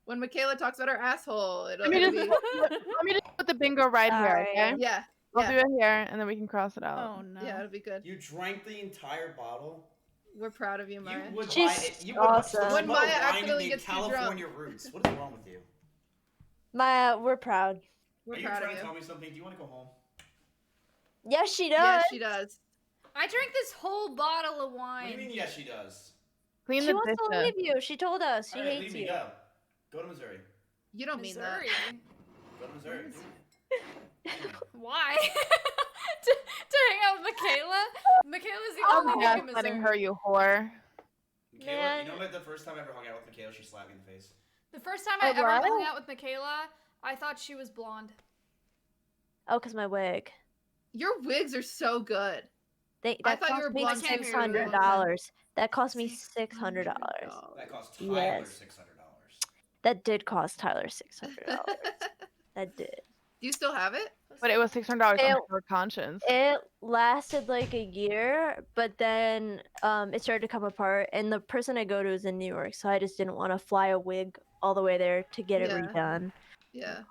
When Michaela talks about her asshole, Let me just put the bingo right here, okay? Yeah. I'll do it here, and then we can cross it out. Oh no. Yeah, it'll be good. You drank the entire bottle. We're proud of you, Maya. You would She's buy it. You would awesome. When Maya wine accidentally in gets too drunk. California roots. What is wrong with you? Maya, we're proud. We're Are you proud trying of to you. tell me something? Do you want to go home? Yes, she does. Yes, she does. I drank this whole bottle of wine. What do you mean? Yes, she does. Clean She the wants to dishes. leave you. She told us. She All right, hates leave me. you. Go. Go to Missouri. You don't mean that. Missouri. Go to Missouri. Why? to hang out with Michaela? Michaela's the I'm only not thing in letting Missouri. her, you whore. Michaela, Man. you know that the first time I ever hung out with Michaela, she slapped me in the face. The first time I Oh, ever what? hung out with Michaela, I thought she was blonde. Oh, cause my wig. Your wigs are so good. That I thought you cost were me blonde too for a really long $600. That cost me $600. That cost Tyler Yes. $600. That did cost Tyler $600. That did. Do you still have it? But it was $600 It- on her conscience. It lasted like a year, but then it started to come apart. And the person I go to is in New York, so I just didn't want to fly a wig all the way there to get it Yeah. redone. Yeah.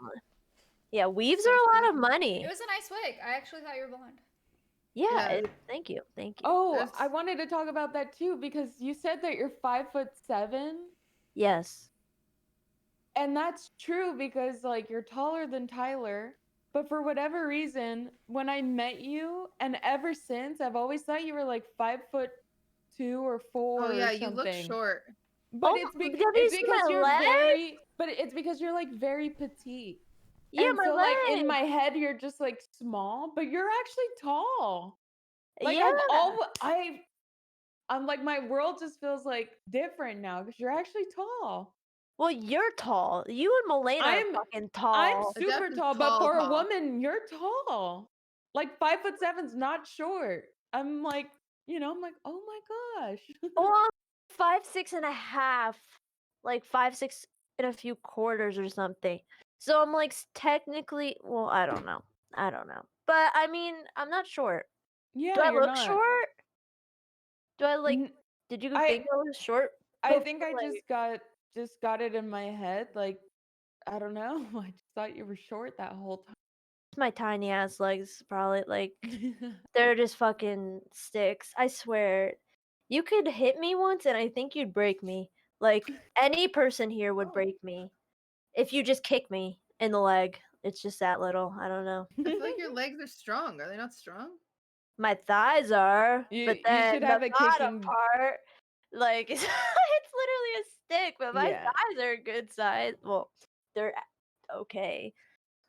Yeah, weaves are a lot of money. It was a nice wig. I actually thought you were blonde. Yeah, Yeah. thank you, thank you. Oh, That's- I wanted to talk about that too because you said that you're 5'7", Yes. and that's true because like you're taller than Tyler. But for whatever reason, when I met you, and ever since, I've always thought you were like 5'2" or 4". Oh yeah, or you look something. short. But Oh, it's, have you it's seen because my you're leg? very. But it's because you're like very petite. Yeah, and my so like in leg. my head, you're just like small, but you're actually tall. Like Yeah. I'm like my world just feels like different now because you're actually tall. Well, you're tall. You and Milena are I'm- fucking tall. I'm super Adept's tall, but for tall. a woman, you're tall. Like 5'7's not short. I'm like, I'm like, oh my gosh. Well, I'm 5'6.5", like 5'6" and a few quarters or something. So I'm like technically, well, I don't know, but I mean, I'm not short. Yeah, Do I you're look not. short? Do I like? N- Did you I- think I was short? I think I before, like- just got it in my head. Like, I don't know. I just thought you were short that whole my tiny ass legs probably like time. they're just fucking sticks. I swear. You could hit me once and I think you'd break me. Like any person here would break me if you just kick me in the leg. It's just that little. I don't know. I feel like your legs are strong. Are they not strong? My thighs are, You- but you then should have the a bottom kicking- part, like it's literally a stick. But my Yeah. thighs are a good size. Well, they're okay,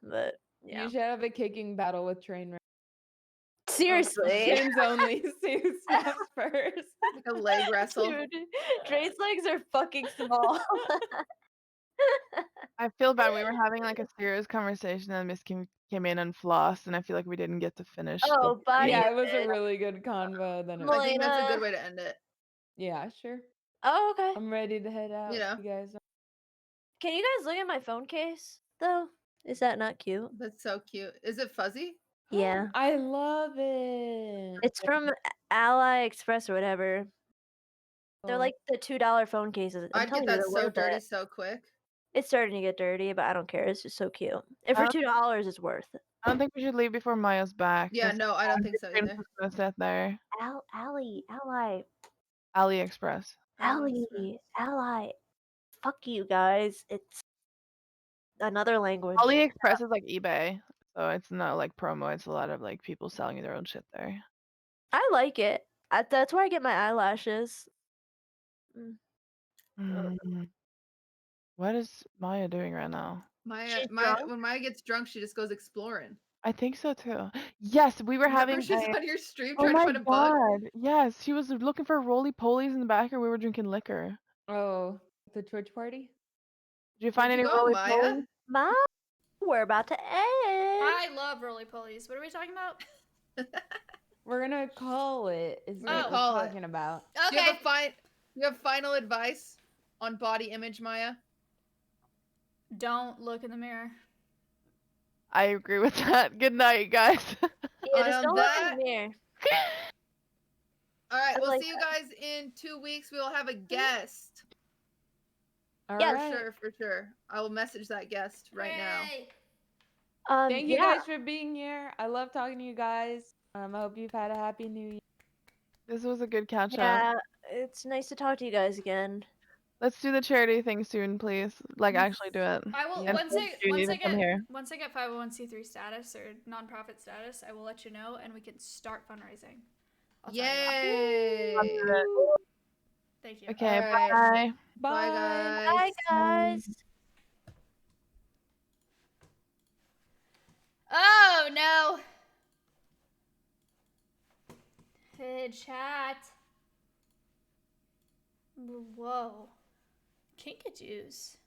but yeah. You should have a kicking battle with Trainwreck. Seriously. Shins only. Sue snaps first. Like a leg wrestle. Dude, Dre's legs are fucking small. I I feel bad. We were having like a serious conversation, and Miss Kim came in and flossed, and I feel like we didn't get to finish. Oh, body Yeah, it was a image. really good convo. Then it I think that's a Melina. good way to end it. Yeah, sure. Oh, okay. I'm ready to head out. You know. You guys. Can you guys look at my phone case though? Is that not cute? That's so cute. Is it fuzzy? Yeah. I love it. It's from Ally Express or whatever. They're Oh. like the $2 phone cases. I'm I'd telling get you, that they're so worth dirty it. so quick. It's starting to get dirty, but I don't care. It's just so cute. And for $2, it's worth it. I don't think we should leave before Maya's back. Yeah, 'cause no, I don't think so Prince either. is gonna sit there. Ally. AliExpress. Ally. Fuck you guys. It's another language. AliExpress is like eBay, so it's not like promo. It's a lot of like people selling their own shit there. I like it. That's where I get my eyelashes. What is Maya doing right now? Maya, when Maya gets drunk, she just goes exploring. I think so too. Yes, we were Remember having. she's on your stream Oh trying to my find a bug? god! Yes, she was looking for roly polies in the back, and we were drinking liquor. Oh, the Twitch party? Did you find Where'd any you go, roly Maya? polies? Ma, we're about to end. I love roly polies. What are we talking about? We're gonna call it. Is We're gonna what call we're it. talking about. Do you have final advice on body image, Maya? Don't look in the mirror. I agree with that. Good night, guys. Yeah, just don't look in the mirror. All right, I we'll like see you guys in 2 weeks. We will have a guest. Yeah, For sure. I will message that guest right now. Thank you guys for being here. I love talking to you guys. I hope you've had a happy new year. This was a good catch up. Yeah, it's nice to talk to you guys again. Let's do the charity thing soon, please. Like, actually do it. I will And once Judy to come here. I get 501c3 status or nonprofit status, I will let you know and we can start fundraising. Yay! Thank you. Okay, All bye. Bye, guys. Bye, guys. Oh no. Hey, chat. Whoa. Kinkadoos.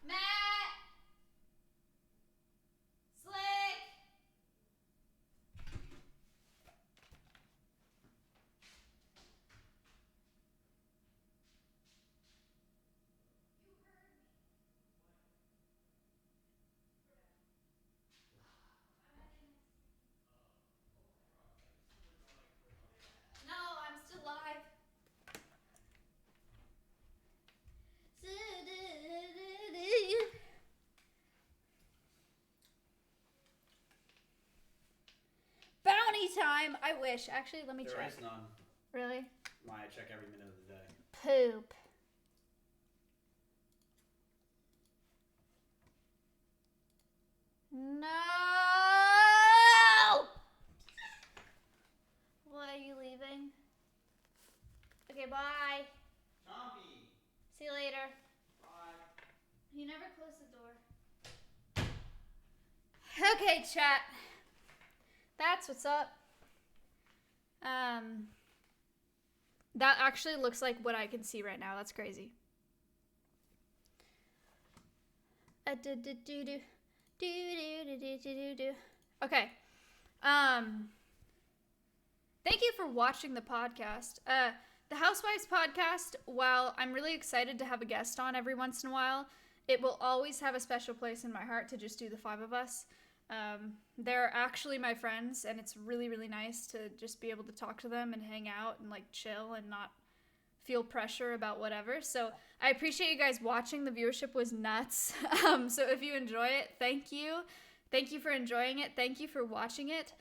Matt! Slick! No, I'm still live. Bounty time! I wish. Actually, let me check. There is none. Really? Maya, check every minute of the day. Poop. No! Why are you leaving? Okay, bye. Zombie. See you later. Bye. You never close the door. Okay, chat. That's what's up. That actually looks like what I can see right now. That's crazy. Okay. Thank you for watching the podcast. The Housewives podcast, while I'm really excited to have a guest on every once in a while, it will always have a special place in my heart to just do the 5 of us. They're actually my friends, and it's really, really nice to just be able to talk to them and hang out and like chill and not feel pressure about whatever. So I appreciate you guys watching. The viewership was nuts. So if you enjoy it, thank you. Thank you for enjoying it. Thank you for watching it.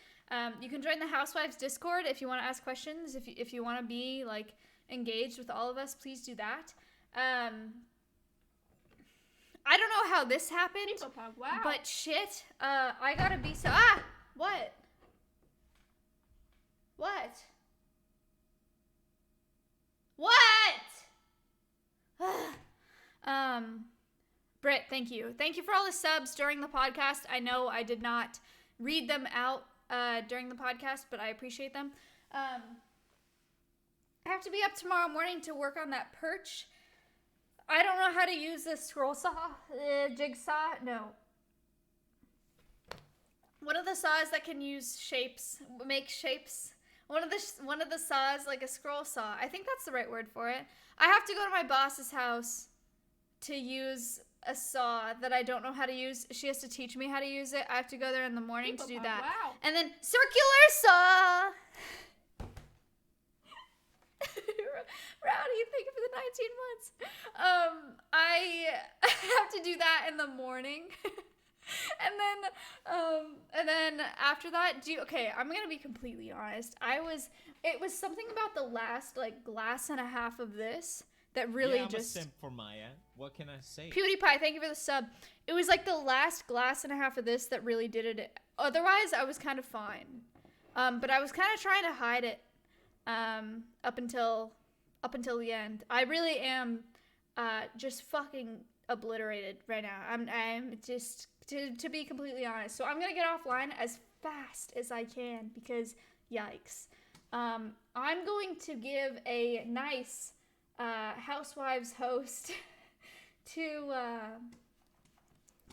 You can join the Housewives Discord if you want to ask questions. If you want to be like engaged with all of us, please do that. I don't know how this happened, Wow. but shit, I gotta be so. What? What? Britt, thank you. Thank you for all the subs during the podcast. I know I did not read them out during the podcast, but I appreciate them. to be up tomorrow morning to work on that perch. I don't know how to use this scroll saw, jigsaw. No. One of the saws that can use shapes, make shapes. One of the saws, like a scroll saw. I think that's the right word for it. I have to go to my boss's house to use a saw that I don't know how to use. She has to teach me how to use it. I have to go there in the morning to do that. Wow. And then circular saw. Rowdy, thank you for the 19 months. I have to do that in the morning. and then after that, okay, I'm gonna be completely honest. It was something about the last like glass and a half of this that really I'm just a simp for Maya. What can I say? PewDiePie, thank you for the sub. It was like the last glass and a half of this that really did it. Otherwise, I was kind of fine. But I was kind of trying to hide it up until the end. I really am just fucking obliterated right now. I'm just to be completely honest. So I'm gonna get offline as fast as I can because yikes. I'm going to give a nice Housewives host to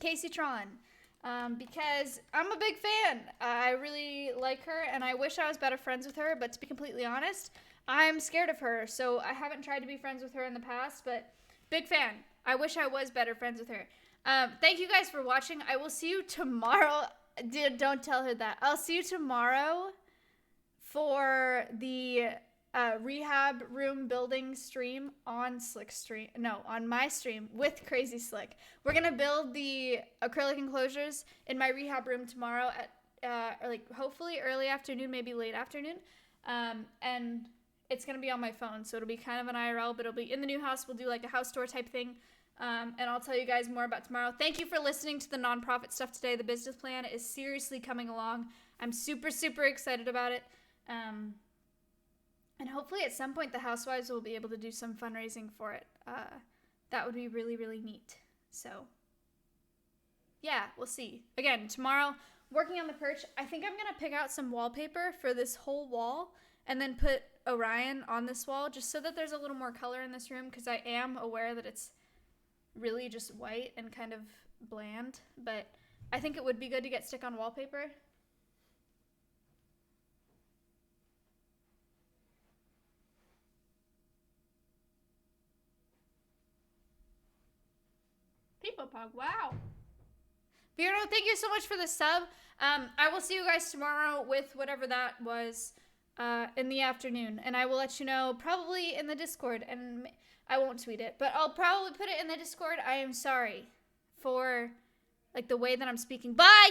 Casey Tron because I'm a big fan. I really like her and I wish I was better friends with her, but to be completely honest, I'm scared of her, so I haven't tried to be friends with her in the past, but big fan. I wish I was better friends with her. Thank you guys for watching. I will see you tomorrow. Don't tell her that. I'll see you tomorrow for the rehab room building stream on on my stream with Crazy Slick. We're gonna build the acrylic enclosures in my rehab room tomorrow at like hopefully early afternoon, maybe late afternoon. And it's gonna be on my phone, so it'll be kind of an IRL, but it'll be in the new house. We'll do like a house tour type thing. And I'll tell you guys more about tomorrow. Thank you for listening to the nonprofit stuff today. The business plan is seriously coming along. I'm super, super excited about it. And hopefully at some point the Housewives will be able to do some fundraising for it. That would be really, really neat. So, yeah, we'll see. Again, tomorrow, working on the perch. I think I'm going to pick out some wallpaper for this whole wall and then put Orion on this wall just so that there's a little more color in this room because I am aware that it's really just white and kind of bland. But I think it would be good to get stick-on wallpaper. People Pug, wow. Vero, thank you so much for the sub. I will see you guys tomorrow with whatever that was in the afternoon. And I will let you know probably in the Discord. And I won't tweet it, but I'll probably put it in the Discord. I am sorry for like the way that I'm speaking. Bye!